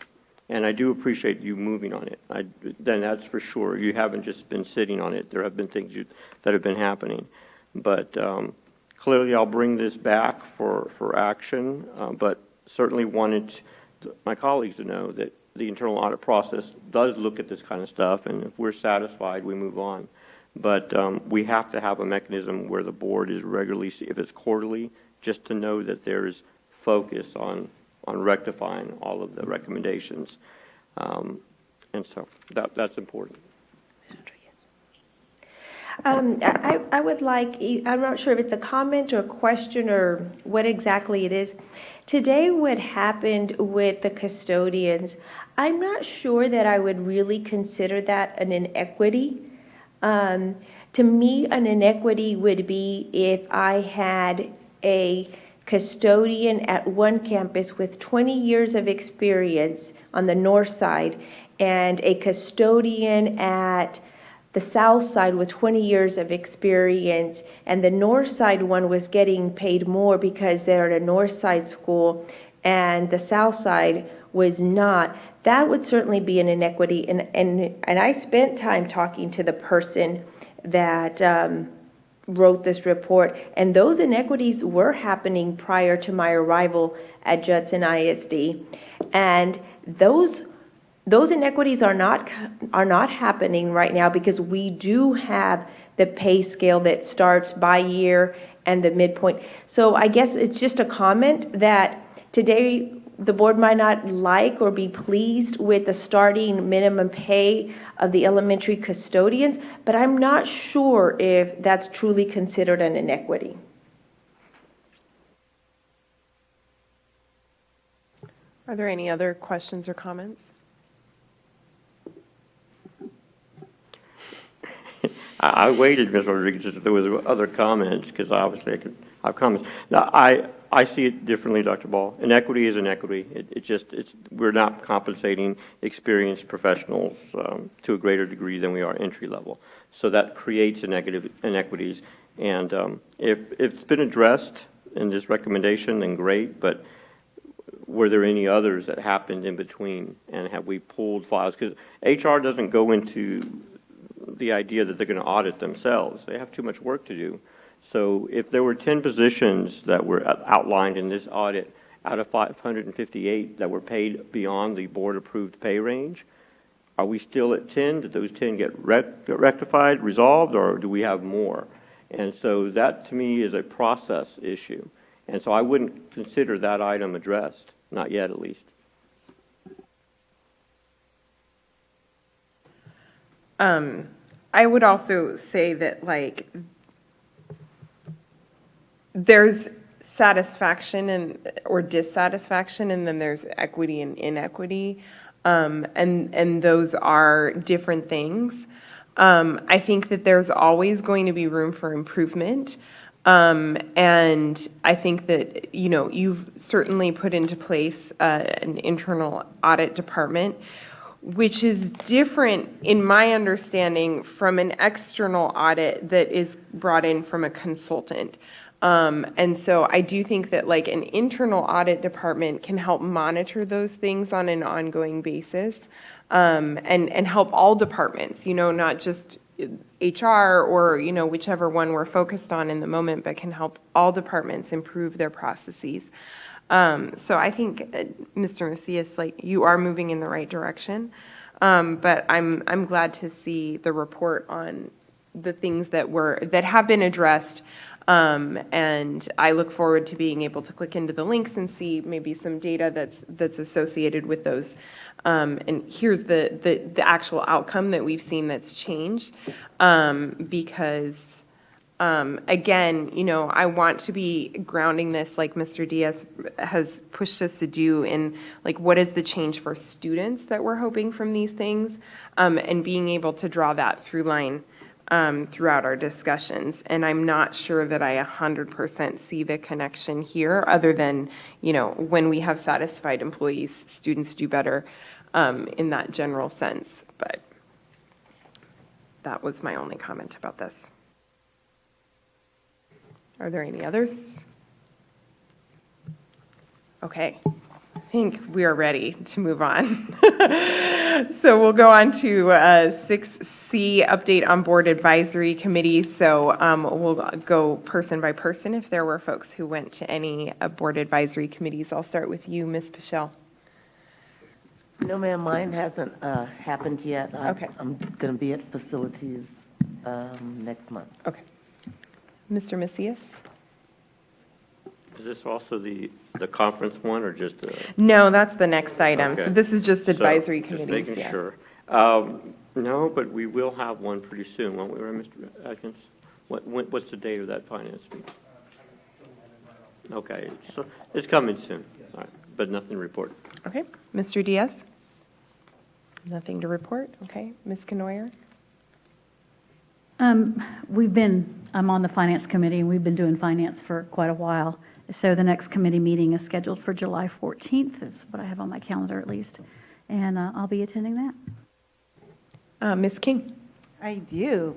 And I do appreciate you moving on it. Then that's for sure. You haven't just been sitting on it. There have been things that have been happening. But clearly I'll bring this back for action, but certainly wanted my colleagues to know that the internal audit process does look at this kind of stuff, and if we're satisfied, we move on. But we have to have a mechanism where the board is regularly, if it's quarterly, just to know that there's focus on rectifying all of the recommendations. And so that's important. I would like, I'm not sure if it's a comment or a question or what exactly it is. Today, what happened with the custodians, I'm not sure that I would really consider that an inequity. To me, an inequity would be if I had a custodian at one campus with 20 years of experience on the north side and a custodian at the south side with 20 years of experience, and the north side one was getting paid more because they're at a north side school and the south side was not. That would certainly be an inequity. And I spent time talking to the person that wrote this report, and those inequities were happening prior to my arrival at Judson ISD. And those inequities are not happening right now because we do have the pay scale that starts by year and the midpoint. So I guess it's just a comment that today the board might not like or be pleased with the starting minimum pay of the elementary custodians, but I'm not sure if that's truly considered an inequity. Are there any other questions or comments? I waited, Ms. Rodriguez, if there was other comments, because obviously I could have comments. Now, I see it differently, Dr. Ball. Inequity is inequity. We're not compensating experienced professionals to a greater degree than we are entry level. So that creates inequities. And if it's been addressed in this recommendation, then great, but were there any others that happened in between? And have we pulled files? Because HR doesn't go into the idea that they're going to audit themselves. They have too much work to do. So if there were 10 positions that were outlined in this audit out of 558 that were paid beyond the board-approved pay range, are we still at 10? Did those 10 get rectified, resolved, or do we have more? And so that, to me, is a process issue. And so I wouldn't consider that item addressed, not yet at least. I would also say that, like, there's satisfaction or dissatisfaction, and then there's equity and inequity, and those are different things. I think that there's always going to be room for improvement, and I think that, you know, you've certainly put into place an internal audit department, which is different, in my understanding, from an external audit that is brought in from a consultant. And so I do think that, like, an internal audit department can help monitor those things on an ongoing basis, and help all departments, you know, not just HR or, you know, whichever one we're focused on in the moment, but can help all departments improve their processes. So I think, Mr. Macias, like, you are moving in the right direction. But I'm glad to see the report on the things that have been addressed. And I look forward to being able to click into the links and see maybe some data that's associated with those. And here's the actual outcome that we've seen that's changed. Because again, you know, I want to be grounding this, like Mr. Diaz has pushed us to do, in, like, what is the change for students that we're hoping from these things, and being able to draw that through line throughout our discussions. And I'm not sure that I 100% see the connection here, other than, you know, when we have satisfied employees, students do better, in that general sense. But that was my only comment about this. Are there any others? Okay, I think we are ready to move on. So we'll go on to 6C, update on board advisory committees. So we'll go person by person if there were folks who went to any board advisory committees. I'll start with you, Ms. Pichelle. No, ma'am, mine hasn't happened yet. Okay. I'm going to be at facilities next month. Okay. Mr. Macias? Is this also the conference one, or just No, that's the next item. Okay. So this is just advisory Just committees. making yeah. sure. No, but we will have one pretty soon, won't we, right, Mr. Atkins? What's the date of that finance meeting? Okay, so it's coming soon. All right, but nothing to report. Okay. Mr. Diaz? Nothing to report. Okay. Ms. Canoyer? I'm on the finance committee, and we've been doing finance for quite a while. So the next committee meeting is scheduled for July 14th, is what I have on my calendar at least. And I'll be attending that. Ms. King? I do.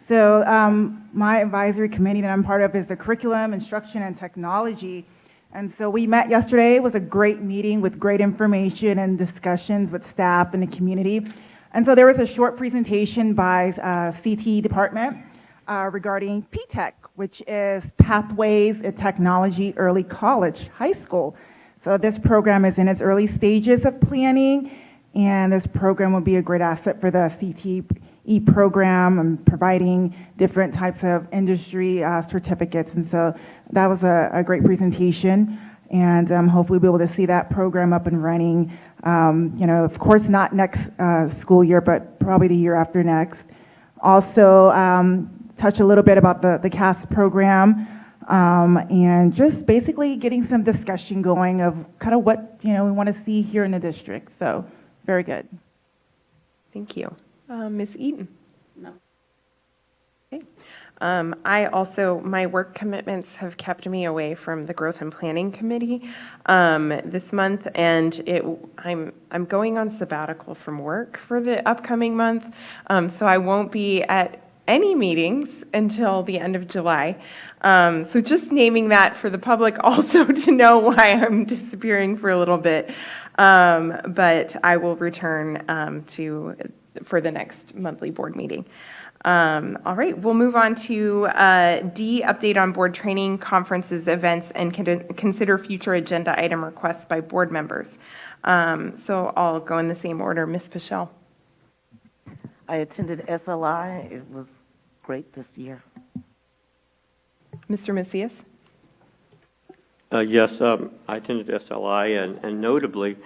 So my advisory committee that I'm part of is the Curriculum, Instruction, and Technology. And so we met yesterday. It was a great meeting with great information and discussions with staff and the community. And so there was a short presentation by CT department regarding PTech, which is Pathways in Technology Early College High School. So this program is in its early stages of planning, and this program will be a great asset for the CTE program and providing different types of industry certificates. And so that was a great presentation, and hopefully we'll be able to see that program up and running. You know, of course, not next school year, but probably the year after next. Also, touch a little bit about the CAS program, and just basically getting some discussion going of kind of what, you know, we want to see here in the district. So, very good. Thank you. Ms. Eaton? No. Okay. My work commitments have kept me away from the Growth and Planning Committee this month, and I'm going on sabbatical from work for the upcoming month, so I won't be at any meetings until the end of July. So just naming that for the public also to know why I'm disappearing for a little bit, but I will return for the next monthly board meeting. All right, we'll move on to D, update on board training, conferences, events, and consider future agenda item requests by board members. So I'll go in the same order. Ms. Pichelle. I attended SLI. It was great this year. Mr. Macias? Yes, I attended SLI, and notably,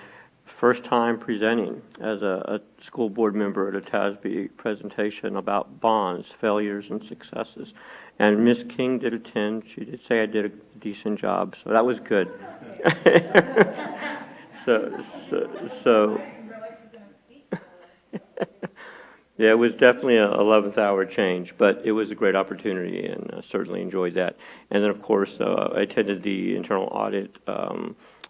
first time presenting as a school board member at a TASB presentation about bonds, failures, and successes. And Ms. King did attend. She did say I did a decent job, so that was good. so yeah, it was definitely a 11th hour change, but it was a great opportunity, and certainly enjoyed that. And then, of course, I attended the internal audit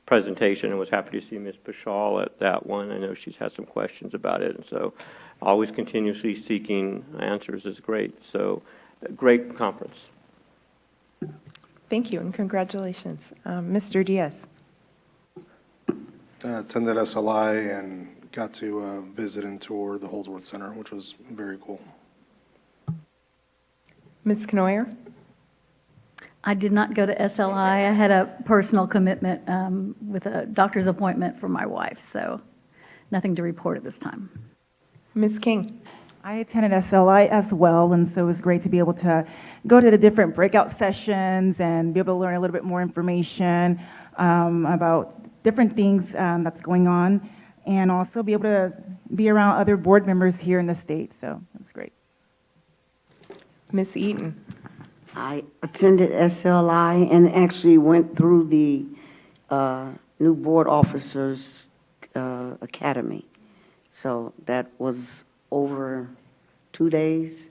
presentation and was happy to see Ms. Pashal at that one. I know she's had some questions about it, and so always continuously seeking answers is great. So, great conference. Thank you, and congratulations. Mr. Diaz? Attended SLI and got to visit and tour the Holdsworth Center, which was very cool. Ms. Knoyer? I did not go to SLI. I had a personal commitment with a doctor's appointment for my wife, so nothing to report at this time. Ms. King? I attended SLI as well, and so it was great to be able to go to the different breakout sessions and be able to learn a little bit more information about different things that's going on, and also be able to be around other board members here in the state, so it was great. Ms. Eaton? I attended SLI and actually went through the new board officers academy. So that was over 2 days.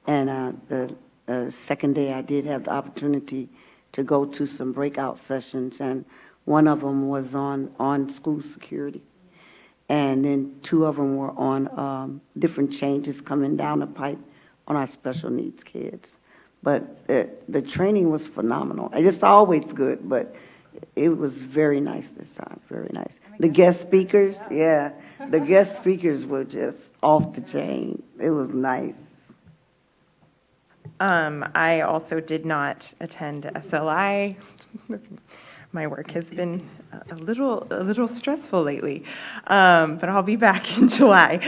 And the second day I did have the opportunity to go to some breakout sessions, and one of them was on school security. And then 2 of them were on different changes coming down the pipe on our special needs kids. But the training was phenomenal. It's always good, but it was very nice this time, very nice. The guest speakers, yeah, the guest speakers were just off the chain. It was nice. I also did not attend SLI. My work has been a little stressful lately, but I'll be back in July.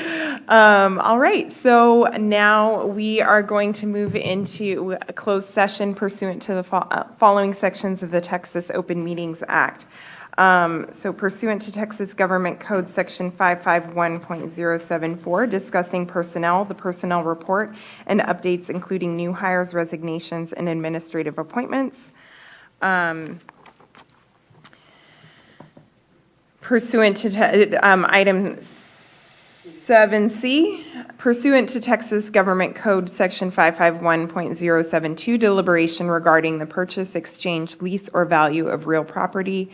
All right, so now we are going to move into a closed session pursuant to the following sections of the Texas Open Meetings Act. So pursuant to Texas Government Code Section 551.074, discussing personnel, the personnel report, and updates including new hires, resignations, and administrative appointments. Pursuant to item 7C, pursuant to Texas Government Code Section 551.072, deliberation regarding the purchase, exchange, lease, or value of real property,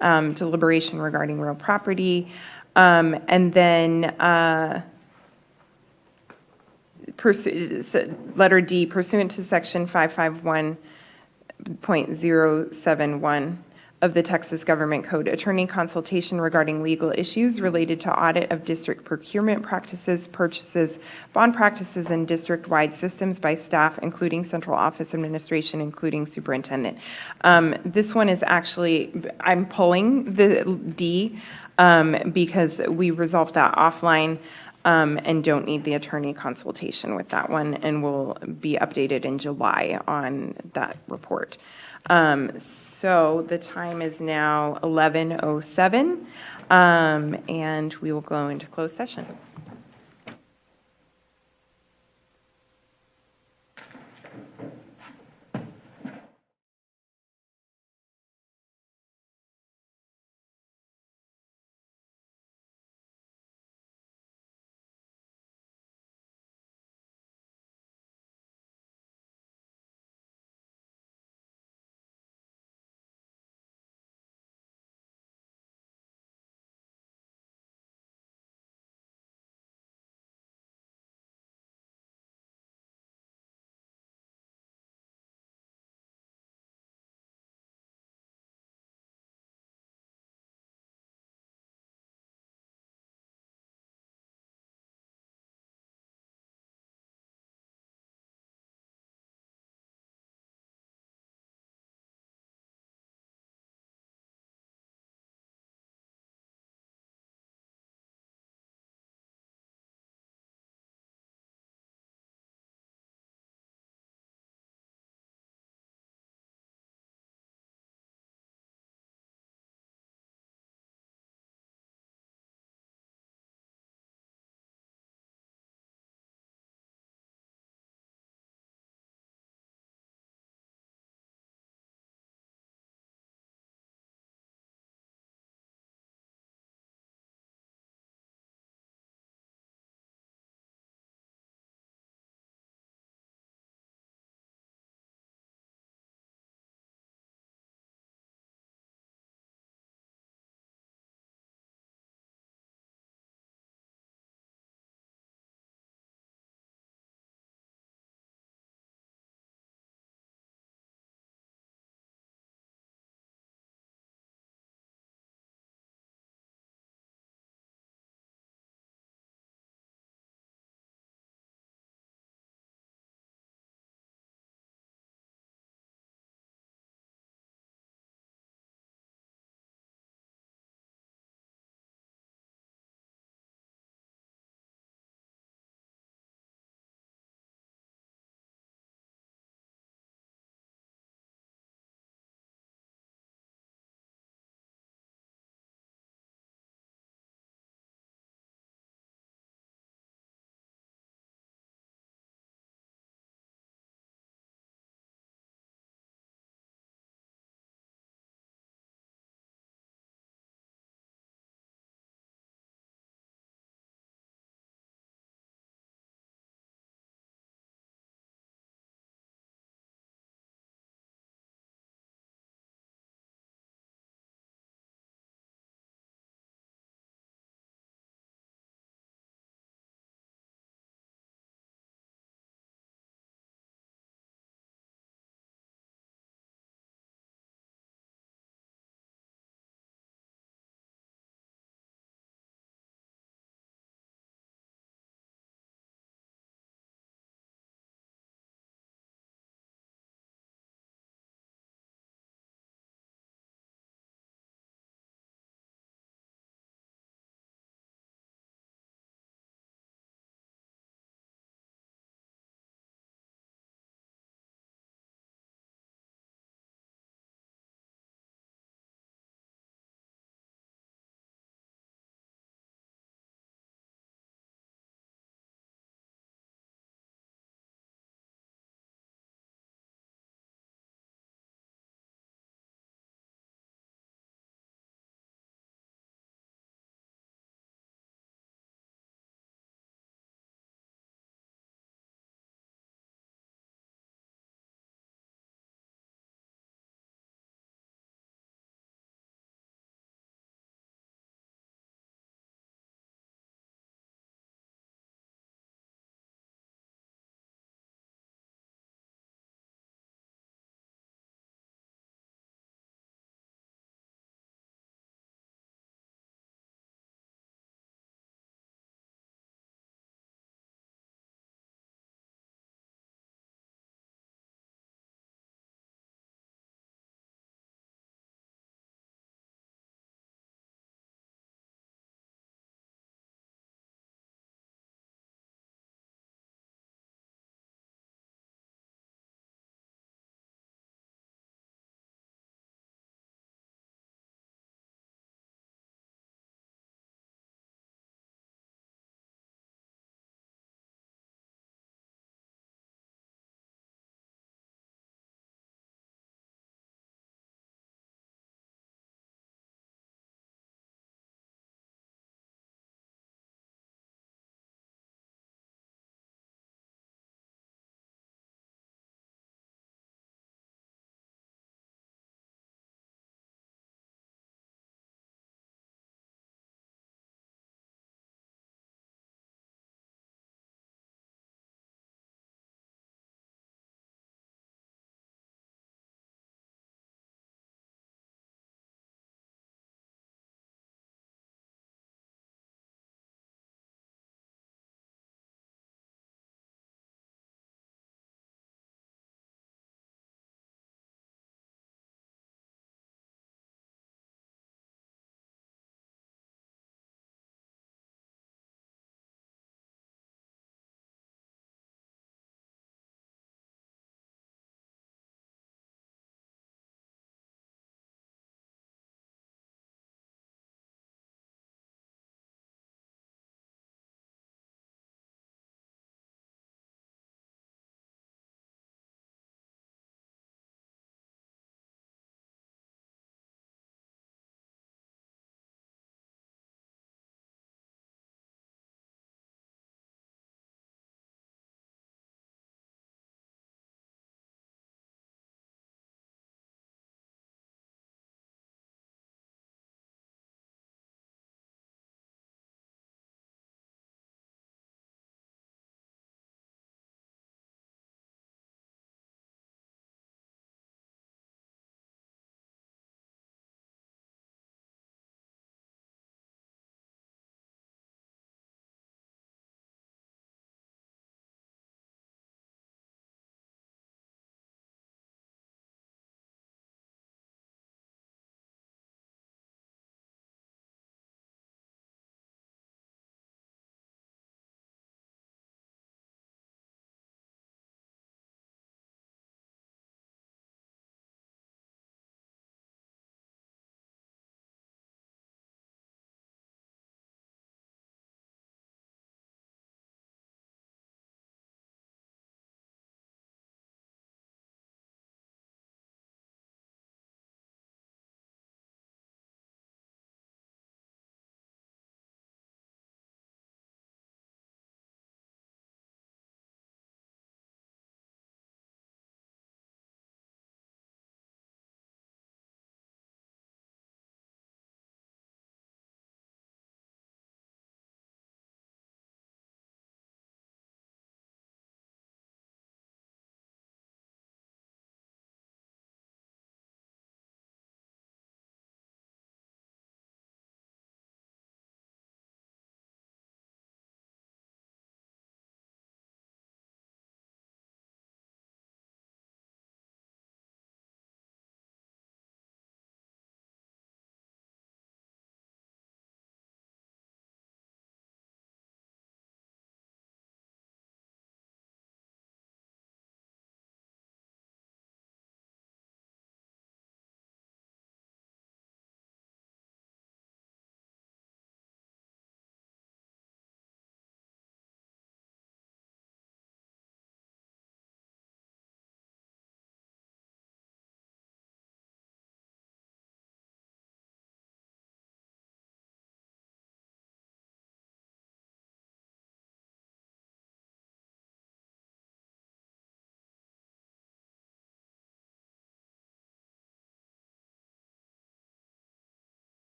deliberation regarding real property, and then letter D, pursuant to Section 551.071 of the Texas Government Code, attorney consultation regarding legal issues related to audit of district procurement practices, purchases, bond practices, and district-wide systems by staff, including central office administration, including superintendent. This one is actually, I'm pulling the D because we resolved that offline and don't need the attorney consultation with that one, and will be updated in July on that report. So the time is now 11:07, and we will go into closed session.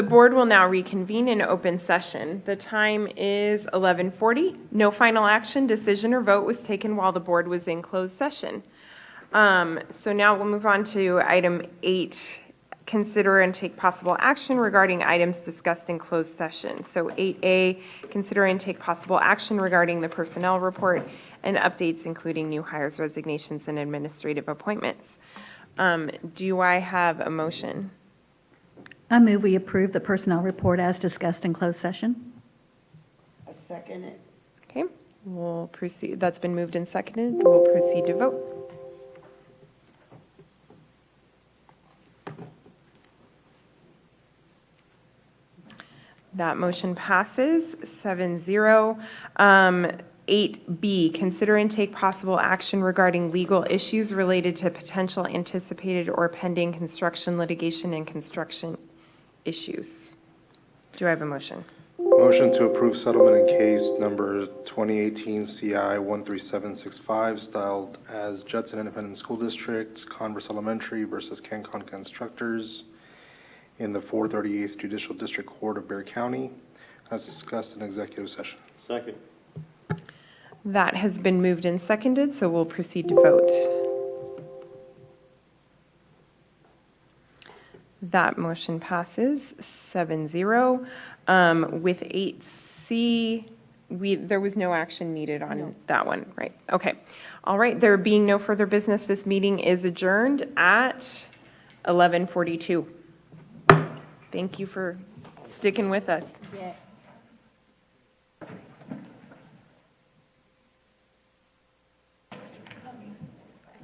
The board will now reconvene in open session. The time is 11:40. No final action, decision, or vote was taken while the board was in closed session. So now we'll move on to item 8, consider and take possible action regarding items discussed in closed session. So 8A, consider and take possible action regarding the personnel report and updates including new hires, resignations, and administrative appointments. Do I have a motion? I move we approve the personnel report as discussed in closed session. I second it. Okay, we'll proceed. That's been moved and seconded. We'll proceed to vote. That motion passes 7-0. 8B, consider and take possible action regarding legal issues related to potential anticipated or pending construction litigation and construction issues. Do I have a motion? Motion to approve settlement in case number 2018 CI 13765, styled as Judson Independent School District, Converse Elementary versus CanCon Constructors in the 438th Judicial District Court of Bexar County, as discussed in executive session. Second. That has been moved and seconded, so we'll proceed to vote. That motion passes 7-0. With 8C, there was no action needed on that one, right? Okay. All right, there being no further business, this meeting is adjourned at 11:42. Thank you for sticking with us. Yeah.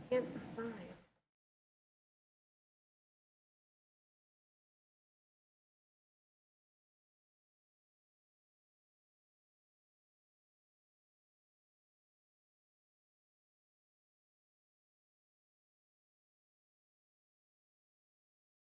Can't decide.